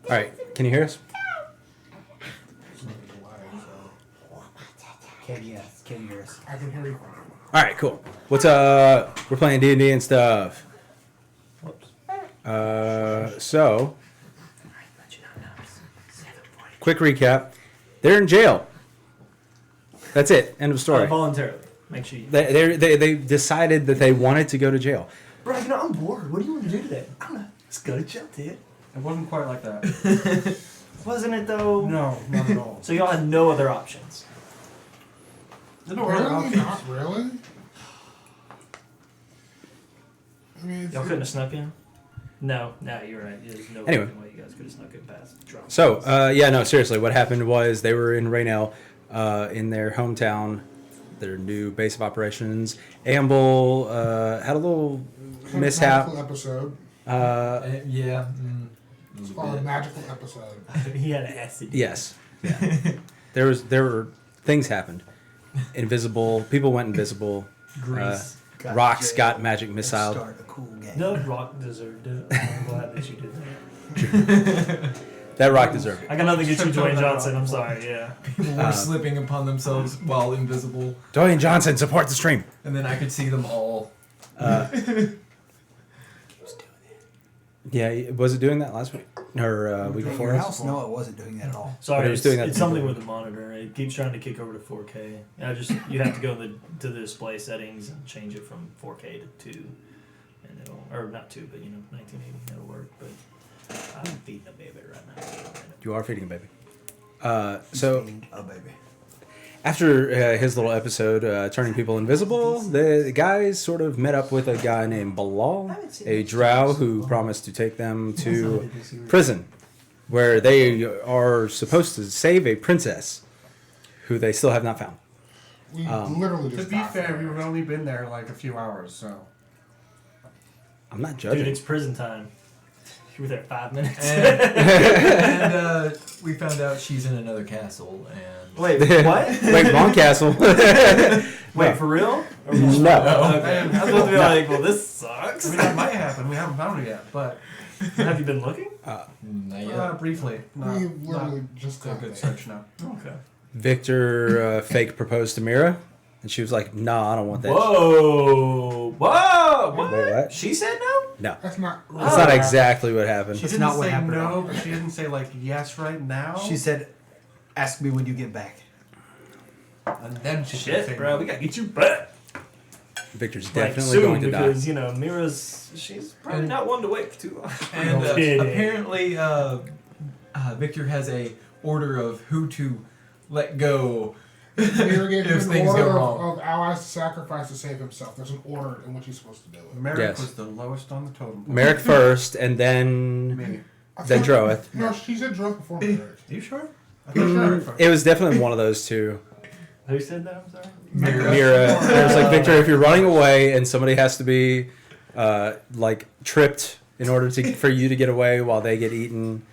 All right, can you hear us? Can hear us. I can hear you. All right, cool. What's we're playing D&D and stuff. Whoops. So, quick recap. They're in jail. That's it. End of story. Voluntarily. Make sure you... They decided that they wanted to go to jail. Bro, I'm bored. What do you want to do today? I'm gonna just go to jail, dude. It wasn't quite like that. Wasn't it though? No, not at all. So y'all had no other options. Really? Not really? I mean, Y'all couldn't have snuck in? No, you're right. There's no Anyway. way you guys could have snuck in past drunk. So, no, seriously, what happened was they were in Raynell, in their hometown, their new base of operations. Amble had a little mishap. magical episode. Yeah. It's called a magical episode. He had acid. Yes. Yeah. there were things happened. Invisible. People went invisible. Grease. Rocks got magic missile. Start a cool game. No, Rock deserved it. I'm glad that you did that. That rock deserved it. I got nothing against you, Dwayne Johnson. I'm sorry, yeah. People were slipping upon themselves while invisible. Dwayne Johnson, support the stream. And then I could see them all. Yeah, was it doing that last week? Or week At before? your house? No, it wasn't doing that at all. Sorry, But it was it's, doing that it's to something people. with the monitor. It keeps trying to kick over to 4K. You have to go to the display settings and change it from 4K to 2, and or not 2, but 1980. It'll work. But I'm feeding a baby right now. You are feeding a baby. So Oh, baby. after his little episode, turning people invisible, the guys sort of met up with a guy named Bilal, a drow who promised to take them to prison, where they are supposed to save a princess, who they still have not found. We literally To just be got fair, there. we've only been there like a few hours, so. I'm not judging. Dude, it's prison time. You were there 5 minutes. And we found out she's in another castle. And Wait, what? Wait, wrong castle. Wait, for real? No. Okay. I was supposed to be like, well, this sucks. I mean, that might happen. We haven't found her yet, but Have you been looking? not yet. briefly. Not, We not literally just a got good there. search now. Okay. Victor fake proposed to Mira, and she was like, "Nah, I don't want that." Whoa! What? Wait, what? She said no? No, That's not. that's not exactly what happened. She That's didn't not what say happened at no, all. but she didn't say like yes right now. She said, "Ask me when you get back." and then she Shit, said bro, we gotta get you back. Victor's Like definitely soon, going to die. because Mira's she's probably not one to wait for too long. And Kidding. apparently, Victor has a order of who to let go Mira gave if him an things go order wrong. of allies to sacrifice to save himself. There's an order in which he's supposed to do it. Merrick Yes. was the lowest on the totem pole. Merrick first, and then Maybe. I then thought- Droeth. No, she said Droeth before Merrick. Are you sure? It was definitely one of those two. Who said that? I'm sorry. Mira. Mira. There's like, Victor, if you're running away and somebody has to be like tripped in order for you to get away while they get eaten.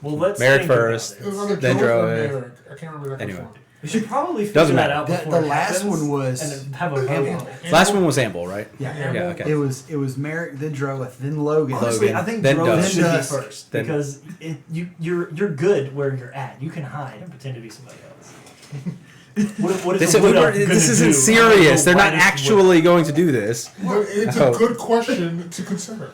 Well, let's Merrick think about first. It was either Then Joe or Droid. Merrick. I can't remember that Anyway. one. We should probably figure Doesn't that matter. out The before it last happens one was and have a vote on it. Last one was Amble, right? Yeah. Yeah, okay. It was Merrick, then Droith, then Logan. Honestly, Logan, I think then Droid Dust. should be Dust. first Then- because you're good where you're at. You can hide and pretend to be somebody else. What is This, the Widow gonna isn't do? serious. They're not Whitest actually going to do this. But it's Oh. a good question to consider.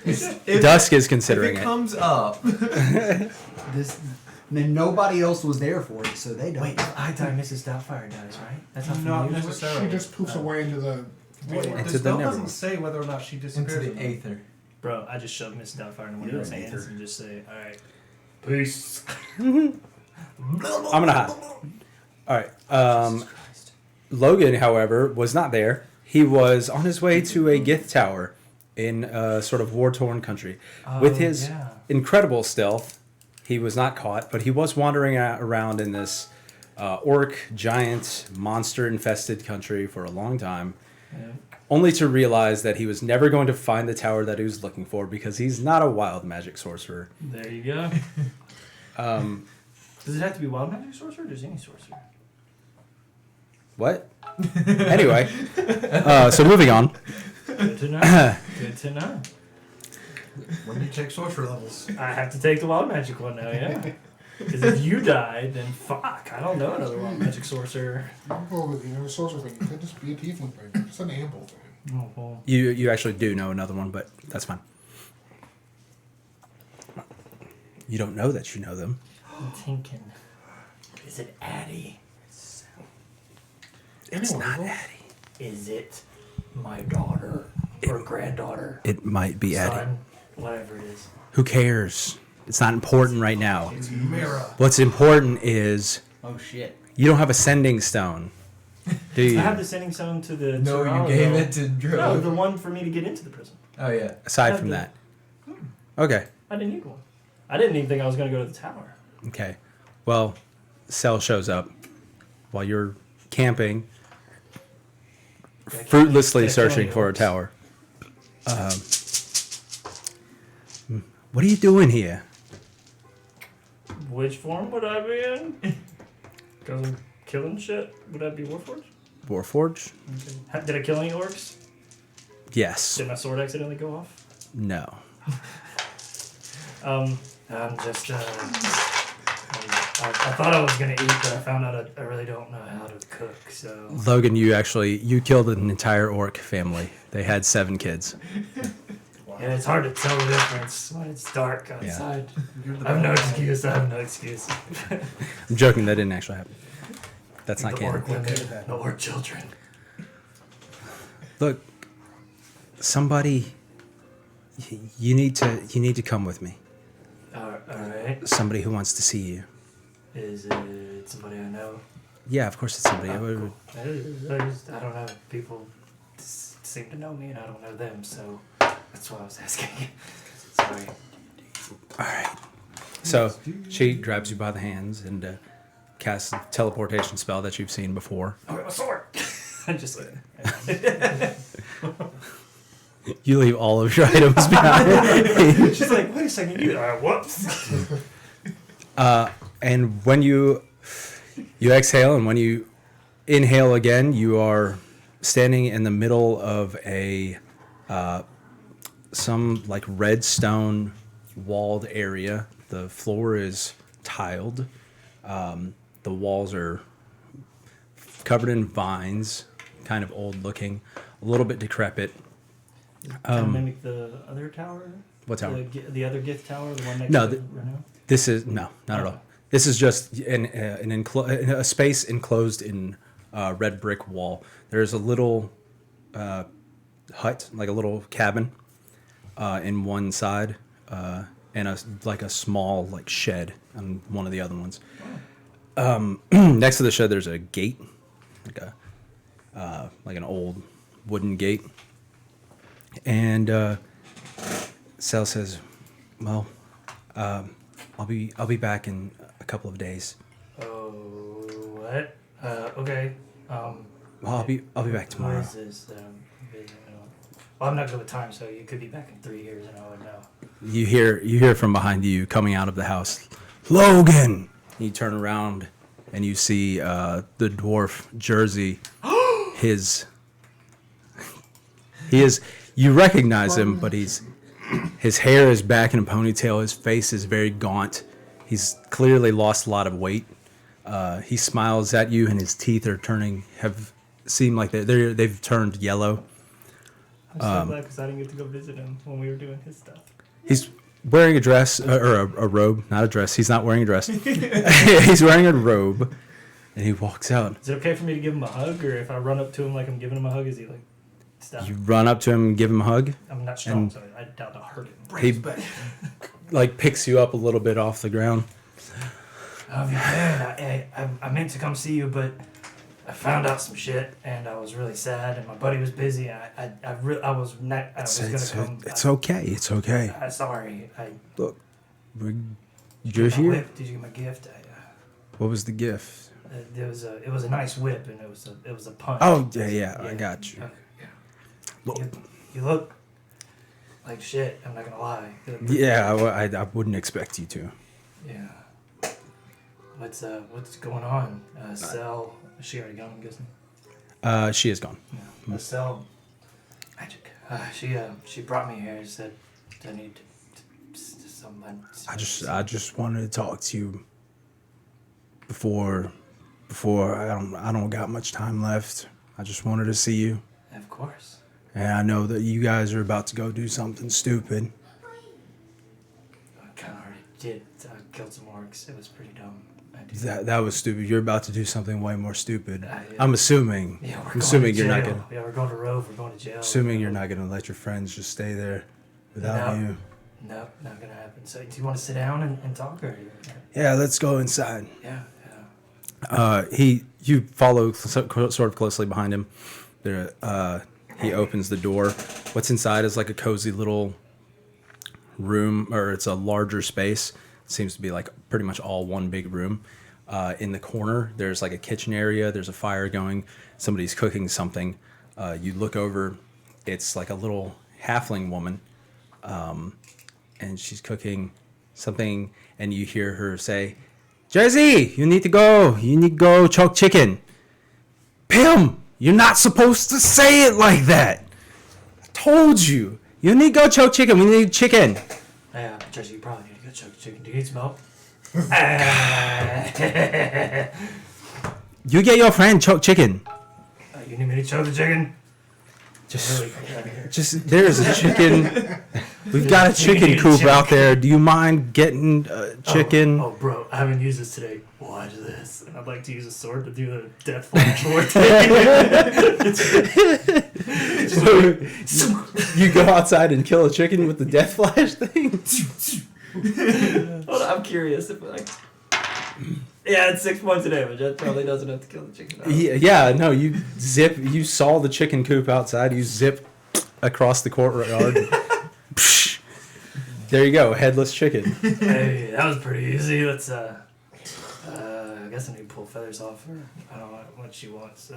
If, Dusk is if considering it it. comes up, This, then nobody else was there for it, so they don't. Wait, if I die, Mrs. Doubtfire dies, right? That's how Not familiar works? necessarily. She just poofs away into the. Wait, Into the the spell never doesn't one. say whether or not she into disappears. the aether. Bro, I just shove Mrs. Doubtfire in one You're of those an hands ether. and just say, alright, peace. I'm gonna hide. All right. Logan, however, was not there. He was on his way to a Gith tower in a sort of war-torn country. With his yeah. incredible stealth, he was not caught, but he was wandering around in this orc, giant, monster-infested country for a long time, Yeah. only to realize that he was never going to find the tower that he was looking for because he's not a wild magic sorcerer. There you go. Does it have to be wild magic sorcerer or just any sorcerer? What? Anyway, so moving on. Good to know. Good to know. When you take sorcerer levels. I have to take the wild magic one now, yeah. Because if you die, then fuck, I don't know another wild magic sorcerer. Well, with the sorcerer thing, it could just be a tiefling thing. It's an amble thing. Oh, well. You actually do know another one, but that's fine. You don't know that you know them. I'm thinking, is it Addie? It's Anyone, not well, Addie. Is it my daughter or granddaughter? It might be Addie. Son? Whatever it is. Who cares? It's not important right now. It's Mira. What's important is Oh shit. you don't have a sending stone, do you? I have the sending stone to the. No, you Toronto. gave it to Drew. No, the one for me to get into the prison. Oh yeah. Aside have from the- that. Okay. I didn't need one. I didn't even think I was going to go to the tower. Okay. Well, Cell shows up while you're camping, fruitlessly Yeah, searching killing for a orcs. tower. What are you doing here? Which form would I be in? Because I'm killing shit. Would I be Warforged? Warforge? Okay. Did I kill any orcs? Yes. Did my sword accidentally go off? No. I'm just, I thought I was gonna eat, but I found out I really don't know how to cook, so. Logan, you killed an entire orc family. They had 7 kids. Yeah, it's hard to tell the difference when it's dark outside. You're the I have no best. excuse, I have no excuse. I'm joking, that didn't actually happen. That's not The canon. orc women, the orc children. Look, somebody, you need to come with me. Alright. Somebody who wants to see you. Is it somebody I know? Yeah, of course it's somebody. Oh, cool. I don't know. People seem to know me and I don't know them, so that's why I was asking. Sorry. All right. So she grabs you by the hands and casts a teleportation spell that you've seen before. Oh, my sword! I'm just like. You leave all of your items behind. She's like, wait a second, you. Whoops. And when you exhale and when you inhale again, you are standing in the middle of a some like red stone walled area. The floor is tiled. The walls are covered in vines, kind of old looking, a little bit decrepit. Kind of mimic the other tower? What tower? The other Gith tower, the one next No, to the- Renault? This is not at all. This is just a space enclosed in red brick wall. There's a little hut, like a little cabin, in one side, and a small like shed on one of the other ones. Next to the shed, there's a gate, like an old wooden gate, and Sal says, "Well, I'll be back in a couple of days. Oh, what? Okay. Well, I'll be back Who tomorrow. is this? Well, I'm not good with time, so you could be back in 3 years, and I would know. You hear from behind you coming out of the house, Logan. You turn around and you see the dwarf Jersey. You recognize him, but his hair is back in a ponytail. His face is very gaunt. He's clearly lost a lot of weight. He smiles at you, and his teeth seem like they've turned yellow. I'm so glad because I didn't get to go visit him when we were doing his stuff. He's wearing a dress or a robe, not a dress. He's not wearing a dress. He's wearing a robe, and he walks out. Is it okay for me to give him a hug, or if I run up to him like I'm giving him a hug, is he like, stop? You run up to him and give him a hug. I'm not strong, and so I doubt I'll hurt him. He like picks you up a little bit off the ground. Man, I meant to come see you, but I found out some shit, and I was really sad, and my buddy was busy. I was gonna come. It's okay. It's okay. Sorry. Look, you're Did you here. Did you get my gift? What was the gift? It was a nice whip, and it was a punch. Oh yeah, I got you. Okay, yeah. Look, You look like shit. I'm not gonna lie. You look pretty yeah, I wouldn't expect you to. Yeah. What's going on? Cell. Is she already gone? I'm guessing. She is gone. Yeah. Cell. Magic. She brought me here. Said I need someone. I just wanted to talk to you before I don't got much time left. I just wanted to see you. Of course. And I know that you guys are about to go do something stupid. I kind of already did. I killed some orcs. It was pretty dumb. I did. That was stupid. You're about to do something way more stupid. Yeah. I'm assuming. Yeah, I'm assuming you're not gonna. Yeah, we're going to Rove. We're going to jail. Assuming you're not gonna let your friends just stay there without you. Nope, not gonna happen. So, do you want to sit down and talk, or? Yeah, let's go inside. Yeah. You follow sort of closely behind him. There, he opens the door. What's inside is like a cozy little room, or it's a larger space. It seems to be like pretty much all one big room. In the corner, there's like a kitchen area. There's a fire going. Somebody's cooking something. You look over. It's like a little halfling woman, and she's cooking something. And you hear her say, "Jersey, you need to go. You need to go choke chicken." Pim, you're not supposed to say it like that. I told you. You need to go choke chicken. We need chicken. Yeah, Jesse, you probably need to go choke chicken. Do you need some help? You get your friend choke chicken. You need me to choke the chicken? Just there's a chicken. We've got a chicken coop out there. Do you mind getting chicken? Oh, bro, I haven't used this today. Watch this. And I'd like to use a sword to do the death flash sword thing. You go outside and kill a chicken with the death flash thing? Hold on, I'm curious if yeah, it's 6 points of damage. That probably doesn't have to kill the chicken. Yeah, no, you saw the chicken coop outside, you zip across the courtyard. There you go, headless chicken. Hey, that was pretty easy. Let's I guess I need to pull feathers off her. I don't know what she wants.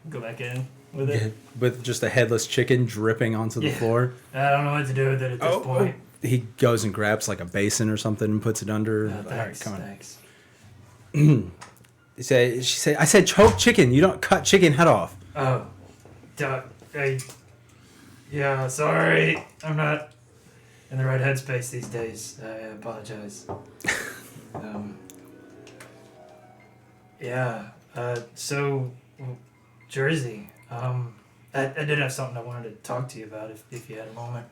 Go back in with it. With just a headless chicken dripping onto the floor. I don't know what to do with it at this point. He goes and grabs like a basin or something and puts it under. Thanks, All right, come on. thanks. She said, I said choke chicken. You don't cut chicken head off. Oh, yeah, sorry. I'm not in the right headspace these days. I apologize. So, Jersey, I did have something I wanted to talk to you about if you had a moment.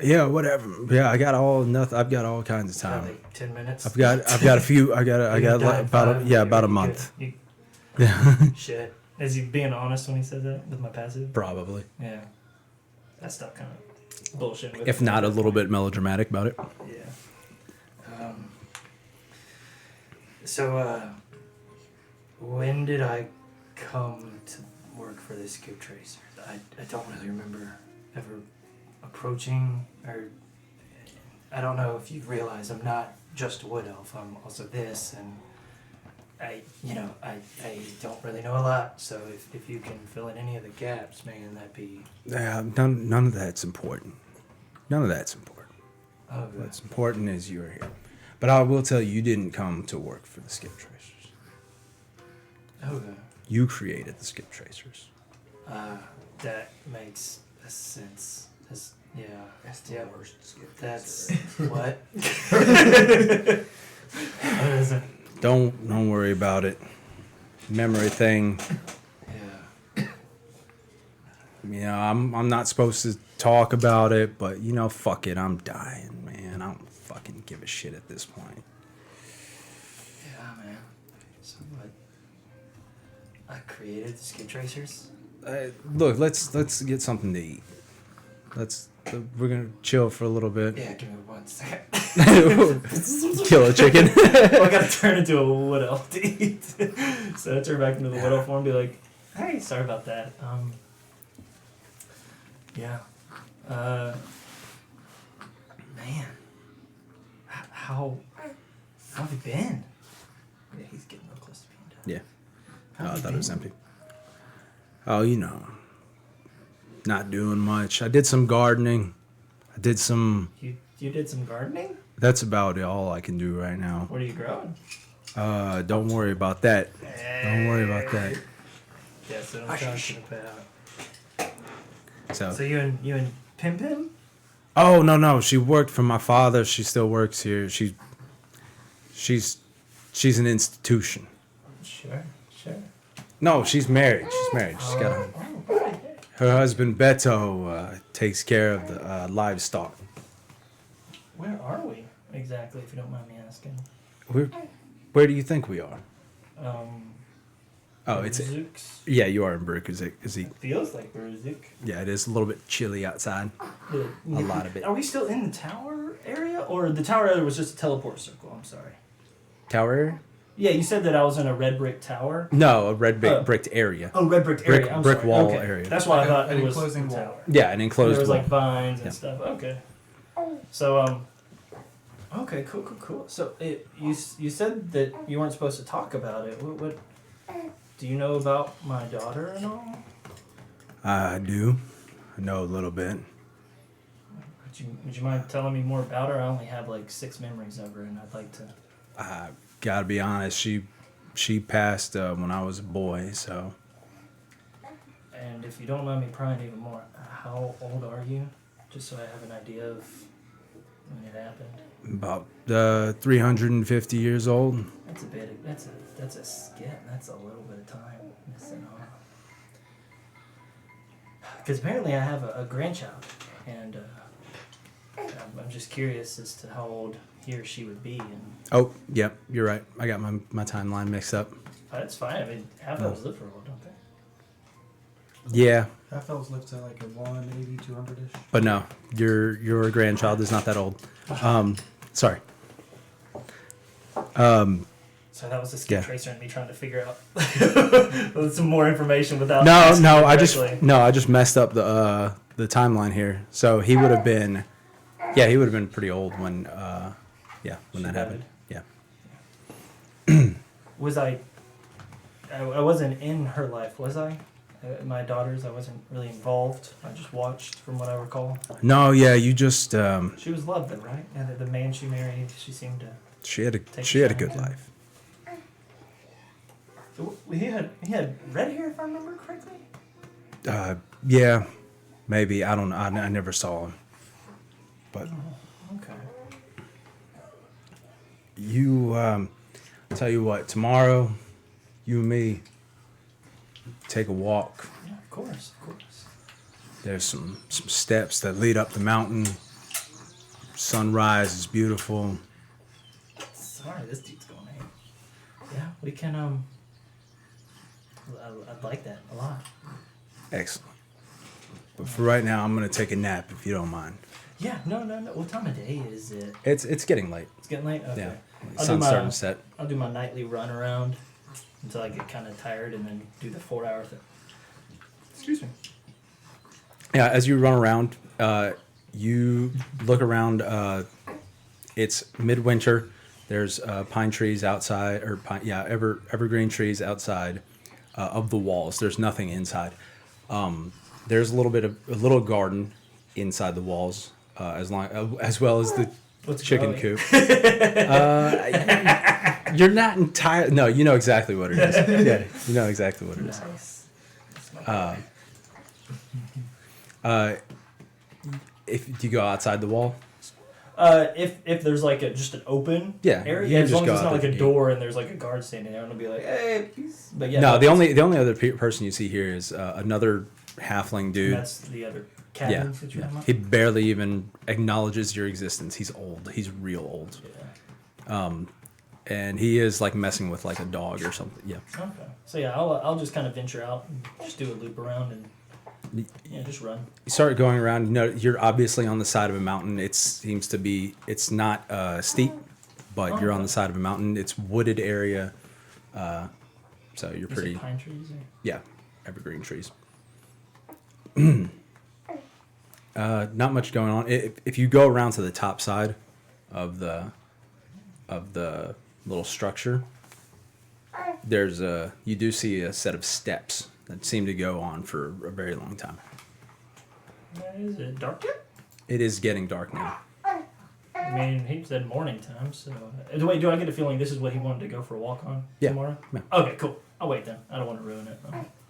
Yeah, whatever. Yeah, I've got all kinds of time. Like 10 minutes? I've got a few. I got like about a month. Shit. Is he being honest when he says that with my passive? Probably. Yeah. That stuff kind of bullshit. With If not a little bit melodramatic about it. Yeah. When did I come to work for the Skip Tracers? I don't really remember ever approaching or I don't know if you realize I'm not just a wood elf. I'm also this, and I don't really know a lot. So if you can fill in any of the gaps, man, that'd be. None of that's important. None of that's important. Oh, What's important is you're here. But I will tell you didn't come to work for the skip tracers. okay. You created the skip tracers. That makes sense. Yeah. That's the Yep. worst skip. That's what. What is it? Don't worry about it. Memory thing. Yeah. You know, I'm not supposed to talk about it, but you know, fuck it. I'm dying, man. I don't fucking give a shit at this point. Yeah, man. So what? I created the skid tracers. Look, let's get something to eat. We're gonna chill for a little bit. Yeah, give me 1 second. Kill a chicken. Well, I gotta turn into a wood elf to eat. So I turn back into the wood elf form and be like, hey, sorry about that. Yeah. Man. How have you been? Yeah, he's getting real close to being done. Yeah. How Oh, I have you thought it was been? empty. Oh, you know, not doing much. I did some gardening. I did some. You did some gardening? That's about all I can do right now. What are you growing? Don't worry about that. Don't worry about that. That's what I'm talking about. So. So you and Pim Pim? Oh no, she worked for my father. She still works here. She's an institution. Sure. No, she's married. She's got a, her husband Beto takes care of the livestock. Where are we exactly, if you don't mind me asking? Where do you think we are? Oh, it's Zook's. yeah. You are in Brook. Is he? Feels like we're Zook. Yeah, it is a little bit chilly outside. A lot of it. Are we still in the tower area, or the tower area was just a teleport circle? I'm sorry. Tower area? Yeah, you said that I was in a red brick tower. No, a red Oh. bricked area. Oh, red brick area. Brick- I'm brick sorry. wall Okay. area. That's why I thought An it was enclosing the wall. tower. Yeah, an There enclosed was wall. like vines and Yeah. stuff. Okay. So Okay, cool. So you said that you weren't supposed to talk about it. What do you know about my daughter and all? I do. I know a little bit. Would you mind telling me more about her? I only have like 6 memories of her, and I'd like to. I gotta be honest. She passed when I was a boy. So And if you don't mind me prying even more, how old are you? Just so I have an idea of when it happened. about 350 years old. That's a bit. That's a skip. That's a little bit of time missing on. Because apparently I have a grandchild, and I'm just curious as to how old he or she would be. And Oh, yep, you're right. I got my timeline mixed up. that's fine. I mean, half elves live for a while, don't they? Yeah, Half elves live to like a 180, 200-ish. but no, your grandchild is not that old. Sorry. So that was a skip Yeah. tracer and me trying to figure out some more information without. No, asking no, you I directly. just messed up the timeline here. So he would have been, yeah, he would have been pretty old when when She that happened. died. Yeah. Was I wasn't in her life, was I? My daughter's, I wasn't really involved. I just watched, from what I recall. No, yeah, you just She was loved, though, right? And the man she married, she seemed to. she had a Take she had a a good shine, too. life. So he had red hair, if I remember correctly. Yeah, maybe I don't know. I never saw him, but Okay. you tell you what, tomorrow, you and me take a walk. Yeah, of course. There's some steps that lead up the mountain. Sunrise is beautiful. Sorry, this dude's going in. Yeah, we can. I'd like that a lot. Excellent. But for right now, I'm gonna take a nap if you don't mind. Yeah, no. What time of day is it? It's getting late. It's getting late. Okay. Yeah, I'll do sun's my- starting to set. I'll do my nightly run around until I get kind of tired, and then do the 4-hour thing. Excuse me. Yeah, as you run around, you look around It's midwinter. There's pine trees outside, or evergreen trees outside of the walls. There's nothing inside. There's a little garden inside the walls, as well as the What's chicken growing? coop. You're not entirely. No, you know exactly what it is. Yeah, you know exactly what it is. Nice. That's my boy. If do you go outside the wall? If there's like just an open Yeah, area, you can as just long go as it's out not like the a gate. door and there's like a guard standing there, and I'll be like, hey, peace. But yeah, No, the that's- only other person you see here is another halfling dude. that's the other Yeah, cabin that you're yeah. talking about? He barely even acknowledges your existence. He's old. He's real old. Yeah. And he is like messing with like a dog or something. Yeah. Okay. So yeah, I'll just kind of venture out and just do a loop around and just run. You start going around. You know, you're obviously on the side of a mountain. It seems to be. It's not steep, but you're on the side of a mountain. It's wooded area. So you're Is it pretty. pine trees. Or? Yeah, evergreen trees. Not much going on. If you go around to the top side of the little structure, you do see a set of steps that seem to go on for a very long time. Is it dark yet? It is getting dark now. I mean, he said morning time, so wait. Do I get a feeling this is what he wanted to go for a walk on Yeah. tomorrow? Yeah. Okay, cool. I'll wait then. I don't want to ruin it.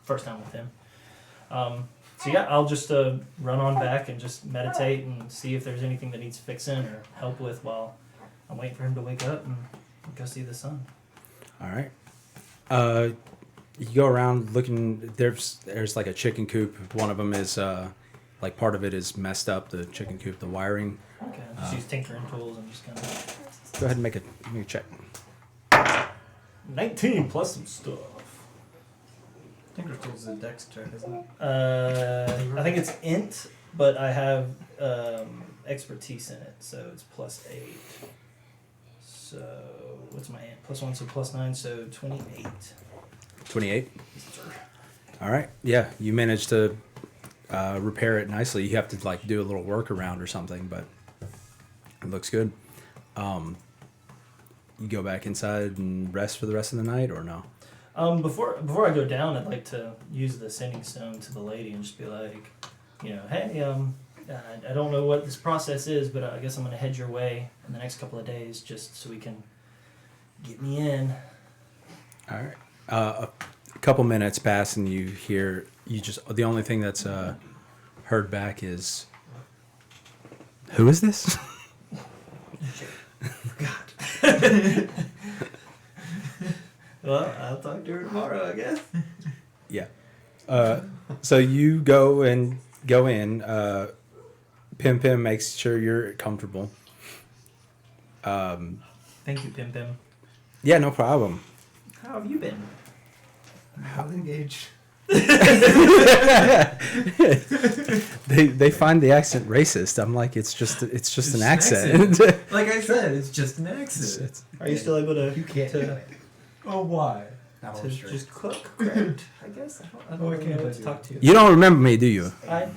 First time with him. So yeah, I'll just run on back and just meditate and see if there's anything that needs fixing or help with while I'm waiting for him to wake up and go see the sun. All right. You go around looking. There's like a chicken coop. One of them is like part of it is messed up. The chicken coop, the wiring. Okay, just use tinkering tools and just kind of Go ahead and make a check. 19 plus some stuff. Tinker Tools is a dex check, isn't it? I think it's int, but I have expertise in it, so it's +8. So what's my int? +1, so +9, so 28. 28. All right. Yeah, you managed to repair it nicely. You have to like do a little workaround or something, but it looks good. You go back inside and rest for the rest of the night, or no? Before I go down, I'd like to use the sending stone to the lady and just be like, hey, I don't know what this process is, but I guess I'm gonna head your way in the next couple of days, just so we can get me in. All right. A couple minutes pass, and the only thing that's heard back is, who is this? Well, I'll talk to her tomorrow, I guess. Yeah. So you go in. Pim Pim makes sure you're comfortable. Thank you, Pim Pim. Yeah, no problem. How have you been? How engaged? They find the accent racist. I'm like, it's just an an accent. Like I said, it's just an accident. Are you still able to? You can't do it. Oh, why? Not To on the street. just cook, great. I guess I don't Oh, I really can't know what do to talk to you. You don't remember me, do you? I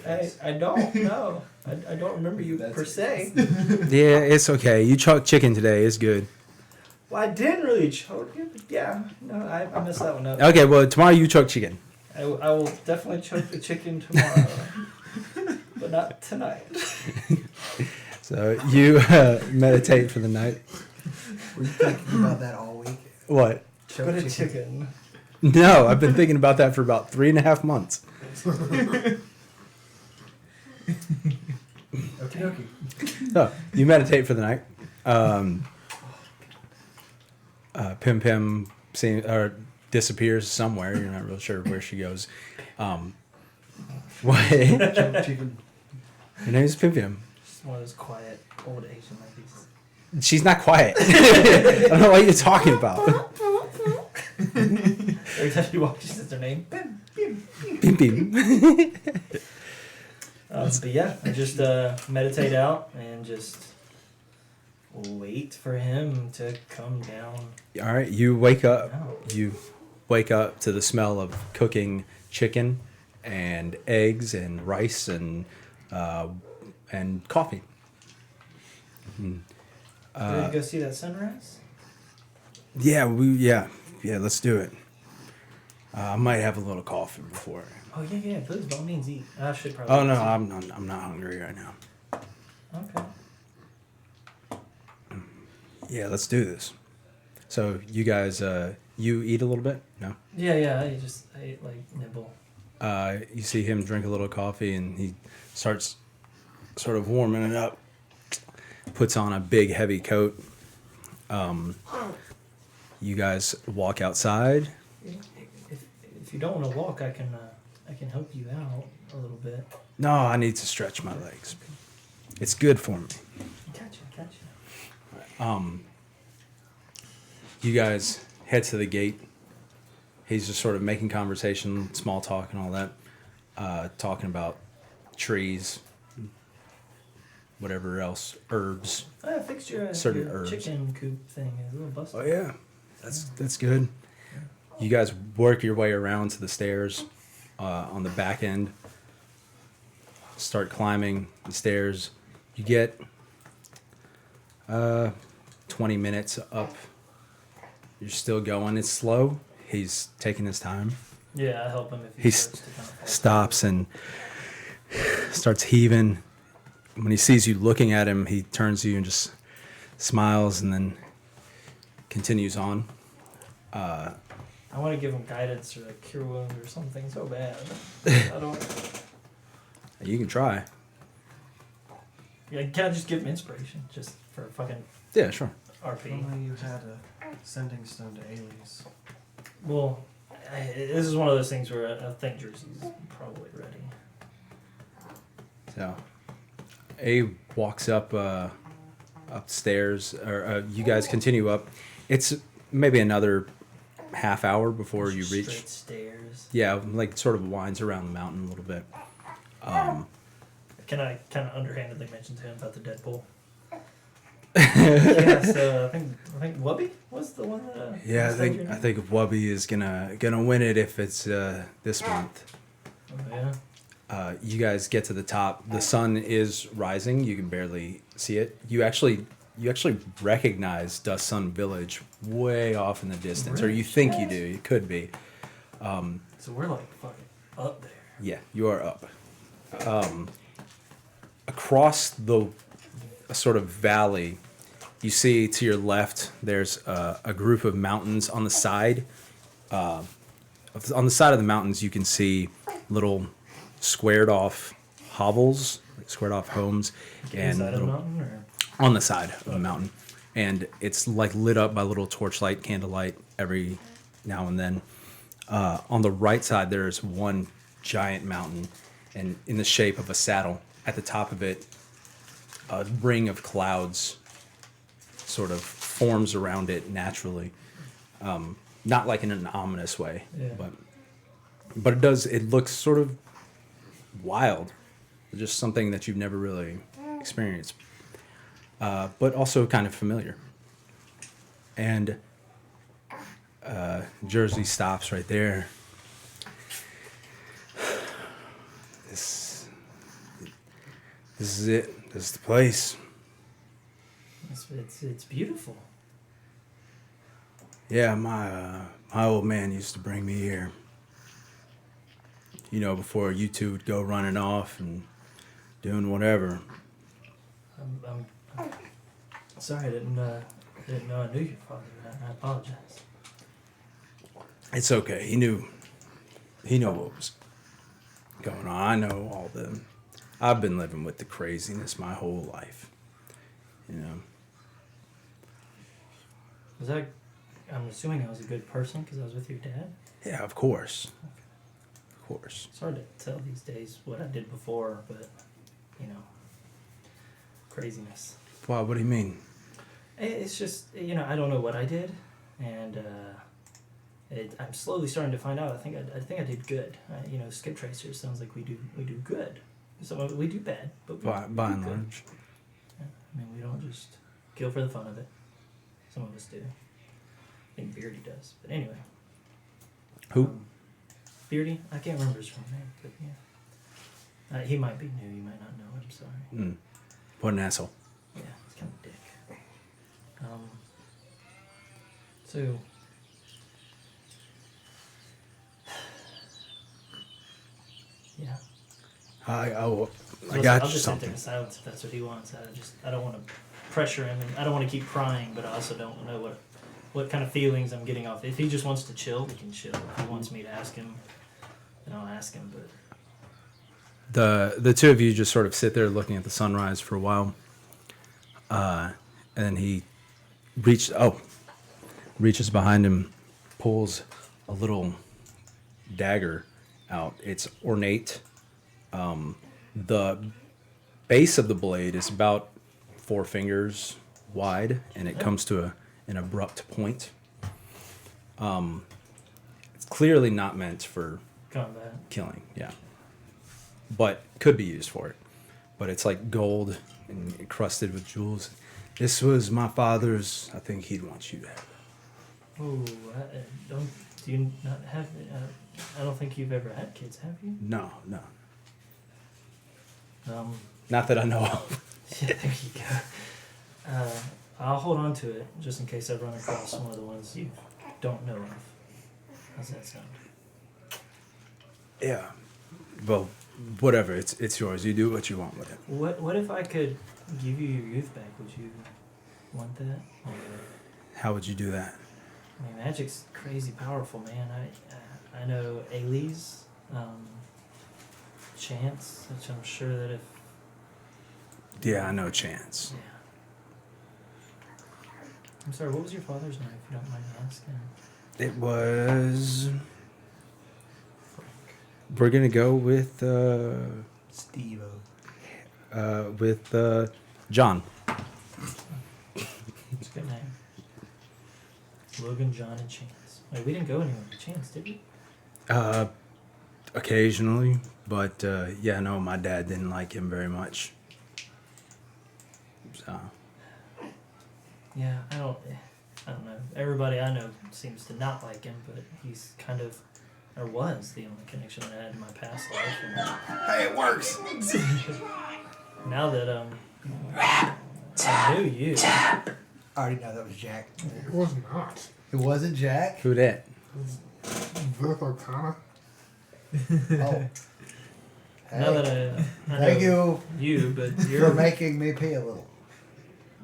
don't know. I don't remember you per se. Yeah, it's okay. You chucked chicken today. It's good. Well, I didn't really choke it, but yeah, no, I messed that one up. Okay, well, tomorrow you chuck chicken. I will definitely choke the chicken tomorrow, but not tonight. So you meditate for the night. Were you thinking about that all week? What? Choke But a chicken. No, I've been thinking about that for about 3.5 months. Okay, okay. So you meditate for the night. Pim Pim disappears somewhere. You're not real sure where she goes. What? Choke chicken. Her name's Pim Pim. Just one of those quiet old Asian ladies. She's not quiet. I don't know what you're talking about. Every time she walks, she says her name. Bim, bim, bim. Pim Pim. But yeah, I just meditate out and just wait for him to come down. All right, you wake up. Now. You wake up to the smell of cooking chicken and eggs and rice and coffee. Ready to go see that sunrise? Yeah, let's do it. I might have a little coffee before. Oh yeah. Please, by all means, eat. I should probably. Oh no, I'm not hungry right now. Okay. Yeah, let's do this. So you guys, you eat a little bit? No. Yeah. I ate like nibble. You see him drink a little coffee, and he starts sort of warming it up. Puts on a big heavy coat. You guys walk outside. If you don't want to walk, I can help you out a little bit. No, I need to stretch my legs. It's good for me. Gotcha. You guys head to the gate. He's just sort of making conversation, small talk and all that. Talking about trees, whatever else, herbs. I fixed your Certain herbs. chicken coop thing. It's a little busted. Oh yeah, that's good. You guys work your way around to the stairs on the back end. Start climbing the stairs. You get 20 minutes up. You're still going. It's slow. He's taking his time. Yeah, I help him if He starts to kind of fall stops and starts heaving. When he sees you looking at him, he turns to you and just smiles and then continues on. I want to give him guidance or a cure wound or something so bad. I don't. You can try. Yeah, can I just give him inspiration just for fucking Yeah, sure. If RP? only you had a sending stone to Ailey's. Well, this is one of those things where I think Jersey's probably ready. So, Abe walks up upstairs, or you guys continue up. It's maybe another half hour before you reach. Straight stairs. Yeah, like sort of winds around the mountain a little bit. Can I kind of underhandedly mention to him about the Deadpool? Yeah, so I think Wubby was the one that. Yeah, said your I name? think Wubby is gonna win it if it's this month. Oh, yeah. You guys get to the top. The sun is rising. You can barely see it. You actually recognize Dust Sun Village way off in the distance, or you think you do. You could be. So we're like fucking up there. Yeah, you are up. Across a sort of valley, you see to your left there's a group of mountains on the side. On the side of the mountains, you can see little squared off hovels, like squared off homes, and Inside of the little, mountain, or on the side of the mountain, and it's like lit up by little torchlight, candlelight every now and then. On the right side, there's one giant mountain, and in the shape of a saddle. At the top of it, a ring of clouds sort of forms around it naturally, not like in an ominous way, Yeah. but it does. It looks sort of wild, just something that you've never really experienced, but also kind of familiar. And Jersey stops right there. This is it. This is the place. it's beautiful. Yeah, my old man used to bring me here. You know, before you two would go running off and doing whatever. I'm sorry, I didn't know I knew your father. I apologize. It's okay. He knew what was going on. I know all the. I've been living with the craziness my whole life. You know. Was that? I'm assuming I was a good person because I was with your dad. Yeah, of course. Of course. It's hard to tell these days what I did before, but craziness. Why? What do you mean? It's just I don't know what I did, and I'm slowly starting to find out. I think I did good. Skip tracers sounds like we do good. Some of it we do bad, but we By do and good. large. Yeah, I mean, we don't just kill for the fun of it. Some of us do. I think Beardy does, but anyway. Who? Beardy? I can't remember his real name, but yeah. He might be new. You might not know him. Sorry. What an asshole. Yeah, he's kind of a dick. So. Yeah. I I'll got you just sit there something. in silence if that's what he wants. I don't want to pressure him, and I don't want to keep prying, but I also don't know what kind of feelings I'm getting off. If he just wants to chill, we can chill. If he wants me to ask him, then I'll ask him. But The two of you just sort of sit there looking at the sunrise for a while, and then he reaches behind him, pulls a little dagger out. It's ornate. The base of the blade is about 4 fingers wide, and it comes to an abrupt point. It's clearly not meant for combat. killing, yeah, but could be used for it. But it's like gold and encrusted with jewels. This was my father's. I think he'd want you to have it. Oh, don't do you not have? I don't think you've ever had kids, have you? No. Not that I know of. Yeah, there you go. I'll hold on to it just in case I run across one of the ones you don't know of. How's that sound? Yeah. Well, whatever. It's yours. You do what you want with it. What if I could give you your youth back? Would you want that? Or, How would you do that? I mean, magic's crazy powerful, man. I know Ailey's, Chance, which I'm sure that if Yeah, I know Chance. yeah. I'm sorry. What was your father's name, if you don't mind me asking? It was. We're gonna go with Steve-O. John. It's a good name. Logan, John, and Chance. Wait, we didn't go anywhere with Chance, did we? Occasionally, but yeah, no, my dad didn't like him very much. So. Yeah, I don't know. Everybody I know seems to not like him, but he's kind of, or was the only connection I had in my past life. And Hey, it works. now that I knew you, I already know that was Jack. It was not. It wasn't Jack? Who that? Vith Arcana. Oh. now that I Thank know you but for you're making me pee a little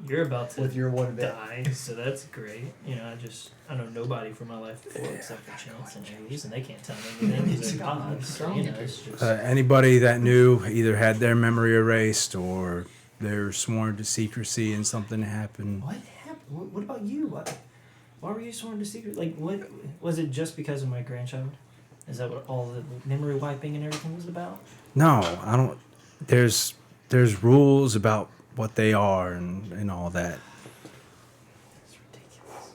you're about to with your one bit. die, so that's great. You know, I know nobody from my life before except for Chance and Aries, and they can't tell me anything because they're gods. So, you know, it's just Anybody that knew either had their memory erased or they're sworn to secrecy and something happened. what happened? What about you? Why were you sworn to secret? Like, what was it? Just because of my grandchild? Is that what all the memory wiping and everything was about? No, I don't. There's rules about what they are and all that. It's ridiculous.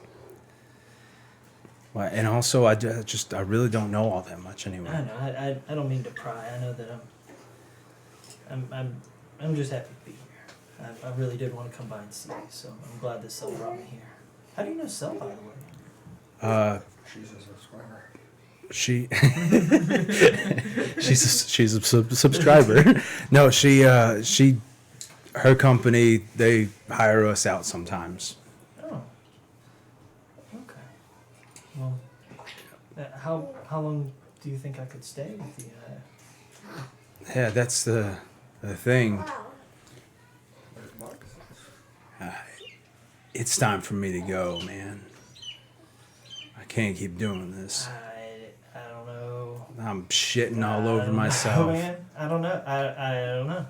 Well, and also, I really don't know all that much I anyway. know. I don't mean to pry. I know that I'm just happy to be here. I really did want to come by and see you, so I'm glad this cell brought me here. How do you know Cell, by the way? She's a subscriber. She's a subscriber. No, her company, they hire us out sometimes. Oh. Okay. Well, how long do you think I could stay with you? Yeah, that's the thing. It's time for me to go, man. I can't keep doing this. I don't know. I'm shitting all I over don't know, myself. man. I don't know. I don't know.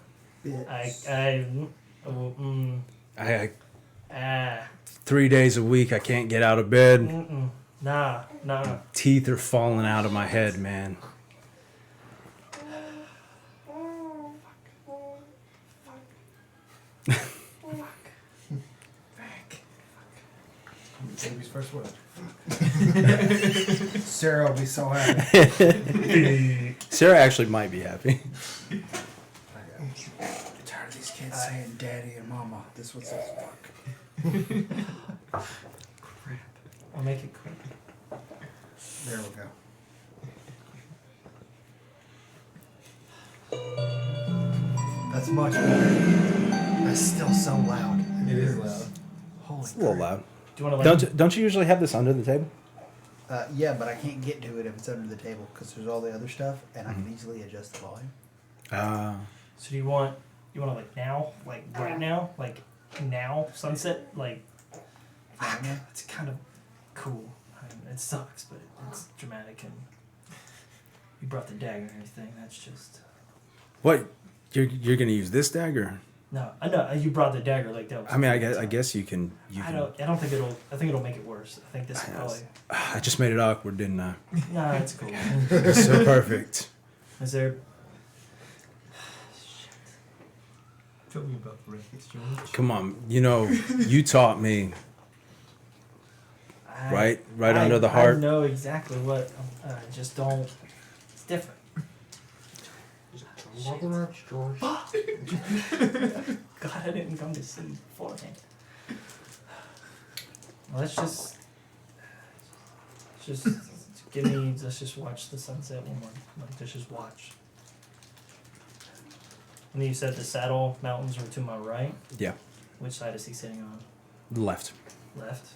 I 3 days a week, I can't get out of bed. Nah. Teeth are falling out of my head, man. Baby's first word. Sarah will be so happy. Sarah actually might be happy. I'm tired of these kids saying daddy and mama. This one says fuck. Crap. I'll make it quick. There we go. That's much better. That's still so loud. It is loud. Holy It's a little loud. Do you want to like? Don't you usually have this under the table? Yeah, but I can't get to it if it's under the table because there's all the other stuff, and I can easily adjust the volume. So do you want to like now, like right now, like now sunset, like? It's kind of cool. I mean, it sucks, but it's dramatic, and you brought the dagger and everything. That's just What? You're gonna use this dagger? no. I know you brought the dagger like that. Was I mean, I guess you can. I don't think it'll. I think it'll make it worse. I think this is probably. I just made it awkward, didn't I? Nah, it's cool. It's so perfect. Is there? Tell me about the rackets, George. Come on, you taught me right under the heart. I know exactly what. Just don't. It's different. About the reps, George. God, I didn't come to see beforehand. Well, let's just let's just watch the sunset one more. Let's just watch. And then you said the Saddle Mountains were to my right. Yeah, Which side is he sitting on? left. Left.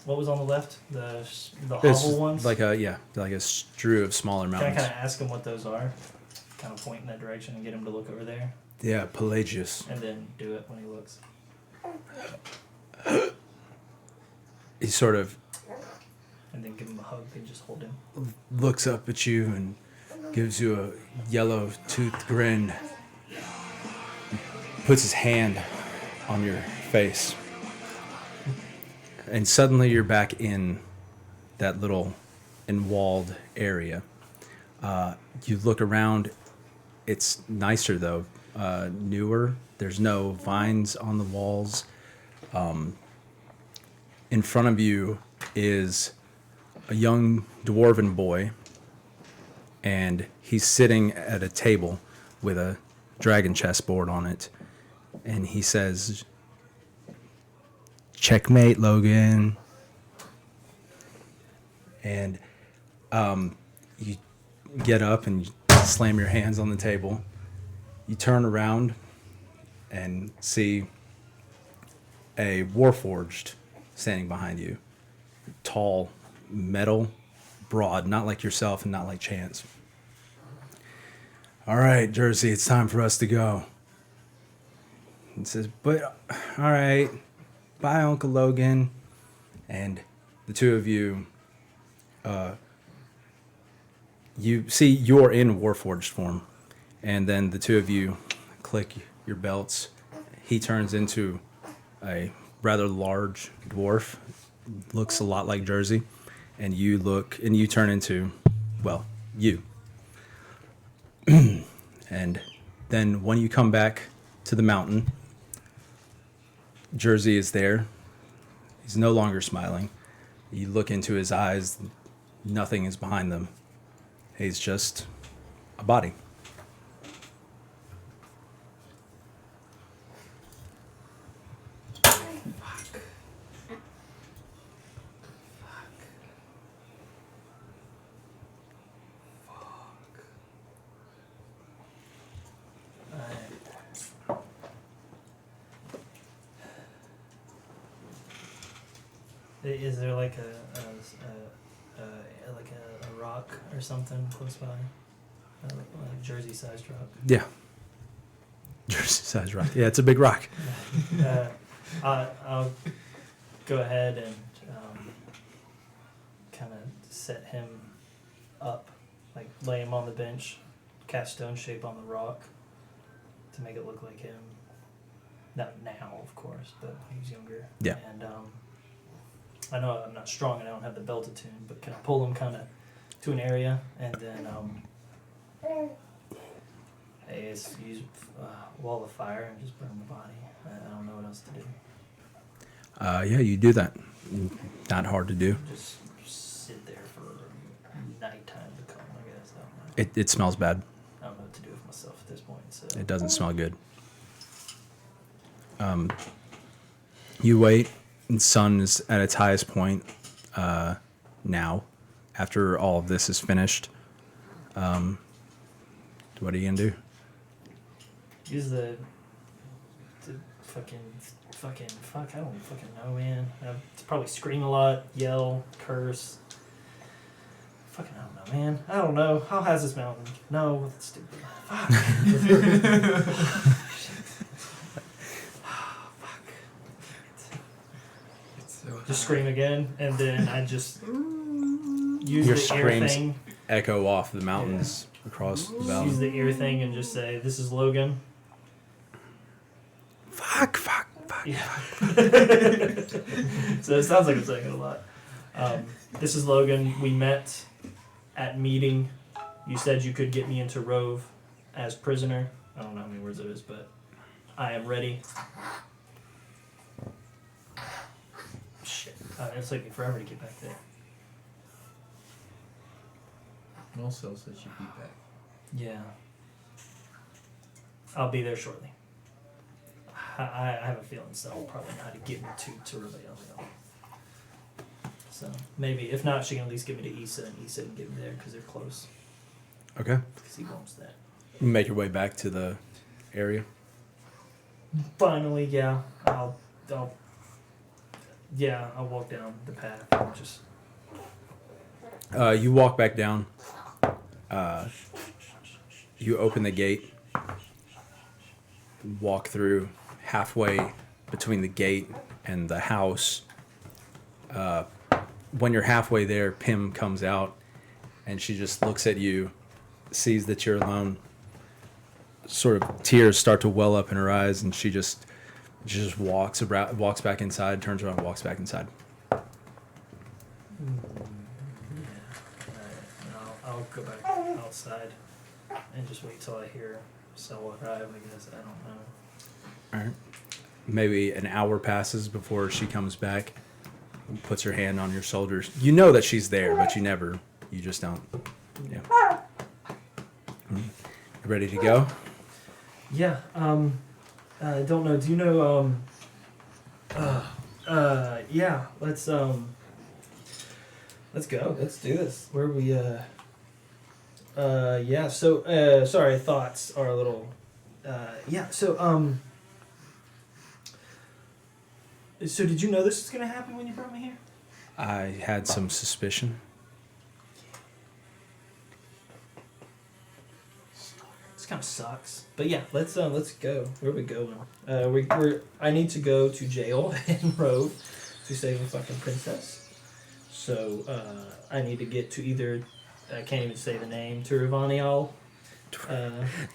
What was on the left? The It's hovel ones. like a strew of smaller Can I mountains. kind of ask him what those are? Kind of point in that direction and get him to look over there, Yeah, Pelagius. and then do it when he looks. He sort of And then give him a hug and just hold him. looks up at you and gives you a yellow toothed grin. Puts his hand on your face. And suddenly you're back in that little walled area. You look around. It's nicer though, newer. There's no vines on the walls. In front of you is a young dwarven boy, and he's sitting at a table with a dragon chessboard on it, and he says, "Checkmate, Logan." And you get up and you slam your hands on the table. You turn around and see a warforged standing behind you. Tall, metal, broad, not like yourself and not like Chance. "All right, Jersey, it's time for us to go." He says, "But, all right, bye, Uncle Logan." And the two of you, you see you're in warforged form. And then the two of you click your belts. He turns into a rather large dwarf, looks a lot like Jersey, and you turn into, well, you. And then when you come back to the mountain, Jersey is there. He's no longer smiling. You look into his eyes, nothing is behind them. He's just a body. Is there like a rock or something close by? Like a Jersey-sized rock. Yeah. Jersey-sized rock. Yeah, it's a big rock. I'll go ahead and kind of set him up, like lay him on the bench, cast stone shape on the rock to make it look like him. Not now, of course, but when he was younger. Yeah. And I know I'm not strong and I don't have the belt attune, but can I pull him kind of to an area and then use wall of fire and just burn the body? I don't know what else to do. Yeah, you do that. Not hard to do. Just sit there for nighttime to come, I guess. I don't know. It smells bad. I don't know what to do with myself at this point. So It doesn't smell good. You wait, and sun is at its highest point now. After all of this is finished, what are you gonna do? use the fuck, I don't fucking know, man. I'd probably scream a lot, yell, curse. Fucking, I don't know, man. I don't know. How high is this mountain? No, that's stupid. Fuck. Fuck. Just scream again, and then I just use Your the ear screams thing. echo off the mountains across the Use valley. the ear thing and just say, "This is Logan." Fuck. Yeah. So it sounds like I'm saying it a lot. This is Logan. We met at meeting. You said you could get me into Rove as prisoner. I don't know how many words it is, but I am ready. Shit. It's taking me forever to get back there. Also says you beat back. Yeah. I'll be there shortly. I have a feeling so. I'll probably know how to get me to Reveille. So maybe, if not, she can at least get me to Issa, and Issa can get me there because they're close. Okay. Because he wants that. You make your way back to the area. Finally, yeah. I'll walk down the path and just. You walk back down. You open the gate. Walk through. Halfway between the gate and the house. When you're halfway there, Pim comes out, and she just looks at you, sees that you're alone. Sort of tears start to well up in her eyes, and she just walks back inside, turns around, and walks back inside. I'll go back outside and just wait till I hear Sel arrive. I guess I don't know. All right. Maybe an hour passes before she comes back, puts her hand on your shoulders. You know that she's there, but you just don't. Yeah. You ready to go? Yeah. I don't know. Do you know? Yeah. Let's go. Let's do this. Where we? Yeah. So, sorry. Thoughts are a little. Yeah. So, So did you know this was gonna happen when you brought me here? I had some suspicion. This kind of sucks, but yeah, let's go. Where are we going? I need to go to jail in Rove to save a fucking princess. So I need to get to either I can't even say the name Turivanial.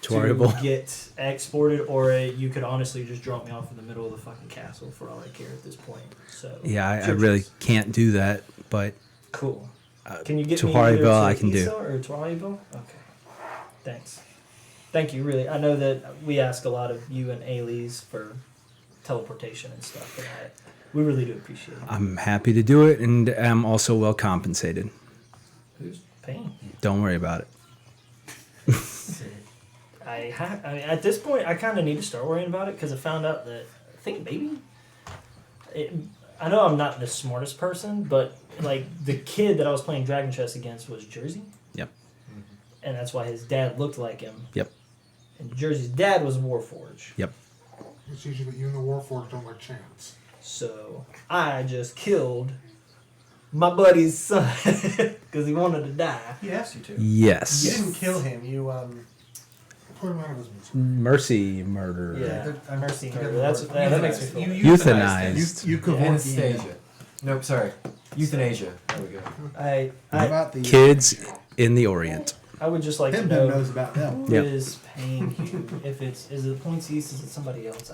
Toriable. To get exported, or you could honestly just drop me off in the middle of the fucking castle for all I care at this point. So Yeah, I really can't do that, but cool. Can you get me Tuariable either to I can Issa do. or Tuariable? Okay. Thanks. Thank you, really. I know that we ask a lot of you and Ailey's for teleportation and stuff, and we really do appreciate it. I'm happy to do it, and I'm also well compensated. Who's paying? Don't worry about it. I mean, at this point, I kind of need to start worrying about it because I found out that I think maybe. I know I'm not the smartest person, but like the kid that I was playing Dragon Chess against was Jersey. Yep. And that's why his dad looked like him. Yep. And Jersey's dad was Warforged. Yep. It's usually that you and the Warforged don't like chance. So I just killed my buddy's son because he wanted to die. He asked you to. Yes. You didn't kill him. You Put him out of his misery. Mercy murder. Yeah, mercy You murder. got That makes me feel. Euthanized. You Anastasia. Nope, sorry. Euthanasia. There we go. I about the Kids in the Orient. I would just like to Pim know knows about them. who Yep. is paying you. If is it Points East? Is it somebody else?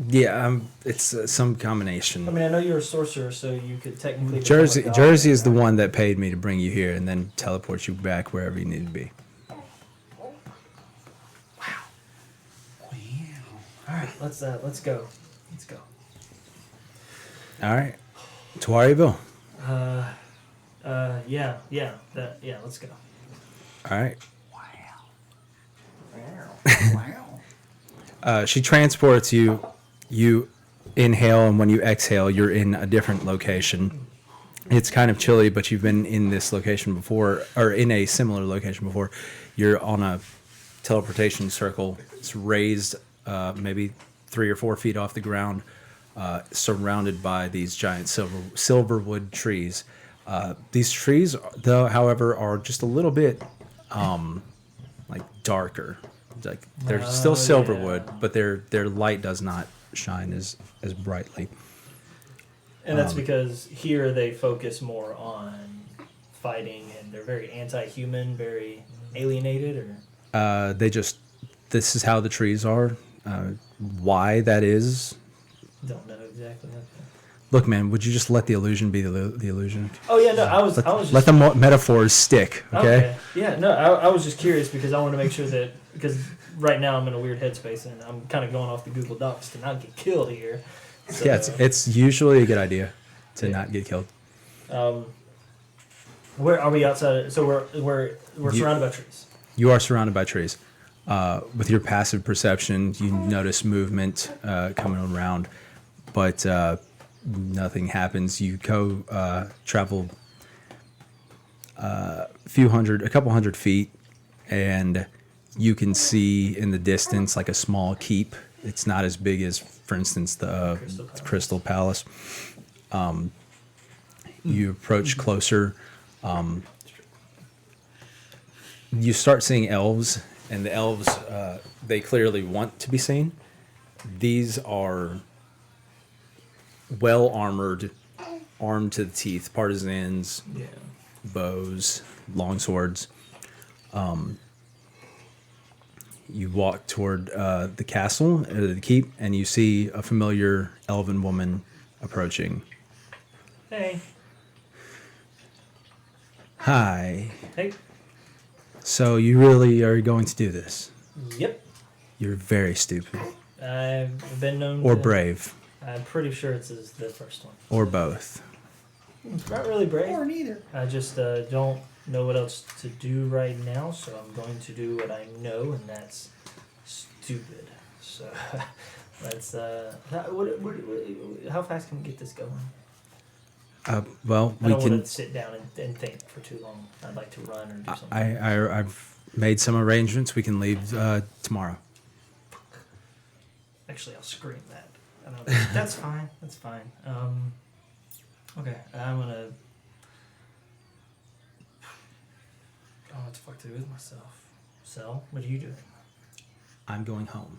Yeah, it's some combination. I mean, I know you're a sorcerer, so you could technically. become Jersey a god. Jersey is the one that paid me to bring you here and then teleport you back wherever you need to be. All right, let's go. Let's go. All right. Tuariable. Yeah. Let's go. All right. Wow. She transports you. You inhale, and when you exhale, you're in a different location. It's kind of chilly, but you've been in this location before, or in a similar location before. You're on a teleportation circle. It's raised maybe 3 or 4 feet off the ground, surrounded by these giant silverwood trees. These trees, though, however, are just a little bit like darker. Like they're still silverwood, but their light does not shine as brightly. And that's because here they focus more on fighting, and they're very anti-human, very alienated, or This is how the trees are. Why that is? don't know exactly. Okay. Look, man, would you just let the illusion be the illusion? Oh yeah, no, I was just Let the metaphors stick, okay? Yeah, no, I was just curious because I want to make sure that because right now I'm in a weird headspace and I'm kind of going off the Google Docs to not get killed here. So, Yeah, it's usually a good idea to not get killed. Where are we outside? So we're surrounded by trees. You are surrounded by trees. With your passive perception, you notice movement coming around, but nothing happens. You go travel a couple hundred feet, and you can see in the distance like a small keep. It's not as big as, for instance, the Crystal Palace. You approach closer. You start seeing elves, and the elves, they clearly want to be seen. These are well armored, armed to the teeth, partisans, Yeah. bows, long swords. You walk toward the castle, the keep, and you see a familiar elven woman approaching. Hey. Hi. Hey. So you really are going to do this? Yep. You're very stupid. I've been known. Or to, brave. I'm pretty sure it's the first one. Or both. Not really brave. Or neither. I just don't know what else to do right now, so I'm going to do what I know, and that's stupid. So let's. How fast can we get this going? Well, I we don't can. want to sit down and think for too long. I'd like to run or do something. I've made some arrangements. We can leave tomorrow. Actually, I'll scream that. I know that's fine. That's fine. Okay, I'm gonna. Oh, what the fuck to do with myself? So, what are you doing? I'm going home.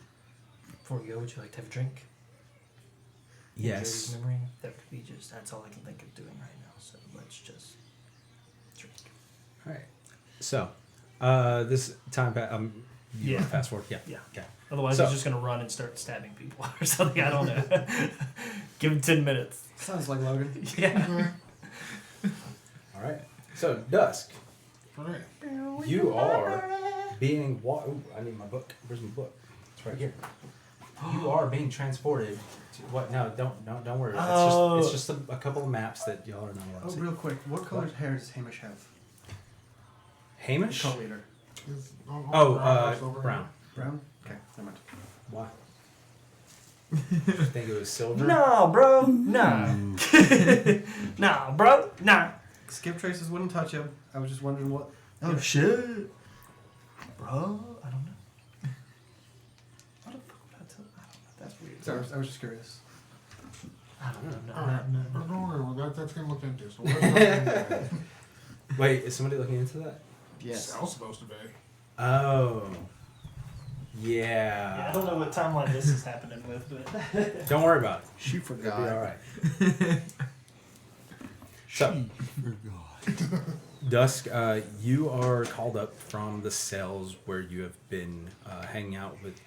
Before we go, would you like to have a drink? Enjoy Yes. this memory? That would be just. That's all I can think of doing right now. So let's just drink. All right. So, this time, you Yeah. want to fast forward? Yeah. Yeah. Okay. Otherwise, So- he's just gonna run and start stabbing people or something. I don't know. Give him 10 minutes. Sounds like Logan. Yeah. All right. So, Dusk, Alright. you are being. Ooh, I need my book. Where's my book? It's right here. You are being transported to what? No, don't worry. It's just a couple of maps that y'all are not allowed Oh, to see. real quick, what color's hair does Hamish have? Hamish? Cult leader. Brown. Brown? Okay, never mind. Why? I think it was silver. No, bro. Nah. Nah, bro. Nah. Skip traces wouldn't touch him. I was just wondering what. Oh shit, bro. I don't know. What the fuck would I tell? I don't know. That's weird. Sorry, I was just curious. I don't know. Alright. No. But don't worry, well, that's gonna look into. So what's that? Wait, is somebody looking into that? Yes. Sal's supposed to be. Oh. Yeah, I Yeah. don't know what timeline this is happening with, but Don't worry about it. She It'll be forgot. all right. So, Dusk, you are called up from the cells where you have been hanging out with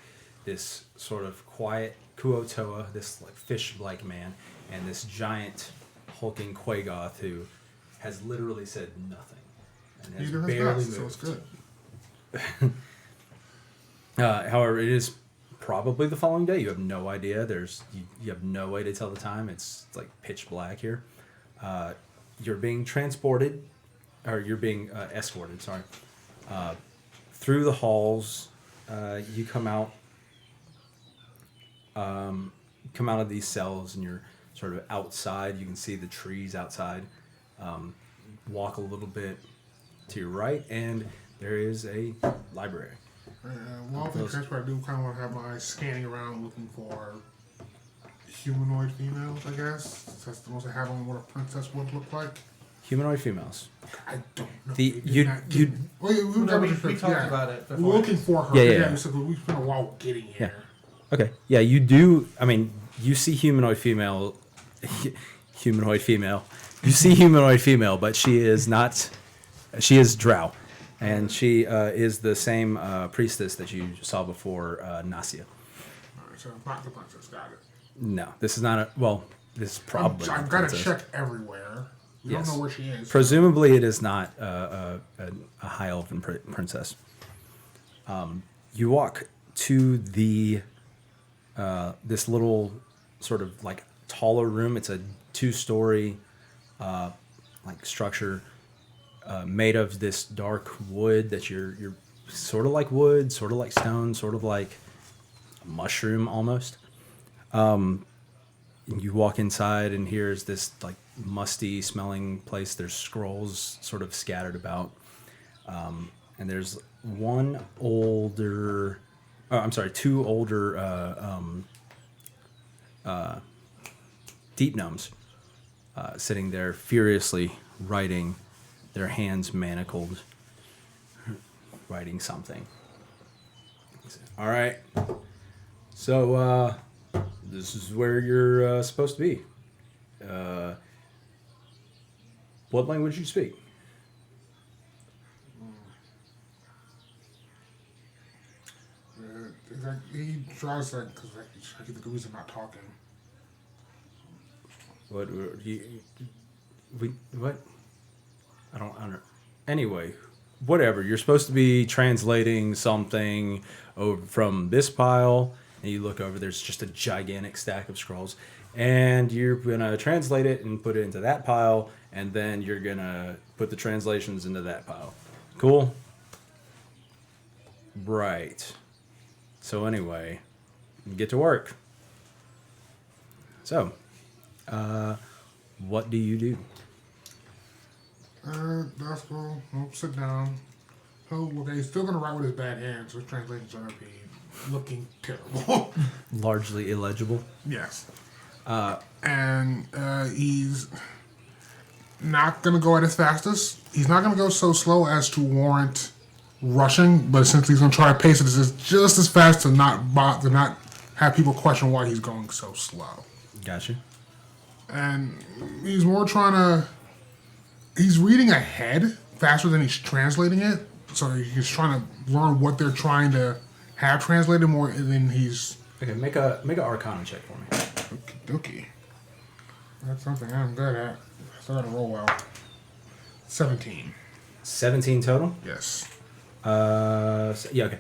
this sort of quiet Kuotoa, this like fish-like man, and this giant hulking Quagoth who has literally said nothing and has Neither has barely Dust, so it's moved. good. However, it is probably the following day. You have no idea. You have no way to tell the time. It's like pitch black here. You're being transported, or you're being escorted. Sorry, through the halls. You come out of these cells, and you're sort of outside. You can see the trees outside. Walk a little bit to your right, and there is a library. Well, if transfer, I do kind of want to have my eyes scanning around looking for humanoid females, I guess. That's the most I have on what a princess would look like. Humanoid females. I don't know. The- They did you- not you- give me- Well, yeah, No, we we talked about it We're before. looking for her. Yeah. We said we spent a while getting here. Okay. Yeah, you do. I mean, you see humanoid female. Humanoid female. You see humanoid female, but she is not. She is drow. And she is the same priestess that you saw before, Nasia. Alright, so not the princess. Got it. No, this is not a. Well, this is probably. not I've the got to princess. check everywhere. We Yes. don't know where she is. Presumably, it is not a high elven princess. You walk to the this little sort of like taller room. It's a 2-story like structure made of this dark wood that you're sort of like wood, sort of like stone, sort of like a mushroom almost. You walk inside and here's this like musty smelling place. There's scrolls sort of scattered about. And there's two older deep gnomes sitting there furiously writing, their hands manacled, writing something. All right. So, this is where you're supposed to be. What language do you speak? He draws that because I get the reason I'm not talking. What? What? I don't under. Anyway, whatever. You're supposed to be translating something over from this pile, and you look over. There's just a gigantic stack of scrolls, and you're gonna translate it and put it into that pile, and then you're gonna put the translations into that pile. Cool. Right. So anyway, get to work. So, what do you do? That's cool. I'll sit down. Oh, okay, he's still gonna write with his bad hands, so his translations are gonna be looking terrible. Largely illegible. Yes. And he's not gonna go at his fastest. He's not gonna go so slow as to warrant rushing, but essentially he's gonna try to pace it just as fast to not have people question why he's going so slow. Gotcha. And he's more trying to. He's reading ahead faster than he's translating it, so he's trying to learn what they're trying to have translated more than he's. Okay, make a Arcana check for me. Okie. That's something I'm good at. So I gotta roll well. 17. 17 total. Yes. Yeah. Okay.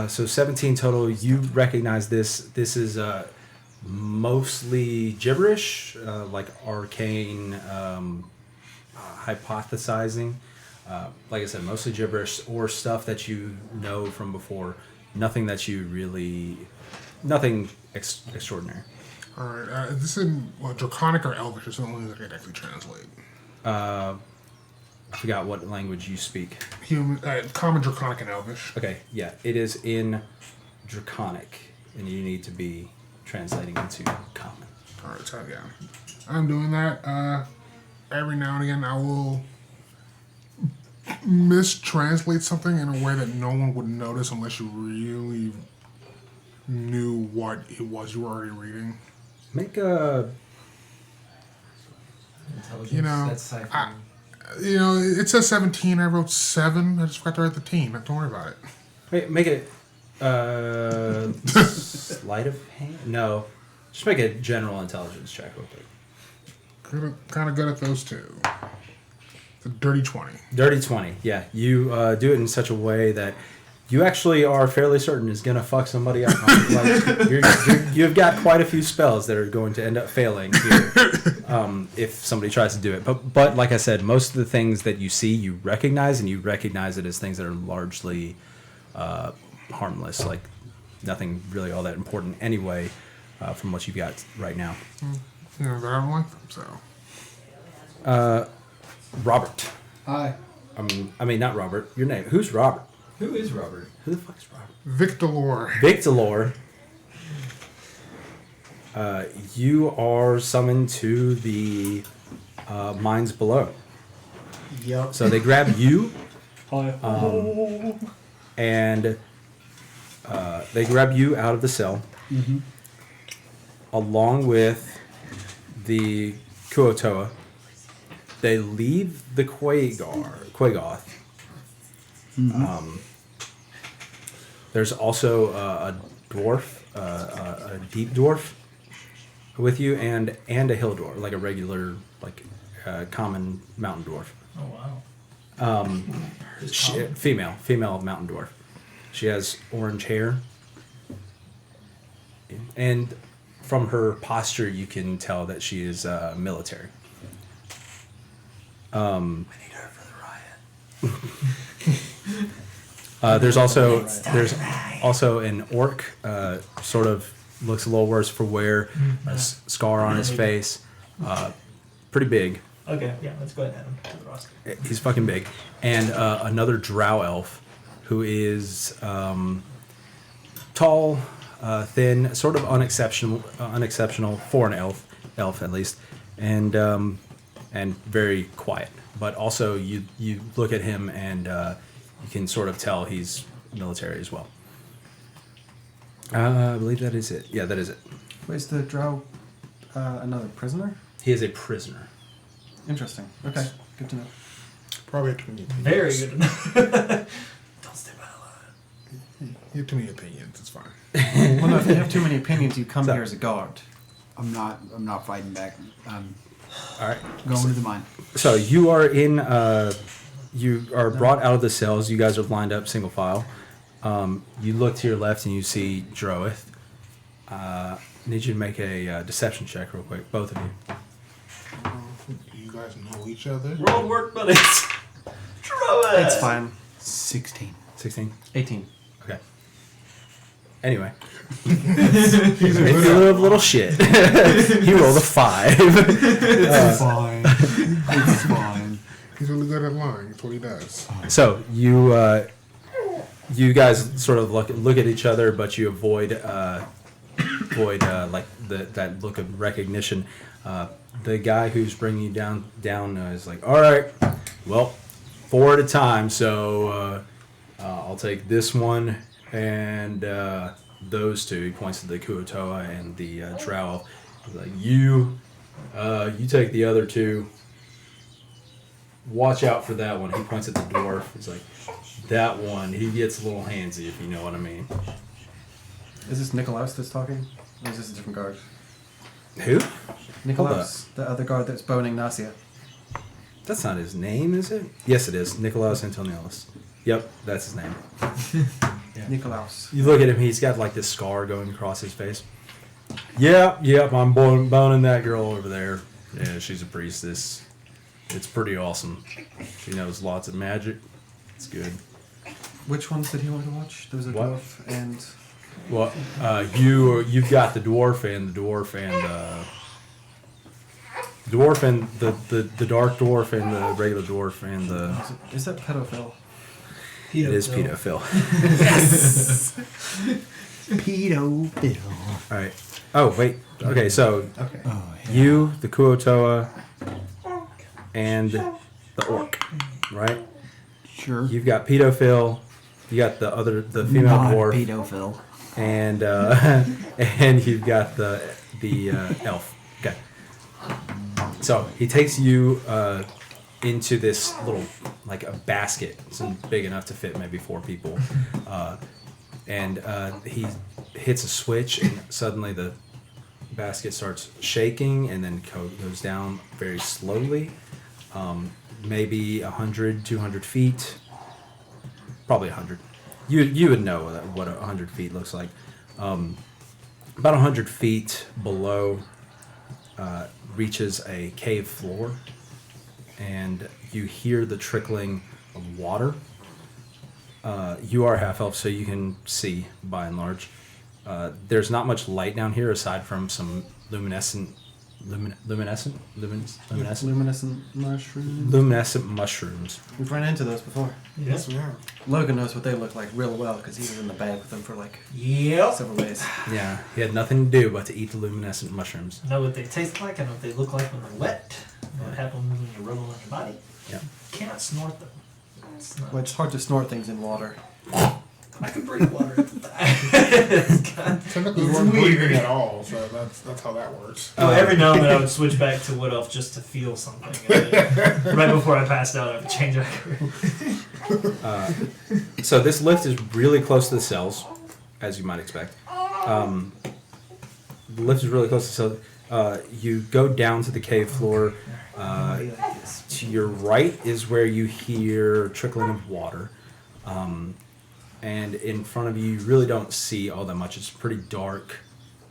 So 17 total. You recognize this. This is mostly gibberish, like arcane hypothesizing. Like I said, mostly gibberish or stuff that you know from before. Nothing that you really, nothing extraordinary. All right. This is in Draconic or Elvish. It's the only thing I could actually translate. I forgot what language you speak. Common, Draconic, and Elvish. Okay. Yeah, it is in Draconic, and you need to be translating into Common. All right. So yeah, I'm doing that. Every now and again, I will mistranslate something in a way that no one would notice unless you really knew what it was you were already reading. Make a. Intelligence. You know, That's ciphering. It says 17. I wrote 7. I just forgot to write the teen. Don't worry about it. Make it sleight of hand. No, just make a general intelligence check real quick. Kind of good at those two. It's a dirty 20. Dirty 20. Yeah, you do it in such a way that you actually are fairly certain is going to fuck somebody up. Like, you've got quite a few spells that are going to end up failing here if somebody tries to do it. But like I said, most of the things that you see, you recognize, and you recognize it as things that are largely harmless. Like nothing really all that important anyway from what you've got right now. But I don't like them, so. Robert. Hi. I mean, not Robert. Your name. Who's Robert? Who is Robert? Who the fuck is Robert? Victor. Victor. You are summoned to the mines below. Yep. So they grab you, Hi. and they grab you out of the cell, along with the Kuotoa. They leave the Quagoth. There's also a dwarf, a deep dwarf, with you, and a hill dwarf, like a regular, common mountain dwarf. Oh wow. Female mountain dwarf. She has orange hair, and from her posture, you can tell that she is military. We need her for the riot. There's also an orc, sort of looks a little worse for wear, a scar on his face, pretty big. Okay, yeah, let's go ahead and add him to the roster. He's fucking big, and another drow elf who is tall, thin, sort of unexceptional for an elf at least, and very quiet. But also, you look at him and you can sort of tell he's military as well. I believe that is it. Yeah, that is it. Where's the drow? Another prisoner? He is a prisoner. Interesting. Okay, good to know. Probably too many opinions. Very good to know. Don't stay by the line. You have too many opinions. It's fine. Well, no, if you have too many opinions, you come here as a guard. I'm not fighting back. I'm All right. going to the mine. So you are in. You are brought out of the cells. You guys are lined up single file. You look to your left and you see Droith. Need you to make a deception check real quick, both of you. Do you guys know each other? Roll work, buddies. It's fine. 16. 16? 18. Okay. Anyway. He's a little shit. He rolled a 5. It's fine. It's fine. He's really good at lying. That's what he does. So you guys sort of look at each other, but you avoid like that look of recognition. The guy who's bringing you down is like, all right, well, 4 at a time. So I'll take this one and those two. He points to the Kuotoa and the Drow. He's like, you take the other two. Watch out for that one. He points at the dwarf. He's like, that one, he gets a little handsy, if you know what I mean. Is this Nikolaus that's talking? Or is this a different guard? Who? Nikolaus, the other guard that's boning Nasia. That's not his name, is it? Yes, it is. Nicolaus Antonius. Yep, that's his name. Nikolaus. You look at him, he's got like this scar going across his face. Yep, I'm boning that girl over there. Yeah, she's a priestess. It's pretty awesome. She knows lots of magic. It's good. Which ones did he want to watch? There was a What? dwarf and... Well, you've got the dwarf and the dark dwarf and the regular dwarf and the. Is that pedophile? It is pedophile. Yes. Pedophile. All right. Oh wait. Okay, so Okay. Oh, yeah. you, the Kuotoa, and the orc, right? Sure. You've got pedophile. You got the female Not dwarf, pedophile. and and you've got the elf. Okay. So he takes you into this little, like a basket. It's big enough to fit maybe 4 people, and he hits a switch, and suddenly the basket starts shaking, and then goes down very slowly, maybe 100, 200 feet. Probably 100. You would know what 100 feet looks like. About 100 feet below reaches a cave floor, and you hear the trickling of water. You are half elf, so you can see by and large. There's not much light down here aside from some luminescent luminescent Luminescent mushrooms. luminescent mushrooms. We've run into those before. Yes. we are. Logan knows what they look like real well because he was in the bag with them for like Yep. several days. Yeah, he had nothing to do but to eat the luminescent mushrooms. I know what they taste like. I know what they look like when they're wet. I know what happens when you rub them on your body. Yeah. Cannot snort them. It's not. Well, it's hard to snort things in water. I can breathe water. Technically, we It's weren't weird. breathing at all, so that's how that works. Well, every now and then I would switch back to Wood Elf just to feel something. And then right before I passed out, I would change back. So this lift is really close to the cells, as you might expect. The lift is really close to the cells. You go down to the cave floor. To your right is where you hear trickling of water. And in front of you, you really don't see all that much. It's pretty dark,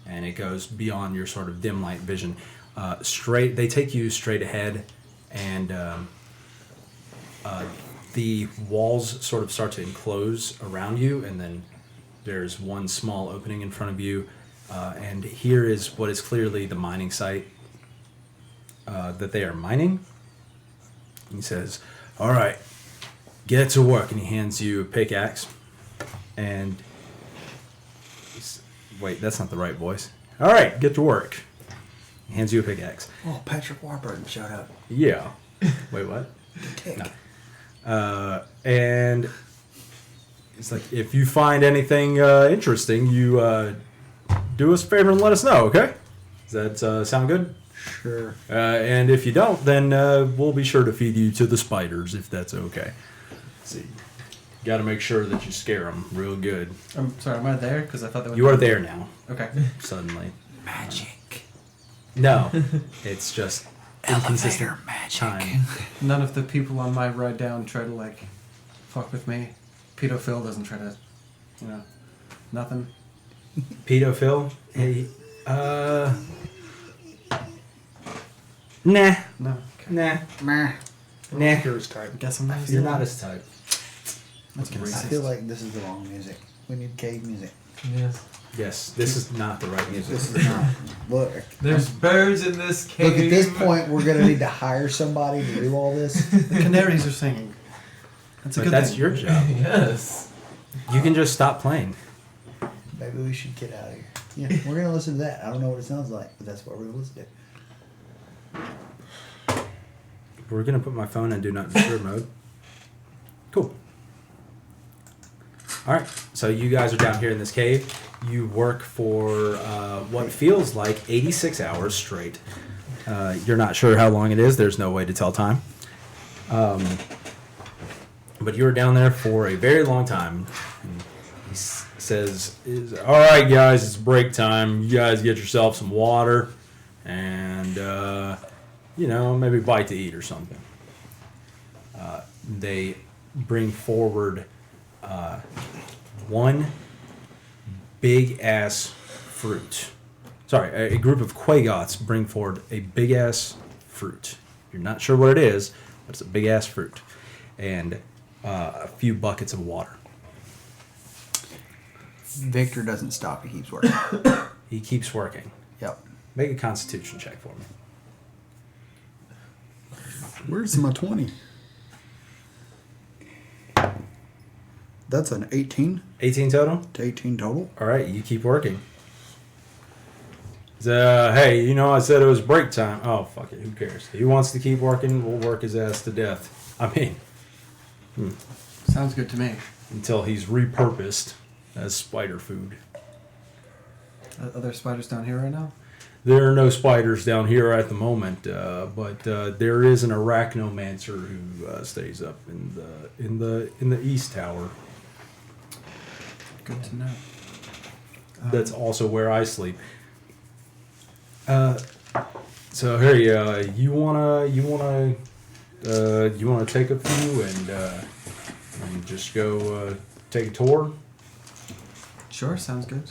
and it goes beyond your sort of dim light vision. They take you straight ahead, and the walls sort of start to enclose around you, and then there's one small opening in front of you. And here is what is clearly the mining site that they are mining. He says, "All right, get to work," and he hands you a pickaxe. And wait, that's not the right voice. All right, get to work. He hands you a pickaxe. Oh, Patrick Warburton showed up. Yeah. Wait, what? Tick. No. And it's like, if you find anything interesting, you do us a favor and let us know, okay? Does that sound good? Sure. And if you don't, then we'll be sure to feed you to the spiders, if that's okay. Let's see. Got to make sure that you scare them real good. I'm sorry, am I there? Because I thought that. You are there now, Okay. suddenly. Magic. No, it's just inconsistent Elevator magic. time. None of the people on my ride down try to like fuck with me. Pedo Phil doesn't try to, nothing. Pedophile? Hey, nah, No. Okay. nah, Meh. nah. Here's type. Guess I'm not. You're not his type. That's I racist. feel like this is the wrong music. We need cave music. Yes. Yes, this is not the right music. This is not. Look. There's birds in this cave. Look, at this point, we're going to need to hire somebody to do all this. The canaries are singing. That's a But good that's thing. your job. Yes. You can just stop playing. Maybe we should get out of here. Yeah, we're going to listen to that. I don't know what it sounds like, but that's what we're going to listen to. We're gonna put my phone in do not disturb mode. Cool. All right, so you guys are down here in this cave. You work for what feels like 86 hours straight. You're not sure how long it is. There's no way to tell time. But you were down there for a very long time. And he says, "All right, guys, it's break time. You guys get yourself some water and, maybe a bite to eat or something." They bring forward one big ass fruit. Sorry, a group of Quagoths bring forward a big ass fruit. You're not sure what it is, but it's a big ass fruit. And a few buckets of water. Victor doesn't stop. He keeps working. He keeps working. Yep. Make a constitution check for me. Where's my 20? That's an 18 18 total? to 18 total. All right, you keep working. Hey, I said it was break time. Oh, fuck it. Who cares? He wants to keep working. We'll work his ass to death. I mean, Sounds good to me. until he's repurposed as spider food. Are there spiders down here right now? There are no spiders down here at the moment, but there is an arachnomancer who stays up in the east tower. Good to know. That's also where I sleep. So here, you wanna take a few and just go take a tour? Sure, sounds good.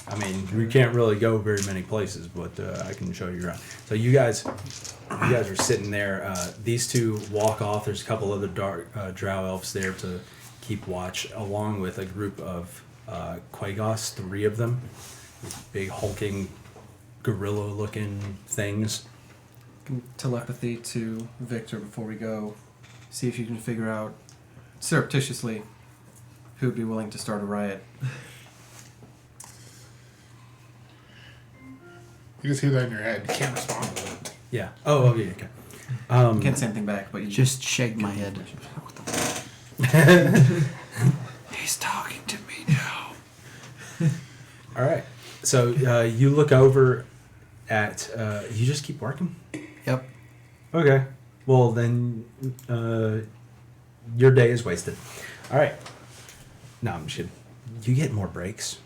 I mean, we can't really go very many places, but I can show you around. So you guys are sitting there. These two walk off. There's a couple other drow elves there to keep watch, along with a group of Quagos, 3 of them. Big hulking gorilla-looking things. Telepathy to Victor before we go. See if you can figure out surreptitiously who'd be willing to start a riot. You just hear that in your head. You can't respond to it. Yeah. Oh, yeah. Okay. You can't say anything back, but you Just shake my head. He's talking to me now. All right. So you look over at. You just keep working. Yep. Okay. Well, then your day is wasted. All right. No, I'm just kidding. You get more breaks.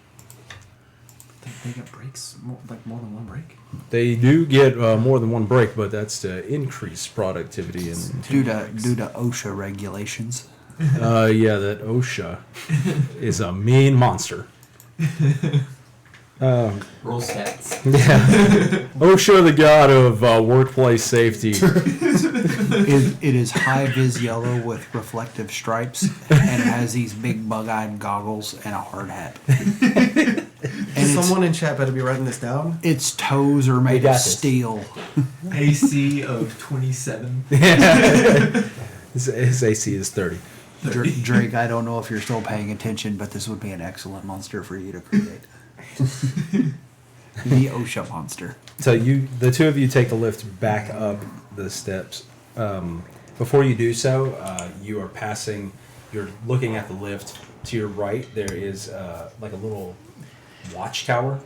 They get breaks, more than one break. They do get more than one break, but that's to increase productivity and Due to OSHA regulations. yeah, that OSHA is a mean monster. Roll stats. Yeah, OSHA, the god of workplace safety. It is high vis yellow with reflective stripes and has these big bug-eyed goggles and a hard hat. And Someone in chat better be writing this down. its toes are made got of this. steel. AC of 27. His AC is 30. Drake, I don't know if you're still paying attention, but this would be an excellent monster for you to create. The OSHA monster. So the two of you take the lift back up the steps. Before you do so, you are passing. You're looking at the lift. To your right, there is like a little watchtower.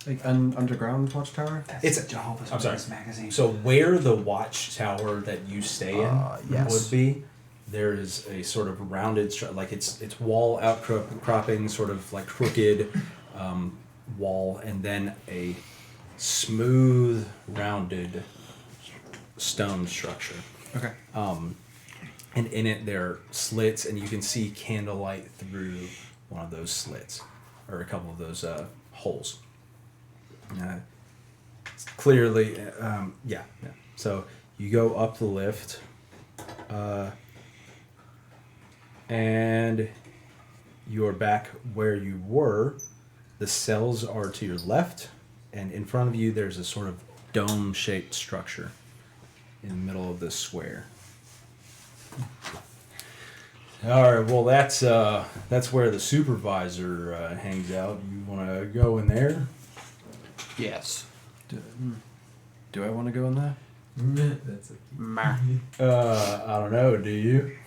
Like an underground watchtower. It's Jehovah's I'm sorry. Witness magazine. So where the watchtower that you stay in Yes. would be, there is a sort of rounded, like it's wall outcropping, sort of like crooked wall, and then a smooth, rounded stone structure. Okay. And in it there are slits, and you can see candlelight through one of those slits, or a couple of those holes. It's clearly, yeah. So you go up the lift, and you're back where you were. The cells are to your left, and in front of you there's a sort of dome-shaped structure in the middle of this square. All right, well that's where the supervisor hangs out. You want to go in there? Yes. Do I want to go in there? That's a I don't know. Do you?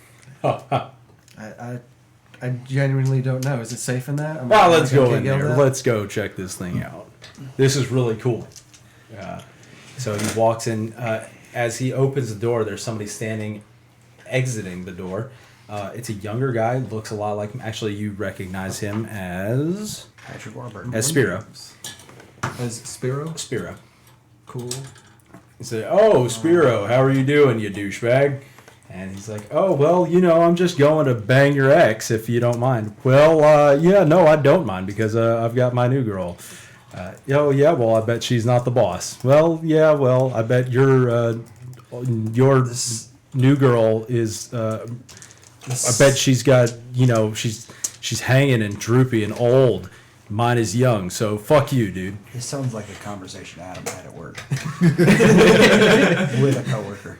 I genuinely don't know. Is it safe in there? Well, let's Am I gonna go get in yelled there. at? Let's go check this thing out. This is really cool. So he walks in. As he opens the door, there's somebody standing, exiting the door. It's a younger guy. Looks a lot like him. Actually, you recognize him as Patrick Warburton. Spiro. As Spiro? Spiro. Cool. He said, "Oh, Spiro, how are you doing, you douchebag?" And he's like, "Oh, well, I'm just going to bang your ex, if you don't mind." "Well, yeah, no, I don't mind, because I've got my new girl." "Oh, yeah, well, I bet she's not the boss." "Well, yeah, well, I bet your new girl is, I bet she's got, she's hanging and droopy and old. Mine is young, so fuck you, dude." This sounds like a conversation Adam had at work. With a coworker.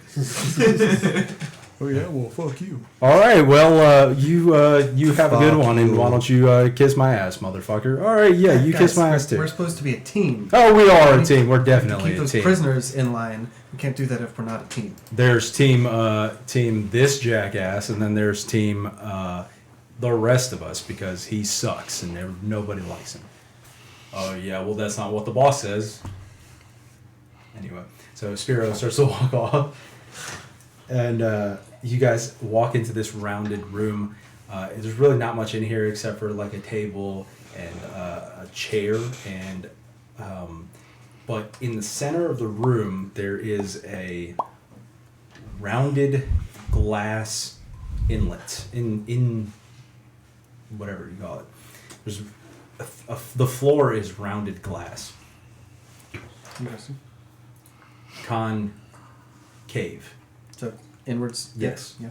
Oh yeah, well fuck you. "All right, well, you have a good Fuck one, and you. why don't you kiss my ass, motherfucker?" "All right, yeah, you kiss my ass too." We're supposed to be a team. Oh, we are a team. We're To definitely keep a those team. prisoners in line. We can't do that if we're not a team. There's team this jackass, and then there's team the rest of us, because he sucks and nobody likes him. "Oh yeah, well that's not what the boss says." Anyway, so Spiro starts to walk off, and you guys walk into this rounded room. There's really not much in here except for like a table and a chair, and but in the center of the room there is a rounded glass inlet in whatever you call it. There's the floor is rounded glass, Interesting. concave. So inwards. Yes. Yeah.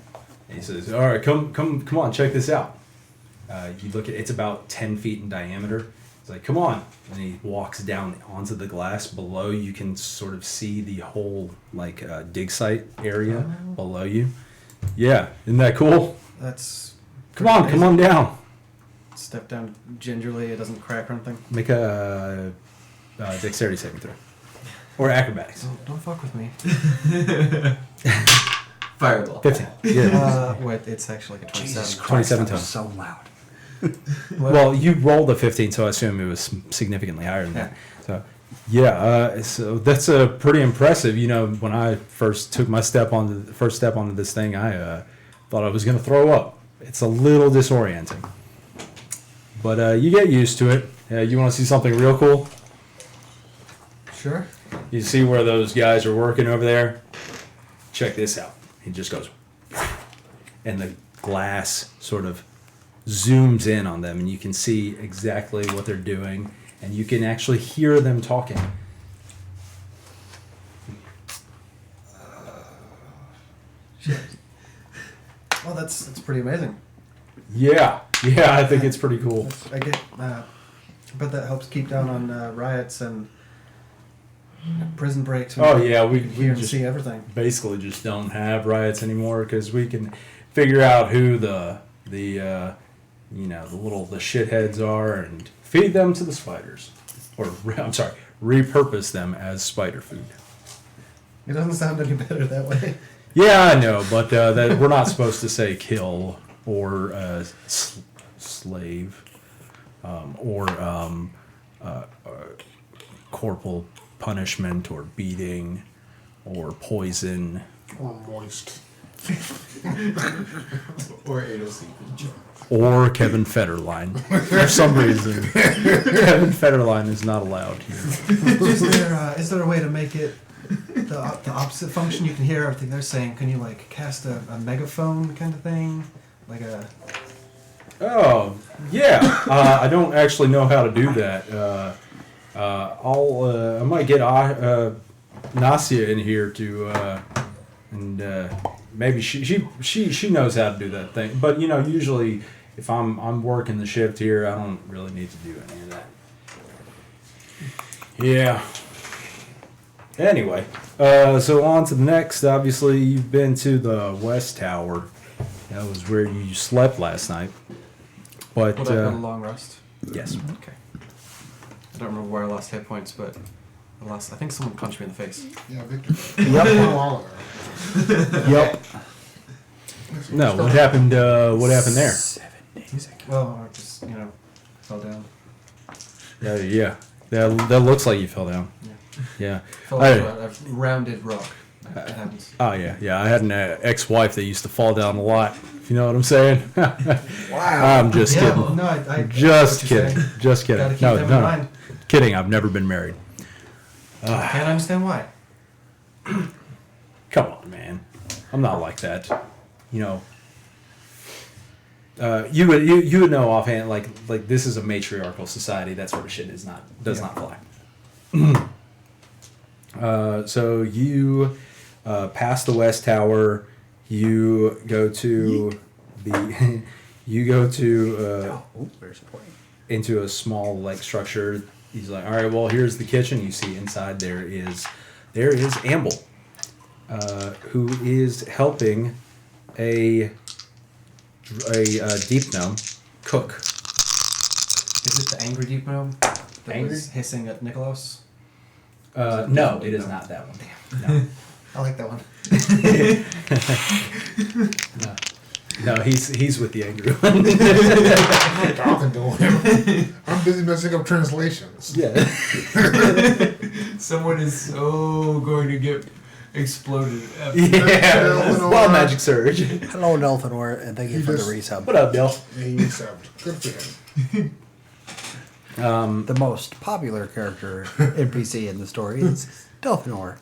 And he says, "All right, come on, check this out." You look at it's about 10 feet in diameter, He's like, come on. And he walks down onto the glass below. You can sort of see the whole, like, dig site area below you. Yeah, isn't that cool? That's. Come on down. Step down gingerly. It doesn't crack or anything. Make a dexterity saving throw. Or acrobatics. Don't fuck with me. Fireball. 15. Yeah. Wait, it's actually like a 27. Jesus Christ, 27 that was total. so loud. Well, you rolled a 15, so I assume it was significantly higher than that. So, yeah, so that's pretty impressive. You know, when I first took my first step onto this thing, I thought I was going to throw up. It's a little disorienting, but you get used to it. You want to see something real cool? Sure. You see where those guys are working over there? Check this out. He just goes, and the glass sort of zooms in on them, and you can see exactly what they're doing, and you can actually hear them talking. Well, that's pretty amazing. Yeah, I think it's pretty cool. I get. But that helps keep down on riots and prison breaks. Oh yeah, we hear and just see everything. basically just don't have riots anymore because we can figure out who the shitheads are and feed them to the spiders, or I'm sorry, repurpose them as spider food. It doesn't sound any better that way. Yeah, I know, but that we're not supposed to say kill or slave or corporal punishment or beating or poison. Or moist. Or anal seepage. Or Kevin Federline. For some reason, Kevin Federline is not allowed here. Is there a way to make it the opposite function? You can hear everything they're saying. Can you like cast a megaphone kind of thing, like a? Oh yeah, I don't actually know how to do that. I might get Nasia in here to and maybe she knows how to do that thing. But you know, usually if I'm working the shift here, I don't really need to do any of that. Yeah. Anyway, so on to the next. Obviously, you've been to the West Tower. That was where you slept last night. But Will that been a long rest? yes. Okay. I don't remember where I lost hit points, but I think someone punched me in the face. Yeah, Victor. Yep. For a while there. Yep. No. What happened? What happened there? 7 days ago. Well, I just fell down. Yeah. That looks like you fell down. Yeah. Fell I- into a rounded rock. That happens. Oh yeah. I had an ex-wife that used to fall down a lot. If you know what I'm saying. Wow. I'm just kidding. Well, no, I Just get what you're kidding. saying. Just kidding. Gotta keep No, them in no. mind. Kidding. I've never been married. Can't understand why. Come on, man. I'm not like that. You know. You would know offhand like this is a matriarchal society. That sort of shit does not fly. So you pass the West Tower. You go to Where's the point? into a small like structure. He's like, all right, well, here's the kitchen. You see inside there is Amble, who is helping a deep gnome cook. Is it the angry deep gnome that Angry? was hissing at Nicholas? No, it is not that one. No. I like that one. No, he's with the angry one. I'm not talking to him. I'm busy messing up translations. Yeah. Someone is so going to get exploded. Yeah. Wild magic surge. Hello, Nelthanor, and thank you He for just- the resub. What up, Bill? Yeah, you accept. Good for him. The most popular character NPC in the story is Delphinor.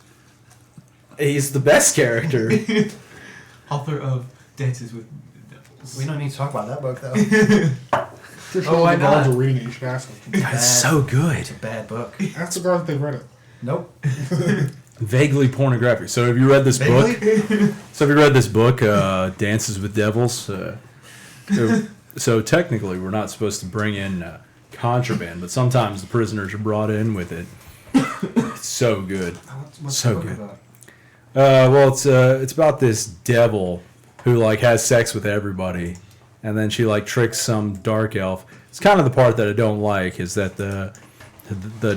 He's the best character. Author of Dances with Devils. We don't need to talk about that book though. Pretty Oh, why the guards not? are reading it. You should ask them. That's so good. It's a bad book. Ask the guards if they read it. Nope. Vaguely pornographic. So have you read this book? So have you read this book, Dances with Devils? So technically, we're not supposed to bring in contraband, but sometimes the prisoners are brought in with it. It's so good. What's So the book good. about? Well, it's about this devil who like has sex with everybody, and then she like tricks some dark elf. It's kind of the part that I don't like is that the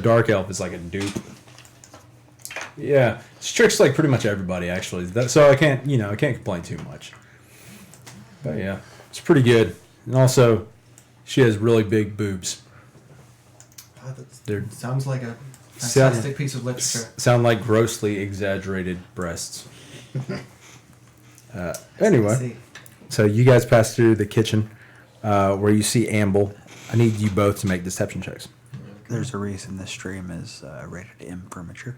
dark elf is like a dupe. Yeah, she tricks like pretty much everybody actually. So I can't complain too much. But yeah, it's pretty good, and also she has really big boobs. They're Sounds like a fantastic piece of literature. sound like grossly exaggerated breasts. Anyway. See. So you guys pass through the kitchen where you see Amble. I need you both to make deception checks. There's a reason this stream is rated M for mature.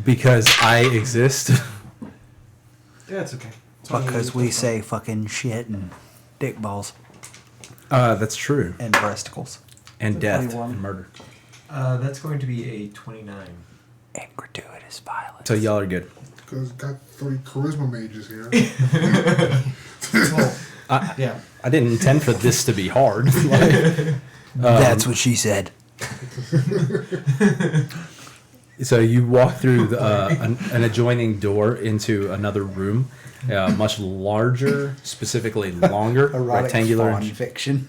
Because I exist. Yeah, it's okay. Because we say fucking shit and dick balls That's true. and breasticles And death 21. and murder. That's going to be a 29. and gratuitous violence. So y'all are good. Because got 3 charisma mages here. Well, yeah. I didn't intend for this to be hard. Like, That's what she said. so you walk through an adjoining door into another room, much larger, specifically longer, rectangular. fawn fiction.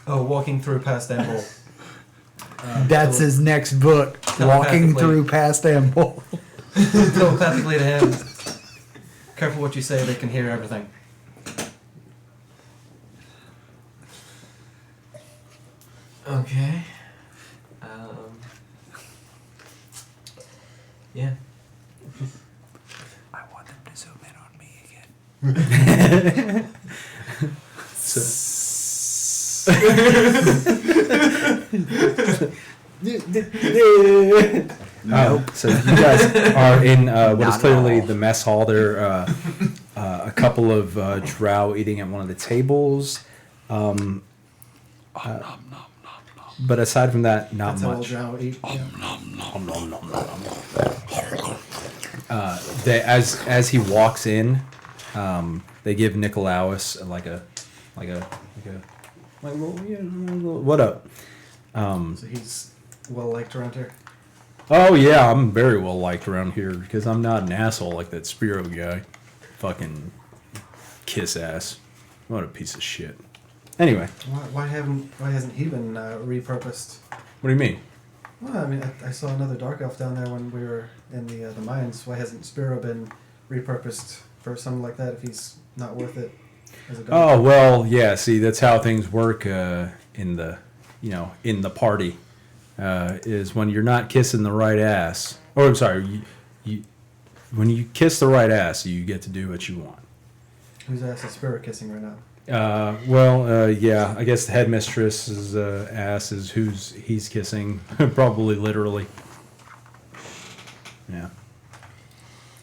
Oh, walking through past Amble. That's his next book. Walking Telepathically. through past Amble. Telepathically to him. Careful what you say, they can hear everything. Okay. Yeah. I want them to zoom in on me again. So you guys are in what is Not clearly at all. the mess hall. There are a couple of drow eating at one of the tables. But aside from that, not That's how much. Drow eat. Yeah. As he walks in, they give Nicolaus like what up? So he's well liked around here. Oh yeah, I'm very well liked around here because I'm not an asshole like that Spiro guy. Fucking kiss ass. What a piece of shit. Anyway, Why hasn't he been repurposed? what do you mean? Well, I mean, I saw another dark elf down there when we were in the mines. Why hasn't Spiro been repurposed for something like that if he's not worth it as a dark? Oh well, yeah. See, that's how things work in the party. Is when you're not kissing the right ass. Or I'm sorry, when you kiss the right ass, you get to do what you want. Whose ass is Spiro kissing right now? Yeah. I guess the headmistress's ass is he's kissing, probably literally. Yeah.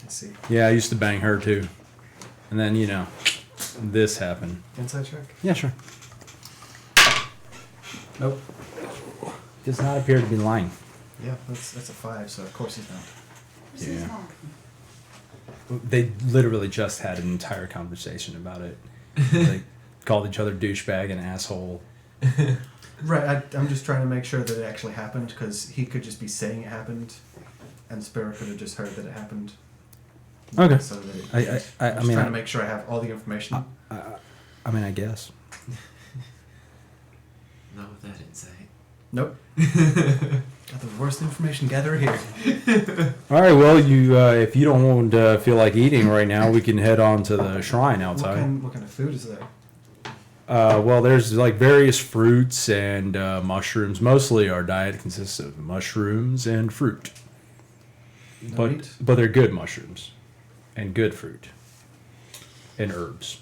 Let's see. Yeah, I used to bang her too, and then this happened. Inside check? Yeah, sure. Nope. Does not appear to be lying. Yeah, that's a 5, so of course he's not. Yeah. They literally just had an entire conversation about it. They called each other douchebag and asshole. Right, I'm just trying to make sure that it actually happened, because he could just be saying it happened, and Spiro could have just heard that it happened. Okay. So that it, I I'm just mean, trying to make sure I have all the information. I mean, I guess. Not with that insight. Nope. Got the worst information gatherer here. All right. Well, if you don't feel like eating right now, we can head on to the shrine What outside. kind of food is there? Well, there's like various fruits and mushrooms. Mostly our diet consists of mushrooms and fruit. No meat? But they're good mushrooms and good fruit and herbs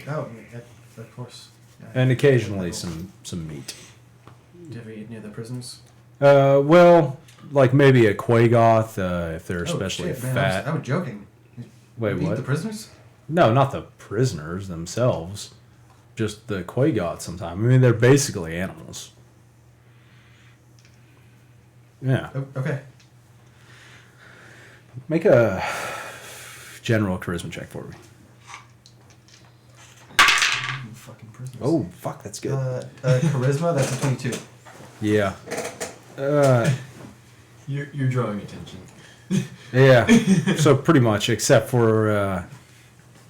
Oh, yeah, of course. Yeah. and occasionally some meat. Do you ever eat near the prisons? Well, like maybe a Quagoth if they're Oh, especially shit, man, fat. I was joking. Wait, You eat what? the prisoners? No, not the prisoners themselves. Just the Quagoth sometimes. I mean, they're basically animals. Yeah. Oh, okay. Make a general charisma check for me. fucking prisoners. Oh, fuck, that's good. Charisma, that's a 22. Yeah. You're drawing attention. Yeah. So pretty much, except for,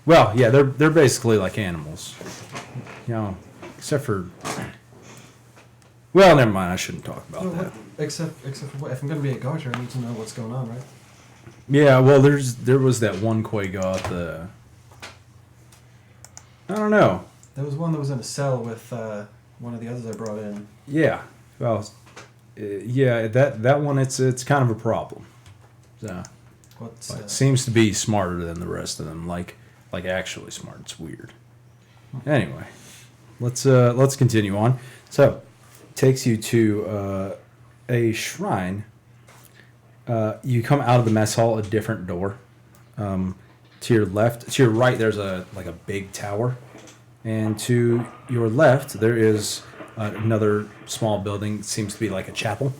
well, yeah, they're basically like animals. You know, except for. Well, never mind. I shouldn't talk about No, that. what, except for what? If I'm going to be a guard here, I need to know what's going on, right? Yeah. Well, there was that one Quago at the. I don't know. There was one that was in a cell with one of the others I brought in. Yeah. Well, yeah. That one, it's kind of a problem. So. What's But seems to be smarter than the rest of them. Like actually smart. It's weird. Anyway, let's continue on. So, takes you to a shrine. You come out of the mess hall a different door. To your left, to your right, there's a big tower, and to your left there is another small building. It seems to be like a chapel.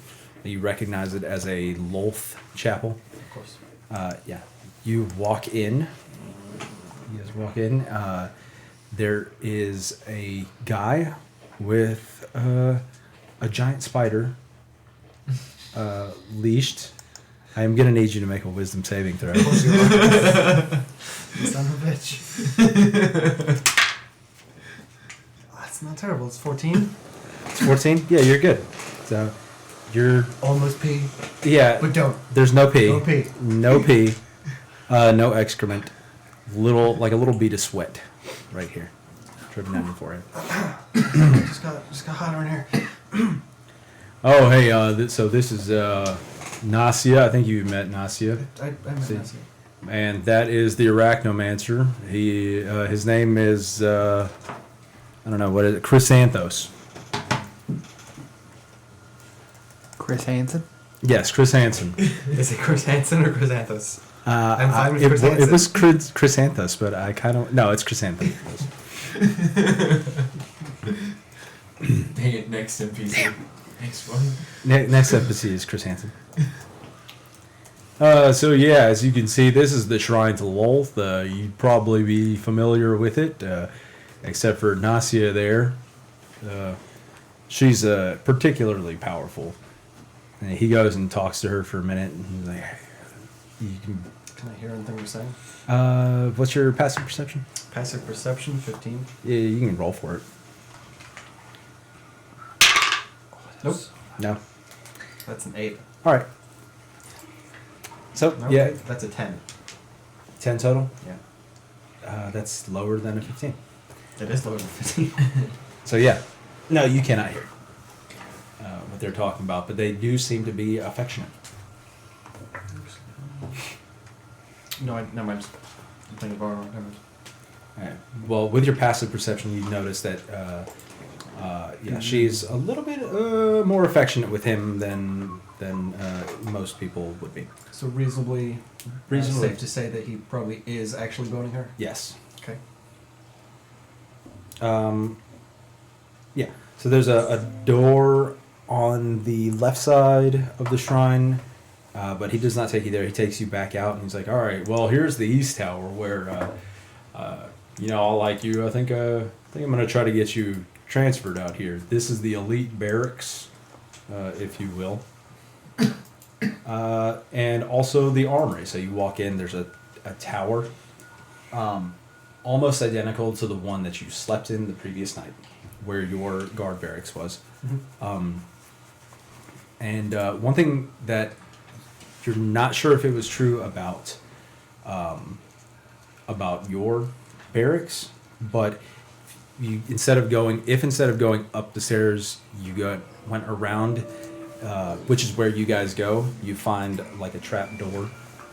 You recognize it as a Lolth chapel. Of course. Yeah, you walk in. You guys walk in. There is a guy with a giant spider leashed. I am gonna need you to make a wisdom saving throw. Son of a bitch. That's not terrible. It's 14. It's 14. Yeah, you're good. So you're Almost P. yeah. But don't. There's no pee. No P. No pee. No excrement. A little bead of sweat, right here, dripping down your forehead. just got hotter in here. Oh, hey. So this is Nasia. I think you met Nasia, I might See. not see. and that is the Arachnomancer. His name is I don't know what is it. Chrysanthos. Chris Hansen. Yes, Chris Hansen. Is it Chris Hansen or Chrysanthos? I'm fine with it, Chris it Hansen. was Chrysanthos, but I kind of no, it's Chrysanthos. Dang it, next NPC. Damn. Next one. Next episode is Chris Hansen. So yeah, as you can see, this is the Shrine to Lolth. You'd probably be familiar with it, except for Nasia there. She's particularly powerful. And he goes and talks to her for a minute, and he's like, "You Can I hear anything you're saying? can. What's your passive perception? Passive perception, 15. Yeah, you can roll for it. Nope. No. That's an 8. All right. So No, yeah, wait, that's a 10. 10 total. Yeah. That's lower than a 15. It is lower than 15. So yeah, no, you cannot hear what they're talking about, but they do seem to be affectionate. No, never mind. I'm playing the bar. Never mind. Alright. Well, with your passive perception, you notice that she's a little bit more affectionate with him than most people would be. So reasonably Reasonably. safe to say that he probably is actually boning her? Yes. Okay. Yeah. So there's a door on the left side of the shrine, but he does not take you there. He takes you back out, and he's like, "All right, well, here's the east tower where, I'll like you. I think I'm gonna try to get you transferred out here. This is the elite barracks, if you will, and also the armory. So you walk in. There's a tower, almost identical to the one that you slept in the previous night, where your guard barracks was. Mm-hmm. And one thing that you're not sure if it was true about your barracks, but instead of going up the stairs, you went around, which is where you guys go. You find like a trap door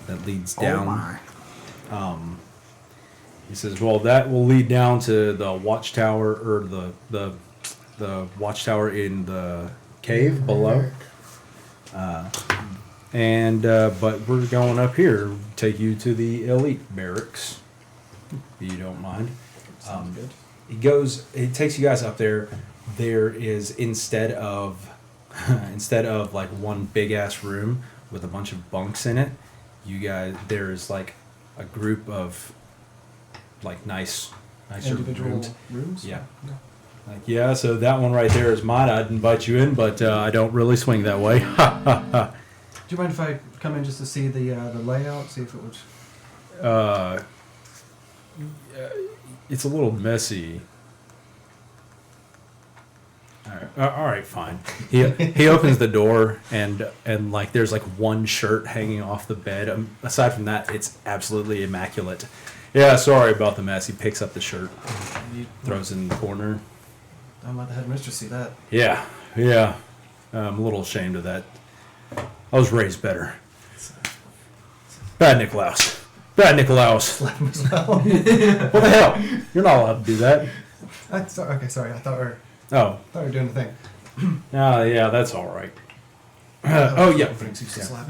that leads down. Oh my. He says, "Well, that will lead down to the watchtower, or the watchtower in the cave below. But we're going up here. Take you to the elite barracks, if you don't mind." Sounds good. It takes you guys up there. There is instead of like one big ass room with a bunch of bunks in it, there's like a group of like nice nicer Individual rooms? Yeah. Like, yeah, so that one right there is mine. I'd invite you in, but I don't really swing that way. Ha ha ha. Do you mind if I come in just to see the layout, see if it would... It's a little messy. All right, fine. He opens the door and like there's like one shirt hanging off the bed. Aside from that, it's absolutely immaculate. Yeah, sorry about the mess. He picks up the shirt, throws it in the corner. I'm about the headmistress see that. Yeah. I'm a little ashamed of that. I was raised better. Bad Nicklaus. Slap him as well. What the hell? You're not allowed to do that. Okay, sorry. I thought we Oh. were doing the thing. Yeah, that's all right. Oh, yeah. Slap.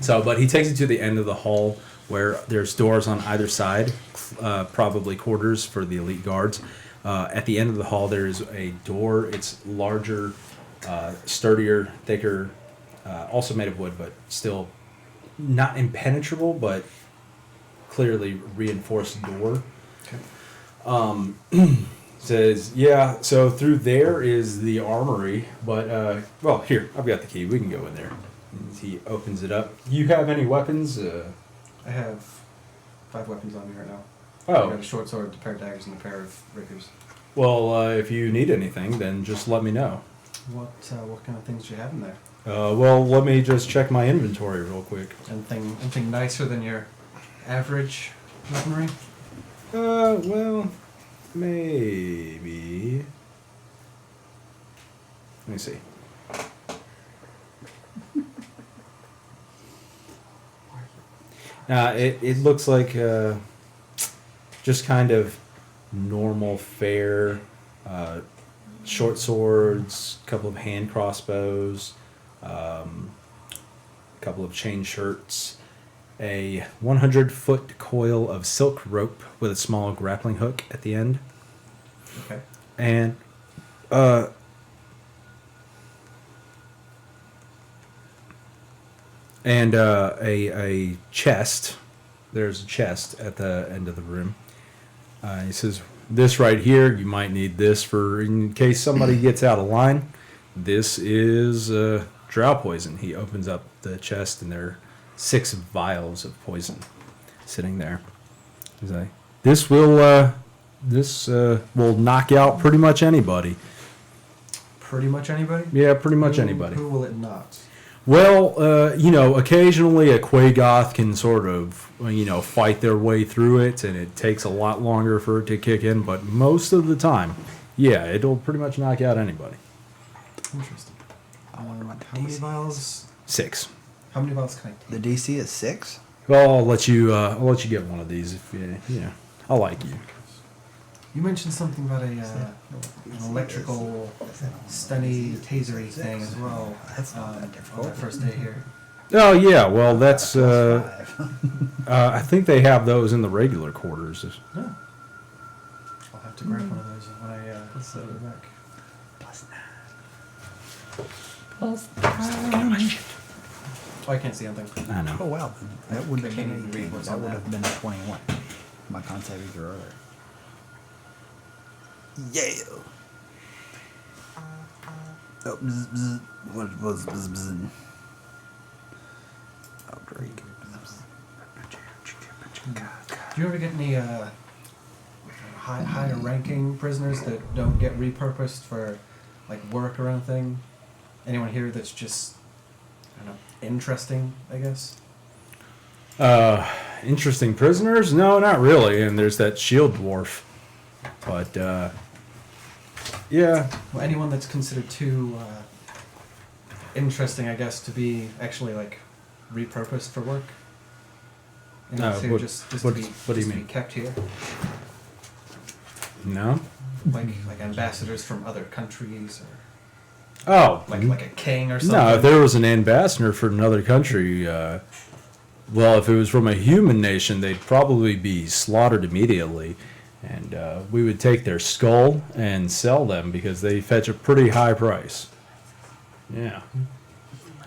So, but he takes you to the end of the hall where there's doors on either side, probably quarters for the elite guards. At the end of the hall, there's a door. It's larger, sturdier, thicker, also made of wood, but still not impenetrable, but clearly reinforced door. Okay. Says, yeah, so through there is the armory, but, well, here, I've got the key. We can go in there. And he opens it up. You have any weapons? I have 5 weapons on me right now. Oh. I got a short sword, a pair of daggers, and a pair of rapiers. Well, if you need anything, then just let me know. What kind of things do you have in there? Well, let me just check my inventory real quick. Anything nicer than your average weaponry? Well, maybe. Let me see. It looks like just kind of normal fare, short swords, a couple of hand crossbows, a couple of chain shirts, a 100-foot coil of silk rope with a small grappling hook at the end, Okay. and a chest. There's a chest at the end of the room. He says, this right here, you might need this for in case somebody gets out of line. This is drow poison. He opens up the chest and there are 6 vials of poison sitting there. He's like, this will knock out pretty much anybody. Pretty much anybody? Yeah, pretty much anybody. Who will it not? Well, occasionally a Quagoth can sort of, fight their way through it, and it takes a lot longer for it to kick in, but most of the time, yeah, it'll pretty much knock out anybody. Interesting. How many vials? 6. How many vials can I take? The DC is 6? Well, I'll let you get one of these if I like you. You mentioned something about an electrical stunny tasery thing as well on that first day here. Oh, yeah, well, that's, I think they have those in the regular quarters. No. I'll have to grab one of those when I go back. Oh, I can't see anything. I know. Oh, wow. That would I have can't been, even read what's that on would that. have been a 21. My con savings are earlier. Yeah. Oh, bzz, bzz. What was bzz, bzz? Oh, Drake. Do you ever get any higher ranking prisoners that don't get repurposed for like work or anything? Anyone here that's just, I don't know, interesting, I guess? Interesting prisoners? No, not really. And there's that shield dwarf. But, yeah. Well, anyone that's considered too interesting, I guess, to be actually like repurposed for work. Anyone who what- just what- to be, what do you just to mean? be kept here, No? like ambassadors from other countries, or Oh. like a king or something. No, if there was an ambassador for another country, well, if it was from a human nation, they'd probably be slaughtered immediately. And we would take their skull and sell them because they fetch a pretty high price. Yeah.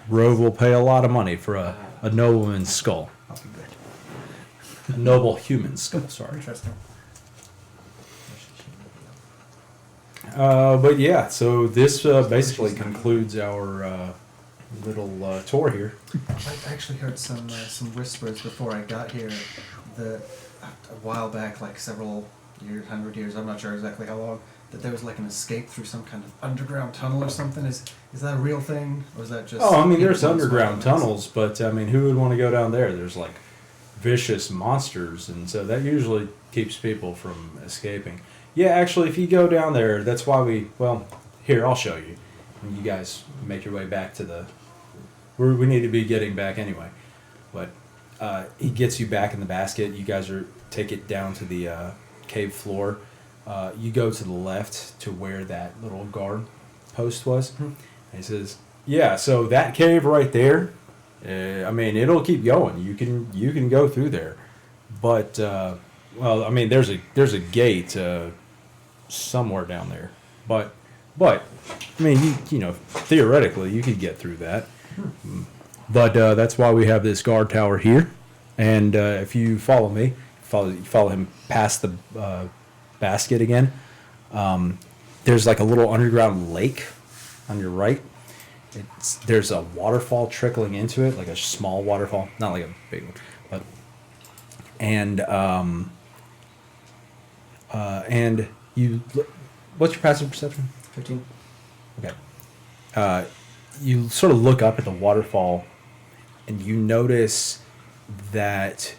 Rove will pay a lot of money for a nobleman's skull. I'll be good. A noble human skull, sorry. Interesting. But yeah, so this basically concludes our little tour here. I actually heard some whispers before I got here that a while back, like several years, 100 years, I'm not sure exactly how long, that there was like an escape through some kind of underground tunnel or something. Is that a real thing, or is that just? Oh, I mean, there's people's underground rumors? tunnels, but I mean, who would want to go down there? There's like vicious monsters, and so that usually keeps people from escaping. Yeah, actually, if you go down there, that's why here, I'll show you. And you guys make your way back to the. We need to be getting back anyway, but he gets you back in the basket. You guys take it down to the cave floor. You go to the left to where that little guard post was. And he says, "Yeah, so that cave right there. I mean, it'll keep going. You can go through there, but well, I mean, there's a gate somewhere down there, but I mean, you know, theoretically, you could get through that." But that's why we have this guard tower here. And if you follow me, follow him past the basket again. There's like a little underground lake on your right. There's a waterfall trickling into it, like a small waterfall, not like a big one. But and you, what's your passive perception? 15. Okay. You sort of look up at the waterfall and you notice that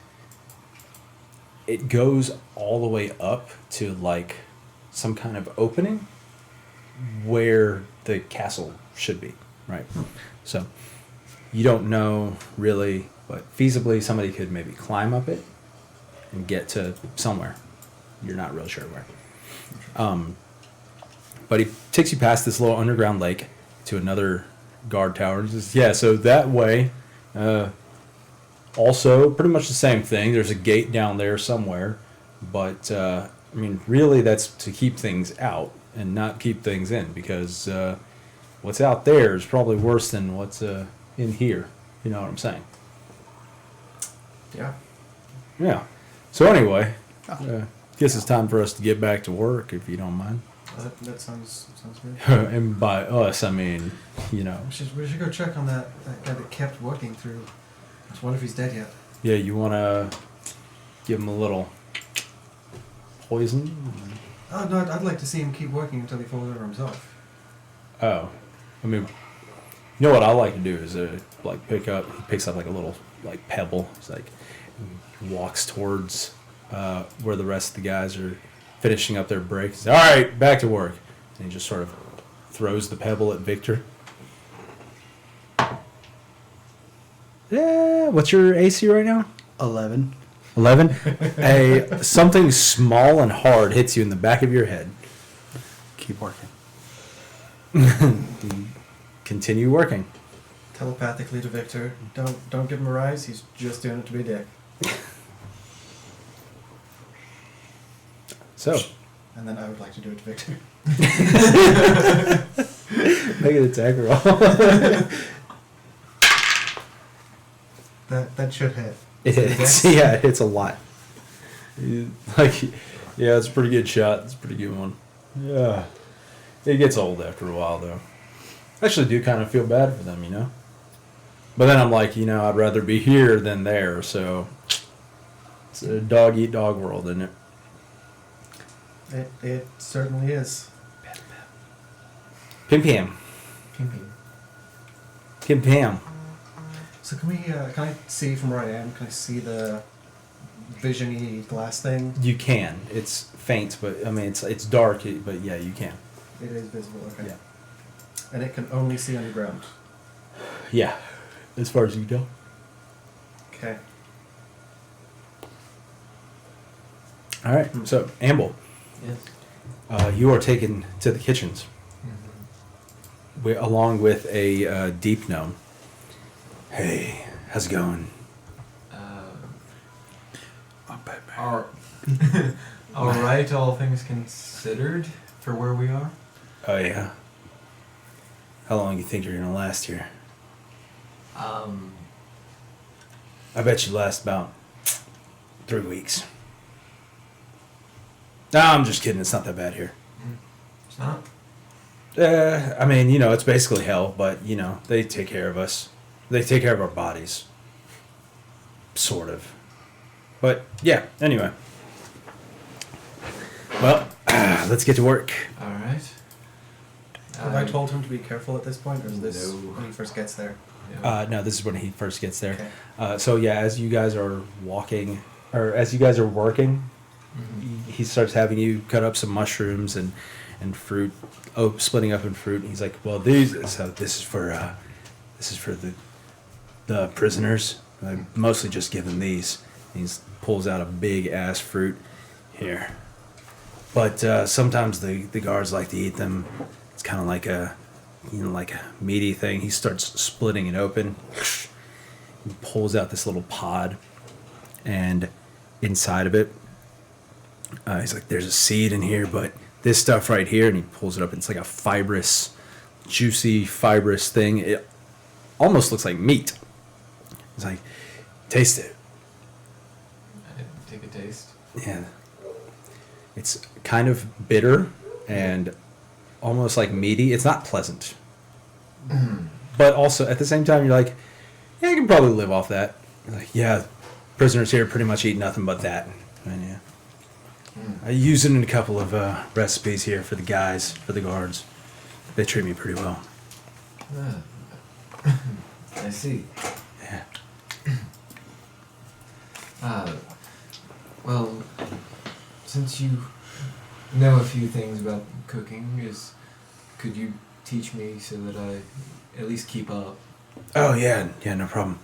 it goes all the way up to like some kind of opening where the castle should be, right? So you don't know really, but feasibly somebody could maybe climb up it and get to somewhere. You're not real sure where. But he takes you past this little underground lake to another guard tower. He says, yeah, so that way, also pretty much the same thing. There's a gate down there somewhere, but I mean, really, that's to keep things out and not keep things in, because what's out there is probably worse than what's in here. You know what I'm saying? Yeah. Yeah. So anyway, guess it's time for us to get back to work, if you don't mind. That sounds good. And by us, I mean, you know. We should go check on that guy that kept working through. I wonder if he's dead yet. Yeah, you want to give him a little poison? Oh no, I'd like to see him keep working until he falls over himself. Oh, I mean, you know what I like to do is like he picks up like a little like pebble. It's like he walks towards where the rest of the guys are finishing up their break. He's, all right, back to work. And he just sort of throws the pebble at Victor. Yeah, what's your AC right now? 11. 11. Something small and hard hits you in the back of your head. Keep working. Continue working. Telepathically to Victor, don't give him a rise. He's just doing it to be a dick. So, And then I would like to do it to Victor. make an attack roll. That should hit. It hits. Yeah, it hits a lot. Like, yeah, it's a pretty good shot. It's a pretty good one. Yeah. It gets old after a while, though. I actually do kind of feel bad for them, you know? But then I'm like, you know, I'd rather be here than there, so it's a dog-eat-dog world, isn't it? It certainly is. Pim Pam. Pimping. Pim Pam. So can I see from where I am? Can I see the vision-y glass thing? You can. It's faint, but, I mean, it's dark, but yeah, you can. It is visible, okay. Yeah. And it can only see underground. Yeah, as far as you go. Okay. All right, so, Amble. Yes. You are taken to the kitchens, along with a deep gnome. Hey, how's it going? All right, all things considered, for where we are. Oh yeah. How long do you think you're gonna last here? I bet you last about 3 weeks. No, I'm just kidding. It's not that bad here. Huh? I mean, it's basically hell, but, they take care of us. They take care of our bodies. Sort of. But, yeah, anyway. Well, let's get to work. All right. Have I told him to be careful at this point, or is this No. when he first gets there? No, this is when he first gets there. Okay. So, yeah, as you guys are walking, or as you guys are working, he starts having you cut up some mushrooms and fruit, splitting up in fruit. And he's like, well, this is for the prisoners. I mostly just give them these. He pulls out a big ass fruit here. But sometimes the guards like to eat them. It's kind of like a meaty thing. He starts splitting it open. He pulls out this little pod, and inside of it, he's like, "There's a seed in here, but this stuff right here," and he pulls it up. It's like a juicy, fibrous thing. It almost looks like meat. He's like, "Taste it." I take a taste. Yeah. It's kind of bitter and almost like meaty. It's not pleasant. But also, at the same time, you're like, yeah, I can probably live off that. You're like, yeah, prisoners here pretty much eat nothing but that. And yeah. I use it in a couple of recipes here for the guys, for the guards. They treat me pretty well. I see. Yeah. Well, since you know a few things about cooking, could you teach me so that I at least keep up? Oh, yeah, no problem.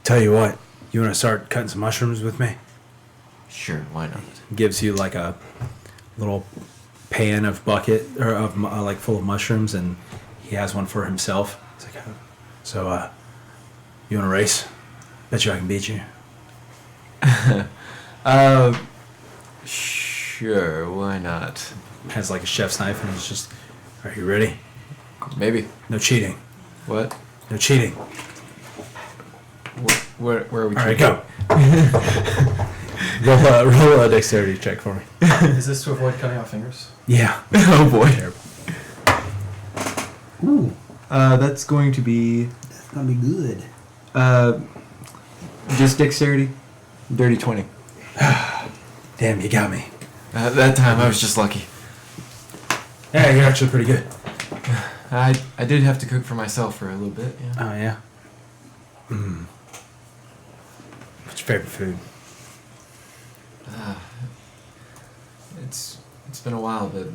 Tell you what, you want to start cutting some mushrooms with me? Sure, why not? Gives you like a little pan of bucket or of like full of mushrooms, and he has one for himself. He's like, so you want to race? Bet you I can beat you. Sure, why not? Has like a chef's knife, and he's just, are you ready? Maybe. No cheating. What? No cheating. Where are we? All right, go. roll a dexterity check for me. Is this to avoid cutting off fingers? Yeah. Oh boy. Ooh. That's going to be That's gonna be good. just dexterity. Dirty 20. Damn, you got me. That time I was just lucky. Yeah, you're actually pretty good. I did have to cook for myself for a little bit. Yeah. Oh, yeah? What's your favorite food? It's been a while, but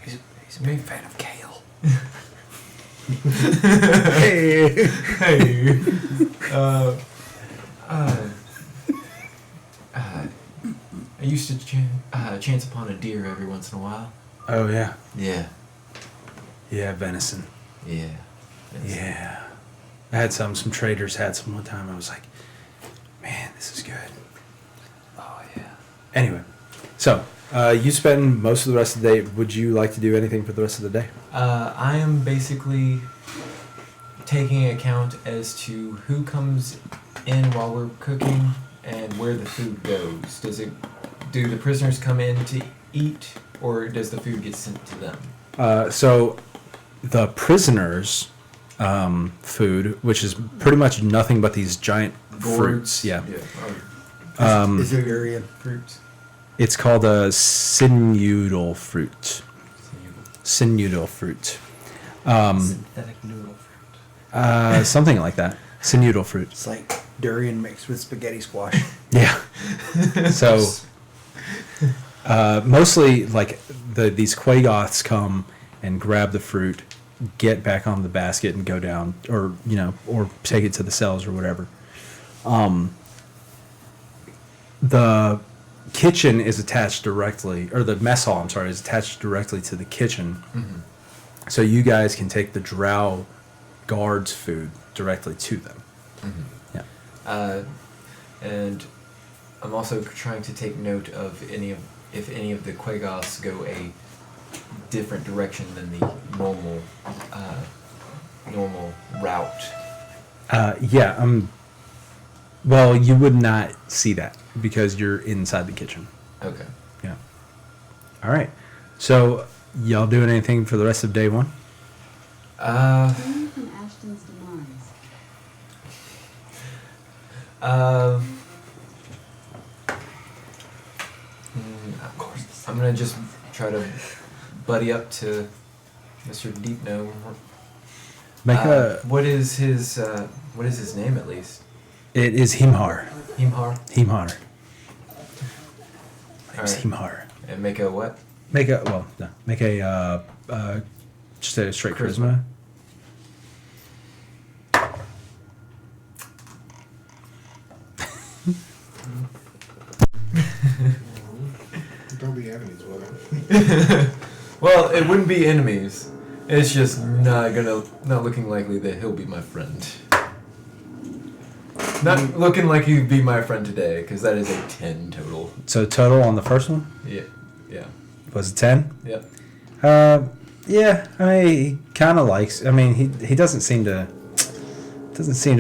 He's a big fan of kale. Hey! hey. I used to chance upon a deer every once in a while. Oh, yeah. Yeah. Yeah, venison. Yeah. Yeah. I had some traders had some one time. I was like, man, this is good. Oh yeah. Anyway, so you spend most of the rest of the day. Would you like to do anything for the rest of the day? I am basically taking account as to who comes in while we're cooking and where the food goes. Do the prisoners come in to eat, or does the food get sent to them? So the prisoners' food, which is pretty much nothing but these giant fruits. Yeah. Is there Durian fruits? It's called a sinuidal fruit. Sinuidal fruit. Synthetic noodle fruit. Something like that. Sinuidal fruit. It's like durian mixed with spaghetti squash. Yeah. So, mostly like these Quagoths come and grab the fruit, get back on the basket and go down, or take it to the cells or whatever. The kitchen is attached directly, or the mess hall, I'm sorry, is attached directly to the kitchen. Mm-hmm. So you guys can take the drow guards' food directly to them. Mm-hmm. Yeah. And I'm also trying to take note of if any of the Quagoths go a different direction than the normal route. Yeah. Well, you would not see that because you're inside the kitchen. Okay. Yeah. All right. So, y'all doing anything for the rest of day one? Learn from Ashton's demise. Of course. I'm gonna just try to buddy up to Mr. Deepno. Make a. What is his name at least? It is Himhar. Himhar. Himhar. Name's Alright. Himhar. And make a what? Make a no. Make a just a straight charisma. Don't be enemies with him. Well, it wouldn't be enemies. It's just not looking likely that he'll be my friend. Not looking like he'd be my friend today, because that is a 10 total. So total on the first one Yeah. Yeah. was it 10? Yep. Yeah. I mean, he kind of likes. I mean, he doesn't seem to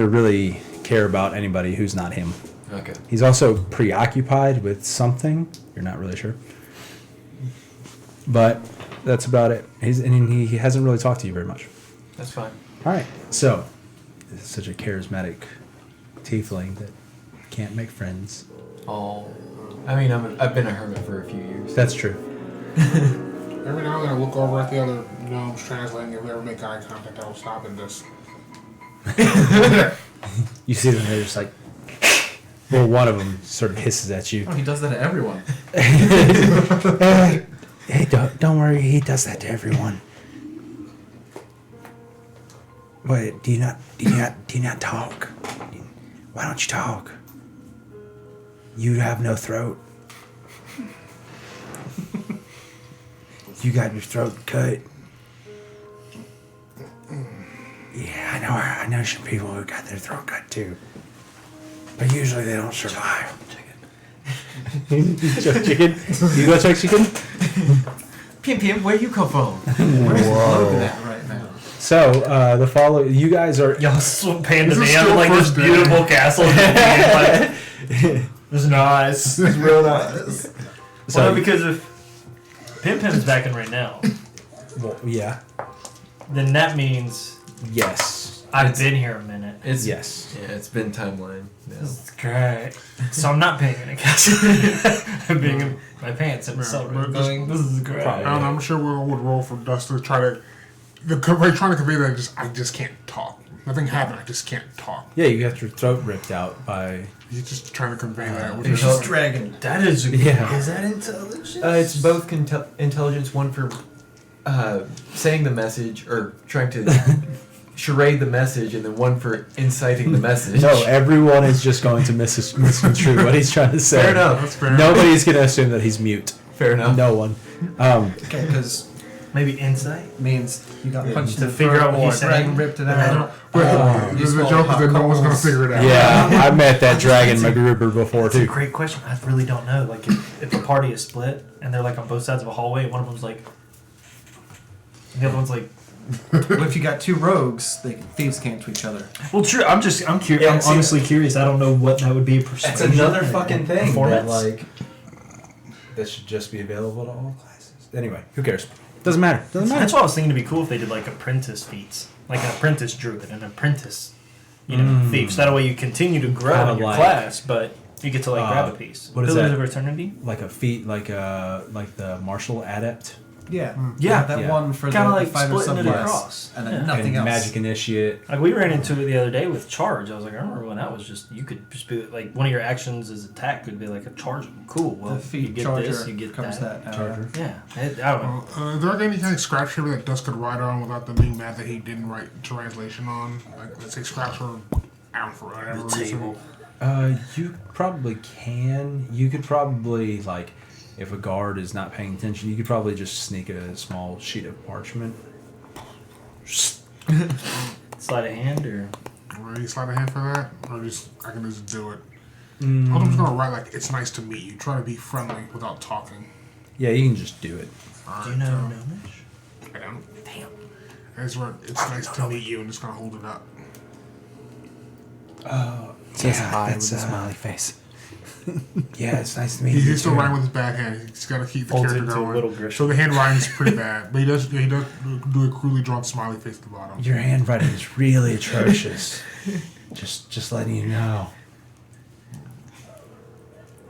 really care about anybody who's not him. Okay. He's also preoccupied with something. You're not really sure. But that's about it. He hasn't really talked to you very much. That's fine. All right. So, this is such a charismatic tiefling that can't make friends. Oh. I mean, I've been a hermit for a few years. That's true. Every now and then I look over at the other gnomes translating. If we ever make eye contact, I'll stop and just. You see them, they're just like. Well, one of them sort of hisses at you. Oh, he does that to everyone. Hey, don't worry. He does that to everyone. Wait, do you not talk? Why don't you talk? You have no throat. You got your throat cut. Yeah, I know some people who got their throat cut too. But usually they don't survive. Chicken? You go check chicken? Pim, where you come from? Where's Logan at right now? So, the follow. You guys are. Y'all panned This to is me. I'm still like this first day. beautiful castle. It's nice. It's real nice. So, Well, because if Pim's back in right now, well, yeah. then that means Yes. I've been here a minute. It's Yes. Yeah, it's been timeline. This Now. is great. So I'm not paying any cash. I'm being in my pants and celebrating. This is great. Probably. I don't know. I'm sure we would roll for dust to try to. We're trying to convey that I just can't talk. Nothing happened. I just can't talk. Yeah, you got your throat ripped out by. He's just trying to convey that. It's just dragon. That is Yeah. Is that intelligence? It's both intelligence, one for saying the message or trying to charade the message, and then one for inciting the message. No, everyone is just going to misconstrue what he's trying to say. Fair enough. That's fair. Nobody's going to assume that he's mute. Fair enough. No one. Okay, because maybe insight. means you got punched To in the figure throat out what or he's dragon saying. ripped it out. The swallowed joke is hot that no one's going to coals. figure it out. Yeah, I met that dragon MacGruber before That's a too. great question. I really don't know. Like, if the party is split and they're like on both sides of a hallway, one of them's like, and the other one's like, What if you got two rogues? Thieves can't to each other. well, true. I'm curious. Yeah, I'm see, honestly curious. I don't know what that would be. That's another fucking thing. Performance? Like, That should just be available to all classes. Anyway, who cares? Doesn't matter. Doesn't matter. That's what I was thinking. It'd be cool if they did like apprentice feats, like an apprentice druid, an apprentice, thief. So that way you continue to grow Kinda in your like- class, but you get to like grab a piece. what is Pillars that? of Eternity. Like a feat, like the martial adept. Yeah. Yeah. That Yeah. one for Kind of the like fighters splitting it subclass. across. And then Yeah. nothing and else. magic initiate. Like we ran into it the other day with charge. I was like, I remember when that was just you could just be like one of your actions as attack could be like a charge. Cool. Well, The feet you get charger this, you get covers that. Charger. Yeah, I don't know. Is there any kind of scratch paper that Dust could write on without them being mad that he didn't write translation on? Like, let's say scraps for out for whatever reason. You probably can. You could probably like, if a guard is not paying attention, you could probably just sneak a small sheet of parchment. Sleight of hand or Or you slide a hand for that, or just I can just do it. I'm just gonna write like it's nice to meet you. Try to be friendly without talking. Yeah, you can just do it. do you know Gnomish? I don't. Damn. It's right. It's nice to meet you, and just gonna hold it up. Says hi with a smiley face. Yeah, it's nice to meet He's you. still too. writing with his bad hand. He's got to keep the Folds character into a going. little Grisham. So the handwriting's pretty bad, but he does do a crudely drawn smiley face at the bottom. Your handwriting is really atrocious. just letting you know.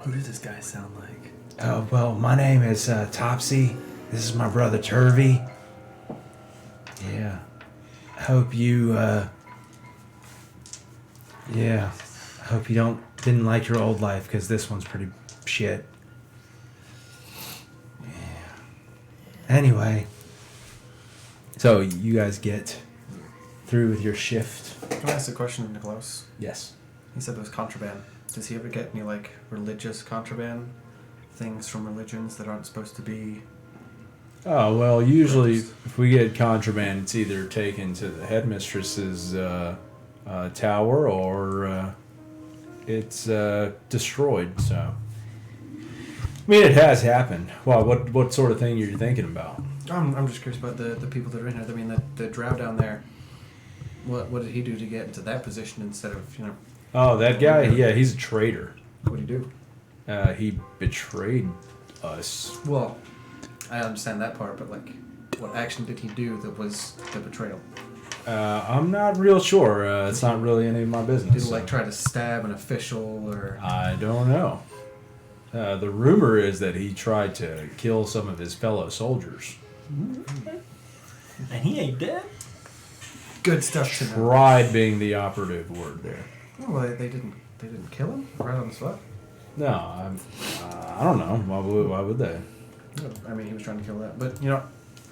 Who does this guy sound like? Oh, well, my name is Topsy. This is my brother Turvy. Yeah. Hope you, yeah. Hope you didn't like your old life, because this one's pretty shit. Yeah. Anyway. So, you guys get through with your shift. Can I ask a question, Nicholas? Yes. He said there was contraband. Does he ever get any like religious contraband? Things from religions that aren't supposed to be. Oh, well, usually if we get contraband, it's either taken to the headmistress's tower or it's destroyed, so. I mean, it has happened. Well, what sort of thing are you thinking about? I'm just curious about the people that are in here. I mean, the drow down there. What did he do to get into that position instead of, you know? Oh, that guy? Yeah, he's a traitor. What did he do? He betrayed us. Well, I understand that part, but like, what action did he do that was the betrayal? I'm not real sure. It's not really any of my business. Did he like try to stab an official or? I don't know. The rumor is that he tried to kill some of his fellow soldiers. And he ain't dead? Good stuff to know. Tried being the operative word there. Oh, well, they didn't kill him right on the spot. No, I don't know. Why would they? No, I mean, he was trying to kill that, but you know,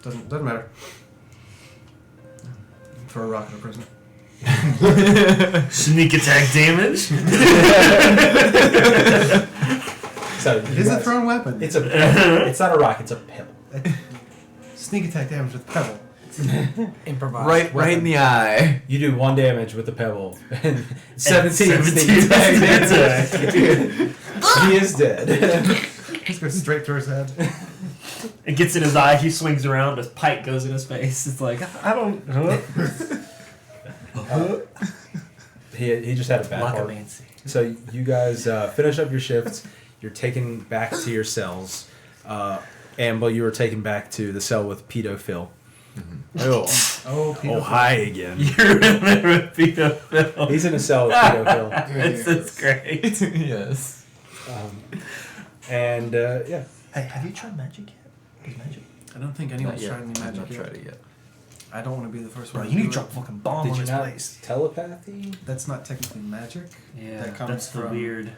doesn't matter. Throw a rock at a prisoner. Sneak attack damage? So It is a thrown weapon. It's a pebble. It's not a rock. It's a pebble. Sneak attack damage with pebble. Improvise. Right in the eye. You do 1 damage with the pebble, and 17 17 attack. He is dead. Just goes straight through his head. It gets in his eye, he swings around, his pike goes in his face. It's like, I don't... He just had a bad heart. Lockamancy. So you guys finish up your shifts. You're taken back to your cells. Amble, you were taken back to the cell with Pedo Phil. Oh, hi again. You're in there with Peter Phil. He's in a cell with Pedo Phil. That's great. Yes. And yeah. Hey, have you tried magic yet? Does magic? I don't think Not anyone's yet. tried any I've magic not yet. tried it yet. I don't want to be the first Bro, one. you to need to do drop it. a fucking bomb Did on you this not place. telepathy? That's not technically magic. Yeah, That comes that's the from- weird...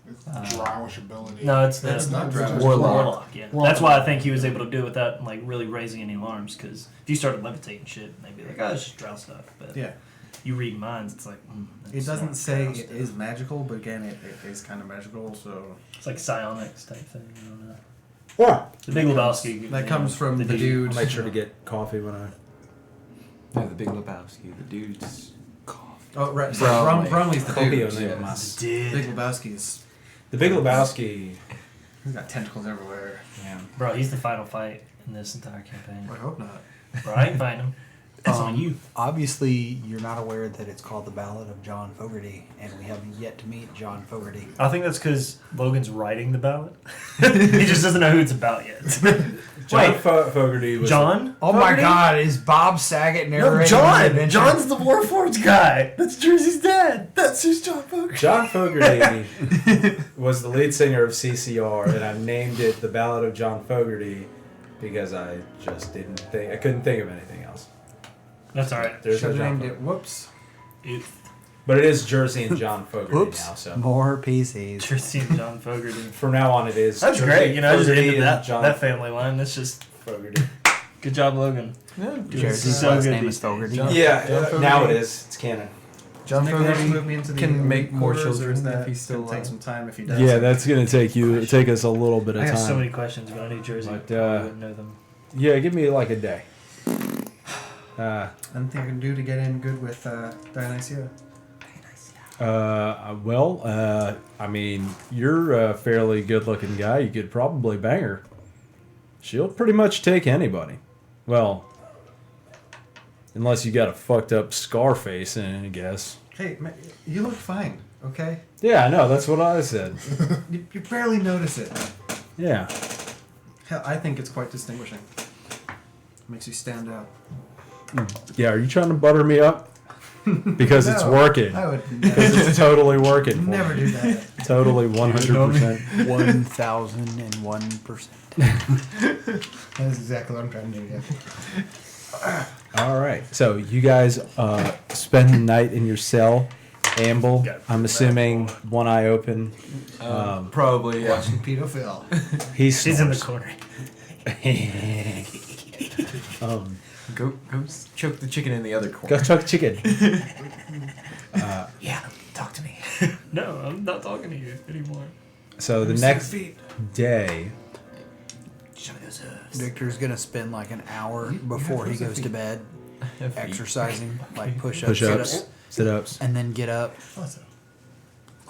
It's drowish ability. No, it's That's the not drow. Warlock. Yeah, Warlock. that's why I think he was able to do it without like really raising any alarms. Because if you started levitating shit, they'd be like, "Oh, it's just drow stuff." But Yeah. you read minds, it's like It it's doesn't not say drow it stuff. is magical, but again, it is kind of magical. So It's like psionics type thing. I don't know. What? The Big Lebowski. that comes from the dude. I'll make sure to get coffee when I... No, the Big Lebowski. The dude's cough. Oh right, so Bromley. Bromley's the Coffee dude. on the Yes. Big Did Lebowski is. The Big Lebowski... He's got tentacles everywhere. Yeah. bro? He's the final fight in this entire campaign. I hope not. Bro, I ain't fighting him. That's on you. Obviously, you're not aware that it's called the Ballad of John Fogerty, and we have yet to meet John Fogerty. I think that's because Logan's writing the ballad. He just doesn't know who it's about yet. John Wait, Fogerty was... John? Oh my Fogerty? God! Is Bob Saget No, narrating? John. this adventure? John's the Warforged guy. That's Jersey's dad. That's who's John Fogerty. John Fogerty was the lead singer of CCR, and I named it The Ballad of John Fogerty because I just I couldn't think of anything else. That's all right. There's no Should have John named Fogerty. it. Whoops. But it is Jersey and John Fogerty Whoops! now, so More PCs. Jersey and John Fogerty. from now on it is That's Jersey, great. You know, I just Fogerty, ended and John that family line. That's just Fogerty. good job, Logan. Jersey's so last good name these is Fogerty. John- Yeah, now it is. It's canon. John Nick wants to Fogerty move me into the can make elite more quarters, or children is that if he's still gonna take alive. some time if he does. Yeah, that's gonna take us a little bit of I got time. so many questions, but I knew Jersey. But, I wouldn't know them. Yeah, give me like a day. Anything I can do to get in good with Dionysia? I mean, you're a fairly good-looking guy. You could probably bang her. She'll pretty much take anybody. Well, unless you got a fucked up scar face, I guess. Hey, you look fine. okay? Yeah, I know. That's what I said. You barely notice it. Yeah. Hell, I think it's quite distinguishing. Makes you stand out. Yeah, are you trying to butter me up? Because it's No, working. I would Because never, it's totally working. For never me. do that. Totally 100%. 1001%. That's exactly what I'm trying to do. Yeah. All right. So you guys spend the night in your cell. Amble, I'm assuming one eye open. Probably, yeah. Watching pedophile. He's She's in the corner. Go choke the chicken in the other corner. Go chuck chicken. Yeah, talk to me. No, I'm not talking to you anymore. So the next day, Victor's gonna spend like an hour before he goes to bed exercising, like push-ups, push-ups, sit-ups, and then get up Awesome.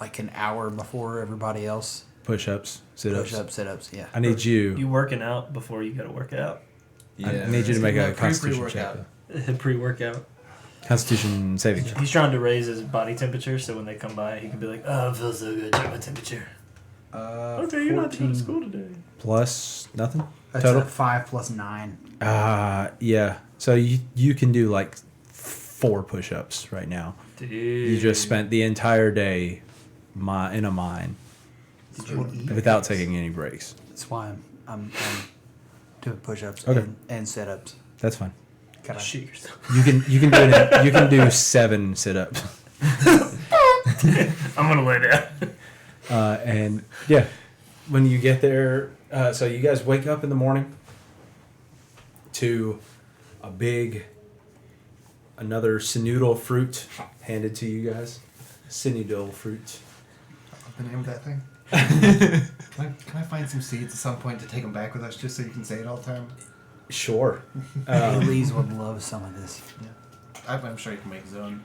like an hour before everybody else. push-ups, sit-ups. Push-ups, sit-ups, yeah. I need you. You working out before you go to work out. I need you to make a Constitution check. Pre-workout. Pre-workout. Constitution saving throw. He's trying to raise his body temperature so when they come by, he can be like, "Oh, it feels so good. Check my temperature." Okay, you're not going to school today. Plus nothing That's total. a 5 plus 9. Yeah. So you can do like 4 push-ups right now. Dude. You just spent the entire day in a mine without taking any breaks. That's why I'm doing push-ups Okay. and sit-ups. That's fine. Gotta- Shit yourself. You can do it. You can do 7 sit-ups. I'm gonna lay down. And yeah, when you get there, so you guys wake up in the morning to another sinoodle fruit handed to you guys. Sinoodle fruit. The name of that thing? Can I find some seeds at some point to take them back with us just so you can say it all the time? Sure. Louise would love some of this. I'm sure you can make his own.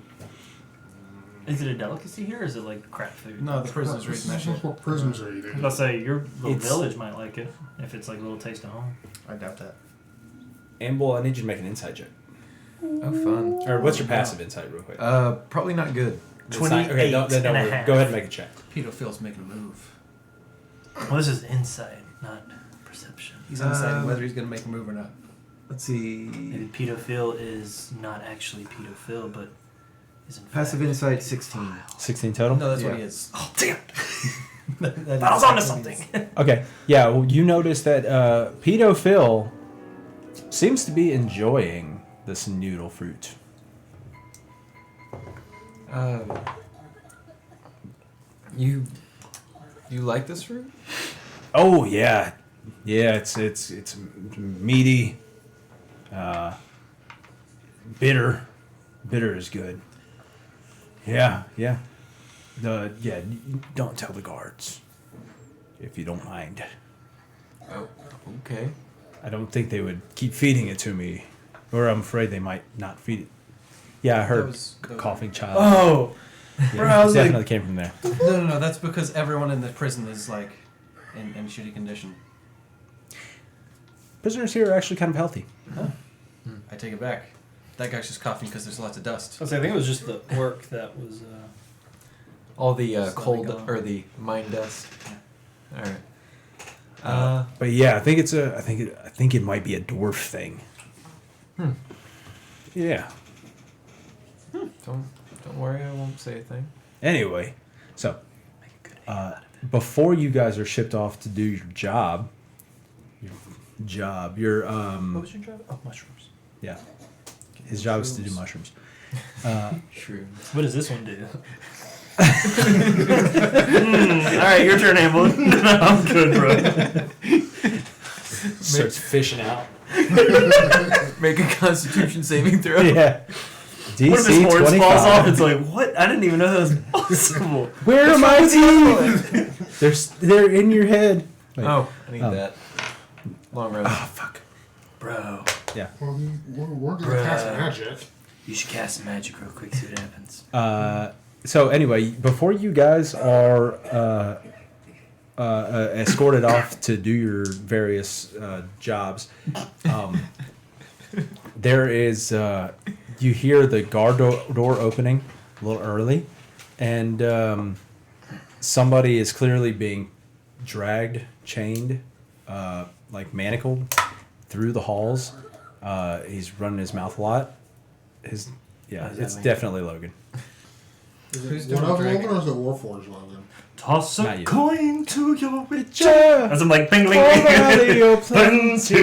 Is it a delicacy here or is it like crap food? No, the prisoners are eating that shit. That's what prisoners are I was eating. about to say, your little It's- village might like it if it's like a little taste of home. I doubt that. Amble, I need you to make an insight check. Oh, fun. Or what's your passive insight, real quick? Probably not good. It's not- okay, don't 28 and a worry. half. Go ahead and make a check. Pedophil's making a move. Well, this is insight, not perception. He's undecided whether he's going to make a move or not. Let's see. Maybe pedophile is not actually pedophile, but is in Passive fact insight 16. 16 total? No, that's Yeah. what he is. Oh, damn! That I was is onto what he something. is. Okay. Yeah, well, you notice that Pedo Phil seems to be enjoying this noodle fruit. You like this fruit? Oh yeah, yeah. It's meaty, bitter. Bitter is good. Yeah, yeah. Don't tell the guards, if you don't mind. Oh, okay. I don't think they would keep feeding it to me, or I'm afraid they might not feed it. Yeah, I heard That coughing child. Oh! yeah, bro, I was definitely like- came from there. No. That's because everyone in the prison is, like, in shitty condition. Prisoners here are actually kind of healthy. I take it back. That guy's just coughing because there's lots of dust. I think it was just the work that was. All the Slowly cold gone. or the mine dust. All right. But yeah, I think I think it might be a dwarf thing. Yeah. Don't worry, I won't say a thing. Anyway, so before you guys are shipped off to do your job, your What was your job? Oh, mushrooms. yeah, his job is to do mushrooms. True. What does this one do? All right, your turn, Amble. I'm good, bro. Starts fishing out. Make a Constitution saving throw. Yeah. What if his DC horns 25. falls off? It's like, what? I didn't even know that was possible. Where are my teeth? They're in your head. Wait. Oh, I need Oh. that. Long road. Oh fuck. Bro, Yeah. Well, we're going to cast magic. you should cast some magic real quick, see what happens. So anyway, before you guys are escorted off to do your various jobs, there is you hear the guard door opening a little early, and somebody is clearly being dragged, chained, like manacled through the halls. He's running his mouth a lot. It's definitely Logan. Who's What doing else, the Logan, dragon? or is it Warforged Logan? Toss Not a you. coin to your witcher. Witcher. As I'm like, bing, bing, Mario plenty. So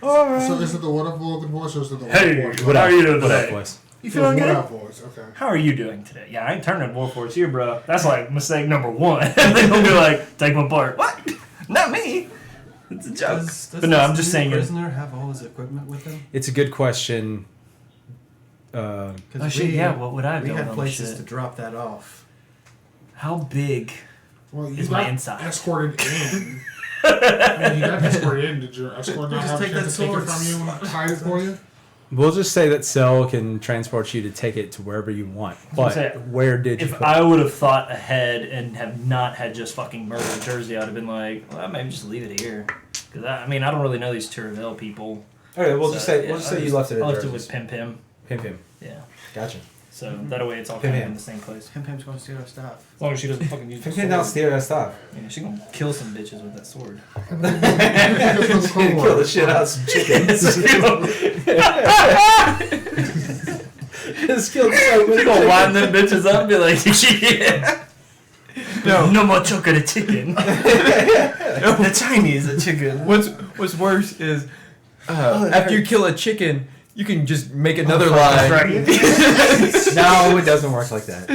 is it the What If Logan voice, or is it the Hey, Warforged? what are you doing What up, today? boys? You So feeling it's good? What If voice, okay. How are you doing today? Yeah, I ain't turning Warforged here, bro. That's like mistake number one. They're gonna be like, take my part. What? Not me. It's a joke. Does But no, I'm this just new saying it. prisoner have all his equipment with him? It's a good question. Because Oh shit, yeah, what would I have we done had with places shit? to drop that off. How big? Well, you Is my got inside. escorted in. I mean, you got escorted in. Did your escort not Just have a take chance that to take it sword. from you and hide it for you? We'll just say that Cell can transport you to take it to wherever you want. But Say, where did you If put I it? would have thought ahead and have not had just fucking murdered Jersey, I'd have been like, well, maybe just leave it here. Because I mean, I don't really know these Tiravel people. Okay, we'll So, just say yeah, we'll just say you left it I at left it Jersey's. with Pim Pim. Pim Pim. Yeah. Gotcha. So that way it's all Pim kind of Pim. in the same place. Pim Pim's going to steal our stuff. As long as she doesn't fucking use the Pim Pim sword. don't steal that stuff. Yeah, she gonna kill some bitches with that sword. Kill the shit out of some chickens. Just killed so many She gonna chickens. wind them bitches up and be like, yeah. No more chocolate chicken. The Chinese chicken. What's worse is after you kill a chicken, you can just make another line. No, it doesn't work like that.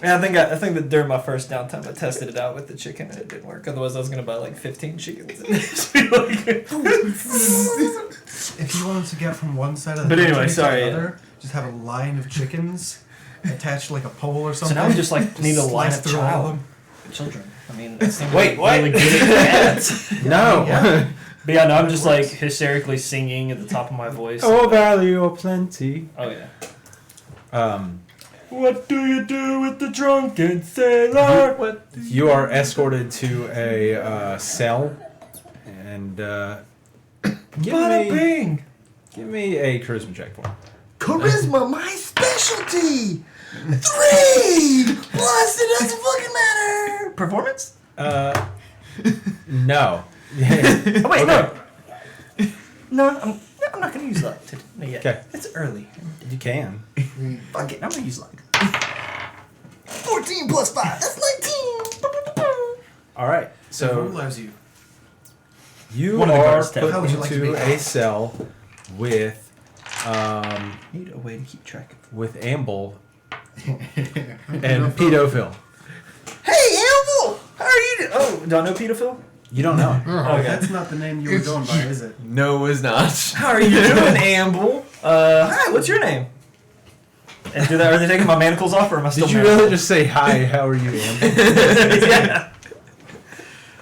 Yeah, I think that during my first downtime, I tested it out with the chicken and it didn't work. Otherwise, I was gonna buy like 15 chickens. And just be like, If you wanted to get from one side of the But anyway, country sorry, to yeah. the other, just have a line of chickens attached to like a pole or so something. now we just like need a line Slice of through all of child them. children. I mean, that seems Wait, what? really good at ads. No. Yeah. But yeah, no, I'm just like hysterically singing at the top of my voice. Oh, value of plenty. Oh yeah. What do you do with the drunken sailor? What? You are escorted to a cell, and Bing! give me a charisma check for me. Charisma, my specialty. 3 plus it doesn't fucking matter. Performance? No. Oh wait, no. No, I'm not gonna use luck today yet. Okay. It's early. You can. Fuck it, I'm gonna use luck. 14 plus 5, that's 19. All right. Who So loves you? you One of the are guards tell put How would you like to into be? a cell with Need a way to keep track of. with Amble and Pedophil. Hey, Amble! How are you doing? Oh, do I know pedophile? You don't know. Oh, Okay. That's not the name you were It's going by, is it? No, it's not. How are you doing, Amble? Hi, what's your name? And are they taking my manacles off, or am I still Did you manacled? really just say hi? How are you, Amble? Yeah.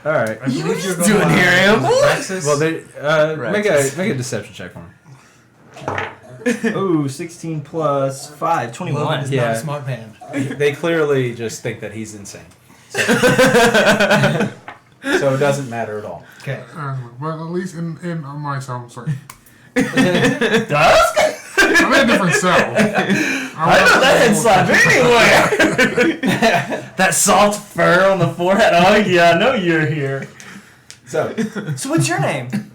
All right. I believe you're doing by here, Amble? Praxis. Well, they Right. make a deception check for me. Ooh, 16 plus 5, 21. Logan is not Yeah. a smart man. They clearly just think that he's insane. So it doesn't matter at all. Okay. But at least in my cell, I'm sorry. Dusk? I'm in a different cell. I know that didn't slide anywhere. That soft fur on the forehead. Oh yeah, I know you're here. So, So what's your name?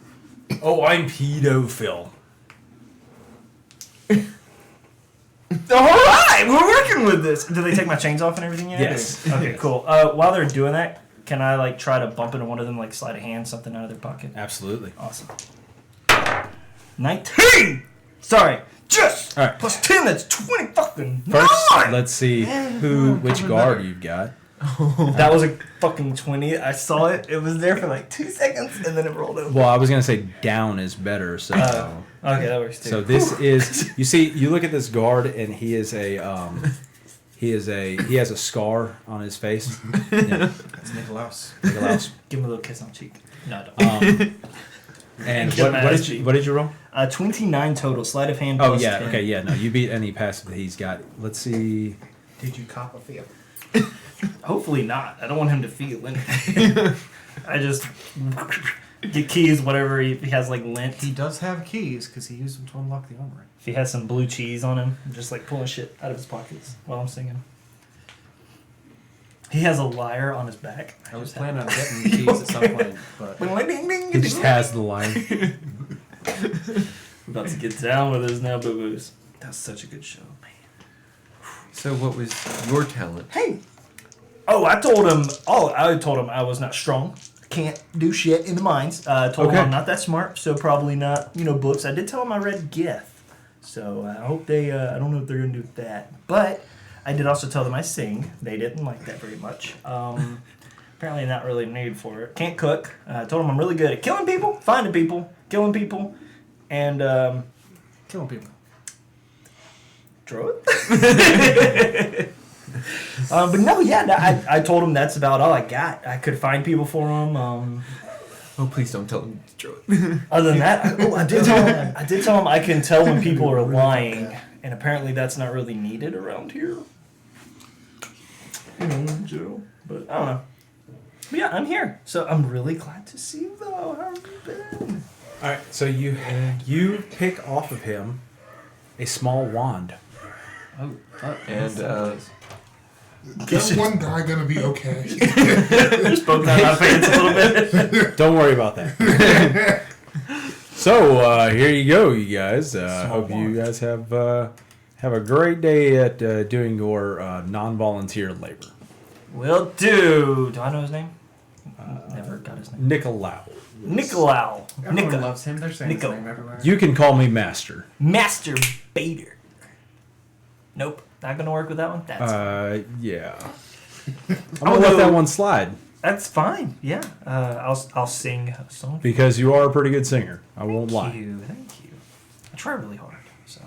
oh, I'm Pedophil. All right, we're working with this. Do they take my chains off and everything yet? Yes. Okay, cool. While they're doing that, can I like try to bump into one of them, like slide a hand, something out of their pocket? Absolutely. Awesome. 19. Sorry, just All right. plus 10. That's 20 fucking First, nine. let's see which guard you've got. That was a fucking 20. I saw it. It was there for like 2 seconds, and then it rolled over. Well, I was gonna say down is better. So, Okay, that works too. so this is you look at this guard and he has a scar on his face. Yeah, That's Nicolaus. Nicolaus. Give him a little kiss on the cheek. No, I don't. And Get my ass what did you roll? 29 total. Sleight of hand. Oh plus yeah, 10. okay, yeah. No, you beat any passive that he's got. Let's see. Did you cop a feel? Hopefully not. I don't want him to feel anything. I just get keys, whatever. He has like lint. He does have keys because he used them to unlock the armory. If he has some blue cheese on him, just like pulling shit out of his pockets while I'm singing. He has a lyre on his back. I was planning on getting the keys at some point, but He just has the line. About to get down with his now, boo-boos. That's such a good show, man. So what was your talent? Hey! Oh, I told him I was not strong. Can't do shit in the mines. Told him I'm not that smart, so probably not, books. I did tell him I read Gith. So I hope they, I don't know if they're going to do that. But I did also tell them I sing. They didn't like that very much. Apparently not really need for it. Can't cook. I told them I'm really good at killing people, finding people, killing people, and killing people. Druid? But no, I told him that's about all I got. I could find people for him. Oh, please don't tell him to throw it. Other than that, I did tell him I can tell when people are lying, and apparently that's not really needed around here. Joe. But I don't know. But yeah, I'm here, so I'm really glad to see you though. How have you been? All right, so you pick off of him a small wand. Oh, And Is that one guy gonna be okay? just poke that out of pants a little bit. Don't worry about that. So here you go, you guys. Hope you guys have a great day at doing your non-volunteer labor. Will do. Do I know his name? Never got his name. Nicolau. Nicolau. Everyone loves him. They're saying his Nico. name everywhere. You can call me Master. Masturbator. Nope. Not gonna work with that one. That's yeah. I'm gonna let that one slide that's fine. Yeah. I'll sing a song. because you are a pretty good singer. I won't lie. Thank you. I try really hard. So.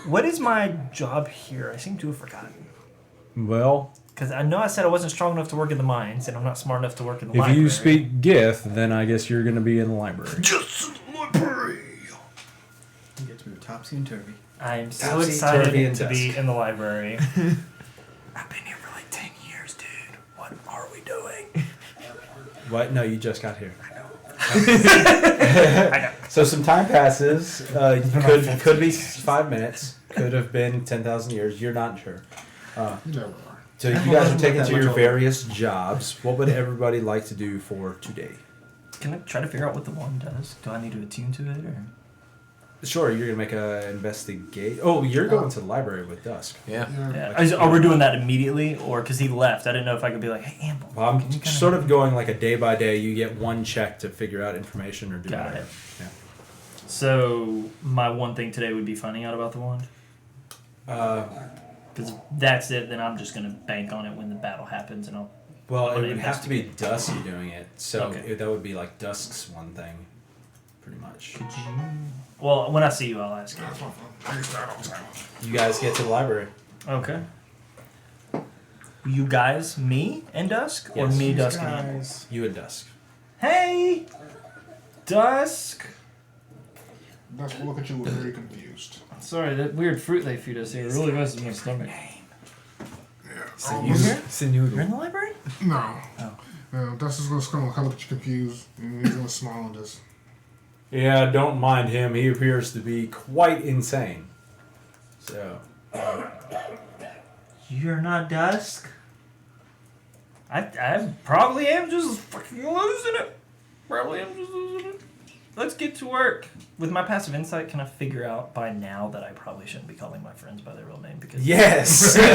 What is my job here? I seem to have forgotten. Well, Because I know I said I wasn't strong enough to work in the mines, and I'm not smart enough to work in the if library. you speak Gith, then I guess you're gonna be in the library. Just library. You get to move topsy and turvy. I'm so Topsy-turvy excited and to be dusk. in the library. I've been here for like 10 years, dude. What are we doing? What? No, you just got here. I know. So some time passes. Could be 5 minutes. Could have been 10,000 years. You're not sure. Never. So you guys are taking to your various jobs. What would everybody like to do for today? Can I try to figure out what the wand does? Do I need to attune to it, or? Sure, you're gonna make a investigate. Oh, you're going to the library with Dusk. yeah. Yeah. Are we doing that immediately, or because he left? I didn't know if I could be like, "Hey, Amble." Well, I'm can you kinda- sort of going like a day by day. You get one check to figure out information or do Got whatever. it. Yeah. So my one thing today would be finding out about the wand. Because if that's it, then I'm just gonna bank on it when the battle happens, and I'll. Well, it Wanna would have to be Dusk doing it. So Okay. that would be like Dusk's one thing, pretty much. Could you? Well, when I see you, I'll ask you. You guys get to the library. Okay. You guys, me and Dusk, or Yes. me, Dusk, and Amble? Guys. You and Dusk. Hey, Dusk. That's look at you very confused. Sorry, that weird fruit they feed us here really messes my stomach. Senor. You're in the library? No. Oh. No, that's just gonna come look at you confused, and he's gonna smile and just. Yeah, don't mind him. He appears to be quite insane. So. You're not Dusk? I probably am just fucking losing it. Probably am just losing it. Let's get to work. With my passive insight, can I figure out by now that I probably shouldn't be calling my friends by their real name? Because Yes! You should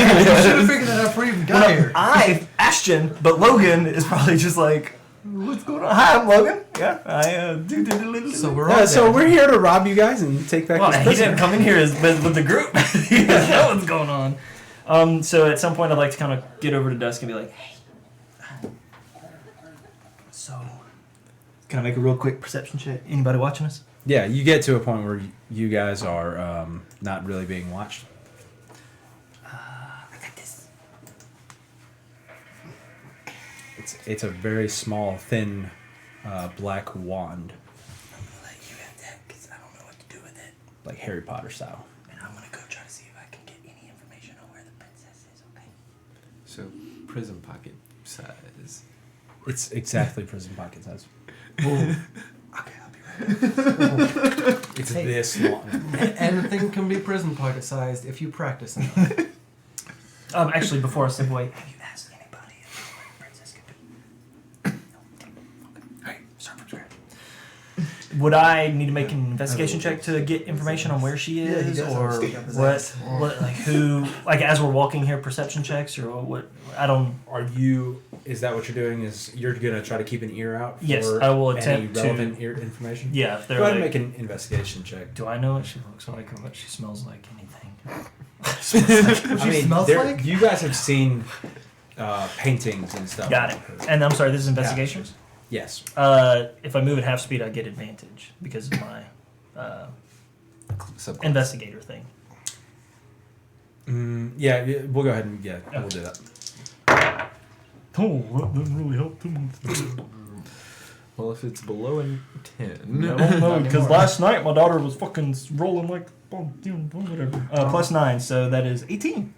have figured that out before you even got here. I'm Ashton, but Logan is probably just like, what's going on? Hi, I'm Logan. Yeah, I do. So we're all So dead. we're here to rob you guys and take back Well, this he prisoner. didn't come in here with the group. He doesn't know what's going on. So at some point, I'd like to kind of get over to Dusk and be like, hey. So, can I make a real quick perception check? Anybody watching us? Yeah, you get to a point where you guys are not really being watched. I got this. It's a very small, thin, black wand, I'm gonna let you have that because I don't know what to do with it. like Harry Potter style. And I'm gonna go try to see if I can get any information on where the princess is, okay? So prison pocket size. It's exactly prison pocket size. Okay, I'll be right It's Hey. this long. Anything can be prison pocket sized if you practice enough. Actually, before I step away, have you asked anybody where the princess could be? No. Okay. Start from scratch. Would I need to make an investigation check to get information on where she Yeah, he is, does or have a stick up his what? ass. What, like who? Like as we're walking here, perception checks, or what? I don't. Are you? Is that what you're doing? Is you're gonna try to keep an ear out for Yes, I will any attempt to- relevant information? Yeah, if they're Go ahead like, and make an investigation check. do I know what she looks like or what she smells like? Anything? What she smells there- like? you guys have seen paintings and stuff. Got it. And I'm sorry, this is investigation. Yes. If I move at half speed, I get advantage because of my Subclass. investigator thing. Yeah, we'll go ahead and we'll do that. Oh, that doesn't really help too much. Well, if it's below a 10. I don't know, because last night my daughter was fucking rolling like, whatever. Plus 9, so that is 18.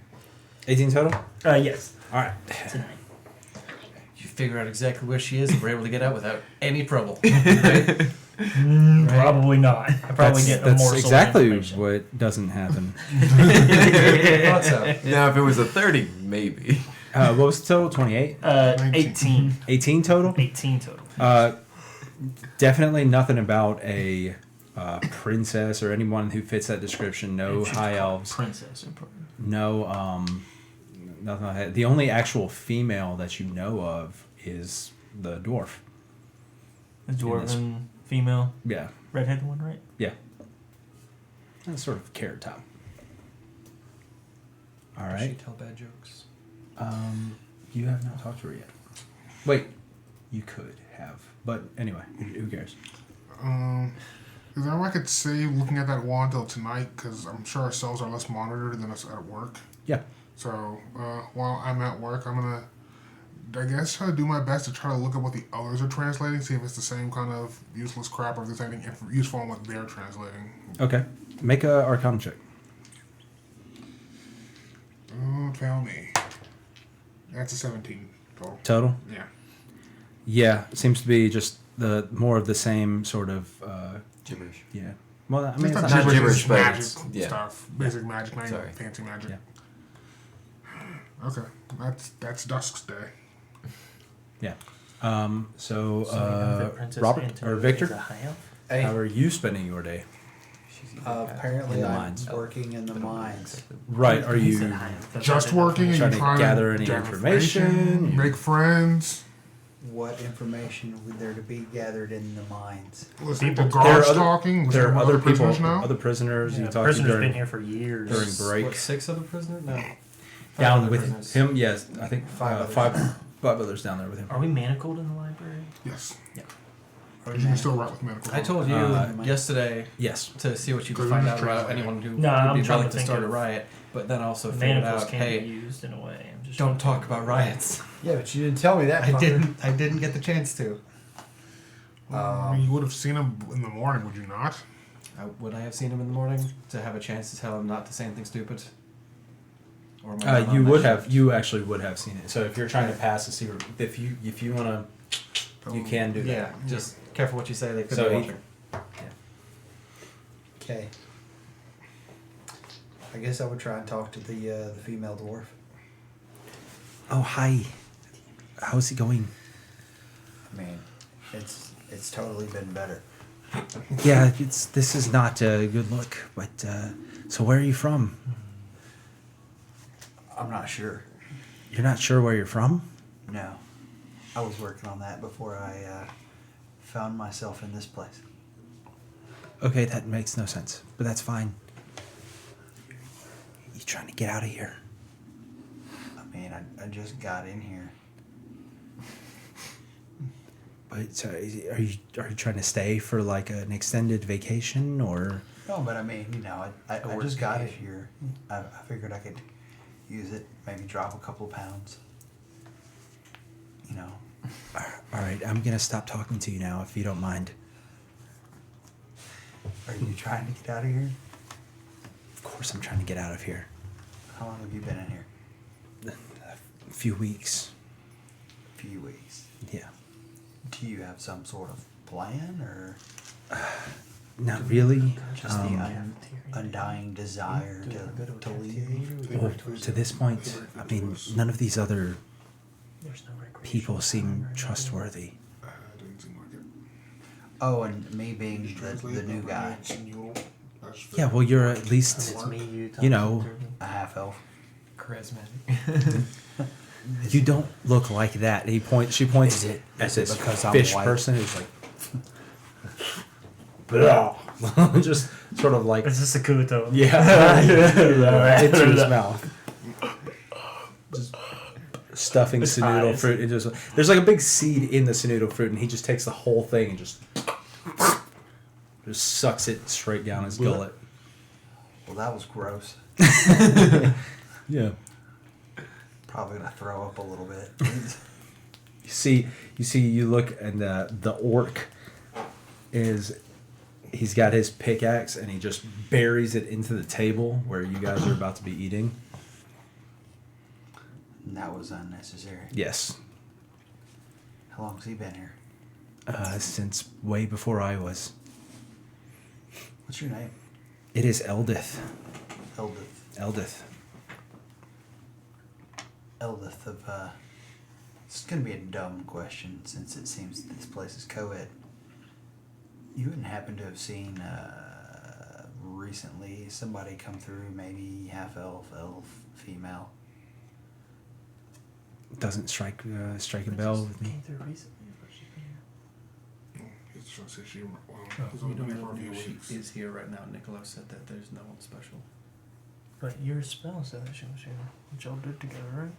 18 total. Yes. All right. Tonight. You figure out exactly where she is, and we're able to get out without any trouble. Probably not. I probably get a that's morsel exactly of information. what doesn't happen. Thought so. Now, if it was a 30, maybe. What was the total? 28. 18. 18 total. 18 total. Definitely nothing about a princess or anyone who fits that description. No She's high called elves. Princess. No, nothing like that. The only actual female that you know of is the dwarf. The dwarven female, Yeah, redheaded one, right? yeah. That's sort of carrot top. All Does she right. tell bad jokes? You have not talked to her yet. Wait, you could have, but anyway, who cares? Is there I could save looking at that wand till tonight? Because I'm sure our cells are less monitored than us at work. Yeah. So while I'm at work, I'm gonna, I guess, try to do my best to try to look at what the others are translating, see if it's the same kind of useless crap or if there's anything useful in what they're translating. Okay. Make a Arcana check. Oh, tell me. That's a 17 total. Total. Yeah. Yeah, it seems to be just the more of the same sort of. Gibberish. Yeah. Well, I mean, It's it's not not gibberish, gibberish, it's but magic it's- yeah. stuff. Basic magic, not even Sorry. fancy magic. Yeah. Okay, that's Dusk's day. Yeah. So, So you know that Princess Robert Antonio or is Victor, a high elf? how are you spending your day? Apparently, In the I'm mines. working in the mines. Right. Are He said you? high elf. That's Just what I working and Trying you to trying gather any gather information? make friends. What information would there to be gathered in the mines? Listen People- to There are guards other- talking. There are other people, prisoners now. other prisoners Yeah, you the talked to prisoner's during been here for years. during break. What, 6 other prisoners? No. Down other with prisoners. him. Yes, I think Five five others down there with him. Are we manacled in the library? Yes. Yeah. You can still write with medical. I told you yesterday Yes. to see what you could Good find out about translator. anyone who No, would I'm be trying willing to to think start a of- riot, but then also figured Manacles out, can be hey, used in a way. I'm just don't trying to talk think about of- riots. Yeah, but you didn't tell me that. I didn't get the chance to. I mean, you would have seen him in the morning, would you not? Would I have seen him in the morning to have a chance to tell him not to say anything stupid? Or am I not You on would that have. You actually would have seen it. So if you're trying to pass a secret, if you want to, you can do shift? that. Yeah, just careful what you say. They could So be he- watching. Okay. I guess I would try and talk to the female dwarf. Oh hi. How's it going? I mean, it's totally been better. Yeah, this is not a good look. But so where are you from? I'm not sure. You're not sure where you're from? No, I was working on that before I found myself in this place. Okay, that makes no sense, but that's fine. You trying to get out of here? I mean, I just got in here. But are you trying to stay for like an extended vacation or? No, but I mean, you know, I just got it here. I figured I could use it, maybe drop a couple of pounds. You know. All right, I'm gonna stop talking to you now if you don't mind. Are you trying to get out of here? Of course, I'm trying to get out of here. How long have you been in here? A few weeks. A few weeks. Yeah. Do you have some sort of plan, or? not really. Just the undying desire to leave. Well, to this point, I mean, none of these other There's no recreation people seem time or trustworthy. Doesn't seem like it. Oh, and me being the new guy, Yeah, well, you're at least, It's me, you, you know, a half elf. Charismatic. you don't look like that. She points Is it at this because I'm fish white? person who's like, just sort of like, Is this a Kuto? yeah, into his mouth. Just stuffing His Sonoodle eyes. fruit. There's like a big seed in the Sonoodle fruit, and he just takes the whole thing and just sucks it straight down his gullet. Well, that was gross. Yeah. Probably gonna throw up a little bit. You look, and the orc he's got his pickaxe, and he just buries it into the table where you guys are about to be eating. And that was unnecessary. Yes. How long's he been here? Since way before I was. What's your name? It is Eldith. Eldith. Eldith of, it's gonna be a dumb question since it seems this place is co-ed. You wouldn't happen to have seen, recently somebody come through, maybe half elf, female? Doesn't strike a bell with me. Came through recently, but she's been here. He's trying to say she. Well, he's We only don't been here know for a few if weeks. she is here right now. Niccolo said that there's no one special. But your spell said that she was here. Which y'all did together, right?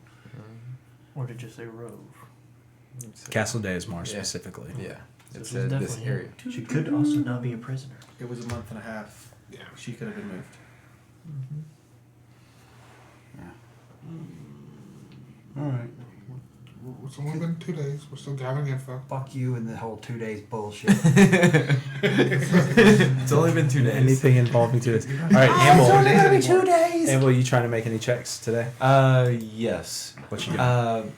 Or did you say rove? Castle Days more Yeah. specifically. Yeah. So It she's said this definitely here. area. She could also not be a prisoner. It was a month and a half. Yeah. She could have been moved. Yeah. Alright. It's only been 2 days. We're still gathering info. Fuck you and the whole 2 days bullshit. It's only been 2 days. Anything involving 2 days. All right, Amble. 2 days! Amble, you trying to make any checks today? Yes. What you doing?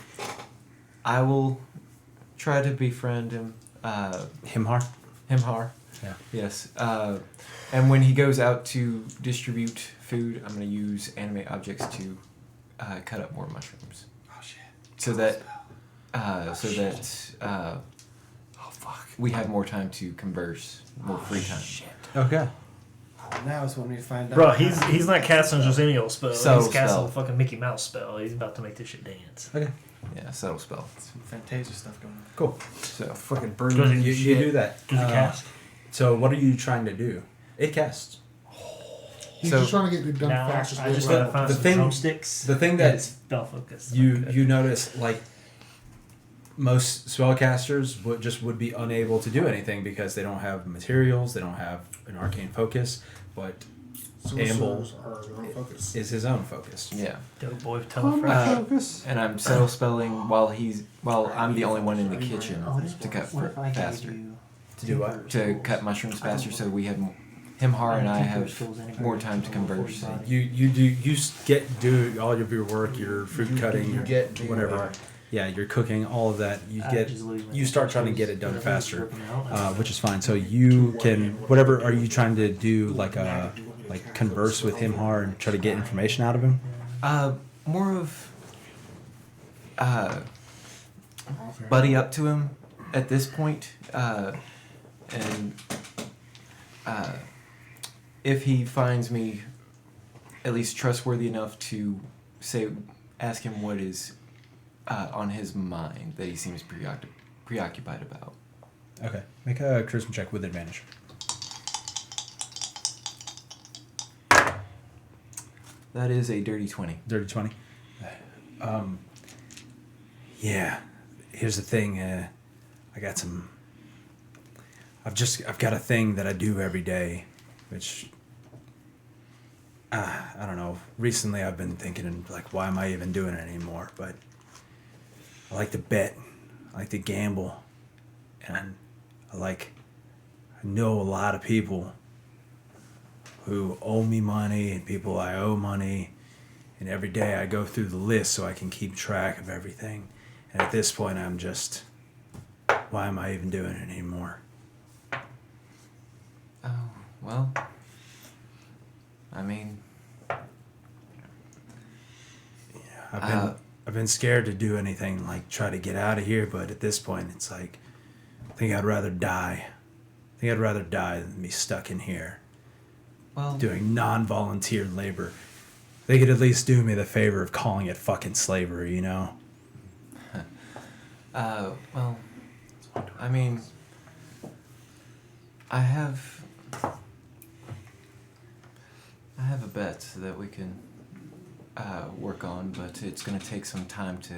I will try to befriend him. Himhar? Himhar. Yeah. Yes. And when he goes out to distribute food, I'm going to use animate objects to cut up more mushrooms. Oh shit. So that, we have more time to converse, more free time. Okay. Now is when we find out. Bro, he's not casting just any old spell. Subtle He's casting spell. a fucking Mickey Mouse spell. He's about to make this shit dance. Okay. Yeah, subtle spell. Some Fantasia stuff going on. Cool. So Fucking Does broom. he- You do that. Does he cast? So what are you trying to do? It casts. He's So- just trying to get it done Nah, fast as I just possible. gotta find the some thing- drumsticks. the thing and that spell focus. You notice, like, most spellcasters would be unable to do anything because they don't have materials, they don't have an arcane focus, but Amble Sorcerers are their own focus. is his own focus. yeah. Dope boy, tell a friend. Focus. And I'm subtle spelling while I'm the only one in the kitchen to cut faster. To do what? To cut mushrooms faster, so we have Himhar and I have more time to converse. Do all of your work, your fruit cutting, your whatever. Yeah, you're cooking, all of that. You start trying to get it done faster, which is fine. So you can whatever. Are you trying to do like converse with Himhar and try to get information out of him? More of buddy up to him at this point, and if he finds me at least trustworthy enough to ask him what is on his mind that he seems preoccupied about. Okay, make a charisma check with advantage. That is a dirty 20. Dirty 20. Yeah. Here's the thing. I've got a thing that I do every day, which I don't know. Recently, I've been thinking like, why am I even doing it anymore? But I like to bet. I like to gamble, and I know a lot of people who owe me money and people I owe money, and every day I go through the list so I can keep track of everything. And at this point, I'm just, why am I even doing it anymore? Oh, well. I mean, I've been scared to do anything like try to get out of here, but at this point, it's like I think I'd rather die. I think I'd rather die than be stuck in here well, doing non-volunteer labor. They could at least do me the favor of calling it fucking slavery, you know? well, I mean, I have a bet that we can work on, but it's going to take some time to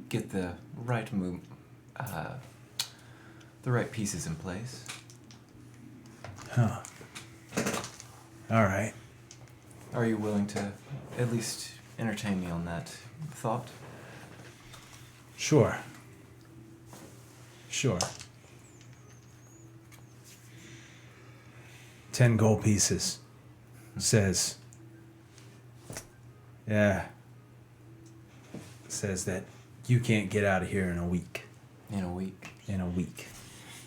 get the right the right pieces in place. Huh. All right. Are you willing to at least entertain me on that thought? Sure. Sure. 10 gold pieces. Says. Yeah. Says that you can't get out of here in a week. In a week. In a week.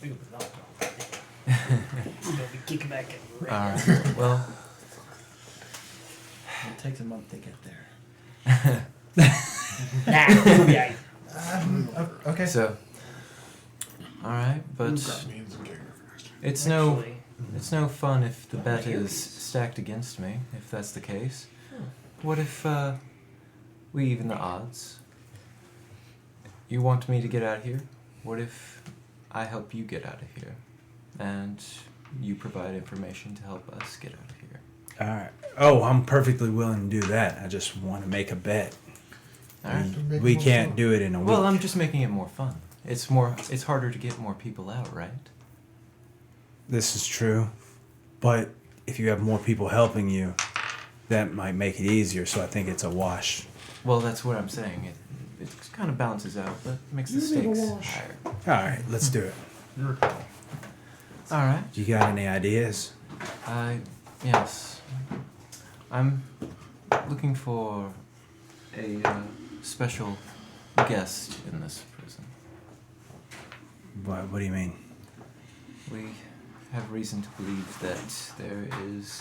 We're gonna be kicking back and All right. Well, It takes a month to get there. we'll be aight. Okay. so. All right, but That means I'm getting there fast. it's no fun if the bet is stacked against me. If that's the case, what if we even the odds? You want me to get out of here? What if I help you get out of here, and you provide information to help us get out of here? All right. Oh, I'm perfectly willing to do that. I just want to make a bet. All right. We can't do it in a week. Well, I'm just making it more fun. It's harder to get more people out, right? This is true. But if you have more people helping you, that might make it easier, so I think it's a wash. Well, that's what I'm saying. It kind of balances out, but makes the stakes higher. All right, let's do it. You're a call. All right. You got any ideas? Yes. I'm looking for a special guest in this prison. What do you mean? We have reason to believe that there is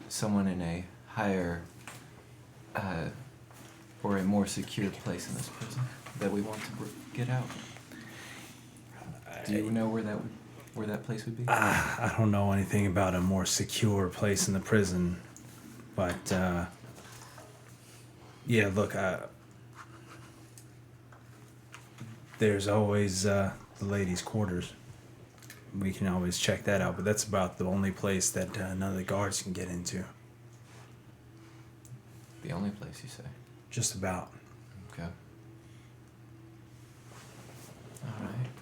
someone in a higher or a more secure place in this prison that we want to get out. Do you know where that place would be? I don't know anything about a more secure place in the prison, but yeah, look, there's always the ladies' quarters. We can always check that out, but that's about the only place that none of the guards can get into. The only place, you say? Just about. Okay.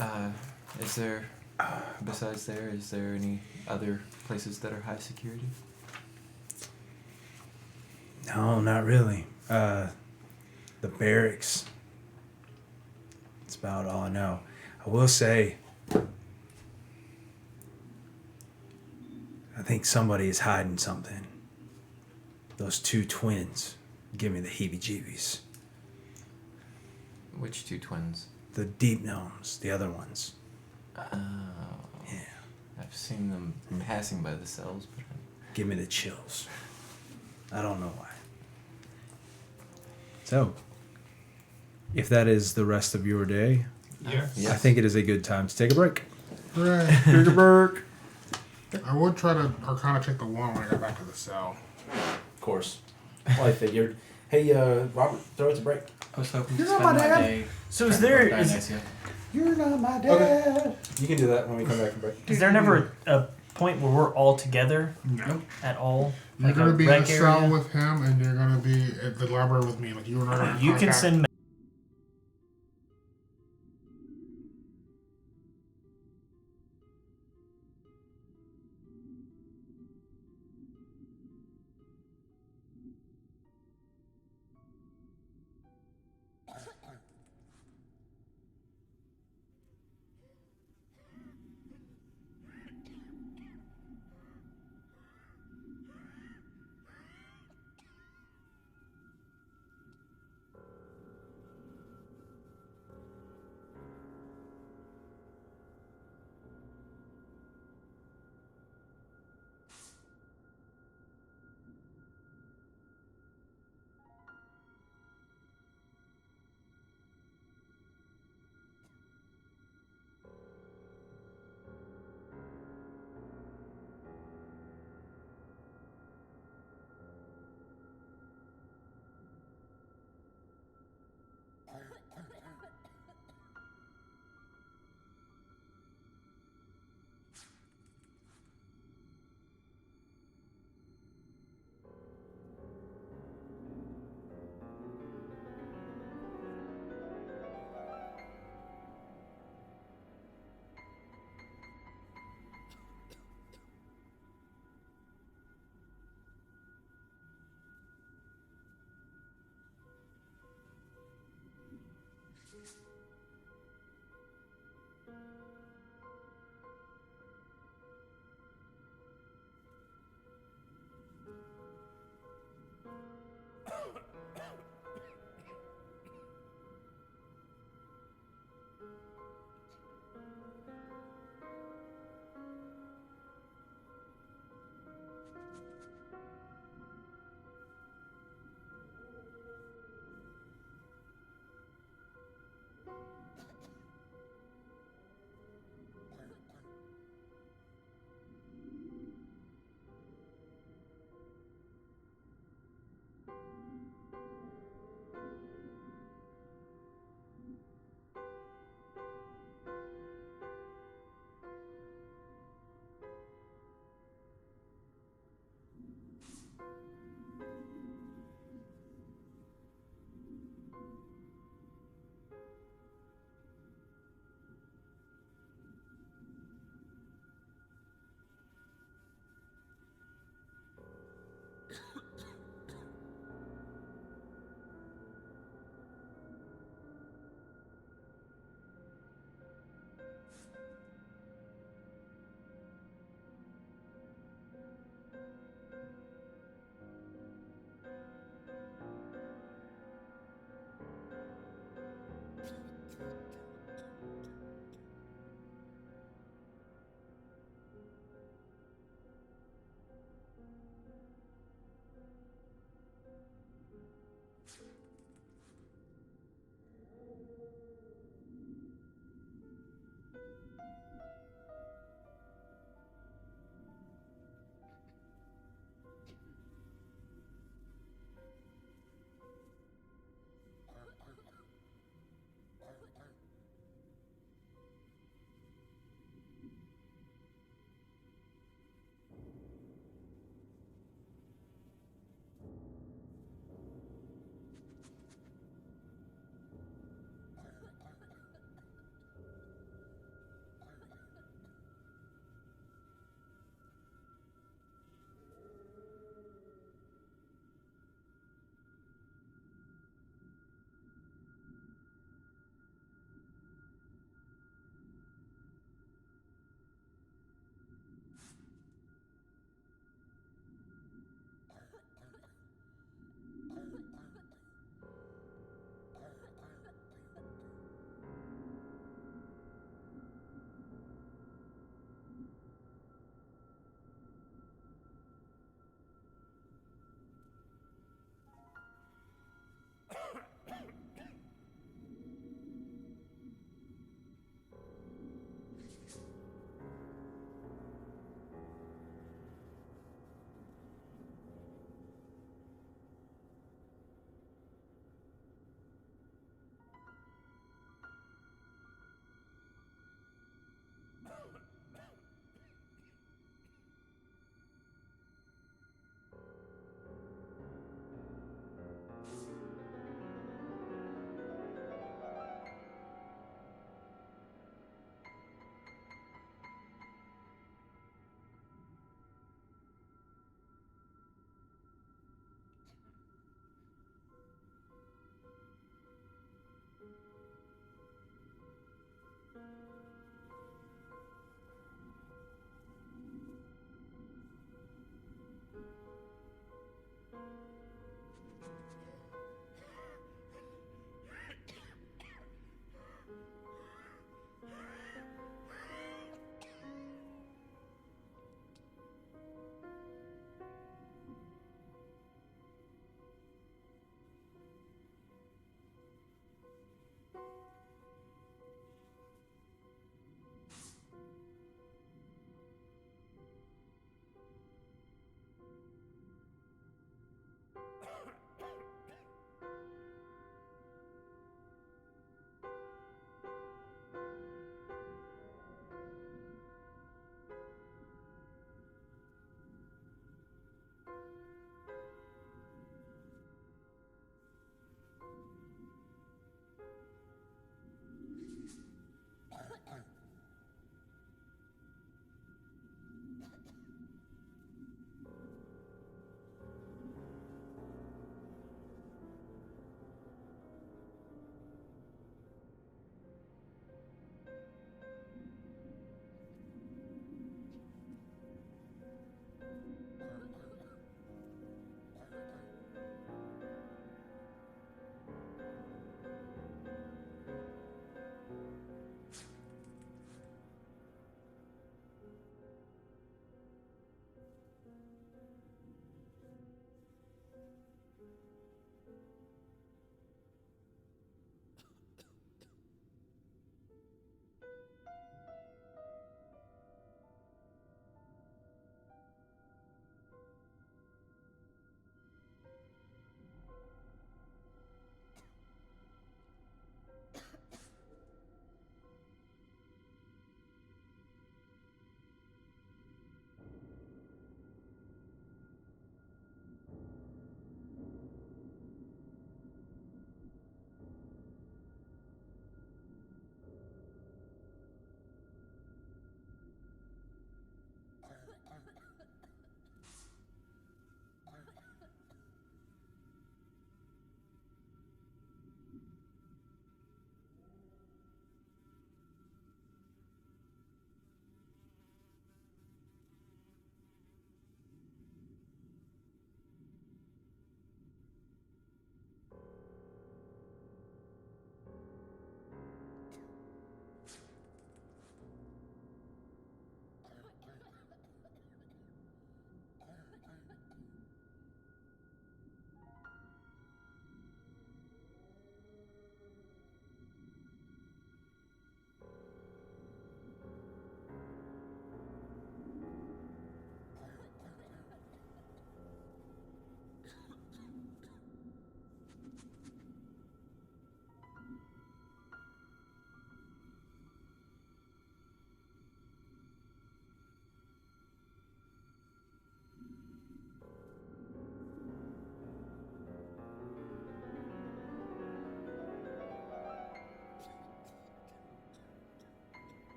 Alright. Is there, besides there, is there any other places that are high security? No, not really. The barracks. That's about all I know. I will say, I think somebody is hiding something. Those two twins give me the heebie-jeebies. Which two twins? The deep gnomes, the other ones. Oh. Yeah. I've seen them passing by the cells, but Give me the chills. I don't know why. So, if that is the rest of your day, Yeah. I think it is a good time to take a break. Hooray. Take a break. I would try to Arcana check the wall when I got back to the cell. Of course. Well, I figured. Hey, Robert, throw us a break. I was hoping to You're not spend my my dad. day. So is spending there with is, Dionysia. You're not my dad. Okay. You can do that when we come back from break. is there never a point where we're all together No. at all? You're Like gonna a be in the rec cell area? with him, and you're gonna be at the library with me. Like you and I are gonna You can contact- send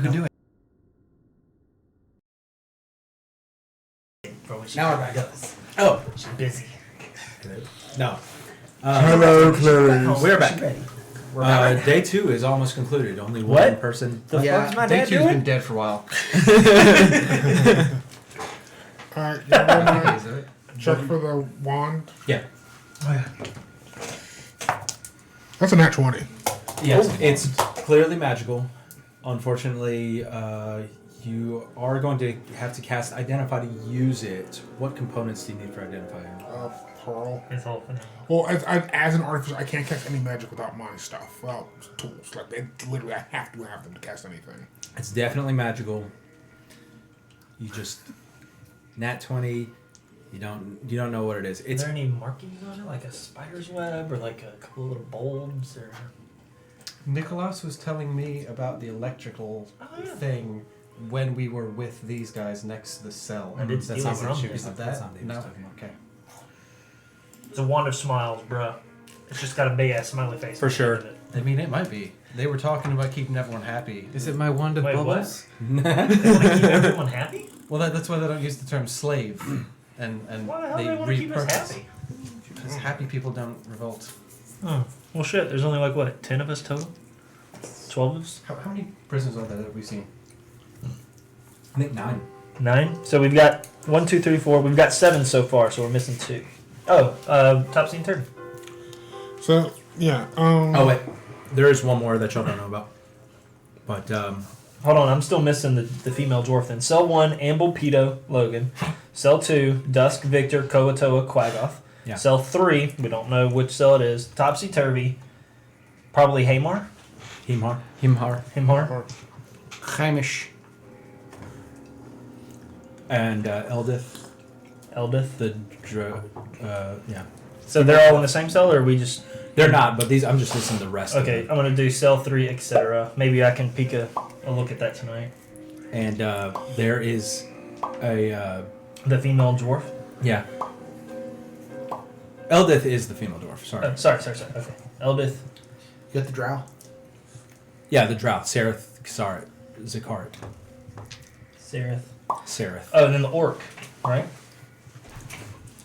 You can do it. For when she Now we're back. does. Oh, She's busy. no. Hello, Clarice. We're back. Ready. Day 2 is almost concluded. Only one What? person. The fuck's my Day dad 2's doing? been dead for a while. Alright, you want Is it? to check for the wand? Yeah. That's a nat 20. Yes, it's clearly magical. Unfortunately, you are going to have to cast Identify to use it. What components do you need for Identify? Pearl. It's all for now. Well, as an artificer, I can't cast any magic without my stuff. Well, tools. Like, literally, I have to have them to cast anything. It's definitely magical. You just nat 20. You don't know what it is. Is It's there any markings on it, like a spider's web or like a couple of little bulbs or? Nicholas was telling me about the electrical thing when we were with these guys next to the cell. I did that's steal not it what from she them. was Is it that's that? not what he was No. talking about. Okay. It's a wand of smiles, bruh. It's just got a big ass smiley face. For on the sure. end of it. I mean, it might be. They were talking about keeping everyone happy. Is it my wand of Wait, what? bubbles? They want to keep everyone happy? Well, that's why they don't use the term slave. And Why the hell they do they want to keep us repurpose. happy? Because happy people don't revolt. Oh, well, shit. There's only like what, 10 of us total? 12 of us? How many prisons are there that we've seen? I think 9. 9. So we've got 1, 2, 3, 4. We've got 7 so far. So we're missing 2. Oh, Topsy and Turvy. So, yeah. Oh wait, there is one more that y'all don't know about. But Hold on, I'm still missing the female dwarf then. Cell 1, Amble Peto, Logan. Cell 2, Dusk Victor, Koatoa, Quagoth. Yeah. Cell 3, we don't know which cell it is. Topsy Turvy, probably Hamar. Himhar. Himhar. Hamish. And Eldith. Eldith. The yeah. So they're all in the same cell, or are we just... They're not, but these I'm just listing the rest. Okay, Of I'm going to do cell 3, etc. Maybe I can peek a look at that tonight. And there is a The female dwarf? yeah. Eldith is the female dwarf. Sorry. Sorry. Okay. Eldith. You got the drow? Yeah, the drought. Sereth Zakarit. Sereth. Oh, and then the orc, right?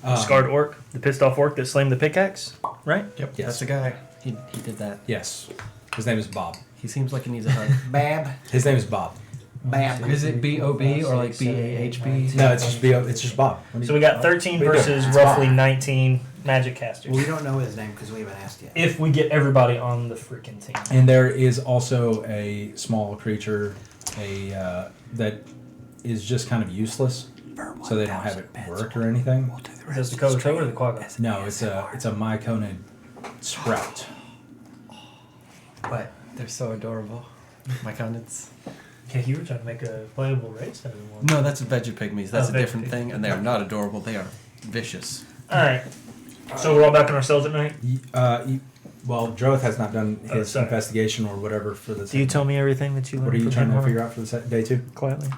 Um, Scarred orc, the pissed off orc that slammed the pickaxe, right? Yep, Yes. that's the guy. He did that. Yes. His name is Bob. He seems like he needs a hug. Bab. His name is Bob. Bab. Is it B-O-B or like B-A-H-B? No, it's just Bob. So we got 13 What are you versus doing? roughly 19 magic casters. We don't know his name because we haven't asked yet. If we get everybody on the freaking team. And there is also a small creature, that is just kind of useless, so they don't have it work or anything. Is this the Koatoa or the Quagga? No, it's a myconid sprout. But they're so adorable. My condens. Yeah, you were trying to make a playable race out of one. No, that's Vegapygmies. That's Oh, a different Vegapygmies. thing, and they are not adorable. They are vicious. Alright. So we're all back in our cells at night? Well, Droth has not done his sorry. investigation or whatever for this. Do you tell me everything that you learned? What are you from trying to Himhar? figure out for the day 2? Quietly.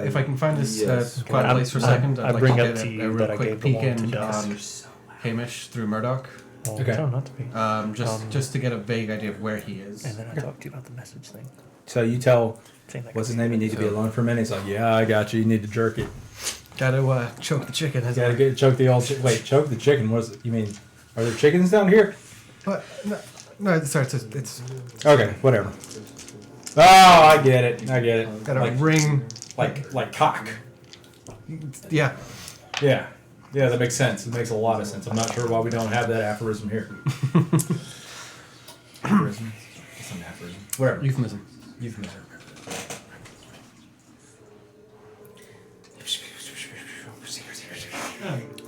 If I can find this yes. quiet place for a second, I I'd like bring to up get to a you real that I quick gave the peek wand to in Dusk. on Hamish through Murdoch. Well, Okay. tell him not to be. Just to get a vague idea of where he is. And then I talked to you about the message thing. So you tell, Same like what's his name? You need to be alone for a minute. He's like, yeah, I got you. You need to jerk it. Gotta choke the chicken. Has Gotta choke the old. Wait, choke the chicken. What is it? You mean? Are there chickens down here? But no, sorry, it's Okay, whatever. Oh, I get it. got a Like, ring. like cock. Yeah, Yeah, that makes sense. It makes a lot of sense. I'm not sure why we don't have that aphorism here. Aphorism. It's an aphorism. Whatever. euphemism. Euphemism.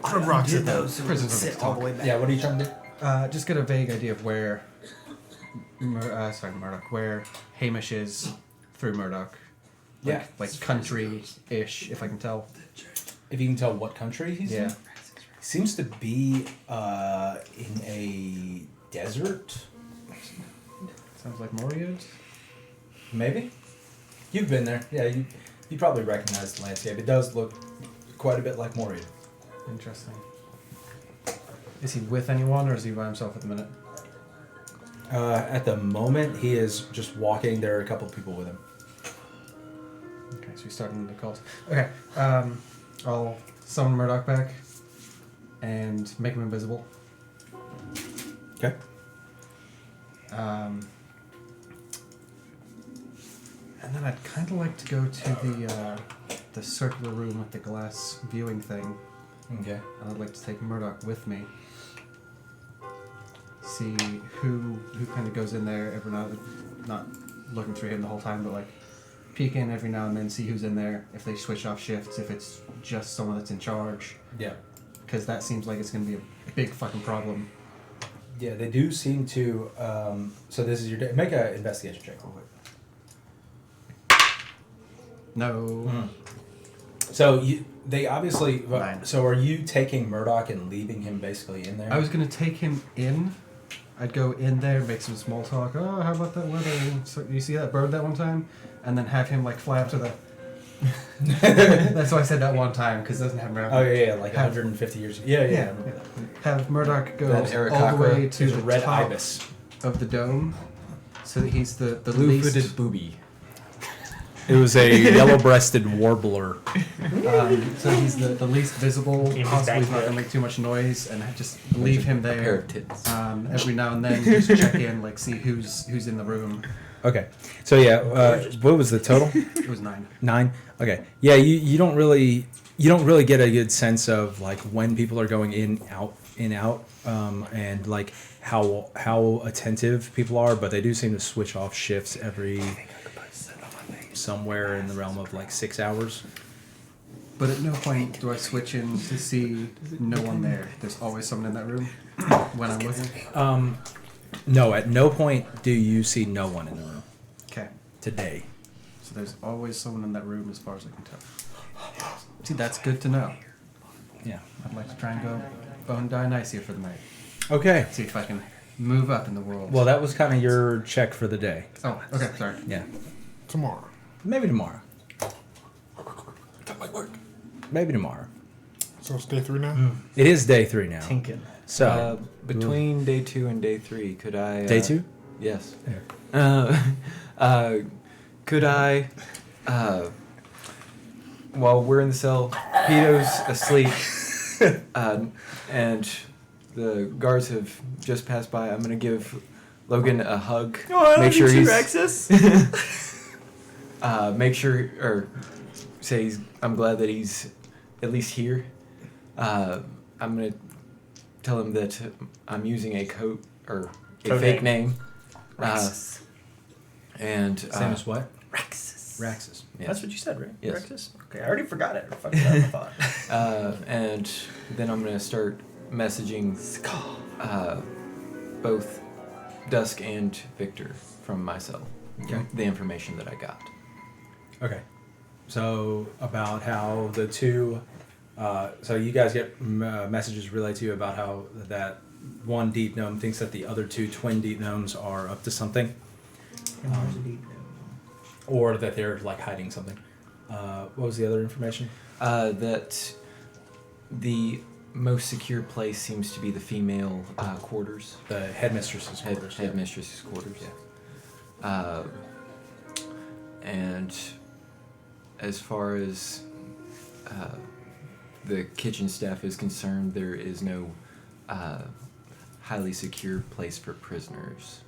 Crab rocks at those the so prisons sit of all the way back. Yeah. What are you trying to do? Just get a vague idea of where. Murdoch. Where Hamish is through Murdoch. Yeah. Like country-ish, if I can tell. If you can tell what country he's in. Yeah. He seems to be in a desert. Sounds like Moriod. Maybe. You've been there. Yeah. You probably recognize the landscape. It does look quite a bit like Moria. Interesting. Is he with anyone, or is he by himself at the minute? At the moment, he is just walking. There are a couple of people with him. Thanks for starting the calls. Okay, I'll summon Murdoch back and make him invisible. Okay. And then I'd kind of like to go to the circular room with the glass viewing thing. Okay. And I'd like to take Murdoch with me. See who kind of goes in there every now and then, not looking through him the whole time, but like peek in every now and then, see who's in there, if they switch off shifts, if it's just someone that's in charge. Yeah. Because that seems like it's going to be a big fucking problem. Yeah, they do seem to. So this is your day. Make an investigation check real quick. No. So they obviously. Nine. So are you taking Murdoch and leaving him basically in there? I was going to take him in. I'd go in there, make some small talk. Oh, how about that weather? So you see that bird that one time? And then have him like fly up to the... That's why I said that one time, because it doesn't happen around. Oh yeah, like 150 years. Yeah. Have Murdoch go Then all the way to There's a the red top ibis. of the dome, so that he's the Blue-footed least... booby. It was a yellow-breasted warbler. So he's the least visible, He was possibly back not there. going to make too much noise, and just leave him A pair there. of tits. Every now and then, just check in, like see who's in the room. Okay. So yeah, what was the total? It was 9. 9. Okay. Yeah, you don't really get a good sense of like when people are going in out, and like how attentive people are, but they do seem to switch off shifts every somewhere in the realm of like 6 hours. But at no point do I switch in to see no one there. There's always someone in that room when I'm looking. No, at no point do you see no one in the room Okay. today. So there's always someone in that room as far as I can tell. See, that's good to know. Yeah. I'd like to try and go bone die nice here for the night. Okay. See if I can move up in the world. Well, that was kind of your check for the day. Oh, okay, sorry. Yeah. Tomorrow. Maybe tomorrow. That might work. Maybe tomorrow. So it's day 3 now? It is day 3 now. Tinkin. So Between day 2 and day 3, could I... day 2. Yes. Yeah. Could I, while we're in the cell, Pito's asleep, and the guards have just passed by, I'm going to give Logan a hug. Make sure he's... make sure, or say I'm glad that he's at least here. I'm going to tell him that I'm using a code, or a Code fake name. name. And Same as what? Raxus. Raxus. yes. That's what you said, right? Yes. Raxus? Okay, I already forgot it. I fucking got my thought. And then I'm gonna start messaging both Dusk and Victor from my cell. Okay. The information that I got. Okay. So about how the two, so you guys get messages relayed to you about how that one deep gnome thinks that the other two twin deep gnomes are up to something, or that they're like hiding something. What was the other information? That the most secure place seems to be the female quarters. The headmistress's quarters. Headmistress's quarters. Yeah. And as far as the kitchen staff is concerned, there is no highly secure place for prisoners.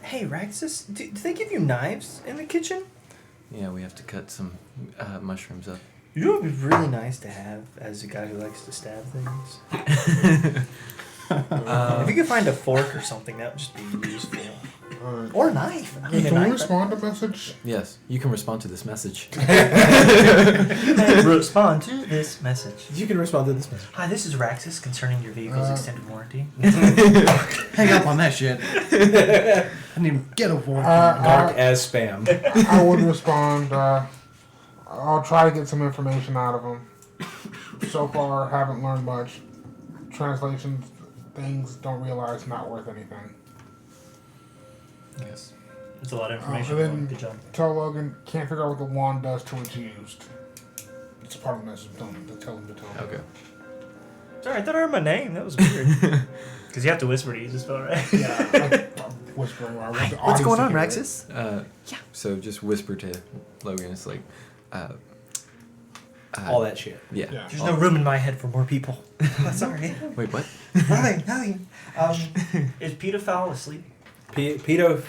Hey, Raxus, do they give you knives in the kitchen? Yeah, we have to cut some mushrooms up. You know what would be really nice to have as a guy who likes to stab things? If you could find a fork or something, that would just be useful. Or a knife. I mean, a Can we knife. respond to message? Yes, you can respond to this message. Respond to this message. You can respond to this message. Hi, this is Raxus concerning your vehicle's extended warranty. Hang up on that shit. I didn't even get a warrant. Marked as spam. I would respond. I'll try to get some information out of them. So far, haven't learned much. Translations, things don't realize not worth anything. Yes. It's a lot of And information. then Good job. tell Logan, can't figure out what the wand does till it's used. It's part of the message. Tell him to tell him. Okay. Sorry, I thought I heard my name. That was weird. Because you have to whisper to use this spell, right? Yeah. whispering. I want the What's audience going to on, hear it. Raxus? So just whisper to Logan. It's like, All that shit. yeah. Yeah. There's no room in my head for more people. Sorry. Wait, what? Nothing. Is pedophile asleep? Pedophile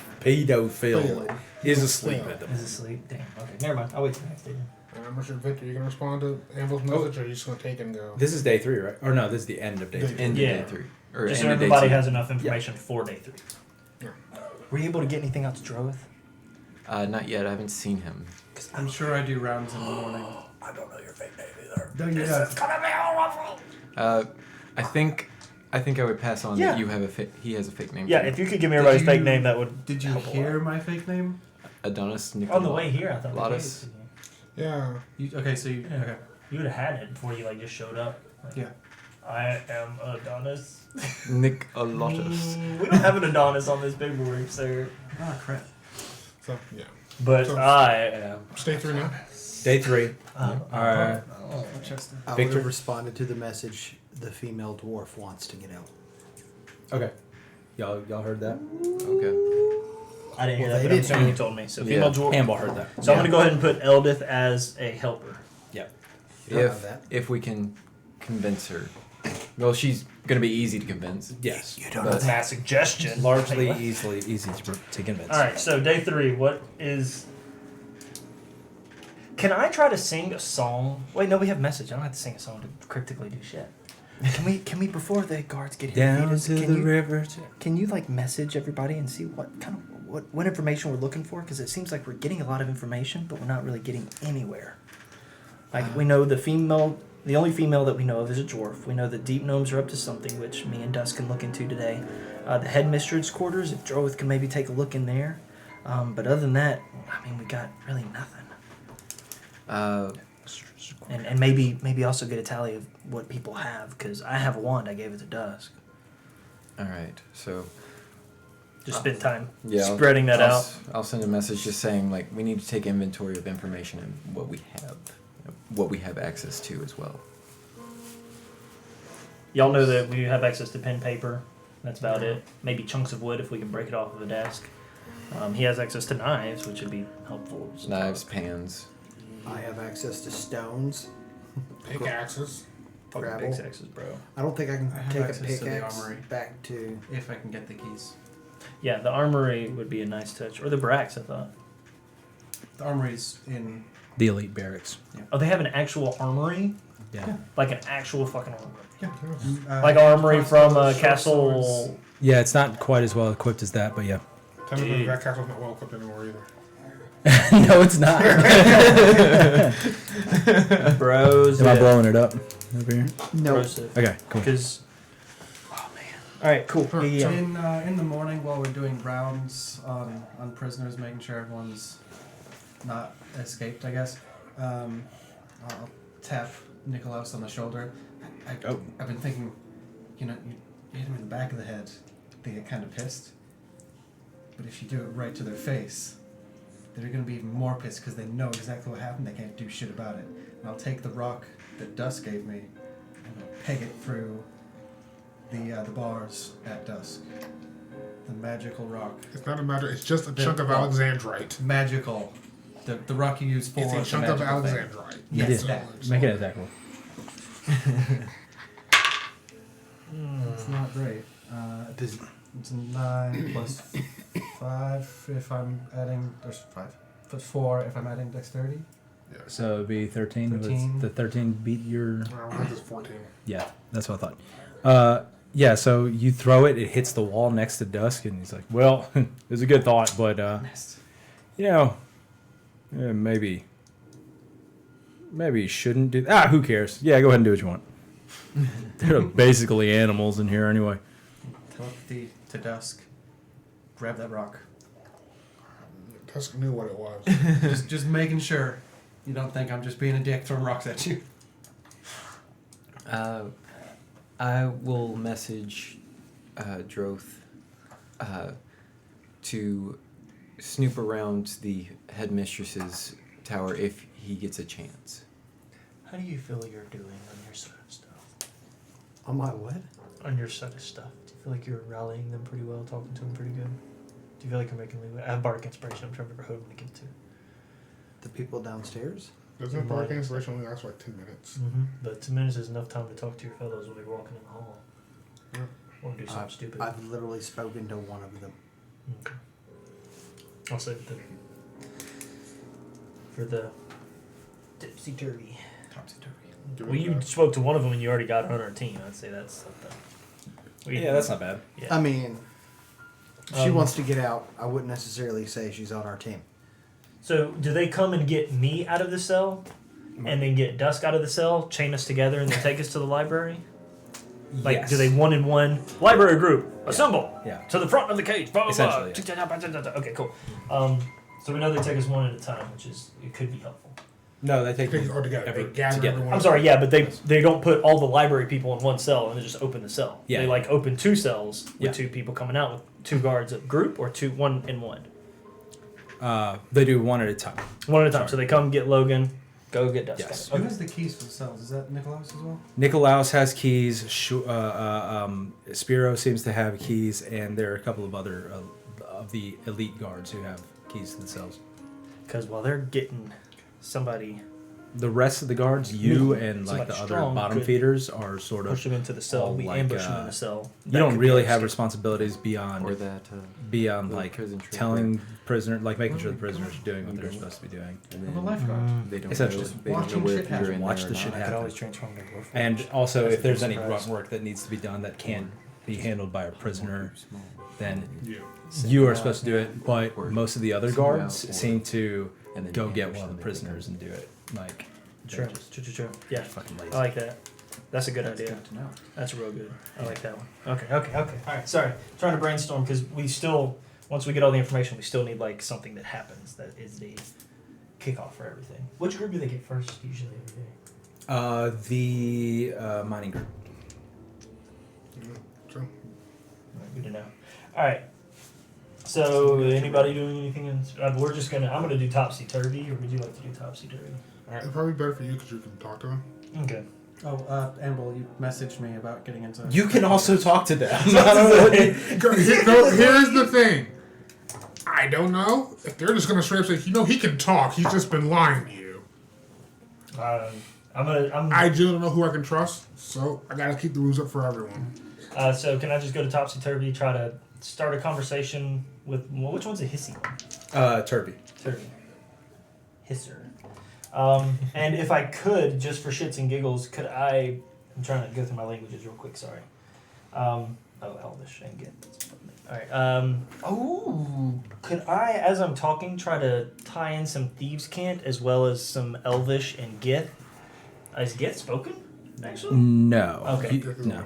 is asleep Yeah. at them. Is asleep? Damn. Okay, never mind. I'll wait till the next day. And I'm not sure, Victor, you gonna respond to Amble's message, or are you just gonna take it and go? This is day 3, right? Or no, this is the end of day 3. End Yeah. of day 3. Or Just so end of day everybody 2. has enough information for day 3. Were you able to get anything out to Droth? Not yet. I haven't seen him. I'm sure I do rounds in the morning. I don't know your fake name either. No, you don't. I think I would pass on Yeah. that you have he has a fake name. Yeah, too. if you could give me everybody's Did fake you- name, that would. Did you help a lot. hear my fake name? Adonis On the Nicolau. way here, I thought. we Lotus. gave it to you. Yeah. Okay, so you. Yeah. Okay. You would have had it before you like just showed up. Like, Yeah. I am Adonis. Nicolatus. We don't have an Adonis on this paperwork, sir. Ah, crap. So yeah. But So- I am. Stay through now. Day 3. Alright. Oh, Chester. I would Victor? have responded to the message. The female dwarf wants to get out. Okay. Y'all heard that? Okay. I didn't hear Well, that, they but I'm did assuming too. you told me. So Yeah. female dwarf. Campbell heard that. So I'm gonna go ahead and put Eldith as a helper. Yep. You don't know If that. if we can convince her, well, she's gonna be easy to convince. Yes. You don't But- know that. That's my suggestion. Largely Like, what? easy to convince. All right. So day 3. What is? Can I try to sing a song? Wait, no, we have message. I don't have to sing a song to cryptically do shit. Can we before the guards get here? Down Venus, to can the you, river. Can you like message everybody and see what kind of what information we're looking for? Because it seems like we're getting a lot of information, but we're not really getting anywhere. Like we know the only female that we know of is a dwarf. We know that deep gnomes are up to something, which me and Dust can look into today. The headmistress' quarters, if Droth can maybe take a look in there. But other than that, I mean, we got really nothing. And maybe also get a tally of what people have, because I have a wand. I gave it to Dusk. All right. So Just spend time yeah, spreading that out. I'll send a message just saying like we need to take inventory of information and what we have access to as well. Y'all know that we have access to pen, paper. That's about it. Maybe chunks of wood if we can break it off of a desk. He has access to knives, which would be helpful. Knives, pans. I have access to stones. Pickaxes. Fucking gravel. big sexes, bro. I don't think I can I have take a access to the pickaxe armory. back to. If I can get the keys. Yeah, the armory would be a nice touch, or the barracks. I thought. The armory's in. The elite barracks. Oh, they have an actual armory, Yeah. like an actual fucking armory, Yeah. like armory from crossbows, Castle. short swords. Yeah, it's not quite as well equipped as that, but yeah. Technically, Dude. that castle's not well equipped anymore either. No, it's not. Bros. Am I blowing it up over here? No. Okay, cool. Because. Oh man. All right, cool. Yeah, yeah. In the morning while we're doing rounds on prisoners, making sure everyone's not escaped, I guess. I'll tap Nicolaus on the shoulder. I've been thinking, you hit him in the back of the head, they get kind of pissed. But if you do it right to their face, they're going to be even more pissed because they know exactly what happened. They can't do shit about it. And I'll take the rock that Dusk gave me and I'll peg it through the bars at Dusk. The magical rock. It's not a matter. It's just a chunk of alexandrite. Magical. The rock you use for It's a the chunk of magical thing. alexandrite. Yes, So that. Make it attack roll. It's not great. It's 9 plus 5 if I'm adding. There's 5. Plus 4 if I'm adding dexterity. So it'd be 13. 13. The 13 beat your. I think it's 14. Yeah, that's what I thought. Yeah, so you throw it, it hits the wall next to Dusk, and he's like, well, it was a good thought, but, maybe you shouldn't do that. Who cares? Yeah, go ahead and do what you want. They're basically animals in here anyway. Telepathy to Dusk. Grab that rock. Tusk knew what it was. just making sure you don't think I'm just being a dick throwing rocks at you. I will message Droth to snoop around the headmistress's tower if he gets a chance. How do you feel you're doing on your side of stuff? On my what? On your side of stuff, do you feel like you're rallying them pretty well, talking to them pretty good? Do you feel like you're making leeway? I have bardic inspiration. I'm trying to remember who I'm going to give it to. The people downstairs? Doesn't bardic inspiration only last for like 10 minutes? Mm-hmm. But 2 minutes is enough time to talk to your fellows while you're walking in the hall. Yeah. Or do something stupid. I've literally spoken to one of them. Okay. I'll save it then. For the tipsy turvy. Give Well, it you back. spoke to one of them and you already got her on our team. I'd say that's something. Yeah, that's not bad. Yeah. I mean, if she Um, wants to get out, I wouldn't necessarily say she's on our team. So, do they come and get me out of the cell, and then get Dusk out of the cell, chain us together, and then take us to the library? Like, Yes. do they one in one library group assemble? Yeah. To the front of the cage. Blah blah blah. Essentially, Okay, cool. So we know they take us one at a time, which is it could be helpful. No, they take Take it all together. every- They gather together. everyone. I'm sorry, yeah, but they don't put all the library people in one cell and they just open the cell. Yeah. They like open 2 cells with Yeah. 2 people coming out with 2 guards a group or 1 in 1. They do one at a time. One at a time. Sorry. So they come get Logan, go get Dusk. Yes. Who has the keys for the cells? Is that Nicolaus as well? Nikolaus has keys. Spiro seems to have keys, and there are a couple of other of the elite guards who have keys to the cells. Because while they're getting somebody, The rest of the guards, you Yeah. and like Somebody the other strong bottom could feeders, are sort push of. them into the cell, all we like, ambush them in the cell. You That don't could really be have our responsibilities beyond Or that. beyond the like prison trooper. telling prisoner, like making sure the prisoners are doing what they're Okay. supposed to be doing. And I'm then a lifeguard. they don't know, Essentially. they don't know Watching where shit if you're happen. in Watch there the or shit not. I happen. could always transform into Warforged. And also, That's if there's a any surprise. grunt work that needs to be done that can't be handled by a prisoner, Small. then Yeah. you are supposed to do it. But Or most of the other send them guards out for seem it. to And then go you get ambush one of the them, they pick prisoners them. and do it. Like, True. they're just True. Yeah. fucking lazy. I like that. That's a good That's idea. good to know. That's real good. I like that one. Okay. All right. Sorry. Trying to brainstorm because we still, once we get all the information, we still need like something that happens that is the kickoff for everything. Which group do they get first usually every day? The mining group. So, Alright, good to know. All right. So anybody doing anything? We're just gonna. I'm gonna do topsy turvy, or would you like to do topsy turvy? it'd probably be better for you because you can talk to them. Okay. Oh, Annabelle, you messaged me about getting into. You can also talk to them. I don't know what you- Here's the thing. I don't know if they're just gonna straight up say, he can talk. He's just been lying to you. I'm gonna. I do don't know who I can trust, so I gotta keep the rules up for everyone. So can I just go to topsy turvy? Try to start a conversation with. Well, which one's a hissy one? Turvy. Turvy. Hisser. And if I could, just for shits and giggles, could I? I'm trying to go through my languages real quick. Sorry. Elvish and get. All right. Could I, as I'm talking, try to tie in some thieves' cant as well as some Elvish and Gith? Is Gith spoken? Actually. No. Okay. No.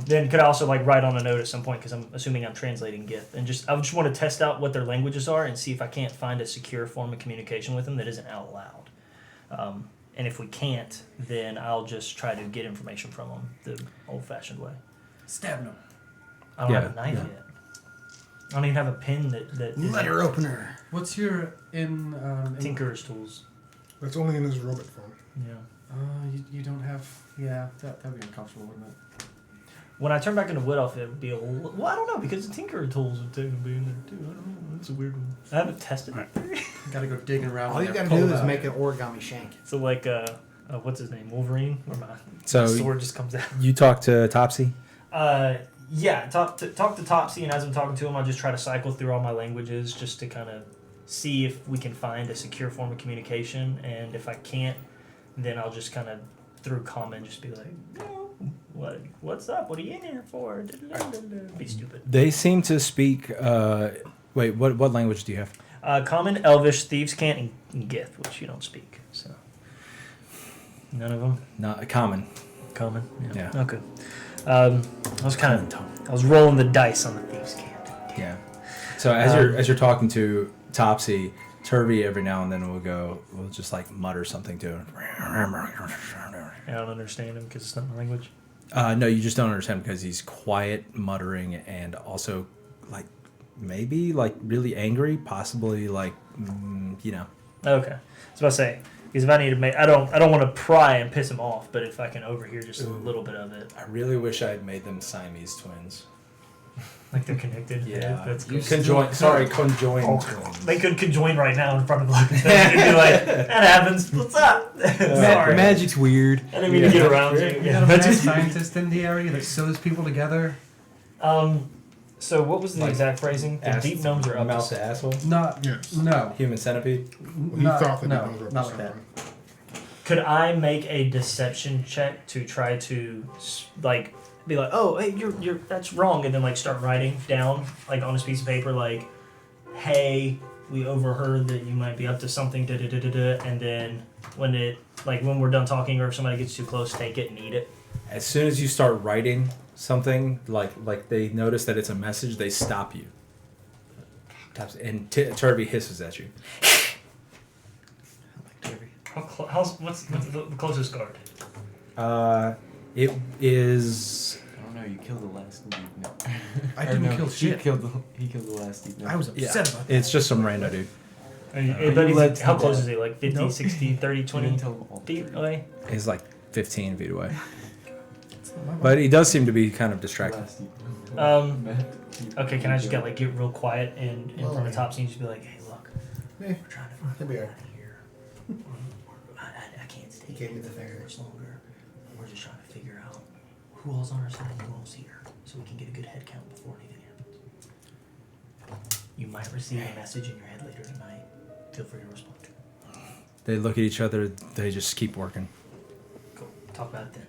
Then could I also like write on a note at some point because I'm assuming I'm translating Gith and I just want to test out what their languages are and see if I can't find a secure form of communication with them that isn't out loud. And if we can't, then I'll just try to get information from them the old-fashioned way. Stab them. I don't have a Yeah, knife yeah. yet. I don't even have a pen that isn't Letter opener. What's your in? Tinker's tools. That's only in his robot form. Yeah. You don't have. Yeah, that'd be uncomfortable, wouldn't it? When I turn back into Wood Elf, it would be a well, I don't know because the Tinker tools would technically be in there too. I don't know. That's a weird one. I haven't tested it. Gotta go digging around. All in you there, gotta pull do it is out. make an origami shank. So like what's his name? Wolverine? Where my So sword just comes out. you talk to Topsy. Yeah, talk to Topsy, and as I'm talking to him, I just try to cycle through all my languages just to kind of see if we can find a secure form of communication, and if I can't, then I'll just kind of through comment just be like, what's up? What are you in here for? Be stupid. They seem to speak. Wait, what language do you have? Common, Elvish, Thieves' Cant, and Gith, which you don't speak. So none of them. Not common. Common. Yeah. Okay. I was rolling the dice on the Thieves' Cant. Yeah. So as you're talking to Topsy, Turvy every now and then will just like mutter something to him. I don't understand him because it's not my language. No, you just don't understand because he's quiet, muttering, and also like maybe like really angry, possibly like Okay. So I say because if I need to make, I don't want to pry and piss him off, but if I can overhear just a little bit of it. I really wish I had made them Siamese twins. Like they're connected. Yeah. That's cool. Conjoined. Sorry, conjoined. Oh, they could conjoin right now in front of Logan. They'd be like, "That happens. What's up?" Sorry, Magic's weird. I didn't mean to get around you. You Yeah, got a mad magic's scientist in the area that sews people together. So what was the Like exact phrasing? The deep gnomes are up Mouth to to asshole. Not. Yes. No. Human centipede. He thought that no, he was not like that. Could I make a deception check to try to like be like, oh, hey, you're that's wrong, and then like start writing down like on this piece of paper like, hey, we overheard that you might be up to something, da da da da da, and then when we're done talking or if somebody gets too close, take it and eat it. As soon as you start writing something, like they notice that it's a message, they stop you. And Turvey hisses at you. What's the closest guard? It is. I don't know. You killed the last dude. No. I didn't kill He shit. killed the last dude. No. I was upset about that. It's just some rando dude. But how close is he? Like 50, Nope. 60, 30, You 20 didn't tell them all. feet away? He's like 15 feet away. But he does seem to be kind of distracted. Last dude. Okay, can I just get real quiet and in front of Topsy and just be like, hey, look, we're trying to find He'll be out alright. here. I can't stay He gave me here the finger. much longer. We're just trying to figure out who all's on our side and who all's here, so we can get a good head count before anything happens. You might receive a message in your head later tonight. Feel free to respond to it. They look at each other. They just keep working. Cool. Talk about it then.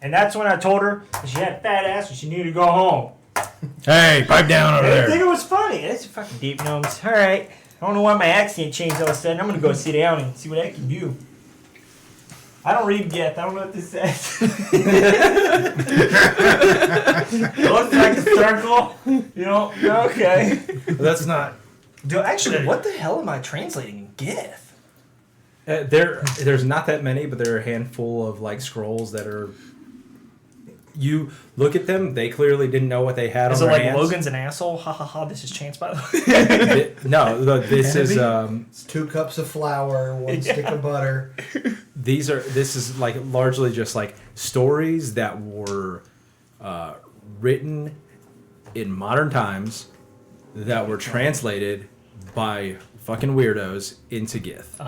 And that's when I told her that she had a fat ass and she needed to go home. Hey, pipe down over I didn't think there. it was funny. That's fucking deep gnomes. All right. I don't know why my accent changed all of a sudden. I'm gonna go sit down and see what I can do. I don't read yet. I don't know what this says. It looks like a circle. You know? Okay. That's not. Dude, actually, what the hell am I translating in Gith? There's not that many, but there are a handful of like scrolls that are. You look at them; they clearly didn't know what they had Is on it their like hands. Logan's an asshole? Ha ha ha! This is Chance, by the way. No, this is It's 2 cups of flour, 1 stick of butter. this is like largely just like stories that were written in modern times that were translated by fucking weirdos into Gith.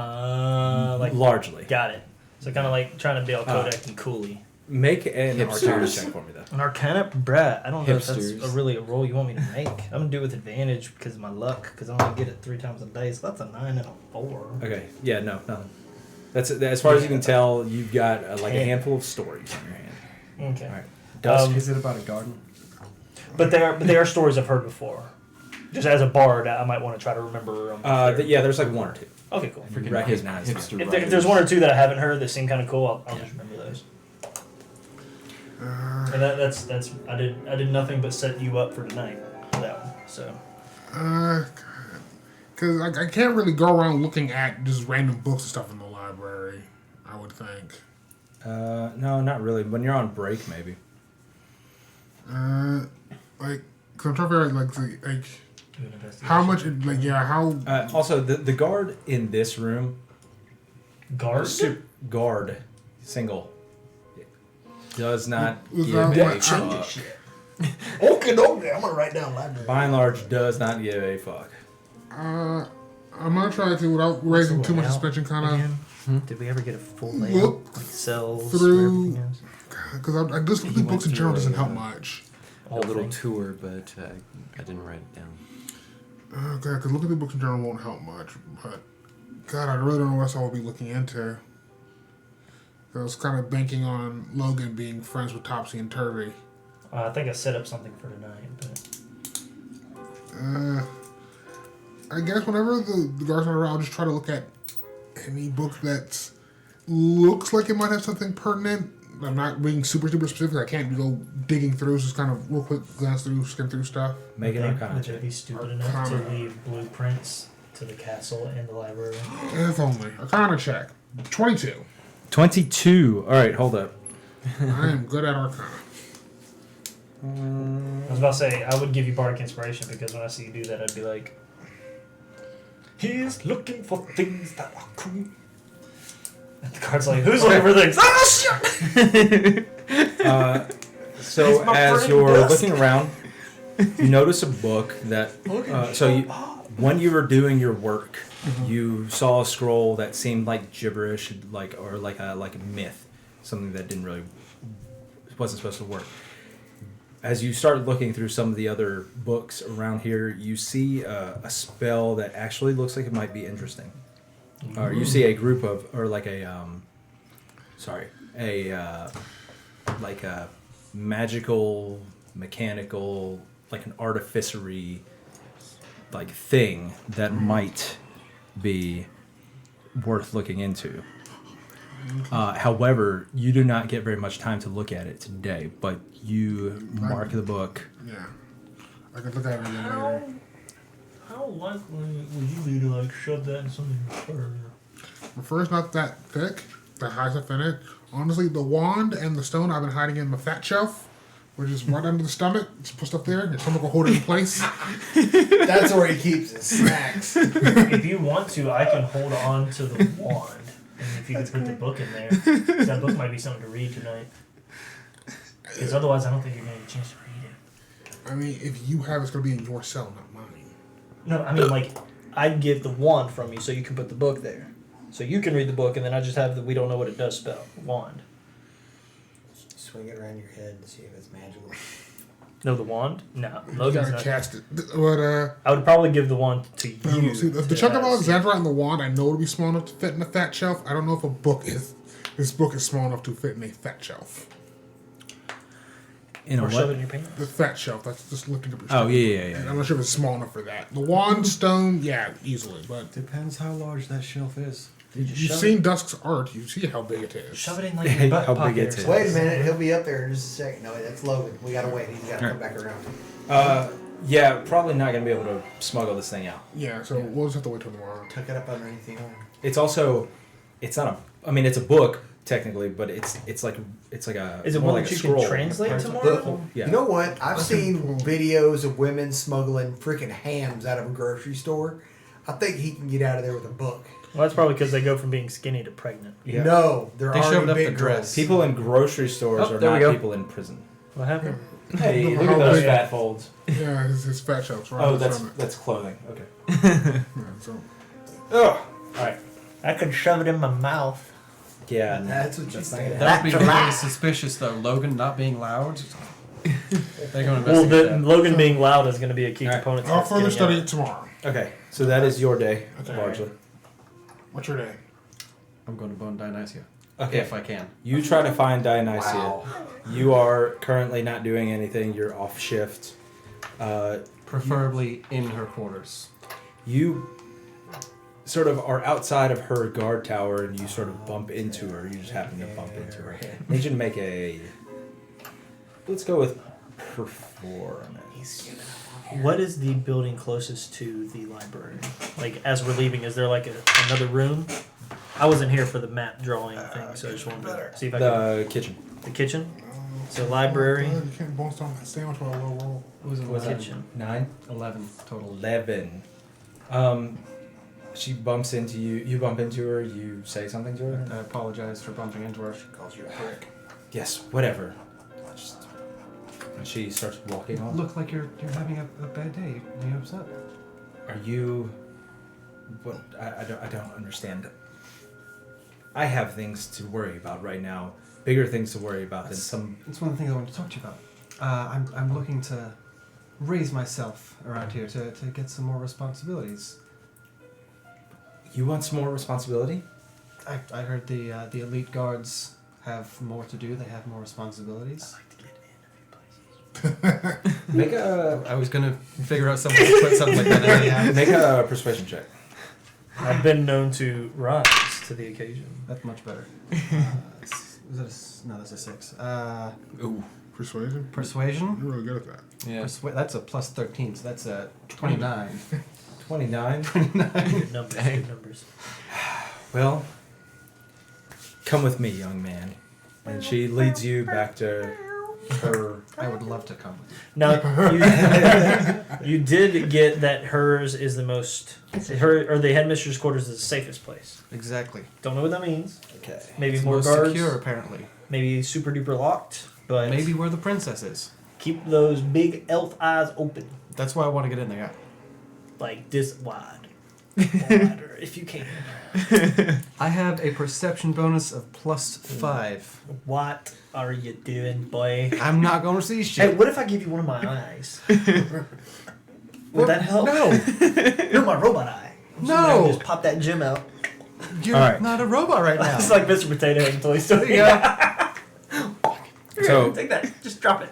Like Largely. got it. So kind of like trying to be all Kodak and Cooley. Make an Hipsters. Arcana check for me though. An Arcana, bruh. I don't know if that's Hipsters. really a roll you want me to make. I'm gonna do it with advantage because of my luck. Because I'm gonna get it 3 times a day. So that's a 9 and a 4. Okay. Yeah. No. Nothing. That's as far as you can tell. You've got like a handful of stories in your hand. Okay. All right. Dusk. Is it about a garden? But they are stories I've heard before. Just as a bard, I might want to try to remember. Yeah. There's like 1 or 2. Okay, cool. You recognize them. hipster If there's 1 or 2 that I haven't heard that seem kind of cool, I'll just remember those. And that's I did nothing but set you up for tonight for that one. So Because I can't really go around looking at just random books and stuff in the library, I would think. No, not really. When you're on break, maybe. Like, because I'm trying to figure out, like, do an investigation. how much, how... Also, the guard in this room. guard? Guard. Single. Does not Was give that a what- fuck. Okay, I'm gonna write down library. By and large, does not give a fuck. I'm going to try to, without raising too much layout suspension, kind of... Did we ever get a full Look layout? Like cells, through- everything else? Because I just looking at books in general doesn't help much. A little tour, but I didn't write it down. Okay, because looking at the books in general won't help much. But, God, I really don't know what else I will be looking into. I was kind of banking on Logan being friends with Topsy and Turvy. I think I set up something for tonight, but I guess whenever the guards are around, I'll just try to look at any book that looks like it might have something pertinent. I'm not being super specific. I can't go digging through, so just kind of real quick glance through, skim through stuff. Make an Arcana would they check. be stupid enough to leave blueprints to the castle and the library? If only. Arcana check. 22. 22. All right, hold up. I am good at Arcana. I was about to say, I would give you bardic inspiration because when I see you do that, I'd be like, he's looking for things that are cool. And the card's like, who's looking for things? Oh, shit! So It's my as friend you're Dusk. looking around, You notice a book that. When you were doing your work, you saw a scroll that seemed like gibberish, like a myth, something that wasn't supposed to work. As you start looking through some of the other books around here, you see a spell that actually looks like it might be interesting. Or you see a group of, or like a magical, mechanical, like an artificery, like thing that might be worth looking into. However, you do not get very much time to look at it today, but you mark the book. Yeah. I can look at it again later. How likely would you be to like shove that in something further? The fur's not that thick. The high stuff in it. Honestly, the wand and the stone I've been hiding in my fat shelf, which is right under the stomach. Just put stuff there. Your stomach will hold it in place. That's where he keeps his snacks. If you want to, I can hold on to the wand. And if you could put the book in there. 'Cause that book might be something to read tonight. Because otherwise, I don't think you're going to get a chance to read it. I mean, if you have, it's going to be in your cell, not mine. No, I mean, like, I'd get the wand from you so you can put the book there. So you can read the book, and then I just have the we don't know what it does spell wand. Swing it around your head to see if it's magical. No, the wand? No. You Logan's gotta not. cast it. But, I would probably give the wand to you. see, the chunk of Alexandrite and the wand, I know it'll be small enough to fit in a fat shelf. I don't know if a book is. This book is small enough to fit in a fat shelf. In a Or shove it what? in your pants. The fat shelf, that's just lifting up your Oh, stomach. yeah. I'm not sure if it's small enough for that. The wand, stone, yeah, easily. But Depends how large that shelf is. you've seen Dusk's art. You see how big it is. Shove it in like your butt How pocket big or it is. something. Wait a minute, he'll be up there in just a second. No, that's Logan. We gotta wait. He's gotta come back around. Yeah, probably not going to be able to smuggle this thing out. Yeah, so we'll just have to wait till tomorrow. Tuck it up underneath the arm. It's also, it's not a, I mean, it's a book technically, but it's like a. Is it more one like that a you scroll. can translate tomorrow? Yeah. You know what? I've seen videos of women smuggling freaking hams out of a grocery store. I think he can get out of there with a book. Well, that's probably because they go from being skinny to pregnant. Yeah. No, they're They already shoved up big the dress. People in grocery stores Oh, are there we not go. people in prison. What happened? Hey, Look look how at those big- fat folds. Yeah, his fat shelf's right Oh, on the that's stomach. clothing. Okay. Yeah, so. Oh, all right. I could shove it in my mouth. Yeah, That's what you that's not think. gonna That would be That's a very lie. suspicious, though. Logan not being loud. They're going to Well, investigate the, that. Logan being loud is going to be a key All right. component. to I'll us further getting study out. it tomorrow. Okay, so that is your day, Okay. largely. What's your day? I'm going to bone Dionysia. Okay. If I can. You try to find Dionysia. Wow. You are currently not doing anything. You're off shift. Preferably in her quarters. You sort of are outside of her guard tower, and you sort of bump into her. You just happen to bump into her. I need you to make a. Let's go with performance. What is the building closest to the library? Like, as we're leaving, is there like another room? I wasn't here for the map drawing thing, so I just wanted to see if I could. The kitchen. The kitchen? So library. You can't bone stone that sandwich with a low roll. It was Was that 11. Kitchen. 9? 11 total. 11. She bumps into you. You bump into her. You say something to her. I apologize for bumping into her. Calls you a prick. Yes, whatever. And she starts walking off. Look like you're having a bad day. Are you upset? Are you? What? I don't understand. I have things to worry about right now. Bigger things to worry about than some. It's one of the things I want to talk to you about. I'm looking to raise myself around here to get some more responsibilities. You want some more responsibility? I heard the elite guards have more to do. They have more responsibilities. Make a I was gonna figure out some way to put something like that in. Yeah. make a persuasion check. I've been known to rise to the occasion. That's much better. Is that no, that's a 6. Ooh. Persuasion? Persuasion. You're really good at that. Yeah. That's a plus 13, so that's a 29. 29. Good numbers. Good numbers. Well, come with me, young man. And she leads you back to her. I would love to come with you. Now, you did get that hers is the most. Her or the headmistress' quarters is the safest place. Exactly. Don't know what that means. Okay. Maybe It's more most guards. secure, apparently. Maybe super duper locked. But Maybe where the princess is. Keep those big elf eyes open, That's why I want to get in there. like this wide, wider if you can. I have a perception bonus of +5. What are you doing, boy? I'm not going to see Hey, shit. what if I give you one of my eyes? Would that help? No. You're my robot eye. No. Just pop that gem out. You're All right. not a robot right now. It's like Mr. Potato Head in Toy Story. Yeah. So Take that. Just drop it.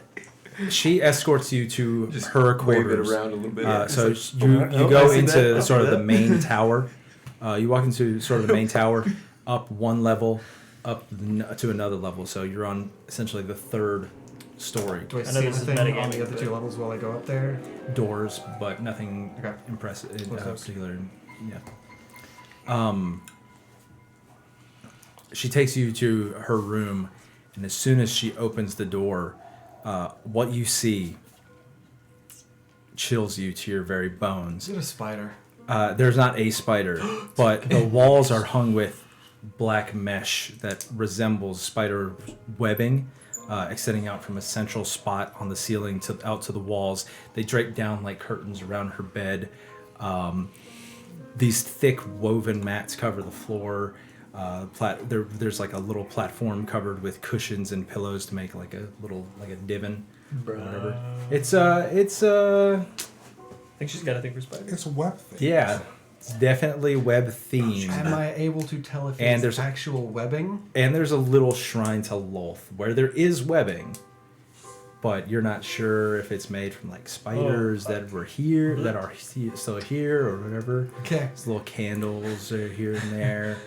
she escorts you to her Wave it quarters. around a little bit. So you Oh, go I see into that. sort of Okay. the main tower. You walk into sort of the main tower, up one level, to another level. So you're on essentially the third story. Do I I know see this is anything on metagaming, the other but- 2 levels while I go up there? Doors, but nothing Okay. impressive, What's up? particular. Yeah. She takes you to her room, and as soon as she opens the door, what you see chills you to your very bones. Is it a spider? There's not a spider, but the walls are hung with black mesh that resembles spider webbing, extending out from a central spot on the ceiling out to the walls. They drape down like curtains around her bed. These thick woven mats cover the floor. There's like a little platform covered with cushions and pillows to make like a divan or whatever. It's I think she's got a thing for spiders. It's a web thing. yeah, it's definitely web themed. Am I able to tell if And it's there's- actual webbing? And there's a little shrine to Lolth where there is webbing, but you're not sure if it's made from like spiders that were here, that are still here, or whatever. Okay. There's little candles here and there.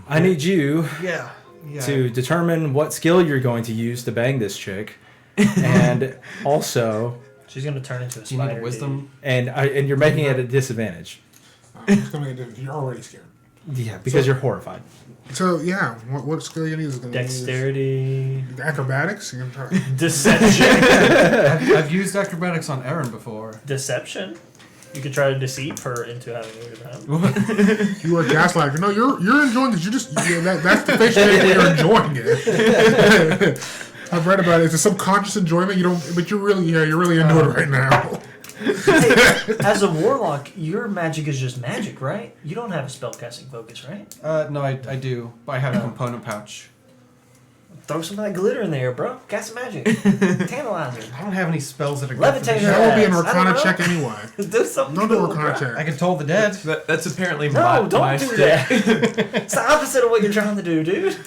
I need you Yeah. Yeah. to determine what skill you're going to use to bang this chick, and also, She's gonna turn into a Do you need spider. wisdom? and you're making it a disadvantage. It's gonna make a difference. You're already scared. Yeah, because you're horrified. So yeah, what skill you need is Dude. gonna Dexterity, use acrobatics. You're gonna try. deception, I've used acrobatics on Aaron before. deception. You could try to deceive her into having a good time. You were gaslighting. No, you're enjoying this. That's the face you make when you're enjoying it. I've read about it. It's a subconscious enjoyment. You don't, but you're really into it right now. Hey, as a warlock, your magic is just magic, right? You don't have a spellcasting focus, right? No, I do. But I have a component pouch. Throw some of that glitter in there, bro. Cast some magic. Tantalizer. I don't have any spells that are good for Levitate this her shit. That will be an I don't Arcana know. check anyway. Do something Don't do cool, Arcana bro. check. I can toll the dead. That's apparently No, my don't do stick. that. It's the opposite of what you're trying to do, dude.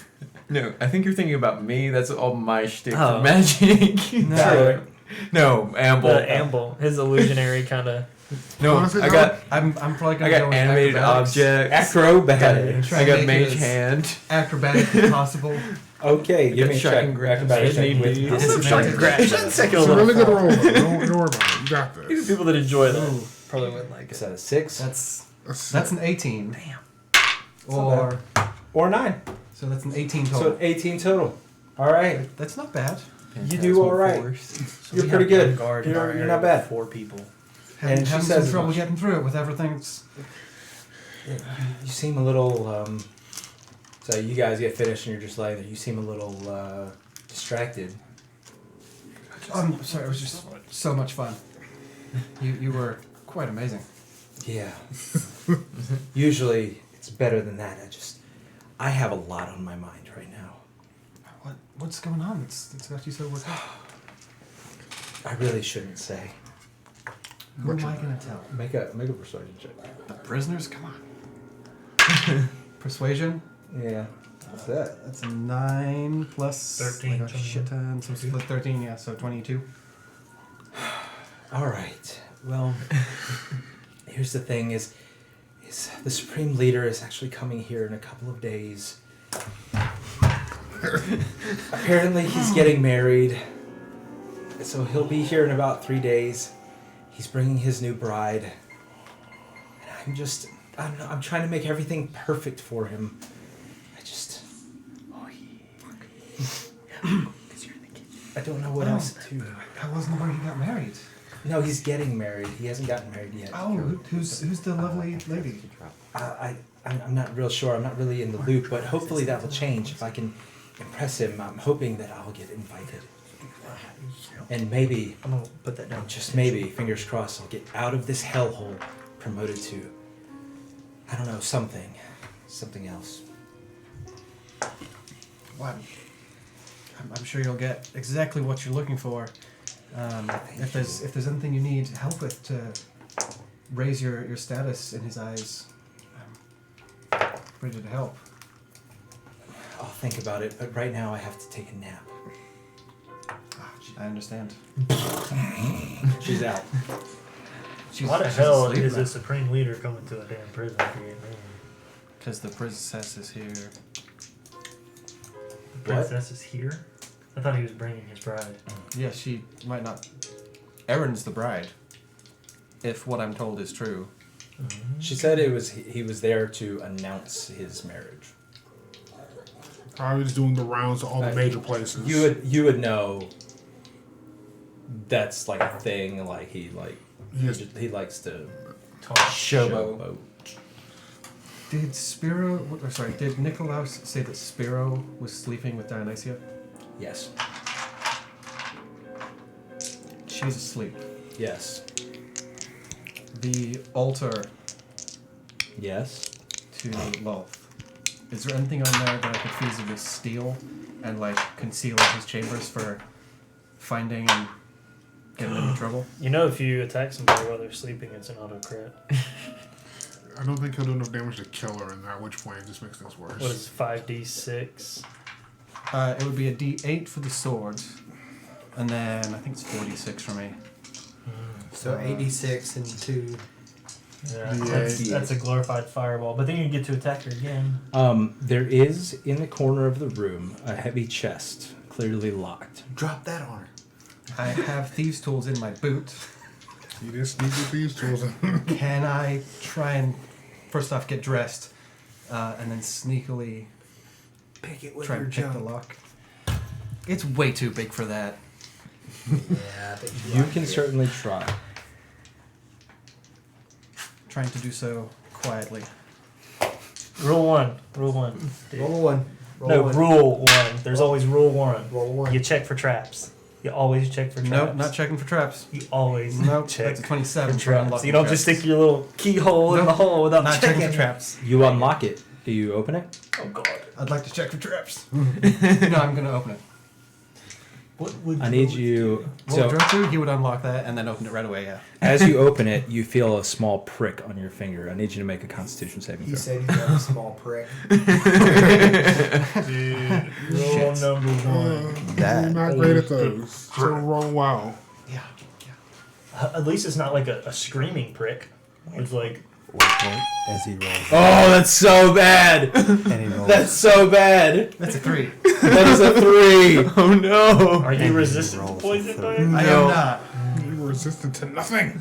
No, I think you're thinking about me. That's all my shtick Oh. for magic. No. No, Amble. The Amble, his illusionary kind of. No, Honestly, I got I'm probably I gonna go got with animated acrobatics. objects. Acrobatics. Try I and got make mage it as hand. acrobatic as possible. Okay, give me a check. Shocking grasp. Acrobatics check Need with be. Disadvantage. That's It's a really good roll. Though. Don't worry about it. You got Even this. people that enjoy that probably wouldn't like Is it. that a 6 That's an 18. Damn. Or or 9? so that's an 18 So total. an 18 total. All right, That's not bad. you do all right. So You're we pretty have one good. guard in You're- our you're area not bad. with 4 people. Having, And she having says some as trouble much. getting through it with everything's. You seem a little. So you guys get finished and you're just like, you seem a little distracted. I'm sorry, it was just so much fun. You were quite amazing. Yeah. Usually it's better than that. I have a lot on my mind right now. What's going on? It's got you so worked up. I really shouldn't say. Who am I gonna tell? Make a persuasion check. The prisoners? Come on. Persuasion? Yeah. What's that? That's a 9 plus 13, like a shit ton. So split 13, yeah, so 22. All right. Well, here's the thing: is the supreme leader is actually coming here in a couple of days. Apparently, he's getting married, so he'll be here in about 3 days. He's bringing his new bride, and I'm trying to make everything perfect for him. I don't know what else to do. That wasn't where he got married. No, he's getting married. He hasn't gotten married yet. Oh, who's the lovely lady? I'm not real sure. I'm not really in the loop, but hopefully that will change if I can impress him. I'm hoping that I'll get invited. And maybe, I'm gonna put that down. just maybe, fingers crossed, I'll get out of this hellhole, promoted to, I don't know, something else. Well, I'm sure you'll get exactly what you're looking for. If there's anything you need help with to raise your status in his eyes, I'm ready to help. I'll think about it, but right now I have to take a nap. I understand. She's out. Why the hell is a supreme leader coming to a damn prison for getting married? Because the princess is here. The princess is here? I thought he was bringing his bride. Yeah, she might not. Erin's the bride. If what I'm told is true. She said he was there to announce his marriage. Probably just doing the rounds to all the major places. You would know. That's like a thing. Like he likes to Talk showboat. Did did Nikolaus say that Spiro was sleeping with Dionysia? Yes. She's asleep. Yes. The altar Yes. to Lolth. Is there anything on there that I could feasibly steal and like conceal in his chambers for finding and getting him in trouble? You know, if you attack somebody while they're sleeping, it's an auto crit. I don't think he'll do enough damage to kill her in that, which point it just makes things worse. What is 5d6? It would be a D8 for the sword, and then I think it's 46 for me. So 86 and 2. Yeah, D8. that's a glorified fireball. But then you get to attack her again. There is in the corner of the room a heavy chest, clearly locked. Drop that on her. I have thieves' tools in my boot. You just need your thieves tools. Can I try and first off get dressed, and then sneakily Pick it with try your and pick the junk. lock? It's way too big for that. Yeah, but You can certainly try. Trying to do so quietly. Rule 1. Rule 1. roll a 1. Roll No, a 1. rule 1. There's always rule 1. Roll a 1. You check for traps. You always check for traps. Nope, not checking for traps. You always Nope, check that's a 27 for for traps. unlocking You don't traps. just stick your little keyhole in the Nope. hole without Not checking checking for traps. You unlock it. Do you open it? Oh god. I'd like to check for traps. No, I'm gonna open it. What would I need you. Roll So a draw 2, he would unlock that and then open it right away, yeah. as you open it, you feel a small prick on your finger. I need you to make a Constitution saving He throw. said he got a small prick. Rule number 1. You're not great at those. So roll wow. Yeah. At least it's not like a screaming prick. It's like As he rolls. Oh, that's so bad. And he rolls. That's so bad. That's a 3. That is a 3. Oh no. are you And resistant to rolls a poison third. by I No. am not. You're resistant to nothing.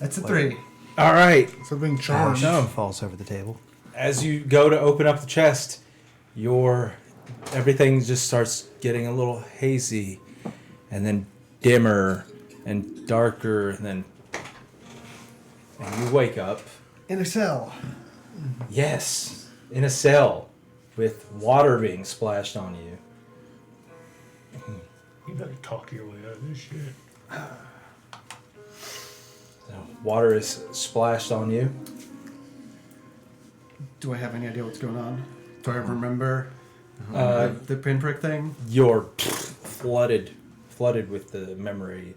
That's a 3. All right. It's being charged. No. Falls over the table. As you go to open up the chest, everything just starts getting a little hazy, and then dimmer and darker, and you wake up. In a cell. Yes, in a cell with water being splashed on you. You better talk your way out of this shit. So water is splashed on you. Do I have any idea what's going on? Do I remember Uh, the pinprick thing? You're flooded with the memory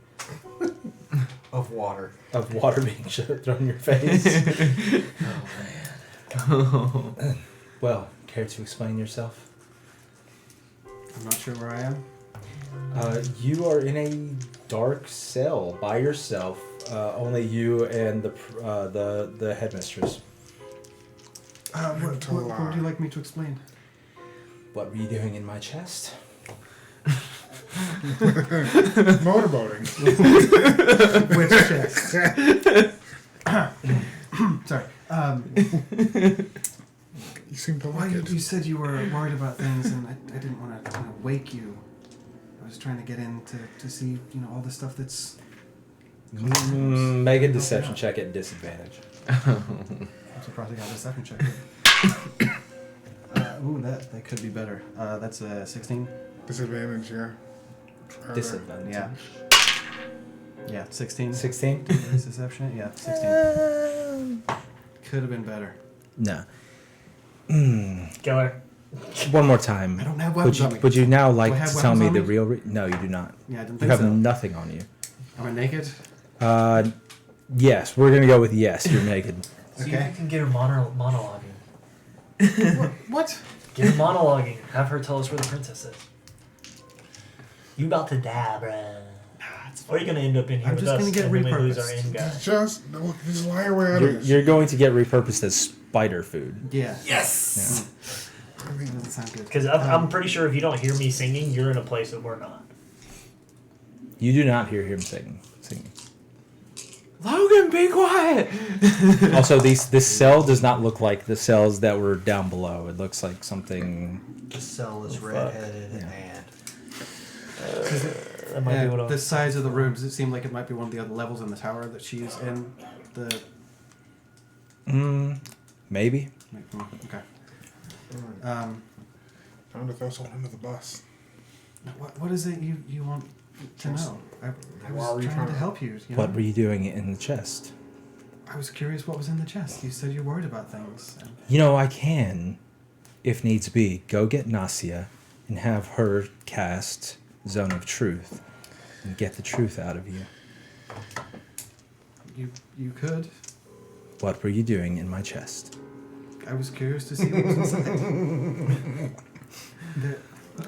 Of water. of water being thrown in your face. Well, care to explain yourself? I'm not sure where I am. You are in a dark cell by yourself. Only you and the headmistress. What would you like me to explain? What were you doing in my chest? Motorboating. Which chest? Sorry. You seem to Well, like you it. said you were worried about things, and I didn't want to wake you. I was trying to get in to see, all the stuff that's... Make a deception check at disadvantage. I'm surprised I got a second check. That could be better. That's a 16. Disadvantage, yeah. Disadvantage. Yeah. Yeah, 16. 16? Is deception? Yeah, 16. Could have been better. No. Killer. One more time. I don't have weapons on me. Would you now like Do I have to tell weapons me on the me? real? No, you do not. Yeah, I didn't You think have so. nothing on you. Am I naked? Yes, we're gonna go with yes. You're naked. See if you Okay. can get her monologuing. What? Get her monologuing. Have her tell us where the princess is. You about to die, bruh. Or you're gonna end up in here I'm with just us gonna get and then we lose our repurposed. end guy. Just lie your way out of You're, this. you're going to get repurposed as spider food. Yeah. Yes! I think that doesn't sound good. Because I'm pretty sure if you don't hear me singing, you're in a place that we're not. You do not hear him singing. Logan, be quiet. Also, this cell does not look like the cells that were down below. It looks like something. The cell is fuck. redheaded Yeah. and That might be what The I'll... size of the rooms, it seemed like it might be one of the other levels in the tower that she's in. Maybe. Okay. Time to throw someone under the bus. What is it you want to know? I Why were was you trying trying to to- help you. You know? What were you doing in the chest? I was curious what was in the chest. You said you're worried about things. And You know, I can, if needs be, go get Nasia and have her cast Zone of Truth and get the truth out of you. you could. What were you doing in my chest? I was curious to see what was inside.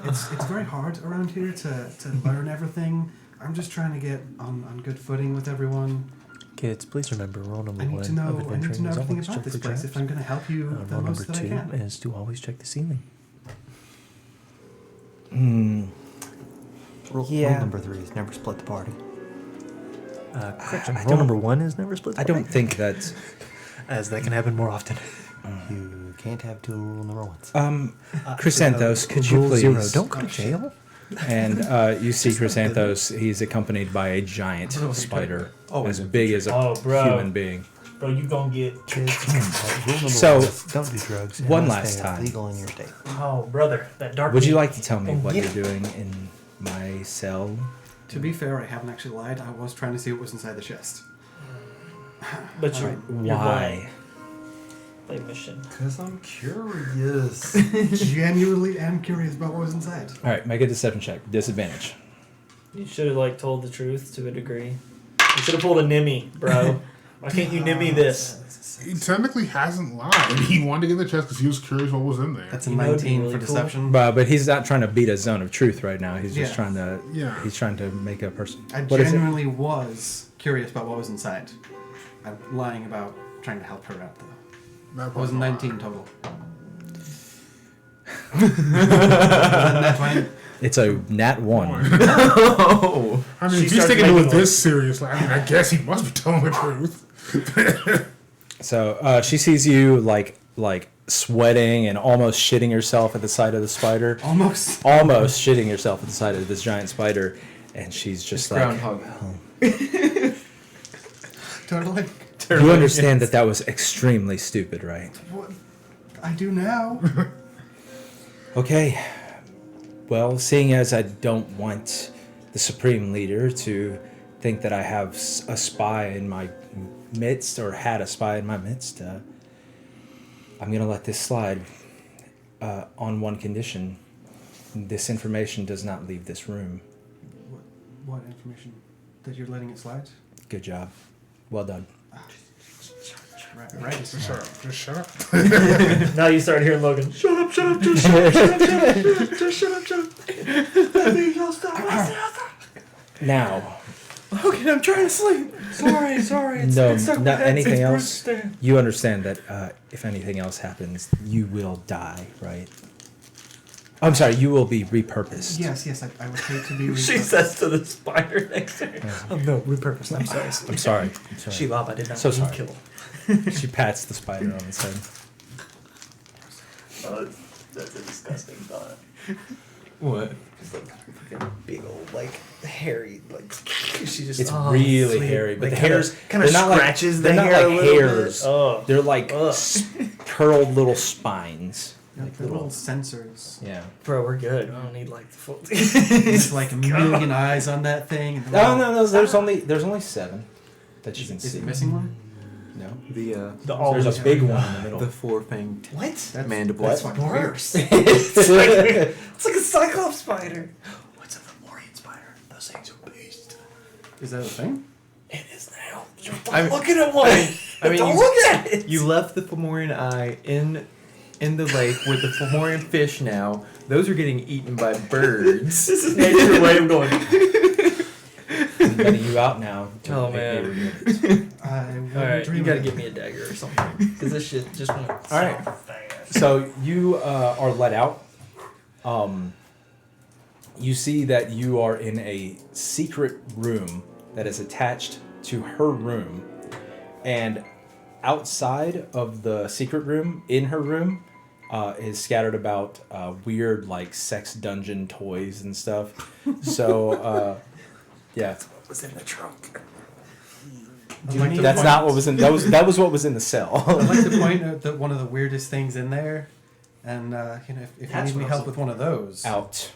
It's very hard around here to learn everything. I'm just trying to get on good footing with everyone. Kids, please remember rule number I one need to know of adventuring is everything always about check this for place traps. if I'm going to help you the Rule number most that I two can. is to always check the ceiling. rule Yeah. number 3 is never split the party. Correction. I Rule don't- number one is never split. I don't think that's. as that can happen more often. You can't have 2 rule number 1s. Chrysanthos, could you Rule please? zero. Don't go to jail. And you see Chrysanthos, he's accompanied by a giant spider as big as a Oh, bro. human being. Bro, you gonna get... Kids. Rule number So, 1 is don't do drugs. one unless last they are time. legal in your state. Oh, brother. That dark... Would you meat. like to tell me Don't what get you're it. doing in my cell? To be fair, I haven't actually lied. I was trying to see what was inside the chest. But you're Why? Play mission. Because I'm curious. Genuinely am curious about what was inside. All right, make a deception check. Disadvantage. You should have like told the truth to a degree. You should have pulled a Nimmy, bro. Why can't you Nimmy this? He technically hasn't lied. He wanted to get the chest because he was curious what was in there. That's a You know, it'd be 19 really for cool. deception. But he's not trying to beat a zone of truth right now. He's just Yeah. trying to. Yeah. He's trying to make a person. I What is it? genuinely was curious about what was inside. I'm lying about trying to help her out, though. That It was a lie. 19 total. That 20? It's a nat 1. Oh. I mean, She if he's starts taking it making with this seriously, I mean, I guess he must be telling the truth. So she sees you like sweating and almost shitting yourself at the sight of the spider. Almost. Almost shitting yourself at the sight of this giant spider, and she's just like, Groundhog. Totally. "You understand that was extremely stupid, right?" What? I do now. Okay. Well, seeing as I don't want the Supreme Leader to think that I have a spy in my midst, or had a spy in my midst, I'm going to let this slide on one condition. This information does not leave this room. What information? That you're letting it slide? Good job. Well done. Right. Just shut up. Just shut up. Now you start hearing Logan. Shut up, shut up, just shut up, shut up, shut up, just shut up, shut up. Let me go stop. Now, Logan, I'm trying to sleep. Sorry. It's, no, it's stuck not with anything it's else. Bruce there. You understand that if anything else happens, you will die, right? I'm sorry, you will be repurposed. Yes, I would hate to be. She says to the spider next to her. Oh no, repurposed. I'm sorry. I'm sorry. She love. I did not So mean sorry. kill. She pats the spider on his head. Oh, that's a disgusting thought. What? Just like fucking big old like hairy like she just. It's oh, really sweet. hairy, but Like, the hairs kinda they're not scratches like, the they're hair not a like little hairs. bit. Oh. They're like Ugh. curled little spines. Like the little sensors. Yeah. Bro, we're good. I don't need like the full. There's like a million eyes on that thing. And No. There's only 7 that you can Is see. it missing one? No. There's a big one in the middle. The 4-fanged What? That's mandible. That's fucking Worse. weird. It's like a cyclops spider. What's a Fomorian spider? Those things are beasts. Is that a thing? It is now. I'm looking at one. Don't look at it. You left the Fomorian eye in the lake with the Fomorian fish now. Those are getting eaten by birds. This is nature's way of going. I'm letting you out now. to Oh, make man. your units. All right, you gotta give me a dagger or something, because this shit just went. All right. So you are let out. You see that you are in a secret room that is attached to her room, and outside of the secret room, in her room, is scattered about weird like sex dungeon toys and stuff. So yeah, What was in the trunk? that's not what was in. That was what was in the cell. I'd like to point out that one of the weirdest things in there, and if you That's need me what help I was with one of those, Out.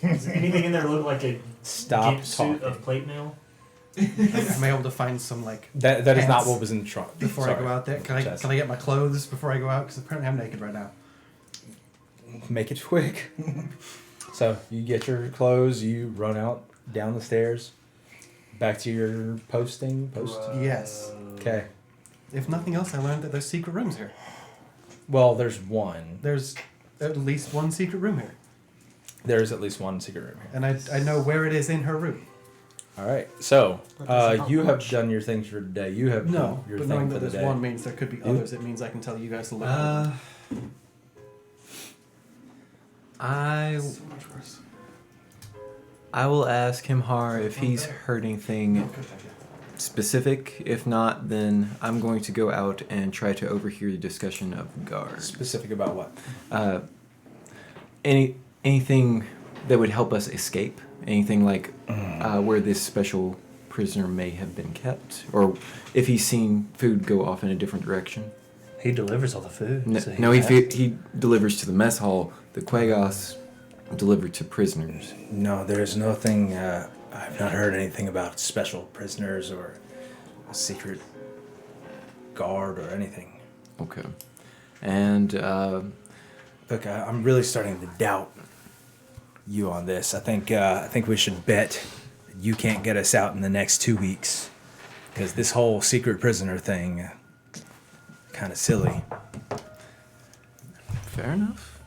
Does anything in there look like a Stop gimp suit talking. of plate mail? am I able to find some like That is not pants what was in the trunk. before I go out there? Can Chest. I get my clothes before I go out? Because apparently I'm naked right now. Make it quick. So you get your clothes, you run out down the stairs, back to your post. Yes. Okay. If nothing else, I learned that there's secret rooms here. Well, there's one. There's at least one secret room here, There's at least one secret room here. and I know where it is in her room. All right. So doesn't help you have much. done your things for today. You have No, done your but thing knowing for that the there's day. one means there could be others. It means I can tell you guys to look. I So much worse. I will ask Himhar if he's heard anything specific. If not, then I'm going to go out and try to overhear the discussion of the guards. Specific about what? Anything that would help us escape? Anything like where this special prisoner may have been kept, or if he's seen food go off in a different direction? He delivers all the food. No, so no, has- he delivers to the mess hall. The Quagos deliver to prisoners. No, there's nothing. I've not heard anything about special prisoners or a secret guard or anything. Okay, and Look, I'm really starting to doubt you on this. I think we should bet you can't get us out in the next 2 weeks, because this whole secret prisoner thing, kind of silly. fair enough.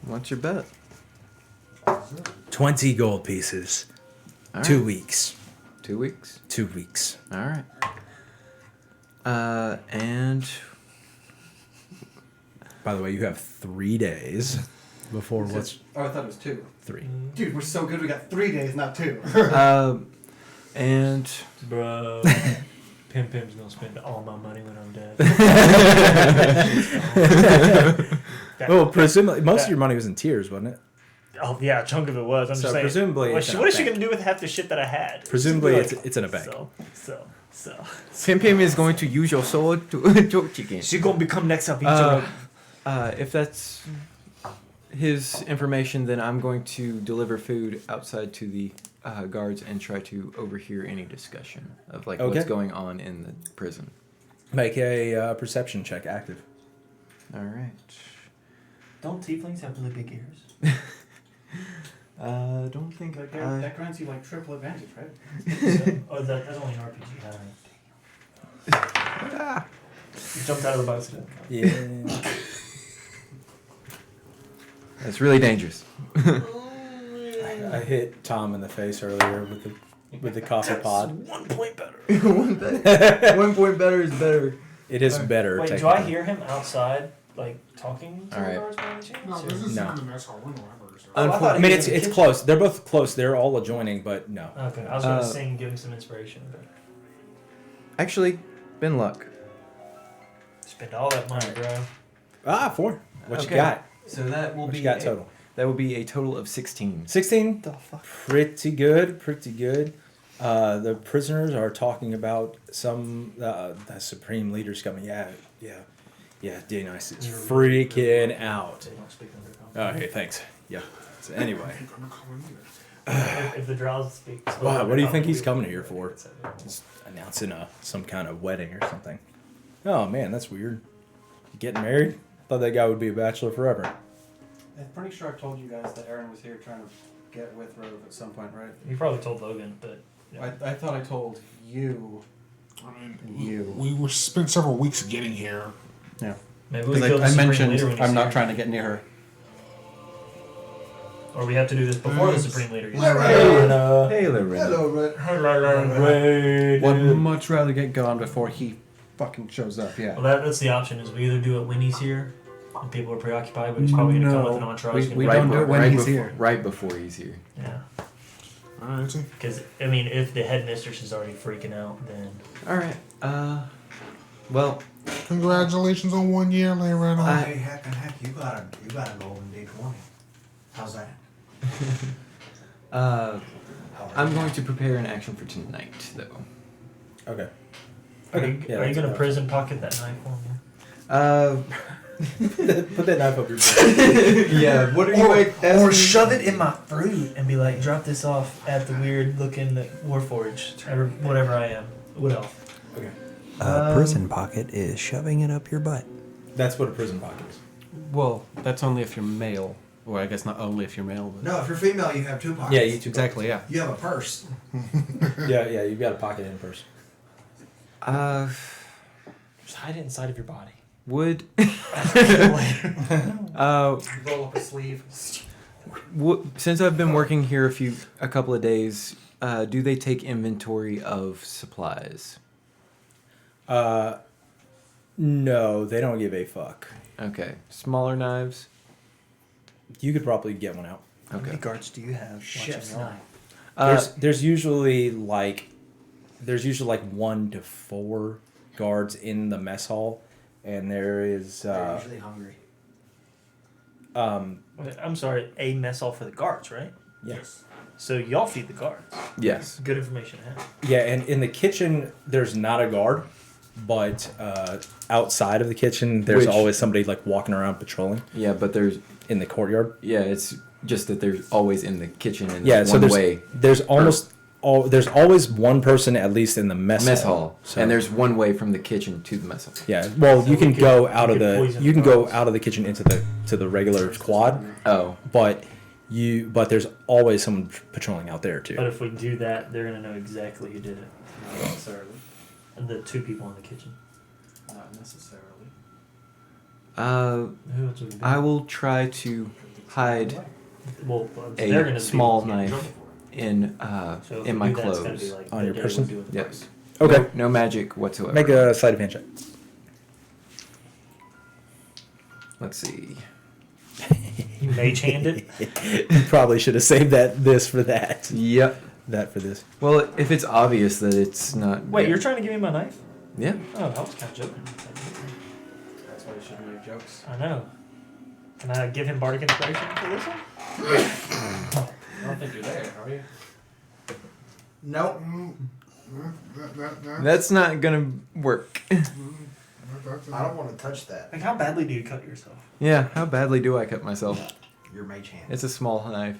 What's your bet? 20 gold pieces. All 2 right. weeks. 2 weeks. 2 weeks. All right. And By the way, you have 3 days before what's Oh, I thought it was 2. 3. Dude, we're so good. We got 3 days, not 2. and Bro. Pim Pim's gonna spend all my money when I'm dead. Well, presumably most of your money was in tears, wasn't it? Oh yeah, a chunk of it was. I'm So just saying. presumably what it's in what a is she bank. gonna do with half the shit that I had? Presumably She's it's in a bank. So. Pim Pim is going to use your sword to choke chicken. She's gonna become next up. If that's his information, then I'm going to deliver food outside to the guards and try to overhear any discussion of like Okay. what's going on in the prison. Make a perception check active. All right. Don't tieflings have really big ears? Don't think That grants you like triple advantage, right? Oh, that's only an RPG. You jumped out of the boat. Yeah. That's really dangerous. I hit Tom in the face earlier with the coffee pod. 1 point better. 1 point better is better. It is better. Wait, do I technically. hear him outside, like talking to All the right. guards by any chance? No, or- this is No. in the mess hall. We don't have ours. Oh, I thought I he mean, was it's in the it's kitchen. close. They're both close. They're all adjoining, but no. Okay, I was gonna Uh, sing, give him some inspiration, but Actually, Ben Luck. spend all that money, bro. 4. What you Okay. got? So that will What be you got total? That will be a total of 16. 16. Pretty good. Pretty good. The prisoners are talking about some the supreme leaders coming. Yeah. Yeah, D-Nice is freaking out. They don't speak under Oh, hey, thanks. Yeah. So anyway, if the drows speak. wow, what do you think he's coming here for? He's announcing some kind of wedding or something. Oh man, that's weird. Getting married? Thought that guy would be a bachelor forever. I'm pretty sure I told you guys that Aaron was here trying to get with Rove at some point, right? You probably told Logan, but yeah. I thought I told you. We were spent several weeks getting here. Yeah. Maybe we Because kill the I Supreme mentioned Leader when he's I'm not here. trying to get near her. Or we have to do this before the Supreme Leader gets here. Hey, Lorena. Hello, Red. Would much rather get gone before he fucking shows up. Yeah. Well, that's the option. Is we either do it when he's here, and people are preoccupied, but he's probably going to come with an entourage. We don't do it when he's here. Right before he's here. Yeah. Alright, see. Because I mean, if the headmistress is already freaking out, then All right. Well, Congratulations on 1 year, Lorena. Hey, heck, you got a golden D20. How's that? I'm going to prepare an action for tonight, though. Okay. are you, Yeah, are you that's going to fine. prison pocket that knife for me? Put that knife up your butt. Yeah. What are you Or shove it in my fruit and be like, drop this off at the weird looking Warforged, or whatever I am. What else? Okay. Prison pocket is shoving it up your butt. That's what a prison pocket is. Well, that's only if you're male. Well, I guess not only if you're male. But No, if you're female, you have 2 pockets. Yeah, you two. exactly. Yeah. You have a purse. Yeah, you've got a pocket in a purse. Just hide it inside of your body. Would Roll up a sleeve. since I've been working here a couple of days, do they take inventory of supplies? No, they don't give a fuck. Okay, smaller knives. You could probably get one out. How many Okay. guards do you have? Chef's watching y'all? knife. There's usually like 1 to 4 guards in the mess hall, and there is They're usually hungry. Wait, I'm sorry, a mess hall for the guards, right? yes. So y'all feed the guards. Yes. Good information to have. Yeah, and in the kitchen there's not a guard, but outside of the kitchen there's Which- always somebody like walking around patrolling Yeah, but there's in the courtyard. it's just that there's always in the kitchen and Yeah, so one there's way there's always one person at least in the mess hall, So, and there's one way from the kitchen to the mess hall. yeah. Well, So you can we go could- out we of could the poison you the can go guards. out of the kitchen into the regular quad, Oh, but there's always someone patrolling out there too. But if we do that, they're going to know exactly who did it. Not necessarily. And the 2 people in the kitchen. Not necessarily. Who else would it be? I will try to hide Well, a they're gonna small be getting knife trouble for it. in So if in we my do that, it's gotta be clothes. like On the your day person? we're doing the Yes. Okay, No magic whatsoever. make a sleight of hand check. Let's see. You mage hand it. You probably should have saved this for that. Yep. That for this. Well, if it's obvious that it's not. Wait, you're trying to give me my knife? Yeah. Oh, I was kind of joking. That's why you shouldn't make jokes. I know. Can I give him bardic inspiration for this one? I don't think you're there, are you? Nope. That's not gonna work. I don't want to touch that. Like, how badly do you cut yourself? Yeah. How badly do I cut myself? Your mage hand. It's a small knife.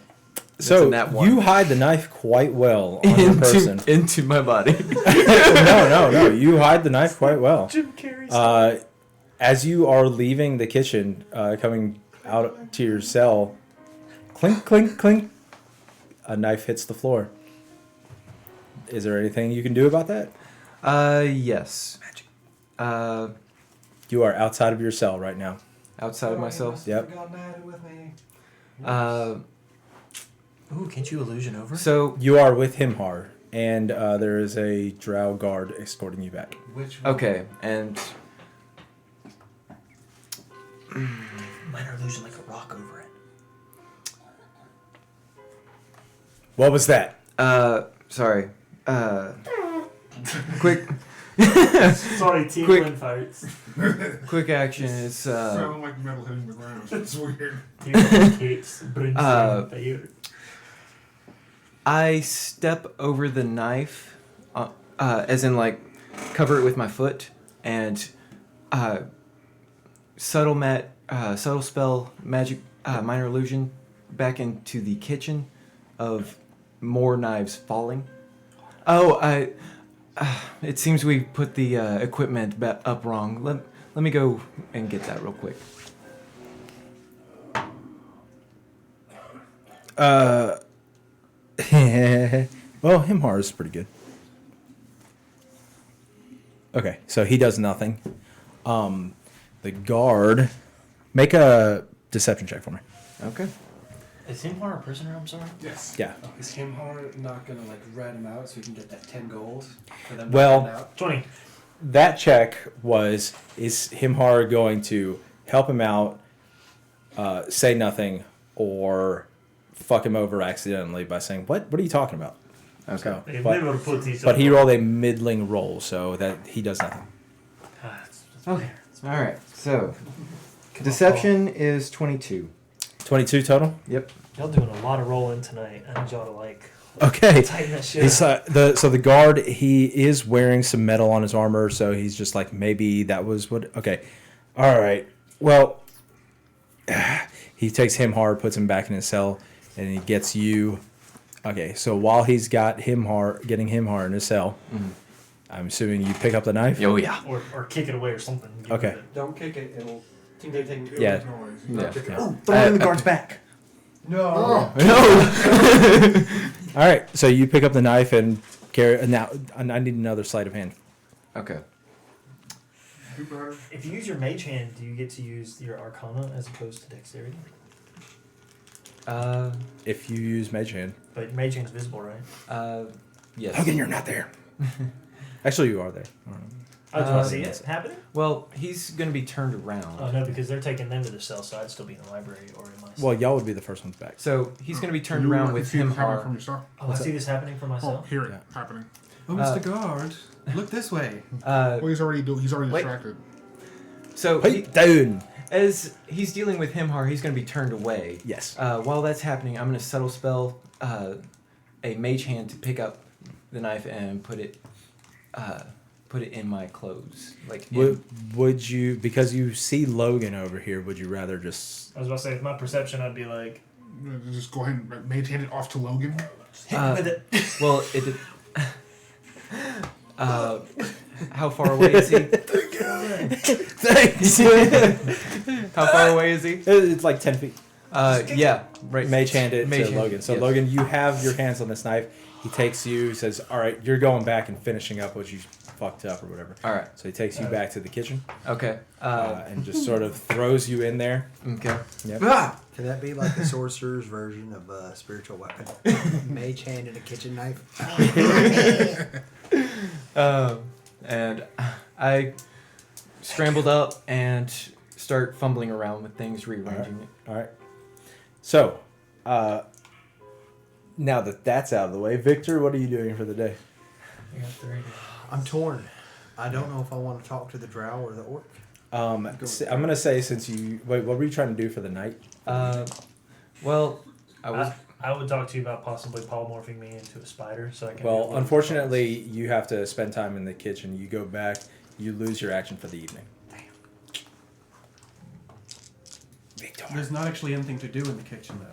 So That's a nat one. you hide the knife quite well on your person. into my body. No. You hide the knife quite well. Jim Carrey. As you are leaving the kitchen, coming out to your cell, clink, clink, clink, a knife hits the floor. Is there anything you can do about that? Yes. You are outside of your cell right now. Outside of myself. Yep. with me. Ooh, can't you illusion over? So You are with Himhar, and there is a drow guard escorting you back. Which one? okay, and Minor illusion like a rock over it. What was that? sorry. Quick Sorry, Quick. Tieflin farts. quick action is Sounding like metal hitting the ground. It's weird. Tieflin kicks, brings fire. I step over the knife, as in like cover it with my foot, and subtle spell magic minor illusion back into the kitchen of more knives falling. Oh, it seems we put the equipment up wrong. Let me go and get that real quick. Well, Himhar is pretty good. Okay, so he does nothing. The guard, make a deception check for me. Okay. Is Himhar a prisoner? I'm sorry. Yes. Yeah. Is Himhar not gonna like rat him out so he can get that 10 gold for them? Well- to out? 20. That check was, is Himhar going to help him out, say nothing, or fuck him over accidentally by saying, what are you talking about? Okay. So, They've but, been able to put these but up. he rolled a middling roll, so that he does nothing. Okay. All right. So, deception is 22. 22 total? Yep. Y'all doing a lot of rolling tonight. I need y'all to like Okay. tighten that shit He's, up. the guard, he is wearing some metal on his armor, so he's just like, maybe that was what. Okay, all right. Well, he takes him hard, puts him back in his cell, and he gets you. Okay, so while he's got getting him hard in his cell, I'm assuming you pick up the knife. Oh yeah. Or kick it away or something. Get Okay. rid of it. Don't kick it. It'll ting ting ting. Yeah. Yeah. Oh, throw it in the guard's back. No. No. All right, so you pick up the knife and carry. Now I need another sleight of hand. Okay. If you use your mage hand, do you get to use your arcana as opposed to dexterity? If you use mage hand. But mage hand's visible, right? Yes. Hogan, you're not there. Actually, you are there. Oh, do I see it happening? Well, he's gonna be turned around. Oh no, because they're taking them to the cell, so I'd still be in the library or in my cell. Well, y'all would be the first ones back. So he's gonna be turned You around can with see him this happening hard. from yourself. Oh, I see this happening for Oh, myself? hear it Yeah. happening. Oh, Mr. Guard, look this way. Well, he's already Wait. distracted. So Hey, down. as he's dealing with Himhar, he's going to be turned away. Yes. While that's happening, I'm going to subtle spell a mage hand to pick up the knife and put it in my clothes. Like Would you, because you see Logan over here, would you rather just... I was about to say, with my perception, I'd be like, Just go ahead and maintain it off to Logan. hit me with it. well, it. How far away is he? Thanks. How far away is he? It's like 10 feet. Yeah, right. Mage hand it Mage to hand, Logan. So yes. Logan, you have your hands on this knife. He takes you, says, all right, you're going back and finishing up what you fucked up or whatever. All right. So he takes you back to the kitchen Okay. and just sort of throws you in there. Okay. Yep. Ah! Can that be like the sorcerer's version of a spiritual weapon? Mage hand and a kitchen knife. And I scrambled up and start fumbling around with things, rearranging it. All right. So, now that that's out of the way, Victor, what are you doing for the day? I got 3. I'm torn. I don't know if I want to talk to the drow or the orc. I'm going to say since you... Wait, what were you trying to do for the night? Well, I was. I would talk to you about possibly polymorphing me into a spider so I can... Well, unfortunately, you have to spend time in the kitchen. You go back, you lose your action for the evening. Victor. There's not actually anything to do in the kitchen, though.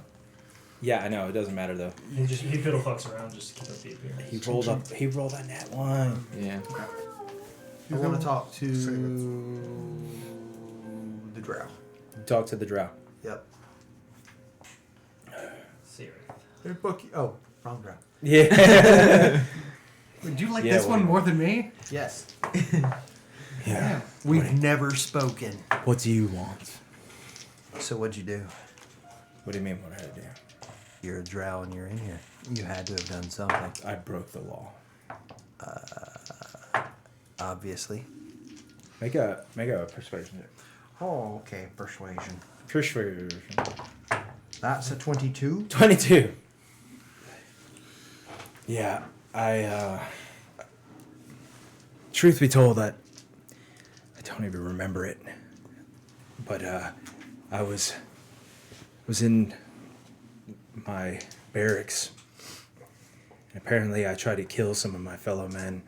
Yeah, I know. It doesn't matter, though. He fiddle fucks around just to keep up the appearance. He rolled on that one. Yeah. I want to talk to the drow. Talk to the drow. Yep. Siri. Their book. Oh, wrong drow. Yeah. Would you like Yeah, this well, one more than me? Yes. Yeah. We've never spoken. What do you want? So what'd you do? What do you mean, what did I do? You're a drow and you're in here. You had to have done something. I broke the law. Obviously. Make a persuasion check. Oh, okay. Persuasion. Persuasion. That's a 22. 22. Yeah, truth be told, I don't even remember it. But I was in my barracks. And apparently I tried to kill some of my fellow men.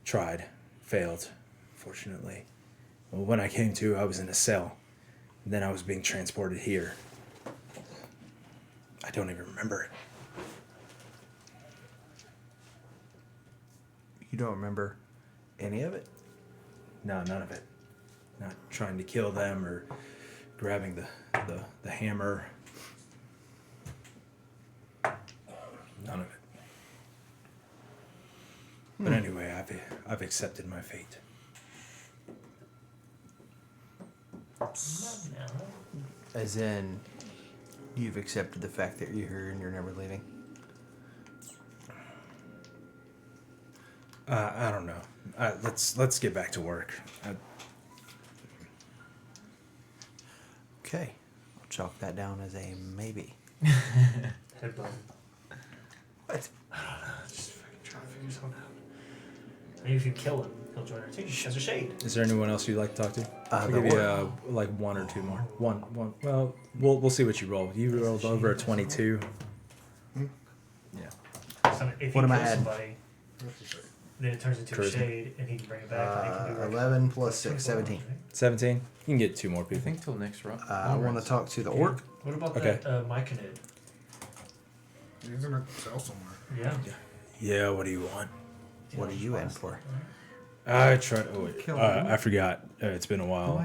Tried. Failed, fortunately. Well, when I came to, I was in a cell. Then I was being transported here. I don't even remember it. You don't remember any of it? No, none of it. Not trying to kill them or grabbing the hammer. None of it. But anyway, I've accepted my fate. As in, you've accepted the fact that you're here and you're never leaving? I don't know. Let's get back to work. Okay. I'll chalk that down as a maybe. Headbutt. What? Just fucking trying to figure something out. Maybe if you kill him, he'll join our team. She has a shade. Is there anyone else you'd like to talk to? I'll the give you like one or two more. One. Well, we'll see what you roll. You rolled over a 22. Yeah. So if What you am I kill adding? somebody, then it turns into a Charisma. shade, and he can bring it back. and he can do 11 plus 6, 17. 17. You can get two more I people. think till next round. I want to talk to the orc. What about Okay. that Myconid? He's in a cell somewhere. Yeah. Yeah. What do you want? What are you in for? I tried. Oh wait. I forgot. It's been a while.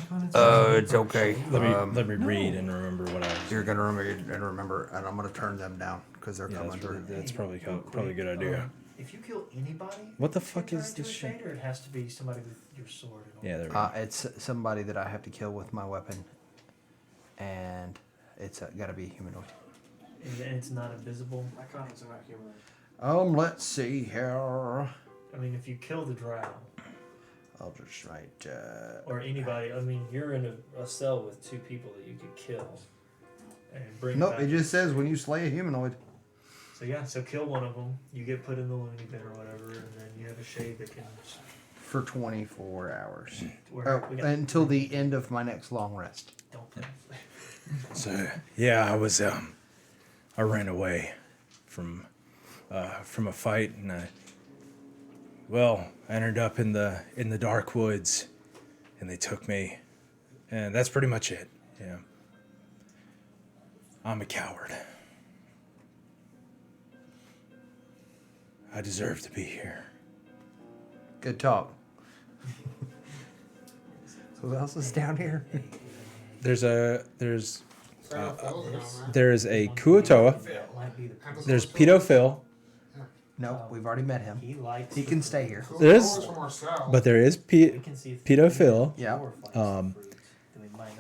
It's okay. Let me read and remember what I was. You're gonna remember, and I'm gonna turn them down because they're Yeah, coming that's, through. that's probably a good idea. If you kill anybody, What the you fuck turn is into this a shit? shade, or it has to be somebody with your sword. And all? Yeah, there we go. It's somebody that I have to kill with my weapon, and it's got to be a humanoid. And it's not invisible. Icons are not human. Let's see here. I mean, if you kill the drow I'll just write. or anybody, I mean, you're in a cell with two people that you could kill and bring Nope, back. it just says when you slay a humanoid. So yeah, so kill one of them. You get put in the loony bin or whatever, and then you have a shade that can. For 24 hours. Where Oh, we got, until the end of my next long rest. don't play. So yeah, I ran away from a fight, and I ended up in the dark woods, and they took me, and that's pretty much it. Yeah, I'm a coward. I deserve to be here. Good talk. Who else is down here? There's a Kuotoa. There's Pedophil. No, we've already met him. He likes. He can stay here. There is, From our cell. but there is We can see if Pedophil. Yeah.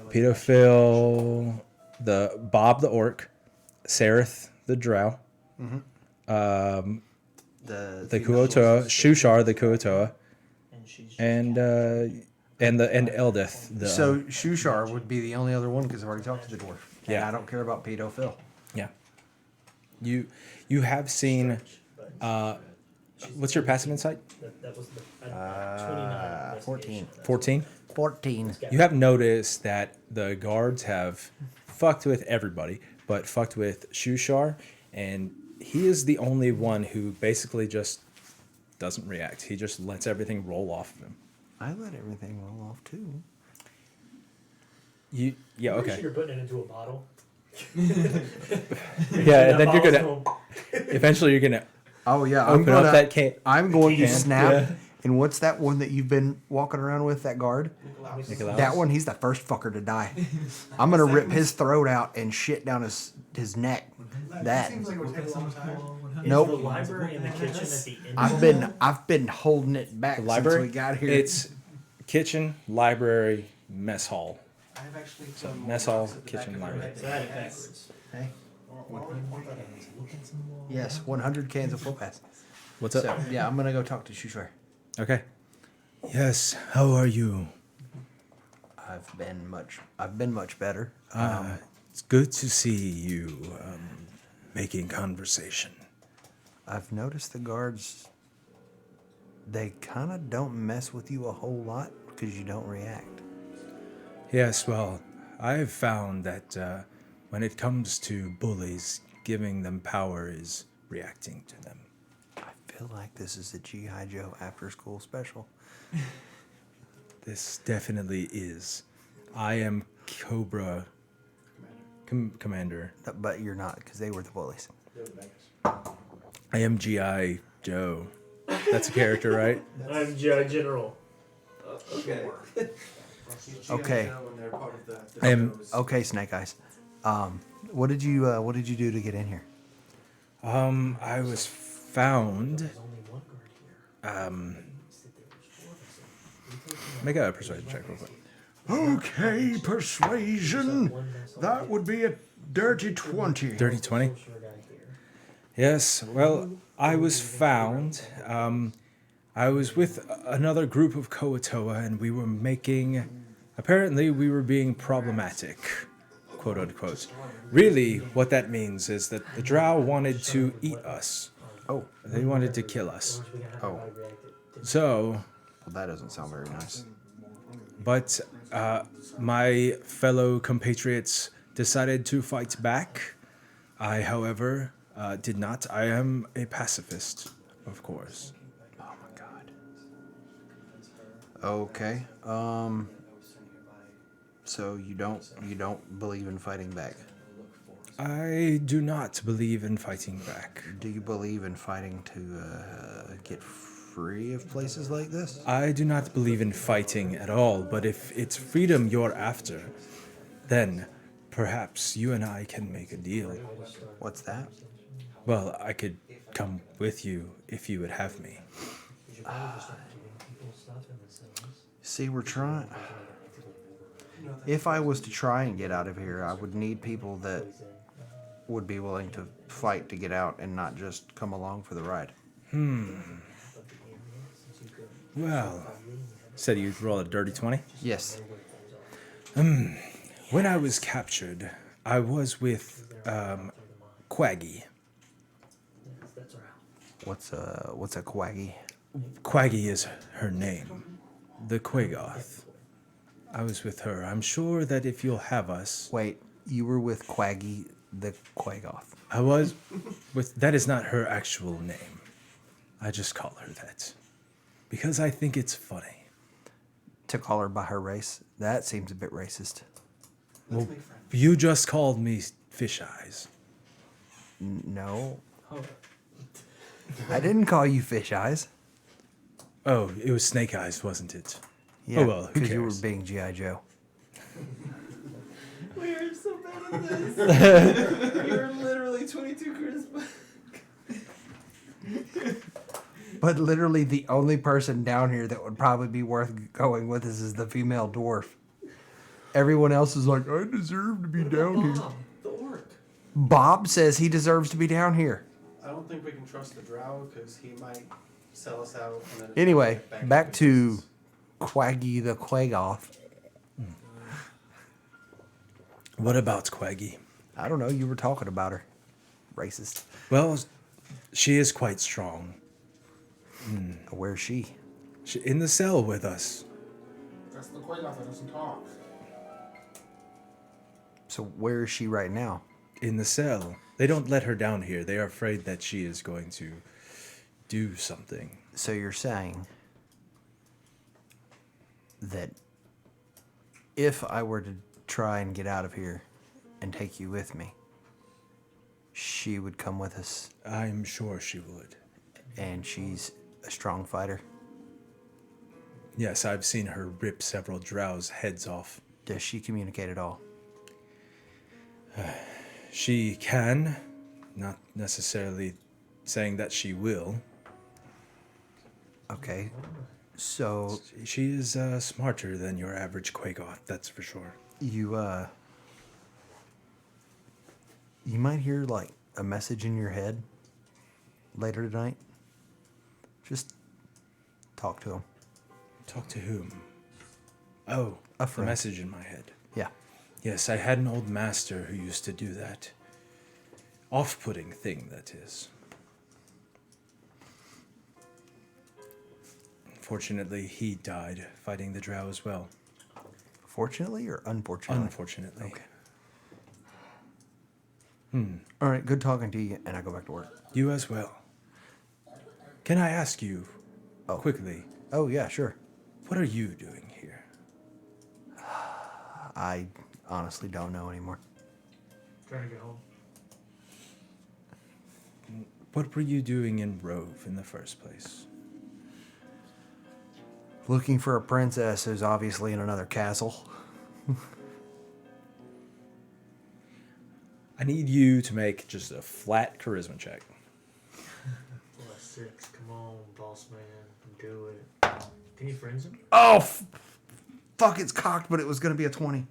Pedophil, the Bob the orc, Sareth the drow, The the Kuotoa, Shushar the Kuotoa, and Eldith. The, So Shushar would be the only other one because I've already talked to the dwarf. And Yeah. I don't care about pedophile. yeah, you have seen. What's your passive insight? That was the 29. 14. 14. 14. You have noticed that the guards have fucked with everybody, but fucked with Shushar, and he is the only one who basically just doesn't react. He just lets everything roll off of him. I let everything roll off too. Yeah, Pretty okay. sure you're putting it into a bottle. Yeah, and then you're gonna eventually you're gonna Oh yeah, open up that can. I'm going to can, snap. yeah. And what's that one that you've been walking around with? That guard. Nicholas. That one. He's the first fucker to die. I'm gonna rip his throat out and shit down his neck. That. Seems like it would take a long time. Is Nope. the library in the kitchen at the end? I've been holding it back The library. since we got here. It's kitchen, library, mess hall. I've actually done more Mess hall, rocks at the back kitchen, of my library. head. So I had it backwards. Hey? Why would I want that? Yes, 100 cans of full pass. What's up? So yeah, I'm gonna go talk to Shushar. Okay. Yes. How are you? I've been much better. It's good to see you making conversation. I've noticed the guards. They kind of don't mess with you a whole lot because you don't react. Yes, well, I've found that when it comes to bullies, giving them power is reacting to them. I feel like this is a G.I. Joe after school special. This definitely is. I am Cobra Commander. But you're not, because they were the bullies. I am G.I. Joe. That's a character, right? I'm G.I. General. Okay. Okay. I am. Okay, Snake Eyes. What did you do to get in here? I was found. Make a persuasion check real quick. Okay, persuasion. That would be a dirty 20. Dirty 20? Yes, well, I was found. I was with another group of Koatoa, and we were making. Apparently, we were being problematic, quote unquote. Really, what that means is that the drow wanted to eat us. Oh. They wanted to kill us. Oh. So, Well, that doesn't sound very nice. but my fellow compatriots decided to fight back. I, however, did not. I am a pacifist, of course. Oh my god. Okay. So you don't believe in fighting back? I do not believe in fighting back. Do you believe in fighting to get free of places like this? I do not believe in fighting at all, but if it's freedom you're after, then perhaps you and I can make a deal. What's that? Well, I could come with you if you would have me. See, we're trying. If I was to try and get out of here, I would need people that would be willing to fight to get out and not just come along for the ride. Well, said you'd roll a dirty 20? Yes. When I was captured, I was with Quaggy. What's a quaggy? Quaggy is her name. The Quagoth. I was with her. I'm sure that if you'll have us... Wait, you were with Quaggy the Quagoth. I was with... That is not her actual name. I just call her that. Because I think it's funny. To call her by her race? That seems a bit racist. Well, you just called me Fish Eyes. No. I didn't call you Fish Eyes. Oh, it was Snake Eyes, wasn't it? Yeah, Oh, well, who because you were cares? being G.I. Joe. We are so bad at this. You're literally 22 charisma. But literally the only person down here that would probably be worth going with us is the female dwarf. Everyone else is like, I deserve to be down here. Bob, the orc. Bob says he deserves to be down here. I don't think we can trust the drow because he might sell us out. And then Anyway, back into to business. Quaggy the Quagoth. What about Quaggy? I don't know, you were talking about her. Racist. Well, she is quite strong. Where's she? She, in the cell with us. That's the Quagoth that doesn't talk. So where is she right now? In the cell. They don't let her down here. They are afraid that she is going to do something. So you're saying that if I were to try and get out of here and take you with me, she would come with us, I'm sure she would. and she's a strong fighter. Yes, I've seen her rip several drows' heads off. Does she communicate at all? She can, not necessarily saying that she will. Okay. So She is smarter than your average Quagoth, that's for sure. you might hear like a message in your head later tonight. Just talk to him. Talk to whom? Oh, A the friend. message in my head. Yeah. Yes, I had an old master who used to do that. Off-putting thing, that is. Unfortunately, he died fighting the drow as well. Fortunately or unfortunately? Unfortunately. Okay. All right, good talking to you, and I go back to work. You as well. Can I ask you, quickly, Oh, yeah, sure. what are you doing here? I honestly don't know anymore. Trying to get home. What were you doing in Rove in the first place? Looking for a princess who's obviously in another castle. I need you to make just a flat charisma check. +6. Come on, boss man. Do it. Can you friends him? Oh, fuck! It's cocked, but it was gonna be a 20.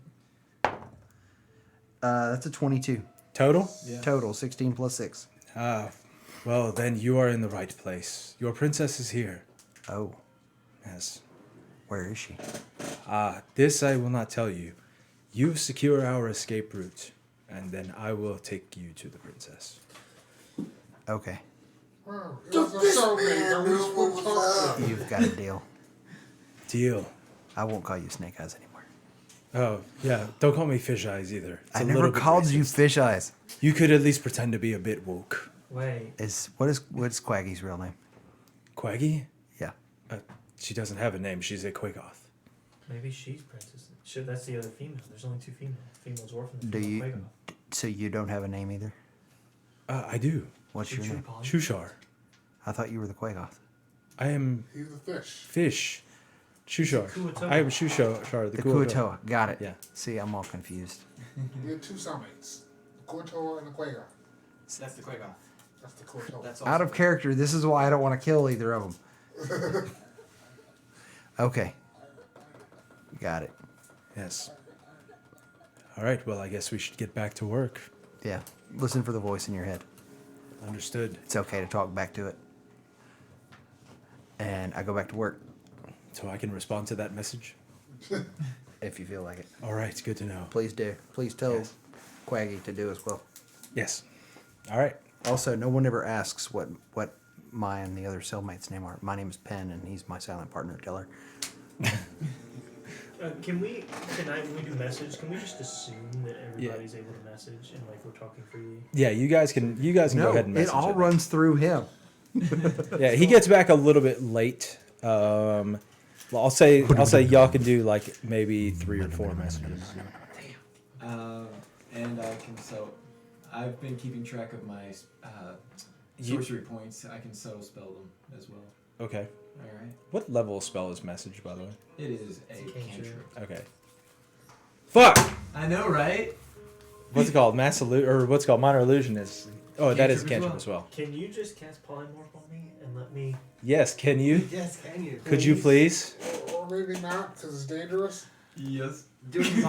That's a 22 Total? Yeah. total. 16 plus 6. Well, then you are in the right place. Your princess is here. Oh, Yes. where is she? This I will not tell you. You secure our escape route, and then I will take you to the princess. Okay, Wow, it was a cellmate that we spoke talk to. you've got a deal. Deal. I won't call you Snake Eyes anymore. Oh, yeah. Don't call me Fish Eyes either. It's I a never little bit called you racist. Fish Eyes. You could at least pretend to be a bit woke. Wait. What's Quaggy's real name? Quaggy? Yeah. She doesn't have a name. She's a Quagoth. Maybe she's princess. Shit, that's the other female. There's only 2 females. Female's orphan. Do you? Fuego. So you don't have a name either? I do. What's your name? Shushar. I thought you were the Quagoth. I am He's the fish. Fish. Shushar. Kuo-toa. I am Shushar, The Kuo-toa. Kuo-toa. Got it. Yeah. See, I'm all confused. We have 2 cellmates. The Kuo-toa and the Quagoth. That's the Quagoth. That's the Kuo-toa. That's Out of character, this is why I don't want to kill either of them. Okay. Got it. Yes. All right. Well, I guess we should get back to work. Yeah. Listen for the voice in your head. Understood. It's okay to talk back to it. And I go back to work So I can respond to that message. if you feel like it. All right. Good to know. Please do. Please tell Yes. Quaggy to do as well. Yes. All right. Also, no one ever asks what my and the other cellmate's name are. My name is Penn, and he's my silent partner, Diller. When we do message, can we just assume that everybody's able to message and like we're talking freely? Yeah. You guys can go ahead and message it all it. runs through him. Yeah. He gets back a little bit late. Well, I'll say y'all can do like maybe 3 or 4 messages. And I can I've been keeping track of my sorcery points. I can subtle spell them as well. Okay. All right. What level spell is message, by the way? It is a It's a cantrip. Okay. Fuck. I know, right? What's it called? What's it called? Minor illusion is. Oh, that is a Cantrip cantrip as as well. Can you just cast polymorph on me and let me? Yes. Can you? Yes, can you? Could you please? Or maybe not, because it's dangerous. Yes. Do it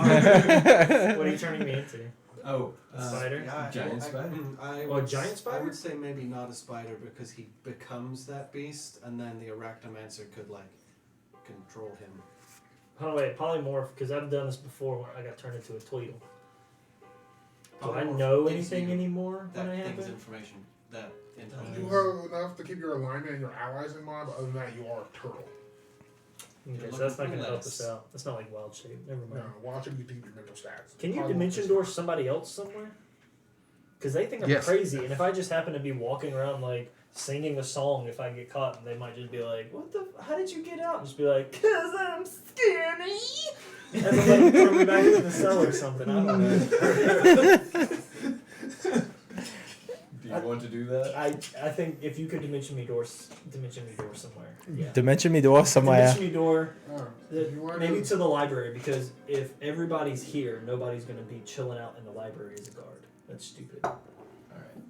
What are you turning me into? Oh, A spider? Giant spider? I Oh, a giant spider? I would say maybe not a spider because he becomes that beast, and then the arachnomancer could like control him. Oh wait, polymorph, because I've done this before where I got turned into a Tweedle. Do I Polymorph know gives anything you anymore when That it thing's happened? information. That You intelligence. have enough to keep your alignment and your allies in mind, but other than that, you are a turtle. Okay, so that's not going to help us out. That's not like wild shape. Never No, mind. watch him, you think your mental stats. Can you Probably dimension won't door be somebody else somewhere? Because they think I'm Yes. crazy, and if I just happen to be walking around like singing a song, if I get caught, they might just be like, "What the? How did you get out?" And just be like, "Cause I'm skinny." And then like throw me back into the cell or something. I don't know. Do you want to do that? I think if you could dimension me door somewhere. Yeah. Dimension me door somewhere. Dimension me door. Oh, The- you wanna maybe do- to the library, because if everybody's here, nobody's going to be chilling out in the library as a guard. That's stupid. All right.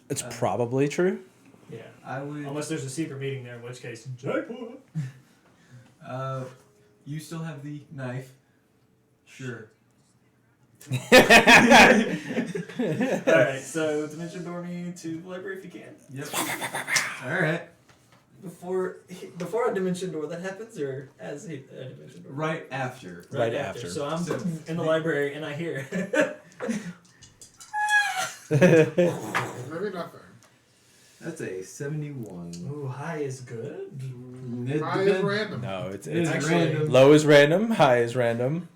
It's probably true. Yeah. I would. Unless there's a secret meeting there, in which case, jackpot. You still have the knife. Sure. Alright, so dimension door me to the library if you can. Yep. All right. Before a dimension door that happens, or as a dimension door? Right after. Right after. So I'm So- in the library and I hear. Maybe nothing. That's a 71. Ooh, high is good. It Mine is depends. random. No, it's It's Actually- random. low is random, high is random.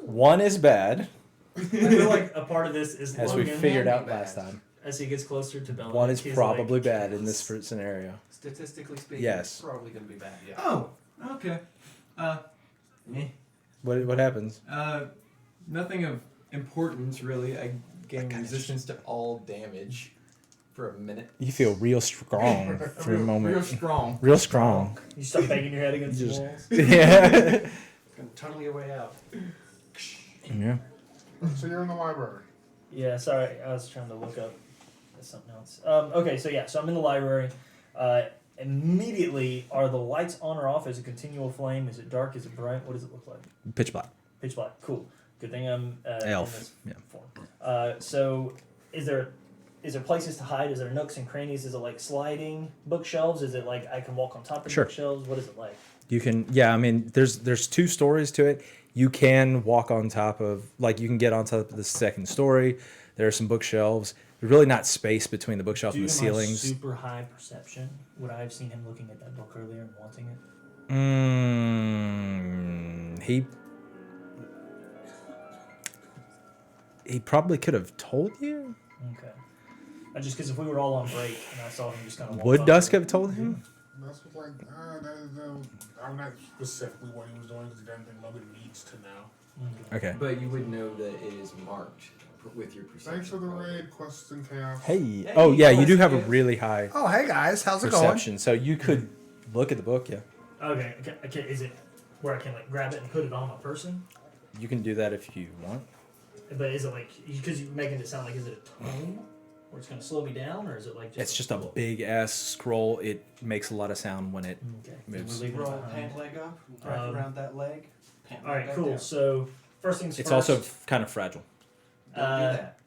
1 is bad, I feel like a part of this is as we Logan, figured out bad. last time. as he gets closer to Bella. 1 is he's probably like, bad in this scenario. Statistically speaking, Yes. it's probably going to be bad. Yeah. Oh, okay. Me. What happens? Nothing of importance, really. I gain resistance to all damage for a minute. You feel real strong for a moment. Real strong. Real strong. You start banging your head against the walls. Yeah. Gonna tunnel your way out. Yeah. So you're in the library. Yeah, sorry, I was trying to look up something else. Okay, so I'm in the library. Immediately, are the lights on or off? Is it continual flame? Is it dark? Is it bright? What does it look like? Pitch black. Pitch black. Cool. Good thing I'm Elf. in this Yeah. form. So, is there places to hide? Is there nooks and crannies? Is it like sliding bookshelves? Is it like I can walk on top of Sure. bookshelves? What is it like? You can, yeah. I mean, there's 2 stories to it. You can walk on top of, like, you can get on top of the second story. There are some bookshelves. There's really not space between the bookshelves Due and the to my ceilings. super high perception, would I have seen him looking at that book earlier and wanting it? He probably could have told you. Okay. Just because if we were all on break and I saw him just kind of Would Dusk have told him? That's what, like, I'm not specifically what he was doing because he doesn't think nobody needs to know. Okay. But you would know that it is marked with your perception. Thanks for the raid, Quests and Chaos. Hey. Oh yeah, you do have a really high Oh, hey guys, how's it perception, so you could look at the book. Yeah. Okay. Is it where I can like grab it and put it on my person? You can do that if you want. But is it like because you're making it sound like is it a tone where it's gonna slow me down or is it like just It's just a big ass scroll. It makes a lot of sound when it Okay. moves. We're leaving it Roll behind. pant leg up, wrap around that leg. Pant All leg right, back cool. down. So first things It's first. also kind of fragile. Don't do that.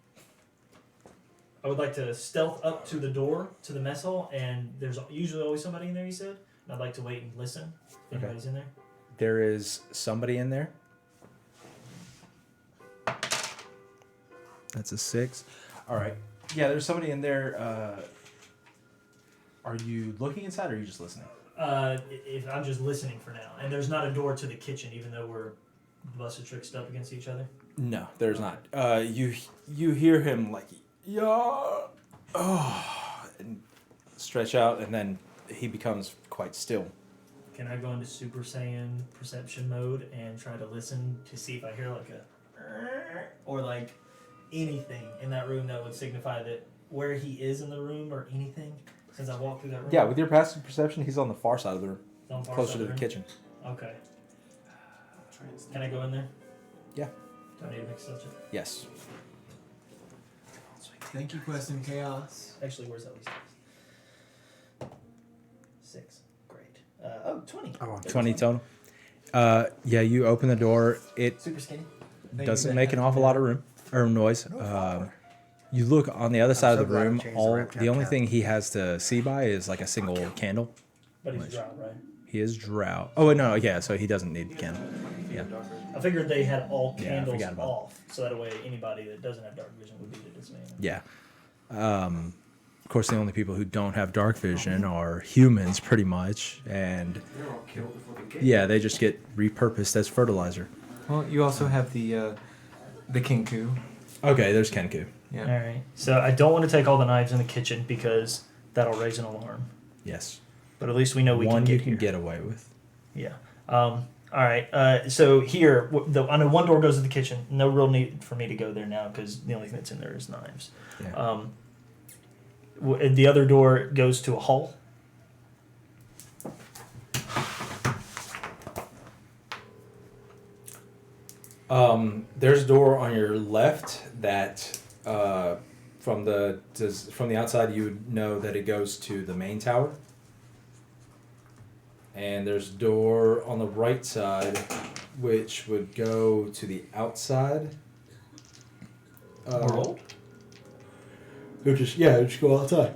I would like to stealth up to the door to the mess hall, and there's usually always somebody in there. You said, and I'd like to wait and listen if Okay. anybody's in there. There is somebody in there. That's a 6. All right. Yeah, there's somebody in there. Are you looking inside or are you just listening? If I'm just listening for now, and there's not a door to the kitchen, even though we're busted tricked up against each other. No, there's not. You hear him like, yeah, and stretch out, and then he becomes quite still. Can I go into Super Saiyan perception mode and try to listen to see if I hear like a or like anything in that room that would signify that where he is in the room or anything since I walked through that room? Yeah, with your passive perception, he's on the far side of the room, On the far closer side to of the room? kitchen. Okay. Can I go in there? Yeah. Do I need to make such a... Yes. Thank you, Quest and Chaos. Actually, where's that least? 6. Great. 20. Oh, 20 total. Yeah, you open the door. It Super skinny. doesn't make an awful lot of room or noise. You look on the other side so of the glad I room. changed the All rap the only tab. thing he has to see by is like a single candle. But he's dry, right? He is drow. Oh wait, no, yeah. So he doesn't need the candle. Yeah. I figured they had all Yeah, I candles forgot about off, so that way anybody that doesn't have dark vision would be the dismayed. Yeah. Of course, the only people who don't have dark vision are humans, pretty much, and They're all killed before they get yeah, they just get repurposed as fertilizer. Well, you also have the Kinku. Okay, there's Kenku. Yeah. All right. So I don't want to take all the knives in the kitchen because that'll raise an alarm. Yes. But at least we know we One can get you can here. get away with. Yeah. All right. So here, I know one door goes to the kitchen. No real need for me to go there now because the only thing that's in there is knives. Yeah. The other door goes to a hall. There's a door on your left that, from the outside, you would know that it goes to the main tower. And there's a door on the right side, which would go to the outside. World? Just go outside.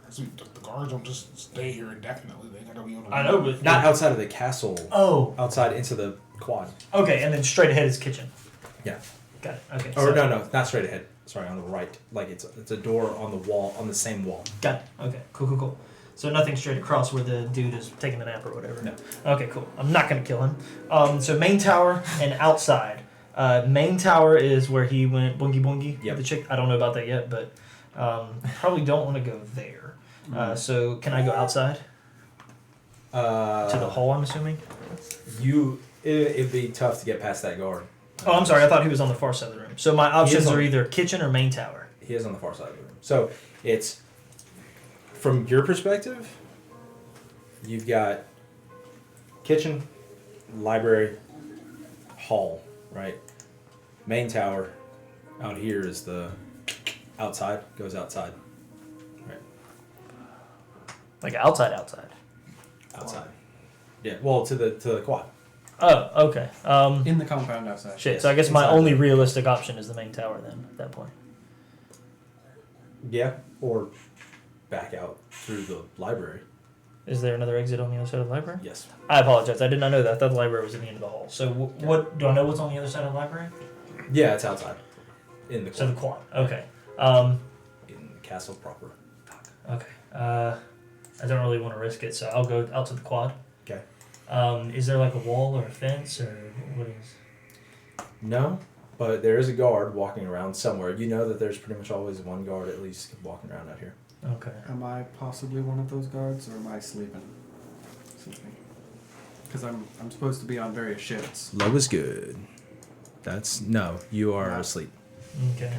So the guards don't just stay here indefinitely. They gotta be able to. I know, but Not outside of the castle. Oh. Outside into the quad. Okay, and then straight ahead is kitchen. Yeah. Got it. Okay. Or no, not straight ahead. Sorry, on the right. Like it's a door on the wall, on the same wall. Got it. Okay. Cool. So nothing straight across where the dude is taking the nap or whatever. No. Okay, cool. I'm not gonna kill him. So main tower and outside. Main tower is where he went bungie bungie. Yep. The chick. I don't know about that yet, but probably don't want to go there. So can I go outside to the hall? I'm assuming. It'd be tough to get past that guard. Oh, I'm sorry. I thought he was on the far side of the room. So my options on- are either kitchen or main tower. He is on the far side of the room. So it's from your perspective. You've got kitchen, library, hall, right? Main tower. Out here is the outside. Goes outside. Right. Like outside. Outside. Yeah. Well, to the quad. Oh, okay. In the compound outside. Shit. Yes, So I guess my inside. only realistic option is the main tower then. At that point. Yeah. Or back out through the library. Is there another exit on the other side of the library? Yes. I apologize. I did not know that. I thought the library was in the end of the hall. So what do I know? What's on the other side of the library? Yeah, it's outside. In the So quad. the quad. Okay. In the castle proper. Okay. I don't really want to risk it, so I'll go out to the quad. Okay. Is there like a wall or a fence or what is? No, but there is a guard walking around somewhere. You know that there's pretty much always one guard at least walking around out here. Okay. Am I possibly one of those guards, or am I sleeping? Because I'm supposed to be on various shifts. Low is good. That's no. You are Yeah. asleep. Okay.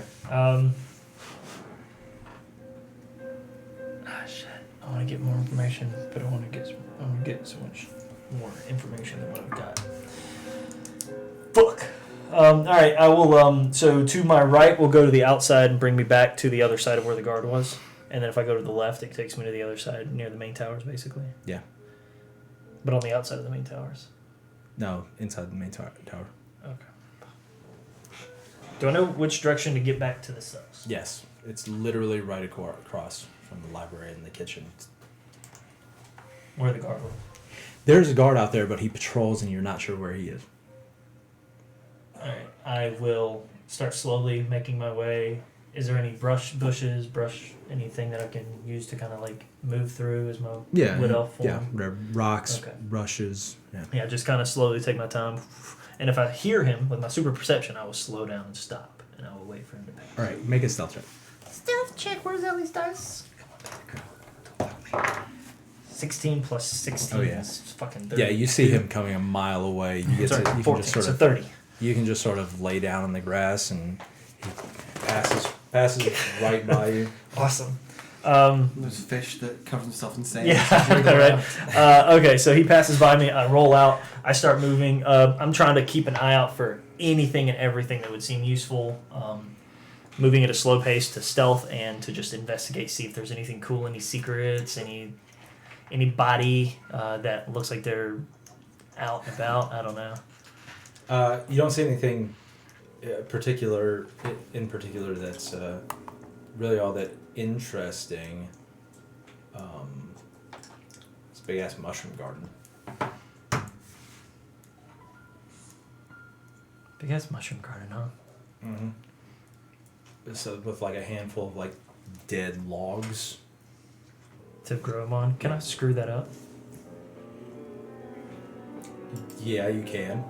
Shit. I want to get more information, but I want to get so much more information than what I've got. Fuck. All right. I will. So to my right will go to the outside and bring me back to the other side of where the guard was, and then if I go to the left, it takes me to the other side near the main towers, basically. Yeah. But on the outside of the main towers. No, inside the main tower. Okay. Do I know which direction to get back to the cells? Yes, it's literally right across from the library and the kitchen. Where the guard was. There's a guard out there, but he patrols, and you're not sure where he is. Alright, I will start slowly making my way. Is there any bushes, anything that I can use to kind of like move through as my wood elf form? Yeah, there are rocks, Okay. rushes. Yeah. Yeah, just kind of slowly take my time. And if I hear him with my super perception, I will slow down and stop, and I will wait for him to pass. All right, make a stealth check. Stealth check, where's Ellie's dice? 16 plus 16 Oh, yeah. is fucking 30. Yeah, you see him coming a mile away. You get Sorry, to, you 14, can just sort so of 30. You can just sort of lay down in the grass, and he passes right by you. Awesome. Those fish that cover themselves in sand. Yeah, right. Okay, so he passes by me. I roll out. I start moving. I'm trying to keep an eye out for anything and everything that would seem useful. Moving at a slow pace to stealth and to just investigate, see if there's anything cool, any secrets, anybody that looks like they're out and about. I don't know. You don't see anything particular that's really all that interesting. It's a big ass mushroom garden. Big ass mushroom garden, huh? Mm-hmm. So with like a handful of like dead logs. To grow them on. Can I screw that up? Yeah, you can.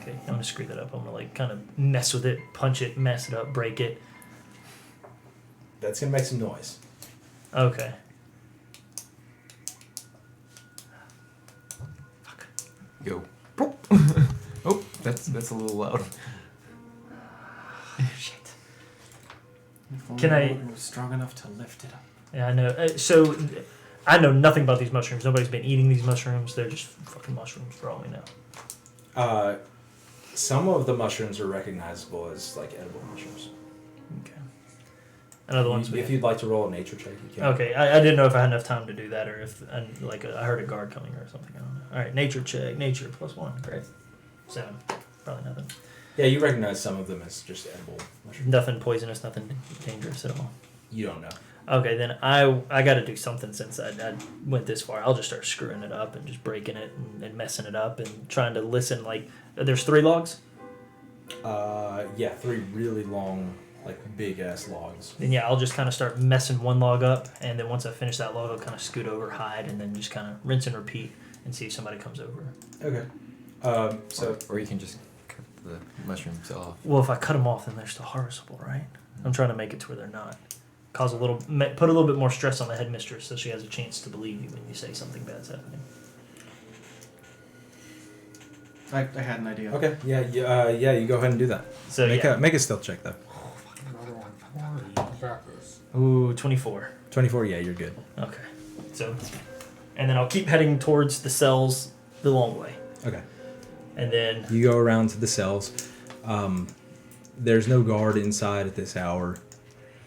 Okay, I'm gonna screw that up. I'm gonna like kind of mess with it, punch it, mess it up, break it. That's gonna make some noise. Okay. Fuck. Yo. Oh, that's a little loud. Shit. If Can only I- Logan was strong enough to lift it up. Yeah, I know. So, I know nothing about these mushrooms. Nobody's been eating these mushrooms. They're just fucking mushrooms for all we know. Some of the mushrooms are recognizable as like edible mushrooms. Okay. Another one's If you'd like to roll a nature check, you can. Okay, I didn't know if I had enough time to do that or if I heard a guard coming or something. I don't know. All right, nature check. Nature +1. Great. 7. Probably nothing. Yeah, you recognize some of them as just edible mushrooms. Nothing poisonous. Nothing dangerous at all. You don't know. Okay, then I got to do something since I went this far. I'll just start screwing it up and just breaking it and messing it up and trying to listen. Like, there's 3 logs. Yeah, 3 really long, like big ass logs. Then yeah, I'll just kind of start messing one log up, and then once I finish that log, I'll kind of scoot over, hide, and then just kind of rinse and repeat and see if somebody comes over. Okay. Or you can just cut the mushrooms off. Well, if I cut them off, then they're still harvestable, right? I'm trying to make it to where they're not. Put a little bit more stress on the headmistress so she has a chance to believe you when you say something bad's happening. I had an idea. Okay. Yeah. Yeah. You go ahead and do that. So Make a stealth check though. Ooh, 24. 24. Yeah, you're good. Okay. So, and then I'll keep heading towards the cells the long way. Okay. And then You go around to the cells. There's no guard inside at this hour.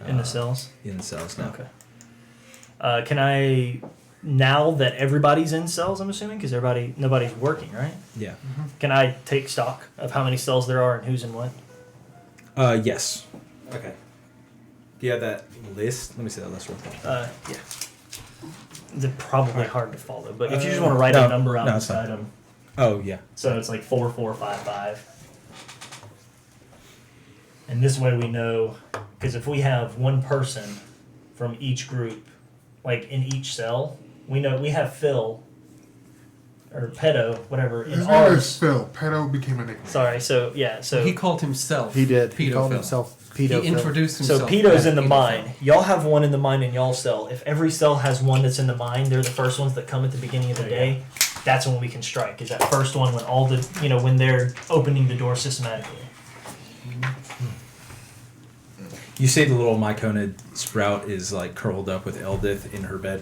in the cells. In the cells now. Okay. Can I, now that everybody's in cells, I'm assuming, because nobody's working, right? Yeah. Can I take stock of how many cells there are and who's in what? Yes. Okay. Do you have that list? Let me see that list real quick. Yeah. They're probably hard to follow, but if you just want to write a number out it's inside fine. them. Oh yeah. So it's like 4455. And this way we know, because if we have one person from each group, like in each cell, we know we have Phil or Pedo, whatever, in His name is ours. Phil. Pedo became a nickname. Sorry, so yeah, so He called himself. He did. He Pedo called Phil. himself He Pedo. introduced so himself. Pedo's as in the Pedo mine. Phil. Y'all have one in the mine in y'all cell. If every cell has one that's in the mine, they're the first ones that come at the beginning of the day. That's when we can strike. Is that first one when all the when they're opening the door systematically. You see the little myconid sprout is like curled up with Eldith in her bed.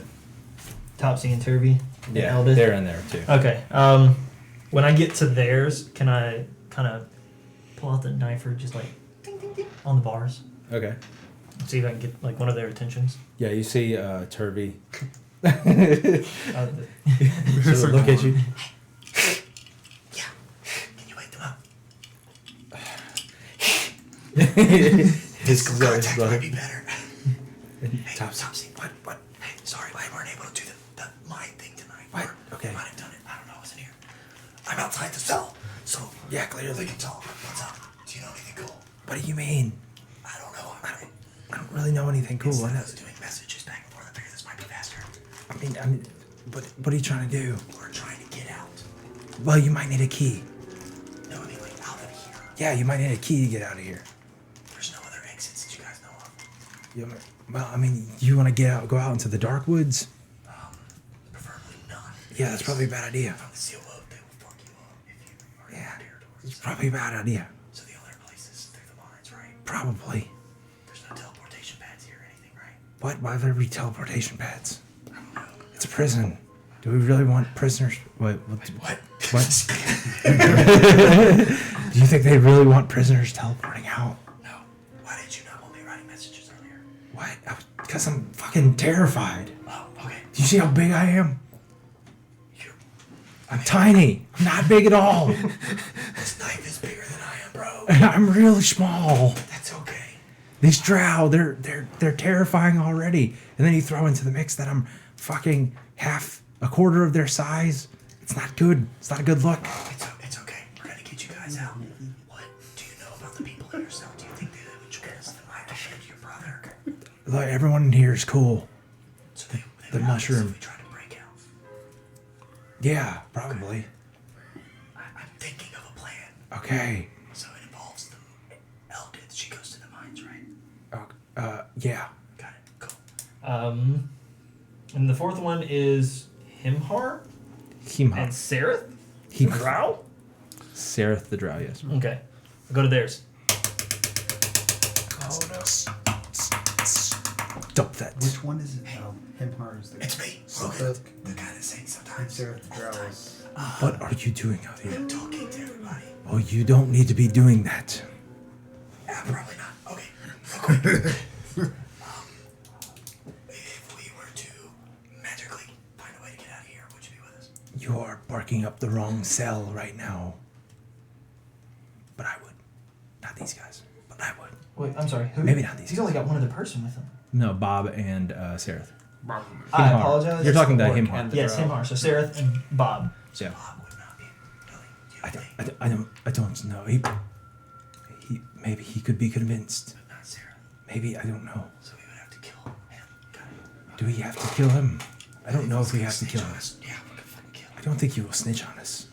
Topsy and Turvy. and Yeah, Eldith. they're in there too. Okay. When I get to theirs, can I kind of pull out the knife or just like ding, ding, ding, on the bars? Okay. See if I can get like one of their attentions. Yeah, you see Turvy. It's So look at you. Can you wake them up? His Contact brother. might be better. Hey, Topsy. Topsy, what? Hey, sorry, we weren't able to do the mine thing tonight. What? Or Okay. we might have done it. I don't know. I wasn't here. I'm outside the cell, so Yeah, clearly. we can talk. What's up? Do you know anything cool? What do you mean? I don't know. I don't really know anything cool. Instead What of us doing messages back and forth, I figured this might be faster. I mean, what are you trying to do? We're trying to get out. Well, you might need a key. No, I mean like out of here. Yeah, you might need a key to get out of here. There's no other exits that you guys know of. Well, I mean, you want to go out into the dark woods? Preferably not. Yeah, that's probably a bad idea. From the seal oak, they will fuck you up if you are in Yeah, their it's territories. probably a bad idea. So the only place is through the mines, right? Probably. There's no teleportation pads here or anything, right? What? Why would there be teleportation pads? It's a prison. Do we really want prisoners? What? What? Do you think they really want prisoners teleporting out? No. Why did you not want me writing messages earlier? What? Because I'm fucking terrified. Oh, okay. Do you see how big I am? You. I'm tiny. I'm not big at all. This knife is bigger than I am, bro. I'm really small. That's okay. These drow, they're terrifying already. And then you throw into the mix that I'm fucking a quarter of their size. It's not good. It's not a good look. It's okay. We're gonna get you guys out. What do you know about the people in your cell? Do you think they would join us? Then I offend your brother. Look, everyone in here is cool. So they The would notice mushroom. if we try to break out. Yeah, probably. I'm thinking of a plan. Okay. So it involves the Eldith. She goes to the mines, right? Yeah. Got it. Cool. And the fourth one is Himhar and Himhar. Sereth. Himhar. Drow. Sereth the drow, yes. Okay, I'll go to theirs. Stop that. Which one is it? Himhar is the It's me, Seth Logan. The guy that sings and sometimes. Sarah the Drow is. What are you doing out here? I'm talking to everybody. Oh, you don't need to be doing that. Yeah, probably not. Okay, real quick. If we were to magically find a way to get out of here, would you be with us? You are barking up the wrong cell right now. But I would. Not these guys. But I would. Wait, I'm sorry. Who? Maybe not these He's only got one other person with him. No, Bob and Sereth. I Himhar. apologize. You're talking to Orc Himhar. and the Yes, Drow. Himhar. So Sereth and Bob. Yeah. Bob would not be willing. You I think? don't know. He maybe he could be convinced. But not Sarah. Maybe I don't know. So we would have to kill him. Got it. Do we have to kill him? I don't know if we have to kill him. Yeah, we could fucking kill him. I don't think he will snitch on us.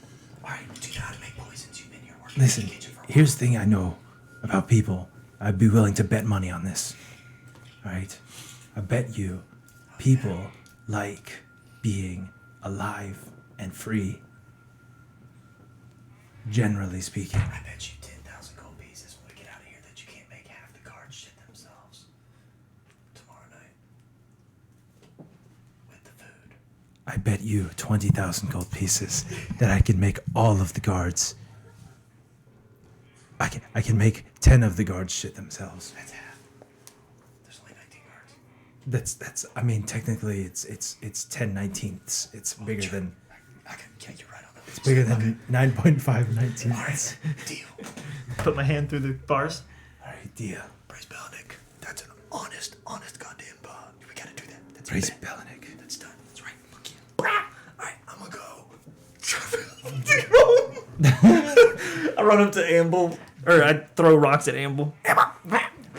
Alright, do you know how to make poisons? You've been here working Listen, in the kitchen for a while. here's the thing I know about people. I'd be willing to bet money on this. Alright? I bet you people like being alive and free. generally speaking. I bet you 10,000 gold pieces when we get out of here that you can't make half the guards shit themselves tomorrow night with the food. I bet you 20,000 gold pieces that I can make all of the guards. I can make 10 of the guards shit themselves. That's half. There's only 19 guards. That's. I mean, technically, it's 10/19ths. It's bigger than. Yeah, you're right on that. It's bigger than 9.5/19ths. All right, deal. Put my hand through the bars. All right, deal. Praise Belnick. That's an honest goddamn we gotta do that. That's Praise it. Belnick. That's done. That's right. Fuck you. Alright, I'm gonna go. I run up to Amble, or I throw rocks at Amble.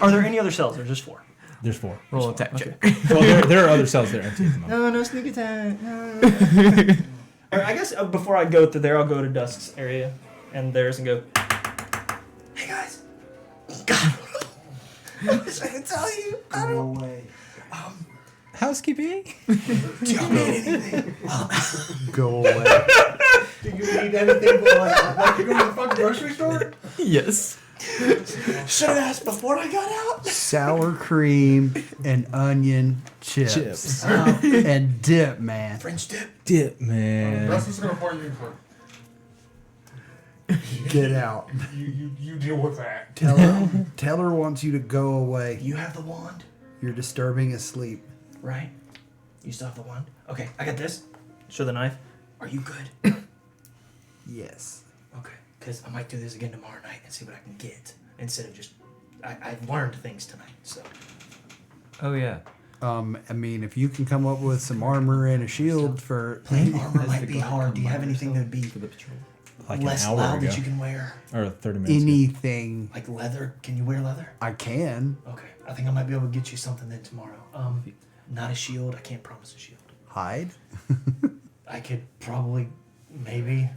Are there any other cells? There's just 4. There's 4. Roll attack check. Well, there are other cells that are empty at the moment. No sneak attack. No. I guess before I go through there, I'll go to Dusk's area and theirs and go. Hey guys. God. I wish I could tell you. I don't know. Housekeeping? Do y'all need anything? Go away. Do you need anything but like you go to the fucking grocery store? Yes. Should have asked before I got out. Sour cream and onion chips. And dip, man. French dip. Dip, man. That's what's gonna point you for. Get out. You deal with that. Teller wants you to go away. You have the wand, You're disturbing his sleep. right? You still have the wand? Okay, I got this. Show the knife. Are you good? Yes. Okay, because I might do this again tomorrow night and see what I can get instead of just. I've learned things tonight, so. Oh yeah. I mean, if you can come up with some armor and a shield for Plain armor might be hard. Do you have anything that would be For the patrol. Like less an hour loud ago. that you can wear? Or 30 minutes ago. anything, Like leather? Can you wear leather? I can Okay, I think I might be able to get you something then tomorrow. Not a shield. I can't promise a shield. hide. I could probably, maybe,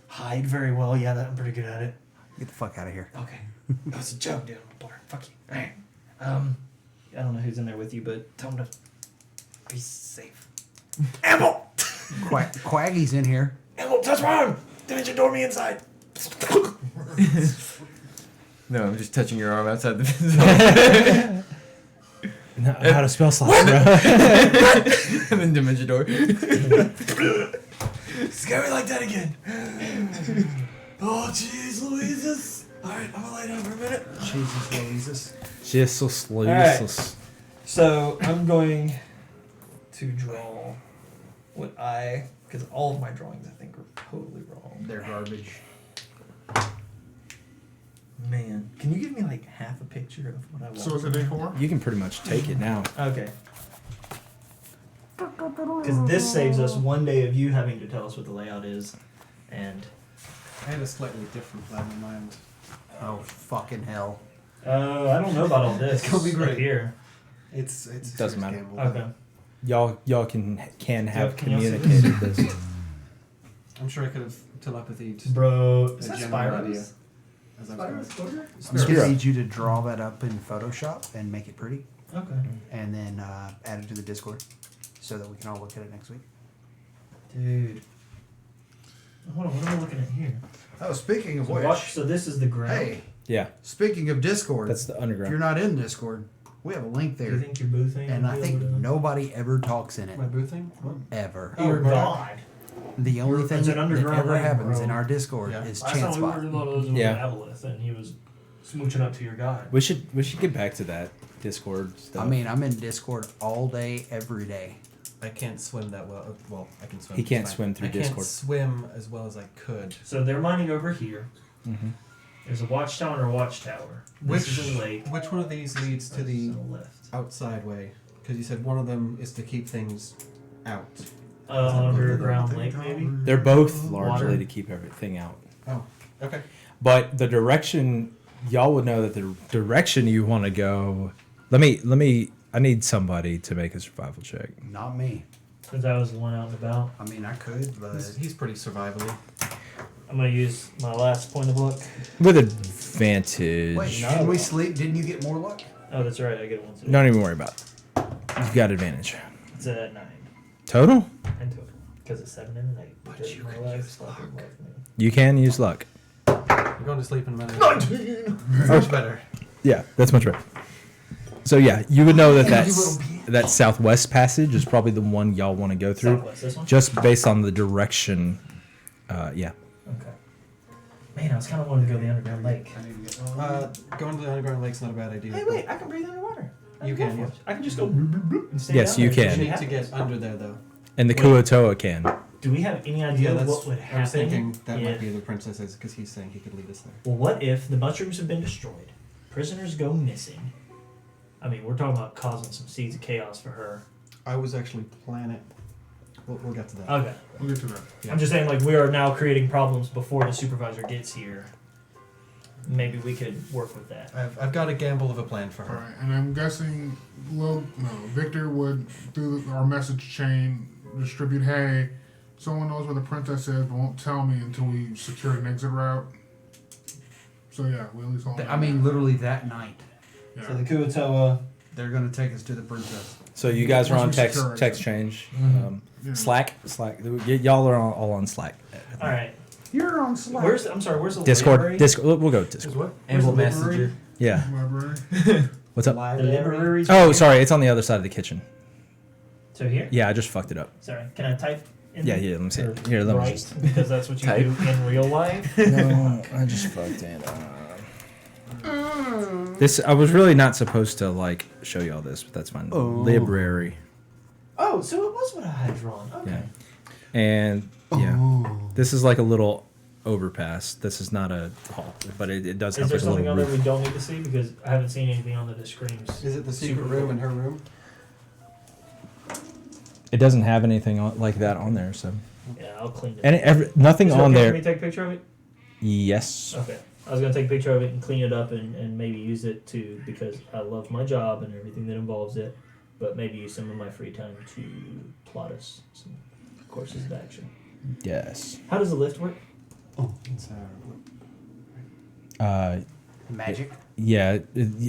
hide very well. Yeah, I'm pretty good at it. Get the fuck out of here. Okay, that was a joke, dude. Fuck you. All right. I don't know who's in there with you, but Tell him to be safe. Amble! Quaggy's in here. Amble, touch my arm! Dimension door me inside. No, I'm just touching your arm outside the No, how to spell slots, bro. and then dimension door. Scare me like that again. Oh, jeez, Louises. All right, I'm gonna lay down for a minute. Jesus Louises. Jesus, right. Jesus. so I'm going to draw what because all of my drawings I think are totally wrong. They're garbage. Man, can you give me like half a picture of what I want? So is it A4? You can pretty much take it now. Okay. Because this saves us one day of you having to tell us what the layout is, and I had a slightly different plan in mind. Oh, fucking hell. I don't know about all this. It's gonna be great. up here. It's a Doesn't serious matter. gamble. Okay. Y'all can have Can y'all see communicated this. I'm sure I could have telepathied Bro, is a that general Spyro's? idea as I was going. I'm just gonna need you to draw that up in Photoshop and make it pretty, Okay. and then add it to the Discord so that we can all look at it next week. Dude. Hold on, what am I looking at here? Oh, speaking of So, which, so this is the ground. hey, Yeah, speaking of Discord, that's the if underground. you're not in Discord, we have a link Do you there, think your booth thing and will I be think able to- nobody ever talks in it, My booth thing? What? ever. Oh, God. The only thing It's an that underground ever link, happens bro. in our Discord Yeah. is Last chance time we were spot. in one of those with Yeah. Aboleth, and he was smooching up to your guy. We should get back to that Discord stuff. I mean, I'm in Discord all day, every day. I can't swim that well. Well, I can swim. He can't it's fine. swim through I can't Discord. swim as well as I could. So they're mining over here. Mhm. There's a watchtower and a watchtower. This Which is a lake. which one of these leads to the This is the left. outside way? Because you said one of them is to keep things out. Underground lake, maybe? They're both largely Water. to keep everything out. Oh, okay. But the direction y'all would know that the direction you want to go. Let me. I need somebody to make a survival check. Not me. Since I was the one out and about. I mean, I could, but He's pretty survivally. I'm going to use my last point of luck. With advantage. wait, No. can we sleep? Didn't you get more luck? Oh, that's right. I get it once a day. Don't even worry about it. You've got advantage. It's a 9 Total? in total. Because it's 7 and an 8. But Because you my can last use fucking luck. luck, man. You can use luck. We're going to sleep in a minute. 19! Much better. Yeah, that's much better. So yeah, you would know that that southwest passage is probably the one y'all want to go through, Southwest, this one? just based on the direction. Yeah. Okay. Man, I was kind of wanting to go to the underground lake. Going to the underground lake's not a bad idea. Hey, wait! I can breathe underwater. You can, yeah. I can just go. And stay Yes, down you there. can. You need to get under there, though. And the Wait. Kuotoa can. Do we have any idea that's what would happen? I was thinking that might if- be the princesses, because he's saying he could lead us there. Well, what if the mushrooms have been destroyed? Prisoners go missing. I mean, we're talking about causing some seeds of chaos for her. I was actually planning. We'll get to that. Okay. We'll get to that. Yeah. I'm just saying, like, we are now creating problems before the supervisor gets here. Maybe we could work with that. I've got a gamble of a plan for All her. right, and I'm guessing, Victor would through our message chain distribute, hey, someone knows where the princess is, but won't tell me until we secure an exit route. So yeah, we at least all. I mean, literally that night. Yeah. So the Kuotoa. They're gonna take us to the princess. So you guys are on Once we secure it. text change. Yeah. Slack. Y'all are all on Slack. All right. You're on Slack. Where's the Discord. library? Discord. We'll go with Discord. What? Amble Where's the library? Messenger. Yeah. Library. What's up? The library. Oh, sorry. It's on the other side of the kitchen. So here? Yeah, I just fucked it up. Sorry. Can I type in Yeah, there? let me see Or it. Here, let me write? just. Because that's what you Type. do in real life. No, I just fucked it up. This I was really not supposed to like show y'all this, but that's fine. Oh. Library. Oh, so it was what I had drawn. Okay. Yeah. And yeah, this is like a little overpass. This is not a hall, but it does Is have there like a something little on there roof. we don't need to see? Because I haven't seen anything on there that screams. Is it the secret Super room cool. in her room? It doesn't have anything like that on there, so Yeah, I'll clean it. and nothing Is it on okay for there. me to take a picture of it? Yes. Okay. I was gonna take a picture of it and clean it up and maybe use it to because I love my job and everything that involves it, but maybe use some of my free time to plot us some courses of action. Yes. How does the lift work? Oh, it's Magic. Yeah.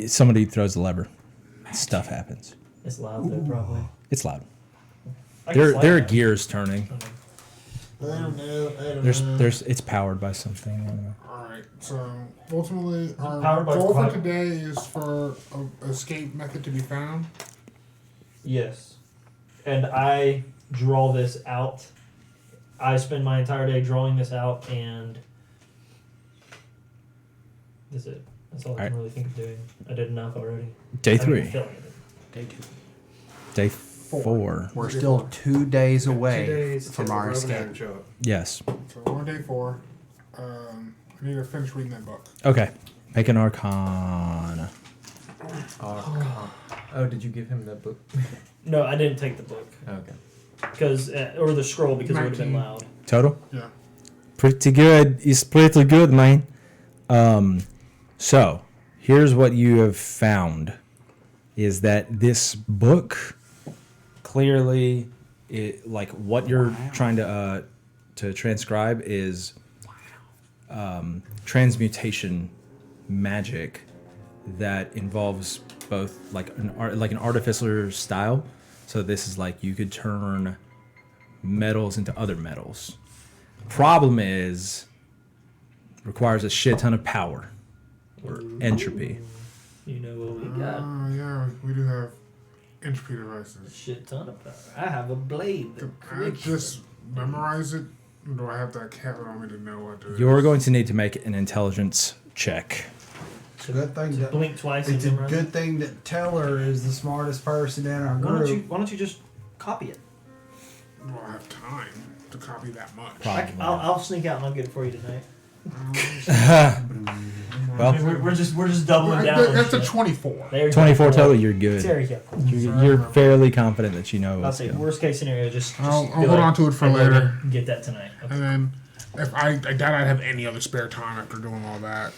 Somebody throws the lever. Stuff happens. It's loud though, probably. It's loud. I can slide There are down. gears turning. I don't know. There's it's powered by something. I don't know. Alright, so ultimately our Powered by goal for what? today is for a escape method to be found. Yes. And I draw this out. I spend my entire day drawing this out, and that's it. That's all I Alright. can really think of doing. I did enough already. Day I haven't 3. even felt it. Day 2. Day 4. We're still 2 days away 2 days from till our Robin escape. Aaron show up. Yes. So we're on day 4. I need to finish reading that book. Okay. Make an arcana. Oh, did you give him that book? No, I didn't take the book Okay. because or the scroll because it would have been 19. loud. Total? Yeah. Pretty good. It's pretty good, man. So, here's what you have found is that this book clearly like what you're trying to transcribe is transmutation magic that involves both like an artificer style. So this is like you could turn metals into other metals. Problem is requires a shit ton of power or entropy. You know what we got? Yeah, we do have entropy A devices. shit ton of power. I have a blade. Can I just memorize it? Or do I have to have it on me to know what to do? You're going to need to make an intelligence check. It's a good thing that Blink twice. it's a and memorize it. good thing that Teller is the smartest person in our group. Why don't you just copy it? Do I have time to copy that much? Probably. I'll sneak out and I'll get it for you tonight. Well, I mean, we're just doubling down. on That's a shit. 24. There you 24 go. total, you're good. There you go. You're fairly confident that you know I'll what's say going. worst case scenario, just I'll be hold like, on to it for "Hey, look, later." Get that tonight. Okay. And then, if I doubt I'd have any other spare time after doing all that.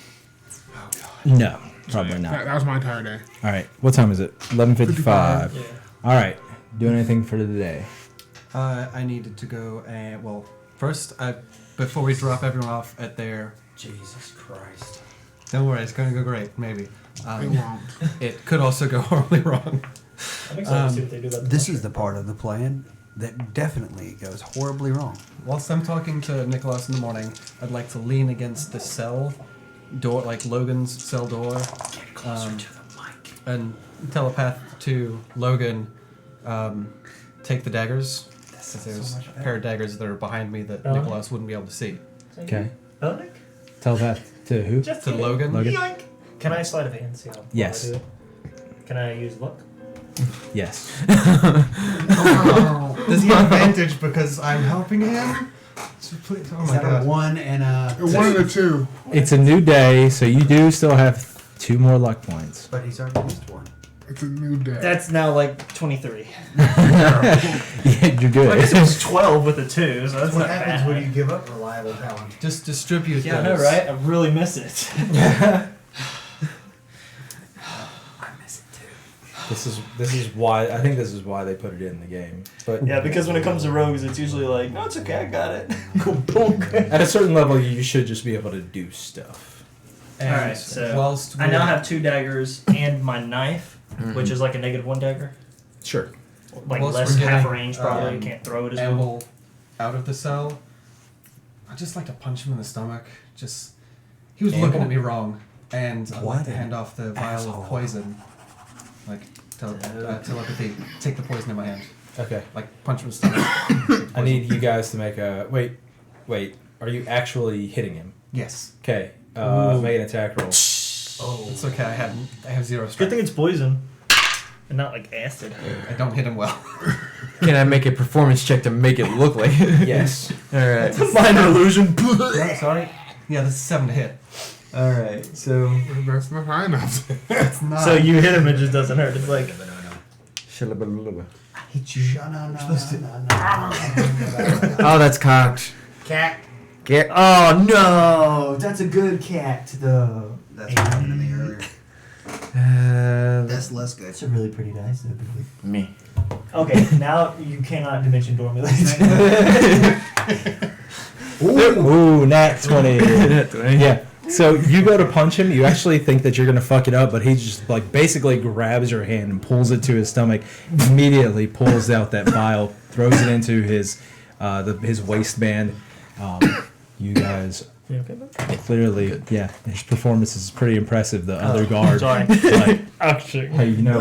No, probably not. That was my entire day. All right, what time is it? 11:55. Yeah. All right, doing anything for today? I needed to go and first before we drop everyone off at their. Jesus Christ. Don't worry, it's going to go great. Maybe. It won't. It could also go horribly wrong. I'm excited to see what they do about This is the part of the plan that definitely goes horribly wrong. Whilst I'm talking to Nicholas in the morning, I'd like to lean against the cell door, like Logan's cell door, and telepath to Logan, take the daggers. Because there's a pair of daggers that are behind me that Oh. Nicholas wouldn't be able to see. Okay. Belnick? Telepath to who? Just To kidding. Logan. Yoink. Can I slide of hand? See how Yes. I do it? Can I use luck? Yes. Does he have advantage because I'm helping him? So please, oh Is my that god. a 1 and a One and a two. It's a new day, so you do still have 2 more luck points. But he's already used one. It's a new day. That's now like 23. Yeah, you're good. I guess it was 12 with a 2, so that's What not happens bad. when you give up reliable talent? Just distribute Yeah, I those. know, right? I really miss it. This is why I think this is why they put it in the game. But Yeah, because when it comes to rogues, it's usually like, no, it's okay, I got it. at a certain level, you should just be able to do stuff. And Alright, so whilst I now we're- have 2 daggers and my knife, which is like a -1 dagger. Sure. Like Whilst less we're half getting, range, probably. Can't throw it as well. Amble out of the cell. I'd just like to punch him in the stomach. Just he was looking at me wrong, and I'd like to hand off the vial of poison. Like telepathy, take the poison in my hand. Okay. Like punch him in the stomach. I need you guys to make a wait. Are you actually hitting him? Yes. Okay. Make an attack roll. Oh, it's okay. I have 0 Good strength. thing it's poison. And not like acid. I don't hit him well. Can I make a performance check to make it look like it? Yes. All right. Minor illusion. Sorry. Yeah, this is 7 to hit. All right. So. That's not high enough. It's not. So you hit him, it just doesn't hurt. It's like, Oh, that's cocked. Cat. Get. Oh no, that's a good cat though. That's what happened to me earlier. That's less good. It's a really pretty dice, though. Me. okay, now you cannot dimension door me. Ooh, nat 20. Yeah. So you go to punch him. You actually think that you're gonna fuck it up, but he just like basically grabs your hand and pulls it to his stomach. Immediately pulls out that vial, throws it into his waistband. You guys You okay, bud? clearly, yeah, his performance is pretty impressive. The other guard, Sorry. like, Actually. hey, you know,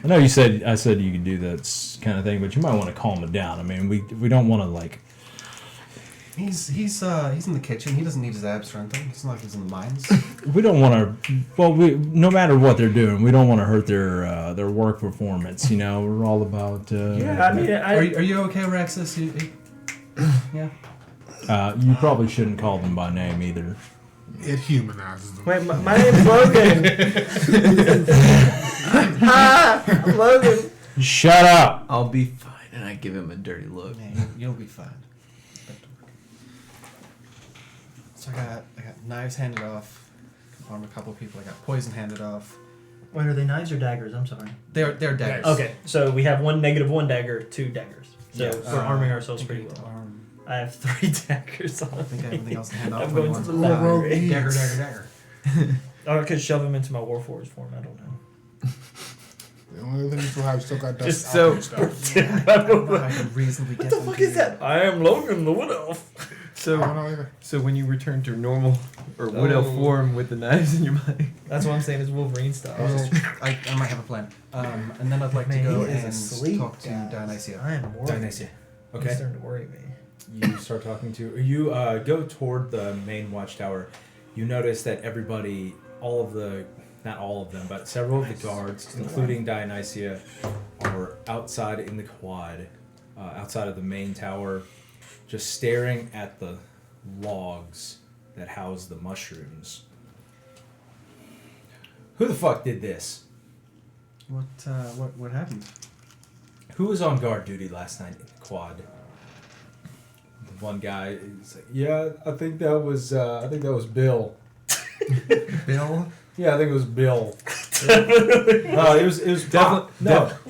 I know I said you could do that kind of thing, but you might want to calm it down. I mean, we don't want to like. He's in the kitchen. He doesn't need his abs or anything. It's not like he's in the mines. We don't want to. Well, no matter what they're doing, we don't want to hurt their work performance. You know, we're all about. Yeah, I mean, Are you okay, Rexus? Yeah. You probably shouldn't call them by name either. It humanizes them. Wait, my name's Logan. I'm Logan. Shut up. I'll be fine, and I give him a dirty look. Man, you'll be fine. So I got knives handed off on a couple of people. I got poison handed off. Wait, are they knives or daggers? I'm sorry. They're daggers. Okay, so we have 1 -1 dagger, 2 daggers. So Yeah. we're arming ourselves pretty well. I have 3 daggers on. I think I have everything else to hand off. I'm when going you to want. the library. Dagger. Or I could shove him into my Warforged form. I don't know. The only thing you still have still got dust. Just alchemy so- stuff. I don't know how I can reasonably get What the them fuck to is that? I am Logan, the Wood Elf. I So, don't know either. so when you return to normal or wood elf Oh. form with the knives in your body. That's what I'm saying. Is Wolverine style. I might have a plan. And then I'd like Man, to go he is and asleep, talk to guys. Dionysia. I am worried. Dionysia. He's Okay. starting to worry me. You start talking to. You go toward the main watchtower. You notice that everybody, not all of them, but several of the guards, including Dionysia, are outside in the quad, outside of the main tower, just staring at the logs that house the mushrooms. Who the fuck did this? What happened? Who was on guard duty last night in the quad? The one guy is like, yeah, I think that was Bill. Bill? Yeah, I think it was Bill. It was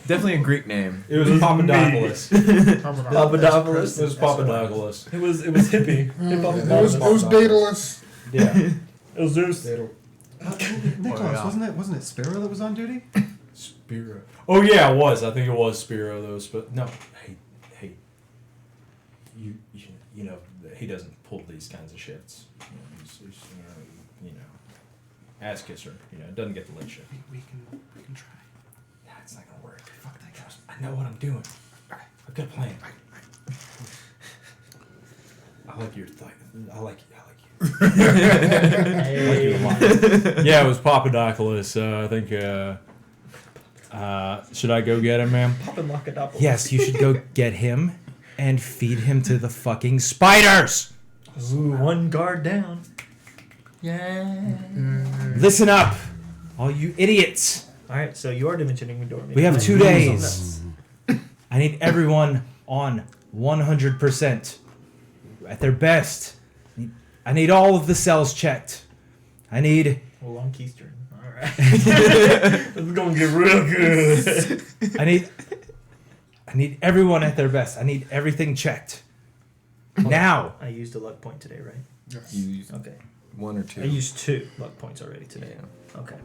Definitely a Greek name. It was Papadopoulos. Papadopoulos. It was Papadopoulos. It was hippie. It was Daedalus. Yeah. It was Zeus. Nicholas, wasn't it Spiro that was on duty? Spiro. Oh yeah, it was. I think it was Spiro though. But no, hey, you know he doesn't pull these kinds of shifts. You know, ass kisser. Doesn't get the late shift. We can try. Nah, it's not gonna work. Fuck that guy. I know what I'm doing. I've got a plan. I like your thing. I like you. I like you a lot. Yeah, it was Papadopoulos. I think. Should I go get him, ma'am? Papadopoulos. Yes, you should go get him and feed him to the fucking spiders. Ooh, one guard down. Yeah. Listen up, all you idiots. All right, so you are dimensioning Midori. We have 2 days. I need everyone on 100% at their best. I need all of the cells checked. I need. Well, I'm Keystern. All right. It's gonna get real good. I need everyone at their best. I need everything checked. Now. I used a luck point today, right? Yes. You used okay. 1 or 2. I used 2 luck points already today. Yeah. Okay.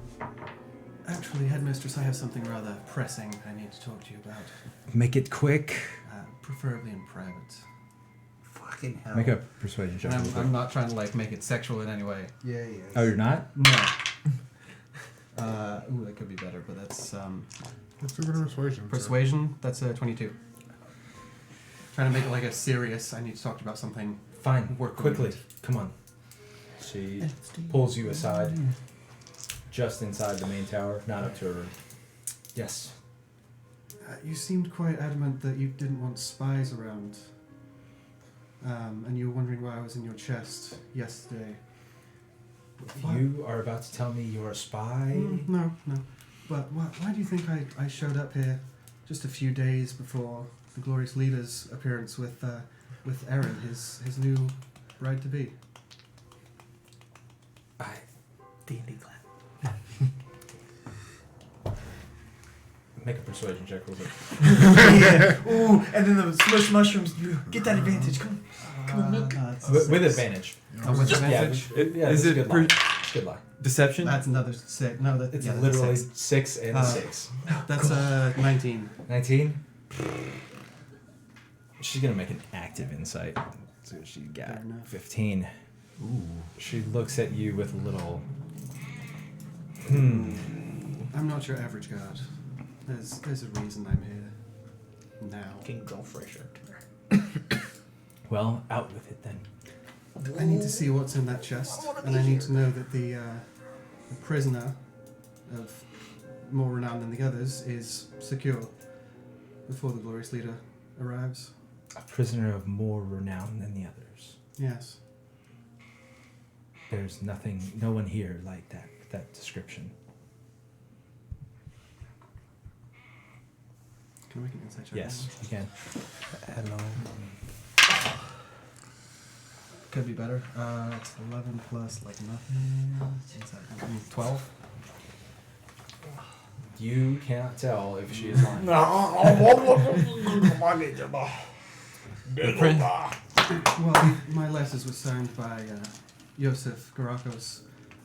Actually, Headmistress, I have something rather pressing I need to talk to you about. Make it quick. Preferably in private. Fucking hell. Make a persuasion check. And I'm not trying to make it sexual in any way. Yeah. Oh, you're not? No. Ooh, that could be better, but that's Let's do a bit of persuasion. persuasion. That's a 22. Trying to make it like a serious. I need to talk to you about something. Fine. Work Quickly. Come on. She pulls you aside, just inside the main tower, not up to her room. Yes. You seemed quite adamant that you didn't want spies around. And you were wondering why I was in your chest yesterday. You are about to tell me you're a spy? No. But why do you think I showed up here just a few days before the Glorious Leader's appearance with Erin, his new bride-to-be? D&D clap. Make a persuasion check real quick. Yeah. Ooh, and then the smush mushrooms. You get that advantage. Come on, milk. With advantage. With advantage? Is it good lie. It's good lie. Deception? That's another 6. No, It's that's literally 6. 6 and 6. That's 19. 19? She's gonna make an active insight. So she got 15. Ooh. She looks at you with a little. I'm not your average guard. There's a reason I'm here now. King Goldfresher. Well, out with it then. I need to see what's in that chest, and I need to know that the prisoner of more renown than the others is secure before the Glorious Leader arrives. A prisoner of more renown than the others. Yes. There's no one here like that description. Can I make an insight check? Yes, you can. Hello. Could be better. It's 11 plus like nothing. What's that? 12. You cannot tell if she is lying. Well, my letters were signed by Yosef Garakos,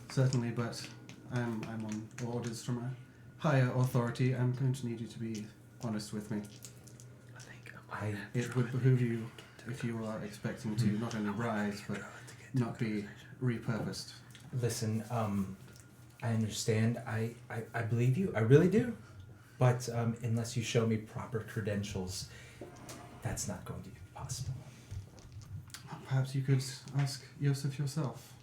certainly, but I'm on orders from a higher authority. I'm going to need you to be honest with me. It would behoove you if you are expecting to not only rise, but not be repurposed. Listen, I understand. I believe you. I really do. But unless you show me proper credentials, that's not going to be possible. Perhaps you could ask Yosef yourself.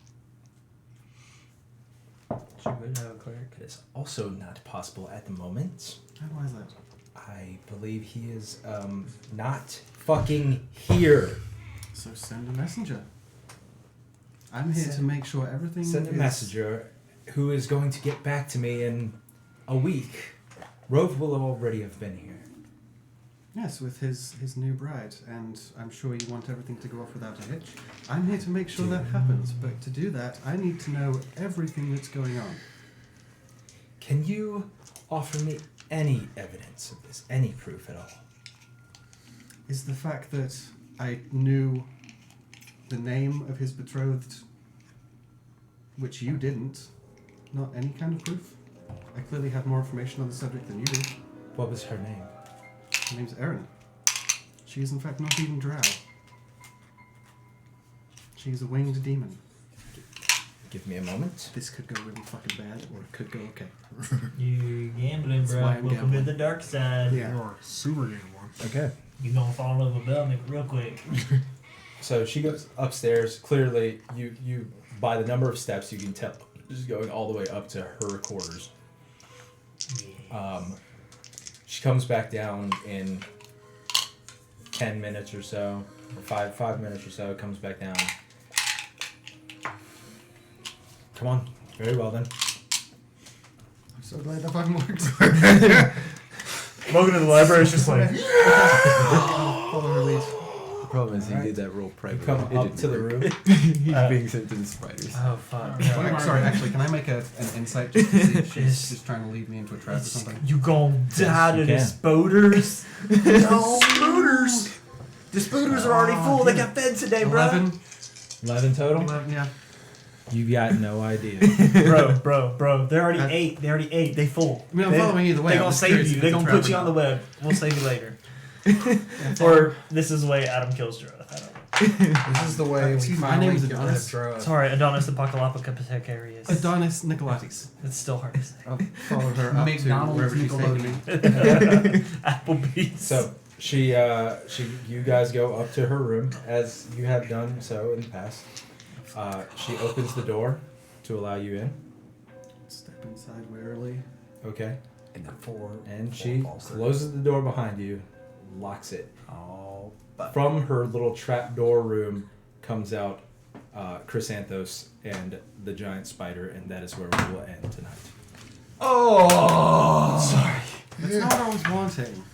She would have a cleric. It is also not possible at the moment. And why is that? I believe he is not fucking here. So send a messenger. I'm here to make sure everything Send a is... messenger who is going to get back to me in a week. Rove will already have been here. Yes, with his new bride, and I'm sure you want everything to go off without a hitch. I'm here to make sure that happens, but to do that, I need to know everything that's going on. Can you offer me any evidence of this, any proof at all? Is the fact that I knew the name of his betrothed, which you didn't, not any kind of proof? I clearly have more information on the subject than you do. What was her name? Her name's Erin. She is in fact not even drow. She is a winged demon. Give me a moment. This could go really fucking bad, or it could go okay. You gambling, That's bro. why I'm Welcome gambling. to the dark side. Yeah. You're super game one. Okay. You gonna fall over Belnick real quick. So she goes upstairs. Clearly, you by the number of steps, you can tell she's going all the way up to her quarters. She comes back down in 10 minutes or so, or 5 minutes or so. Comes back down. Come on. Very well then. I'm so glad that fucking works. Welcome to the library. It's just like Follow her lead. The problem is he Alright. did that roll privately. Come It up didn't to the work. room. He's being sent to the spiders. oh fuck. Sorry, actually, can I make an insight just to see if she's just trying to lead me into a trap or something? You gonna die to you the can. spoders? No, spooters. The spooters are already full. They got fed today, bro. 11 total? 11, yeah. You got no idea. bro. They already ate. They full. I mean, I'm following either way. They I'm gonna just save curious you. if They it's a gonna trap put or you on the not. web. We'll save you later. Or this is the way Adam kills Droth. I don't know. This is the way we Excuse me, my finally name's get rid of Adonis. drugs. Sorry, Adonis Apocalypticarius. Adonis Nicolatis. It's still hard to say. I'll follow her up to McDonald's wherever she's taking me. Applebee's. So you guys go up to her room as you have done so in the past. She opens the door to allow you in. Step inside warily. Okay. And then four. And she closes the door behind you, locks it. Oh, but From her little trap door room comes out Chrysanthos and the giant spider, and that is where we will end tonight. That's not what I was wanting.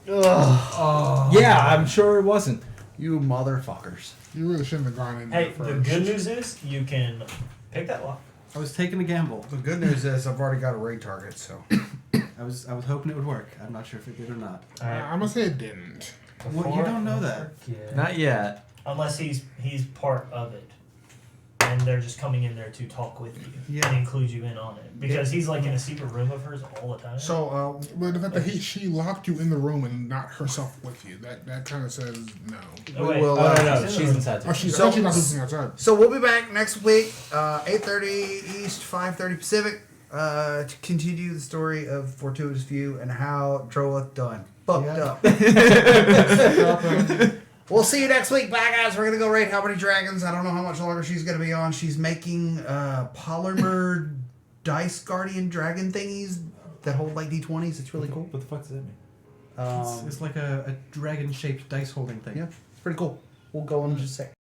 Yeah, I'm sure it wasn't. you motherfuckers. You really shouldn't have gone in Hey, there the first. good news is you can pick that lock. I was taking a gamble. The good news is I've already got a raid target, so. I was hoping it would work. I'm not sure if it did or not. I'm gonna say it didn't. Well, you don't know that. Not yet. Unless he's part of it, and they're just coming in there to talk with you Yeah. and include you in on it because he's like in a secret room of hers all the time. So, But the fact that she locked you in the room and not herself with you, that kind of says no. Oh, wait. will, no, she's in she's the- inside. Oh, she's So- actually not looking outside. so we'll be back next week, 8:30 East, 5:30 Pacific, to continue the story of Fortuitous View and how Droth done fucked up. We'll see you next week. Bye, guys. We're gonna go raid How Many Dragons. I don't know how much longer she's gonna be on. She's making polymer dice guardian dragon thingies that hold like D20s. It's really cool. What the fuck does that mean? It's like a dragon-shaped dice holding thing. Yeah, it's pretty cool. We'll go in just a sec.